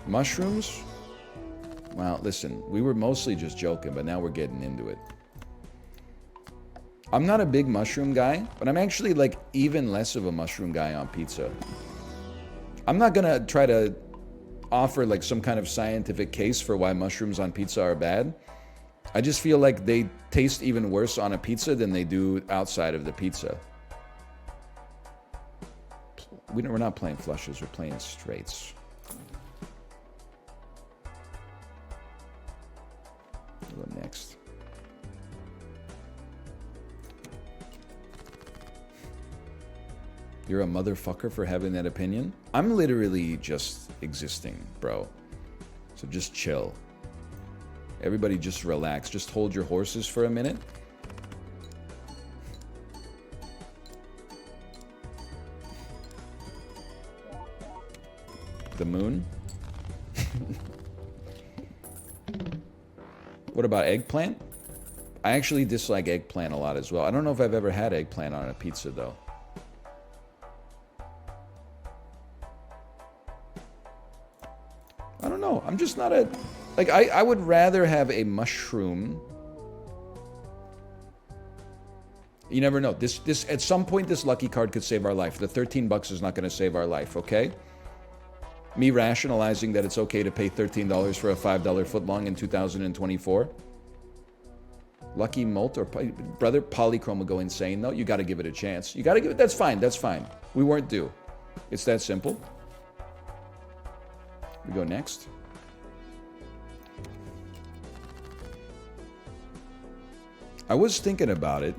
[SPEAKER 1] Mushrooms? Well, listen, we were mostly just joking, but now we're getting into it. I'm not a big mushroom guy, but I'm actually like even less of a mushroom guy on pizza. I'm not gonna try to offer like some kind of scientific case for why mushrooms on pizza are bad. I just feel like they taste even worse on a pizza than they do outside of the pizza. We're not playing flushes, we're playing straights. We'll go next. You're a motherfucker for having that opinion? I'm literally just existing, bro. So just chill. Everybody just relax. Just hold your horses for a minute. The moon? What about eggplant? I actually dislike eggplant a lot as well. I don't know if I've ever had eggplant on a pizza, though. I don't know. I'm just not a... Like, I would rather have a mushroom. You never know. This at some point, this lucky card could save our life. The 13 bucks is not going to save our life, okay? Me rationalizing that it's okay to pay $13 for a $5 footlong in 2024. Lucky Molt or brother Polychrome will go insane though. You got to give it a chance. You got to give it. That's fine. That's fine. We weren't due. It's that simple. We go next. I was thinking about it.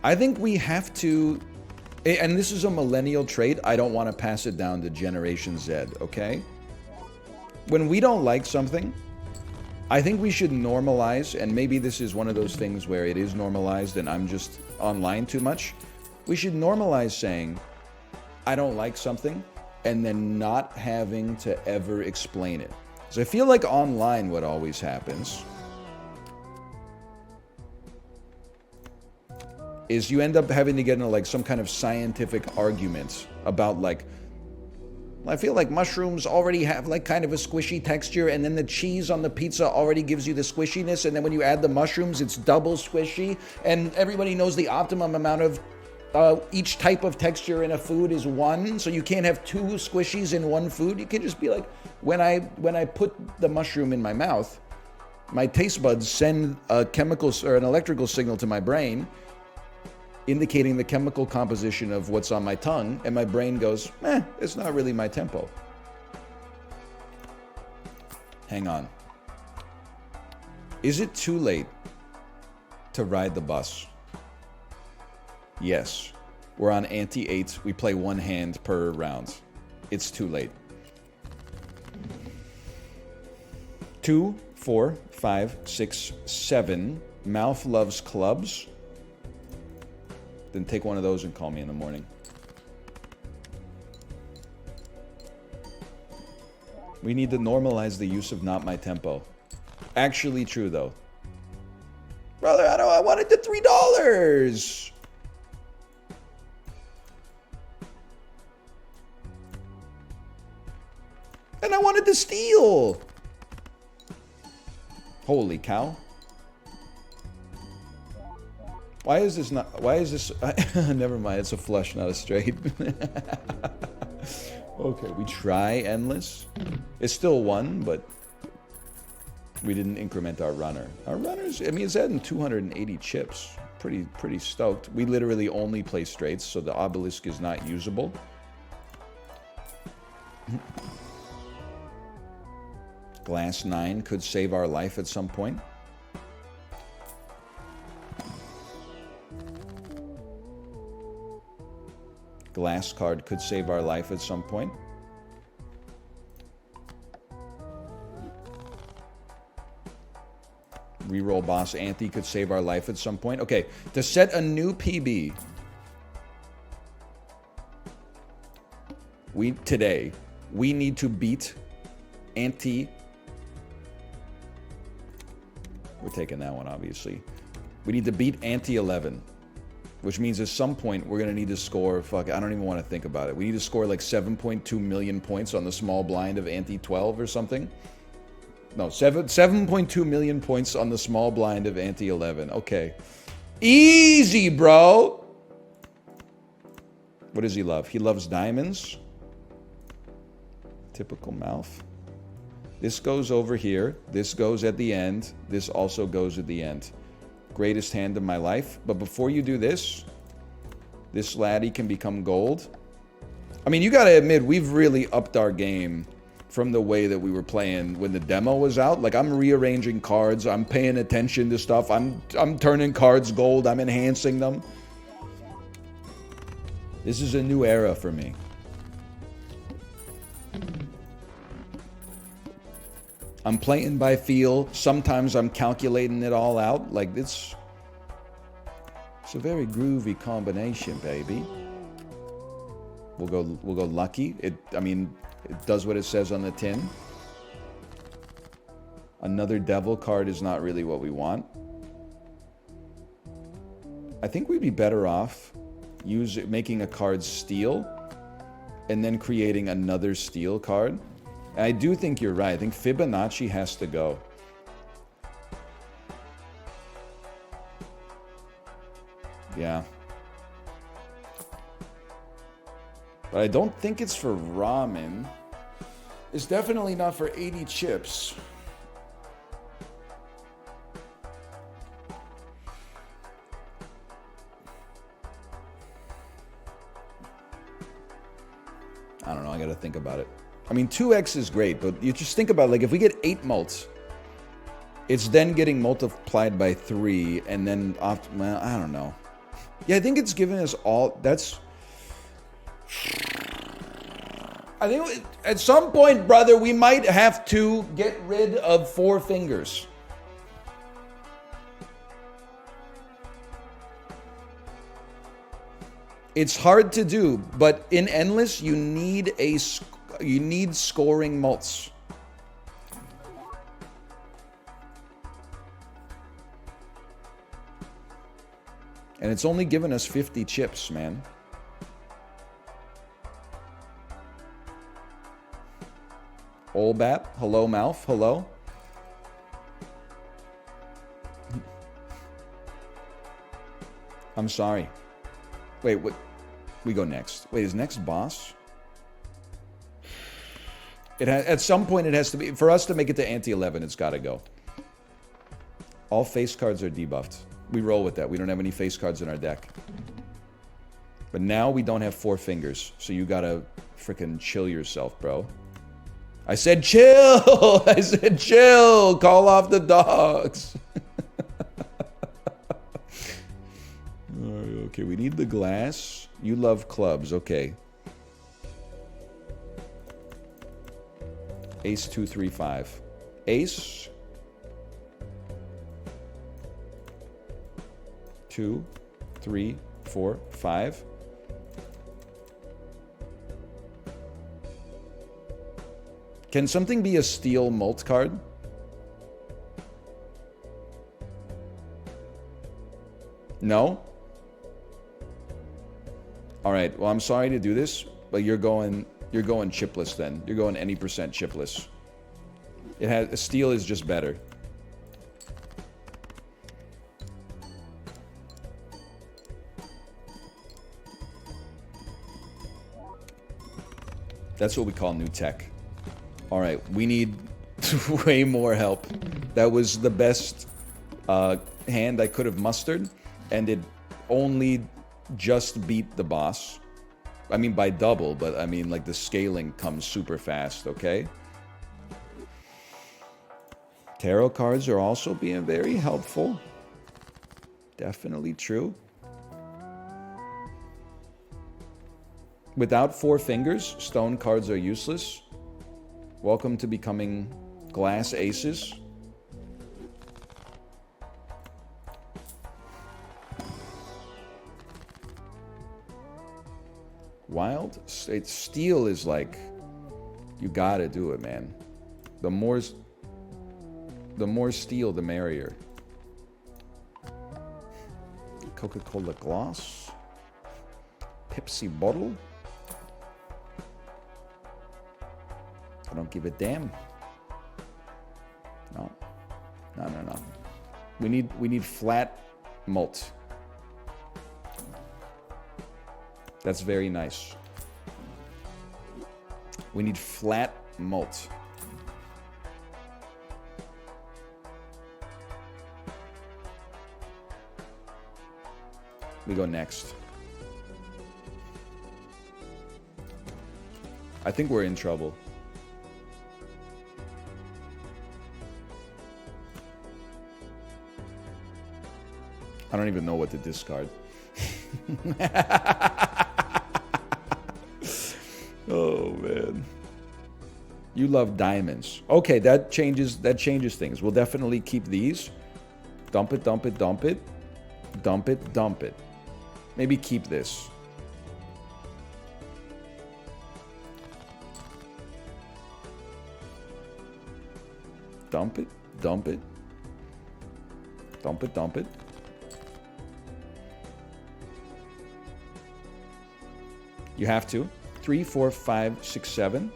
[SPEAKER 1] I think we have to, and this is a millennial trait. I don't want to pass it down to Generation Z, okay? When we don't like something, I think we should normalize, and maybe this is one of those things where it is normalized and I'm just online too much. We should normalize saying, I don't like something, and then not having to ever explain it. So I feel like online what always happens is you end up having to get into like some kind of scientific argument about like, I feel like mushrooms already have like kind of a squishy texture, and then the cheese on the pizza already gives you the squishiness, and then when you add the mushrooms, it's double squishy, and everybody knows the optimum amount of each type of texture in a food is 1, so you can't have 2 squishies in one food. You can just be like, when I put the mushroom in my mouth, my taste buds send a chemical or an electrical signal to my brain, indicating the chemical composition of what's on my tongue, and my brain goes, it's not really my tempo. Hang on. Is it too late to ride the bus? Yes. We're on ante 8. We play 1 hand per round. It's too late. 2, 4, 5, 6, 7. Mouth loves clubs. Then take one of those and call me in the morning. We need to normalize the use of not my tempo. Actually true, though. Brother, I wanted the $3. And I wanted to steal. Holy cow. Why is this not... Why is this... Never mind, it's a flush, not a straight. Okay, we try endless. It's still 1, but we didn't increment our runner. Our runners... I mean, it's adding 280 chips. Pretty stoked. We literally only play straights, so the obelisk is not usable. Glass 9 could save our life at some point. Glass card could save our life at some point. Reroll boss ante could save our life at some point. Okay, to set a new PB, today we need to beat ante. We're taking that one, obviously. We need to beat ante 11. Which means at some point we're going to need to score, I don't even want to think about it. We need to score like 7.2 million points on the small blind of ante 12 or something. No, 7.2 million points on the small blind of ante 11. Okay. Easy, bro. What does he love? He loves diamonds. Typical mouth. This goes over here. This goes at the end. This also goes at the end. Greatest hand of my life. But before you do this, this laddie can become gold. I mean, you got to admit, we've really upped our game from the way that we were playing when the demo was out. Like, I'm rearranging cards. I'm paying attention to stuff. I'm turning cards gold. I'm enhancing them. This is a new era for me. I'm playing by feel. Sometimes I'm calculating it all out. Like, it's a very groovy combination, baby. We'll go lucky. It does what it says on the tin. Another devil card is not really what we want. I think we'd be better off making a card steel and then creating another steel card. And I do think you're right. I think Fibonacci has to go. Yeah. But I don't think it's for ramen. It's definitely not for 80 chips. I don't know, I gotta think about it. I mean, 2x is great, but you just think about, like, if we get 8 mults, it's then getting multiplied by 3, and then, well, I don't know. Yeah, I think it's giving us all, that's... I think at some point, brother, we might have to get rid of 4 fingers. It's hard to do, but in Endless, you need scoring mults. And it's only given us 50 chips, man. Olbap, hello, mouth, hello. I'm sorry. Wait, what? We go next. Wait, is next boss? It has, at some point it has to be, for us to make it to anti-11, it's got to go. All face cards are debuffed. We roll with that. We don't have any face cards in our deck. But now we don't have 4 fingers, so you got to freaking chill yourself, bro. I said chill! I said chill! Call off the dogs! Okay, we need the glass. You love clubs, okay. Ace 2 3 5. Ace 2 3 4 5. Can something be a steel mult card? No? All right, well, I'm sorry to do this, but you're going chipless then. You're going any percent chipless. Steel is just better. That's what we call new tech. All right, we need way more help. That was the best hand I could have mustered, and it only just beat the boss. I mean, by double, but I mean, like, the scaling comes super fast, okay? Tarot cards are also being very helpful. Definitely true. Without 4 fingers, stone cards are useless. Welcome to becoming glass aces. Wild State Steel is like, you gotta do it, man. The more steel, the merrier. Coca-Cola glass. Pepsi bottle. I don't give a damn. No. No. We need flat malt. That's very nice. We need flat malt. We go next. I think we're in trouble. I don't even know what to discard. Oh, man. You love diamonds. Okay, that changes things. We'll definitely keep these. Dump it, dump it, dump it. Dump it, dump it. Maybe keep this. Dump it, Dump it. Dump it, dump it. You have to. 3, 4, 5, 6, 7.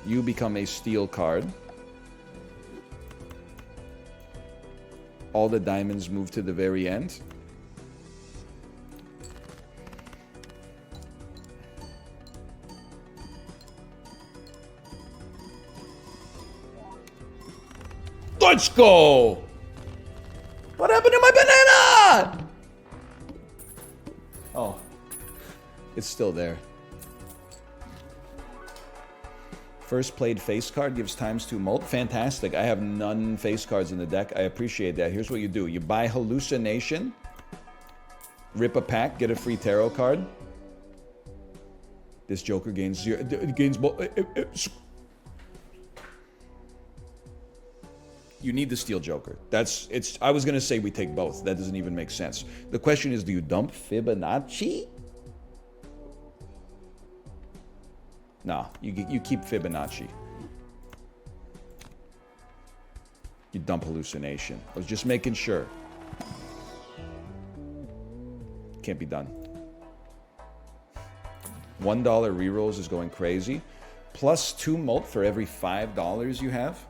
[SPEAKER 1] You become a steal card. All the diamonds move to the very end. Let's go! What happened to my banana? Oh. It's still there. First played face card gives ×2 mult. Fantastic. I have none face cards in the deck. I appreciate that. Here's what you do. You buy Hallucination. Rip a pack. Get a free tarot card. This Joker gains 0. Gains mult. You need the Steel Joker. I was going to say we take both. That doesn't even make sense. The question is, do you dump Fibonacci? Nah, you keep Fibonacci. You dump Hallucination. I was just making sure. Can't be done. $1 rerolls is going crazy. Plus 2 mult for every $5 you have.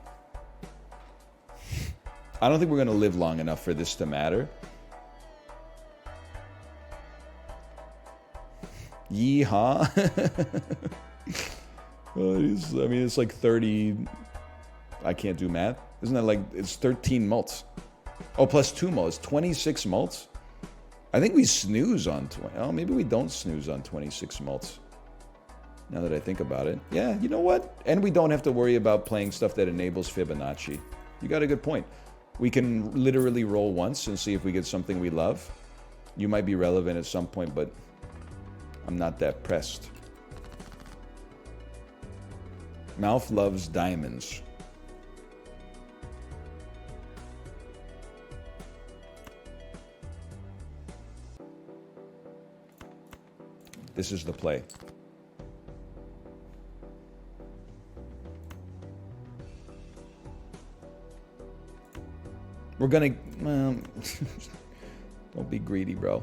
[SPEAKER 1] I don't think we're going to live long enough for this to matter. Yeehaw. I mean, it's like 30... I can't do math. Isn't that like... It's 13 mults. Oh, plus 2 mults. 26 mults? I think we snooze on 20... Oh, maybe we don't snooze on 26 mults. Now that I think about it. Yeah, you know what? And we don't have to worry about playing stuff that enables Fibonacci. You got a good point. We can literally roll once and see if we get something we love. You might be relevant at some point, but I'm not that pressed. Mouth loves diamonds. This is the play. We're gonna... don't be greedy, bro.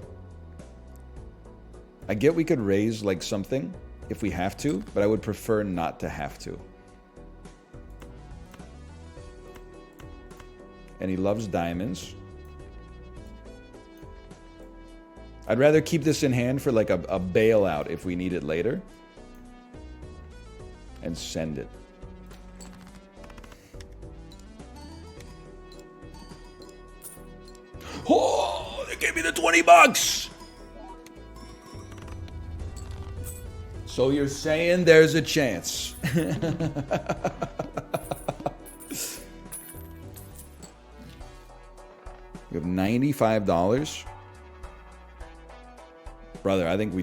[SPEAKER 1] I get we could raise, like, something if we have to, but I would prefer not to have to. And he loves diamonds. I'd rather keep this in hand for, like, a bailout if we need it later. And send it. Oh, they gave me the 20 bucks. So you're saying there's a chance. We have $95. Brother, I think we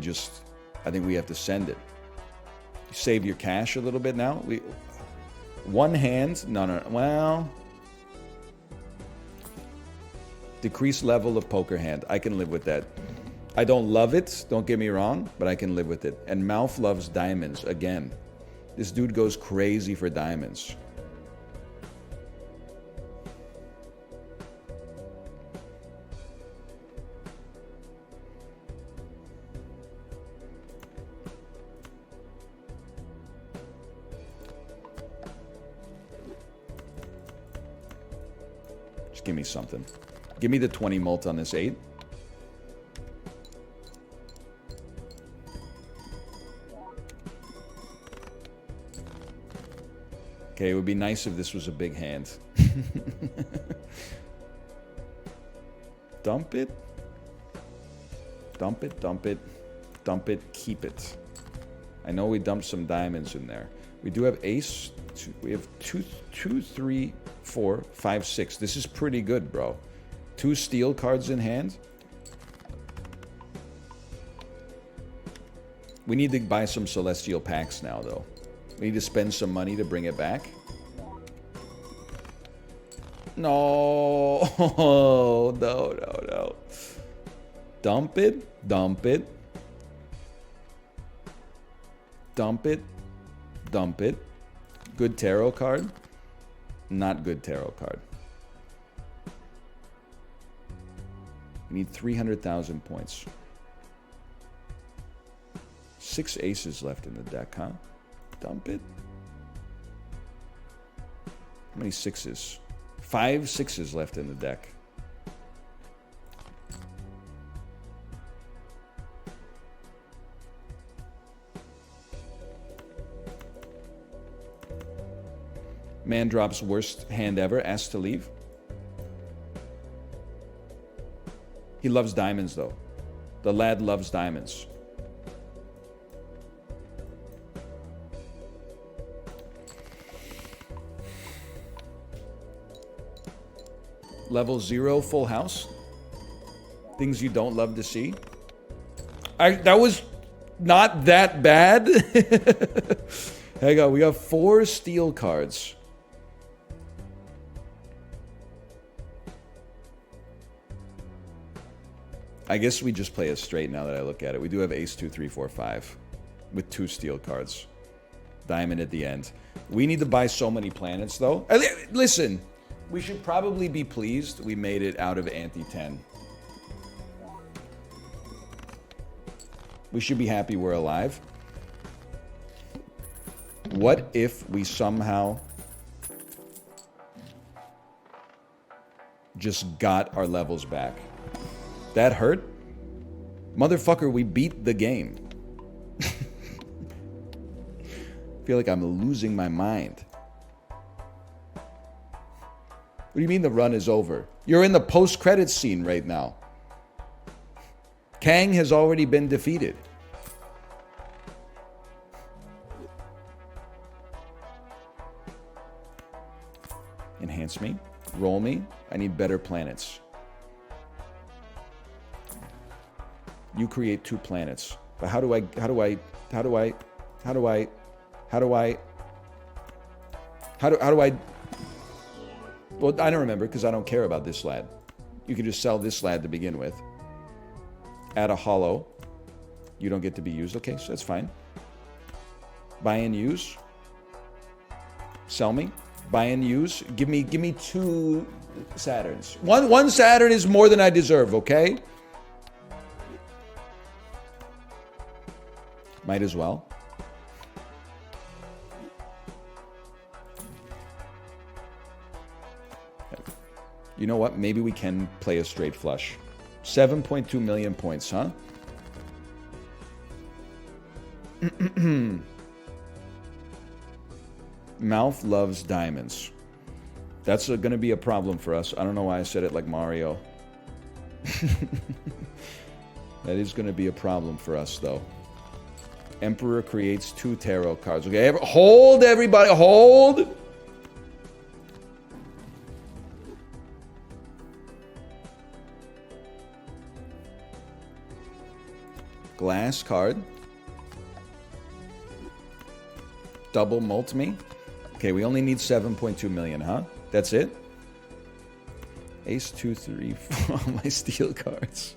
[SPEAKER 1] have to send it. You save your cash a little bit now. One hand, no, well... Decreased level of poker hand. I can live with that. I don't love it, don't get me wrong, but I can live with it. And Mouth loves diamonds, again. This dude goes crazy for diamonds. Just give me something. Give me the 20 mult on this 8. Okay, it would be nice if this was a big hand. Dump it. Dump it, dump it. Dump it, keep it. I know we dumped some diamonds in there. We do have ace. We have 2, 3, 4, 5, 6. This is pretty good, bro. 2 steel cards in hand. We need to buy some celestial packs now, though. We need to spend some money to bring it back. No. No. Dump it. Dump it. Dump it. Dump it. Good tarot card. Not good tarot card. We need 300,000 points. 6 aces left in the deck, huh? Dump it. How many 6s? 5 6s left in the deck. Man drops worst hand ever, asked to leave. He loves diamonds, though. The lad loves diamonds. Level 0, full house. Things you don't love to see. That was not that bad. Hang on, we got 4 steel cards. I guess we just play it straight now that I look at it. We do have ace 2, 3, 4, 5 with 2 steel cards. Diamond at the end. We need to buy so many planets, though. Listen, we should probably be pleased we made it out of ante-10. We should be happy we're alive. What if we somehow just got our levels back? That hurt? Motherfucker, we beat the game. Feel like I'm losing my mind. What do you mean the run is over? You're in the post-credits scene right now. Kang has already been defeated. Enhance me. Roll me. I need better planets. You create 2 planets. But how do I well, I don't remember because I don't care about this lad. You can just sell this lad to begin with. Add a hollow. You don't get to be used. Okay, so that's fine. Buy and use. Sell me. Buy and use. Give me 2 Saturns. One Saturn is more than I deserve, okay? Might as well. You know what? Maybe we can play a straight flush. 7.2 million points, huh? Mouth loves diamonds. That's going to be a problem for us. I don't know why I said it like Mario. That is going to be a problem for us, though. Emperor creates 2 tarot cards. Okay, hold, everybody. Hold. Glass card. Double mult me. Okay, we only need 7.2 million, huh? That's it? Ace 2, 3, 4. All my steel cards.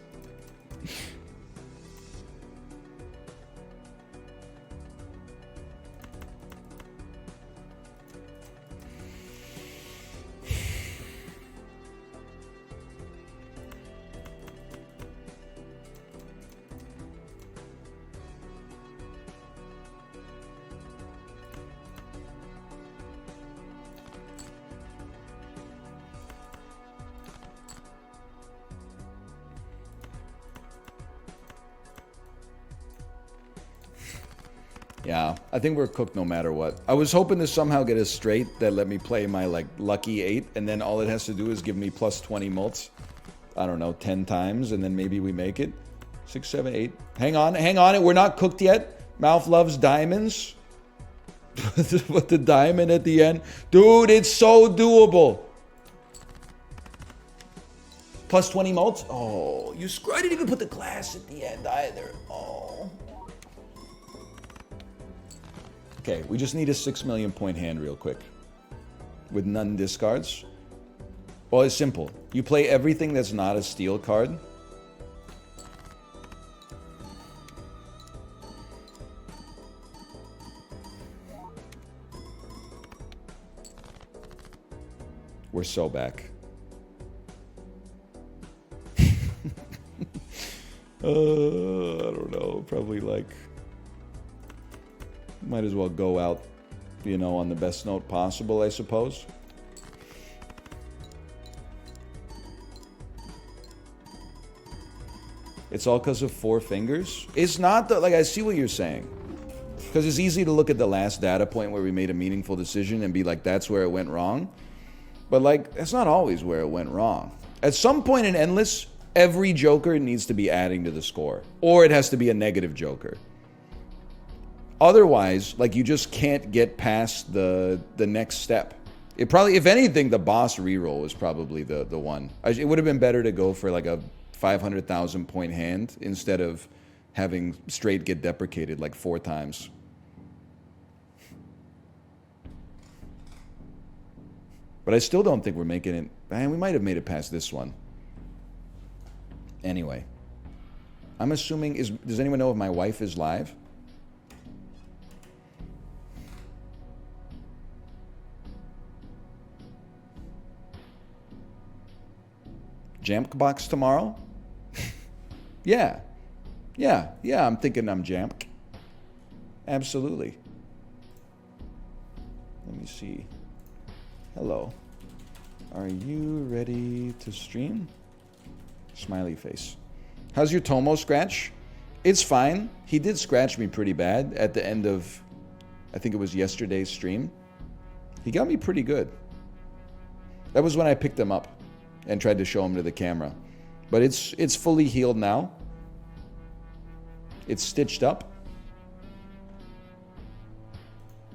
[SPEAKER 1] Yeah, I think we're cooked no matter what. I was hoping to somehow get a straight that let me play my, like, lucky 8, and then all it has to do is give me plus 20 mults. I don't know, 10 times, and then maybe we make it. 6, 7, 8. Hang on, we're not cooked yet. Mouth loves diamonds. With the diamond at the end. Dude, it's so doable. Plus 20 mults? Oh, I didn't even put the glass at the end either. Oh. Okay, we just need a 6 million point hand real quick. With none discards. Well, it's simple. You play everything that's not a steel card. We're so back. I don't know. Probably like... Might as well go out, you know, on the best note possible, I suppose. It's all because of 4 fingers? It's not the... Like, I see what you're saying. Because it's easy to look at the last data point where we made a meaningful decision and be like, that's where it went wrong. But, like, that's not always where it went wrong. At some point in Endless, every joker needs to be adding to the score. Or it has to be a negative joker. Otherwise, like, you just can't get past the next step. It probably... If anything, the boss reroll is probably the one. It would have been better to go for, like, a 500,000 point hand instead of having straight get deprecated like 4 times. But I still don't think we're making it. Man, we might have made it past this one. Anyway, I'm assuming... Does anyone know if my wife is live? Jamk box tomorrow? Yeah. Yeah, I'm thinking I'm Jamk. Absolutely. Let me see. Hello. Are you ready to stream? Smiley face. How's your Tomo scratch? It's fine. He did scratch me pretty bad at the end of, I think it was yesterday's stream. He got me pretty good. That was when I picked him up and tried to show him to the camera. But it's fully healed now. It's stitched up.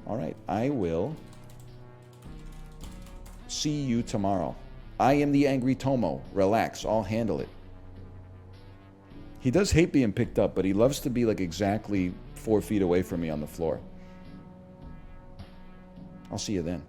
[SPEAKER 1] All right, I will see you tomorrow. I am the angry Tomo. Relax, I'll handle it. He does hate being picked up, but he loves to be like exactly 4 feet away from me on the floor. I'll see you then.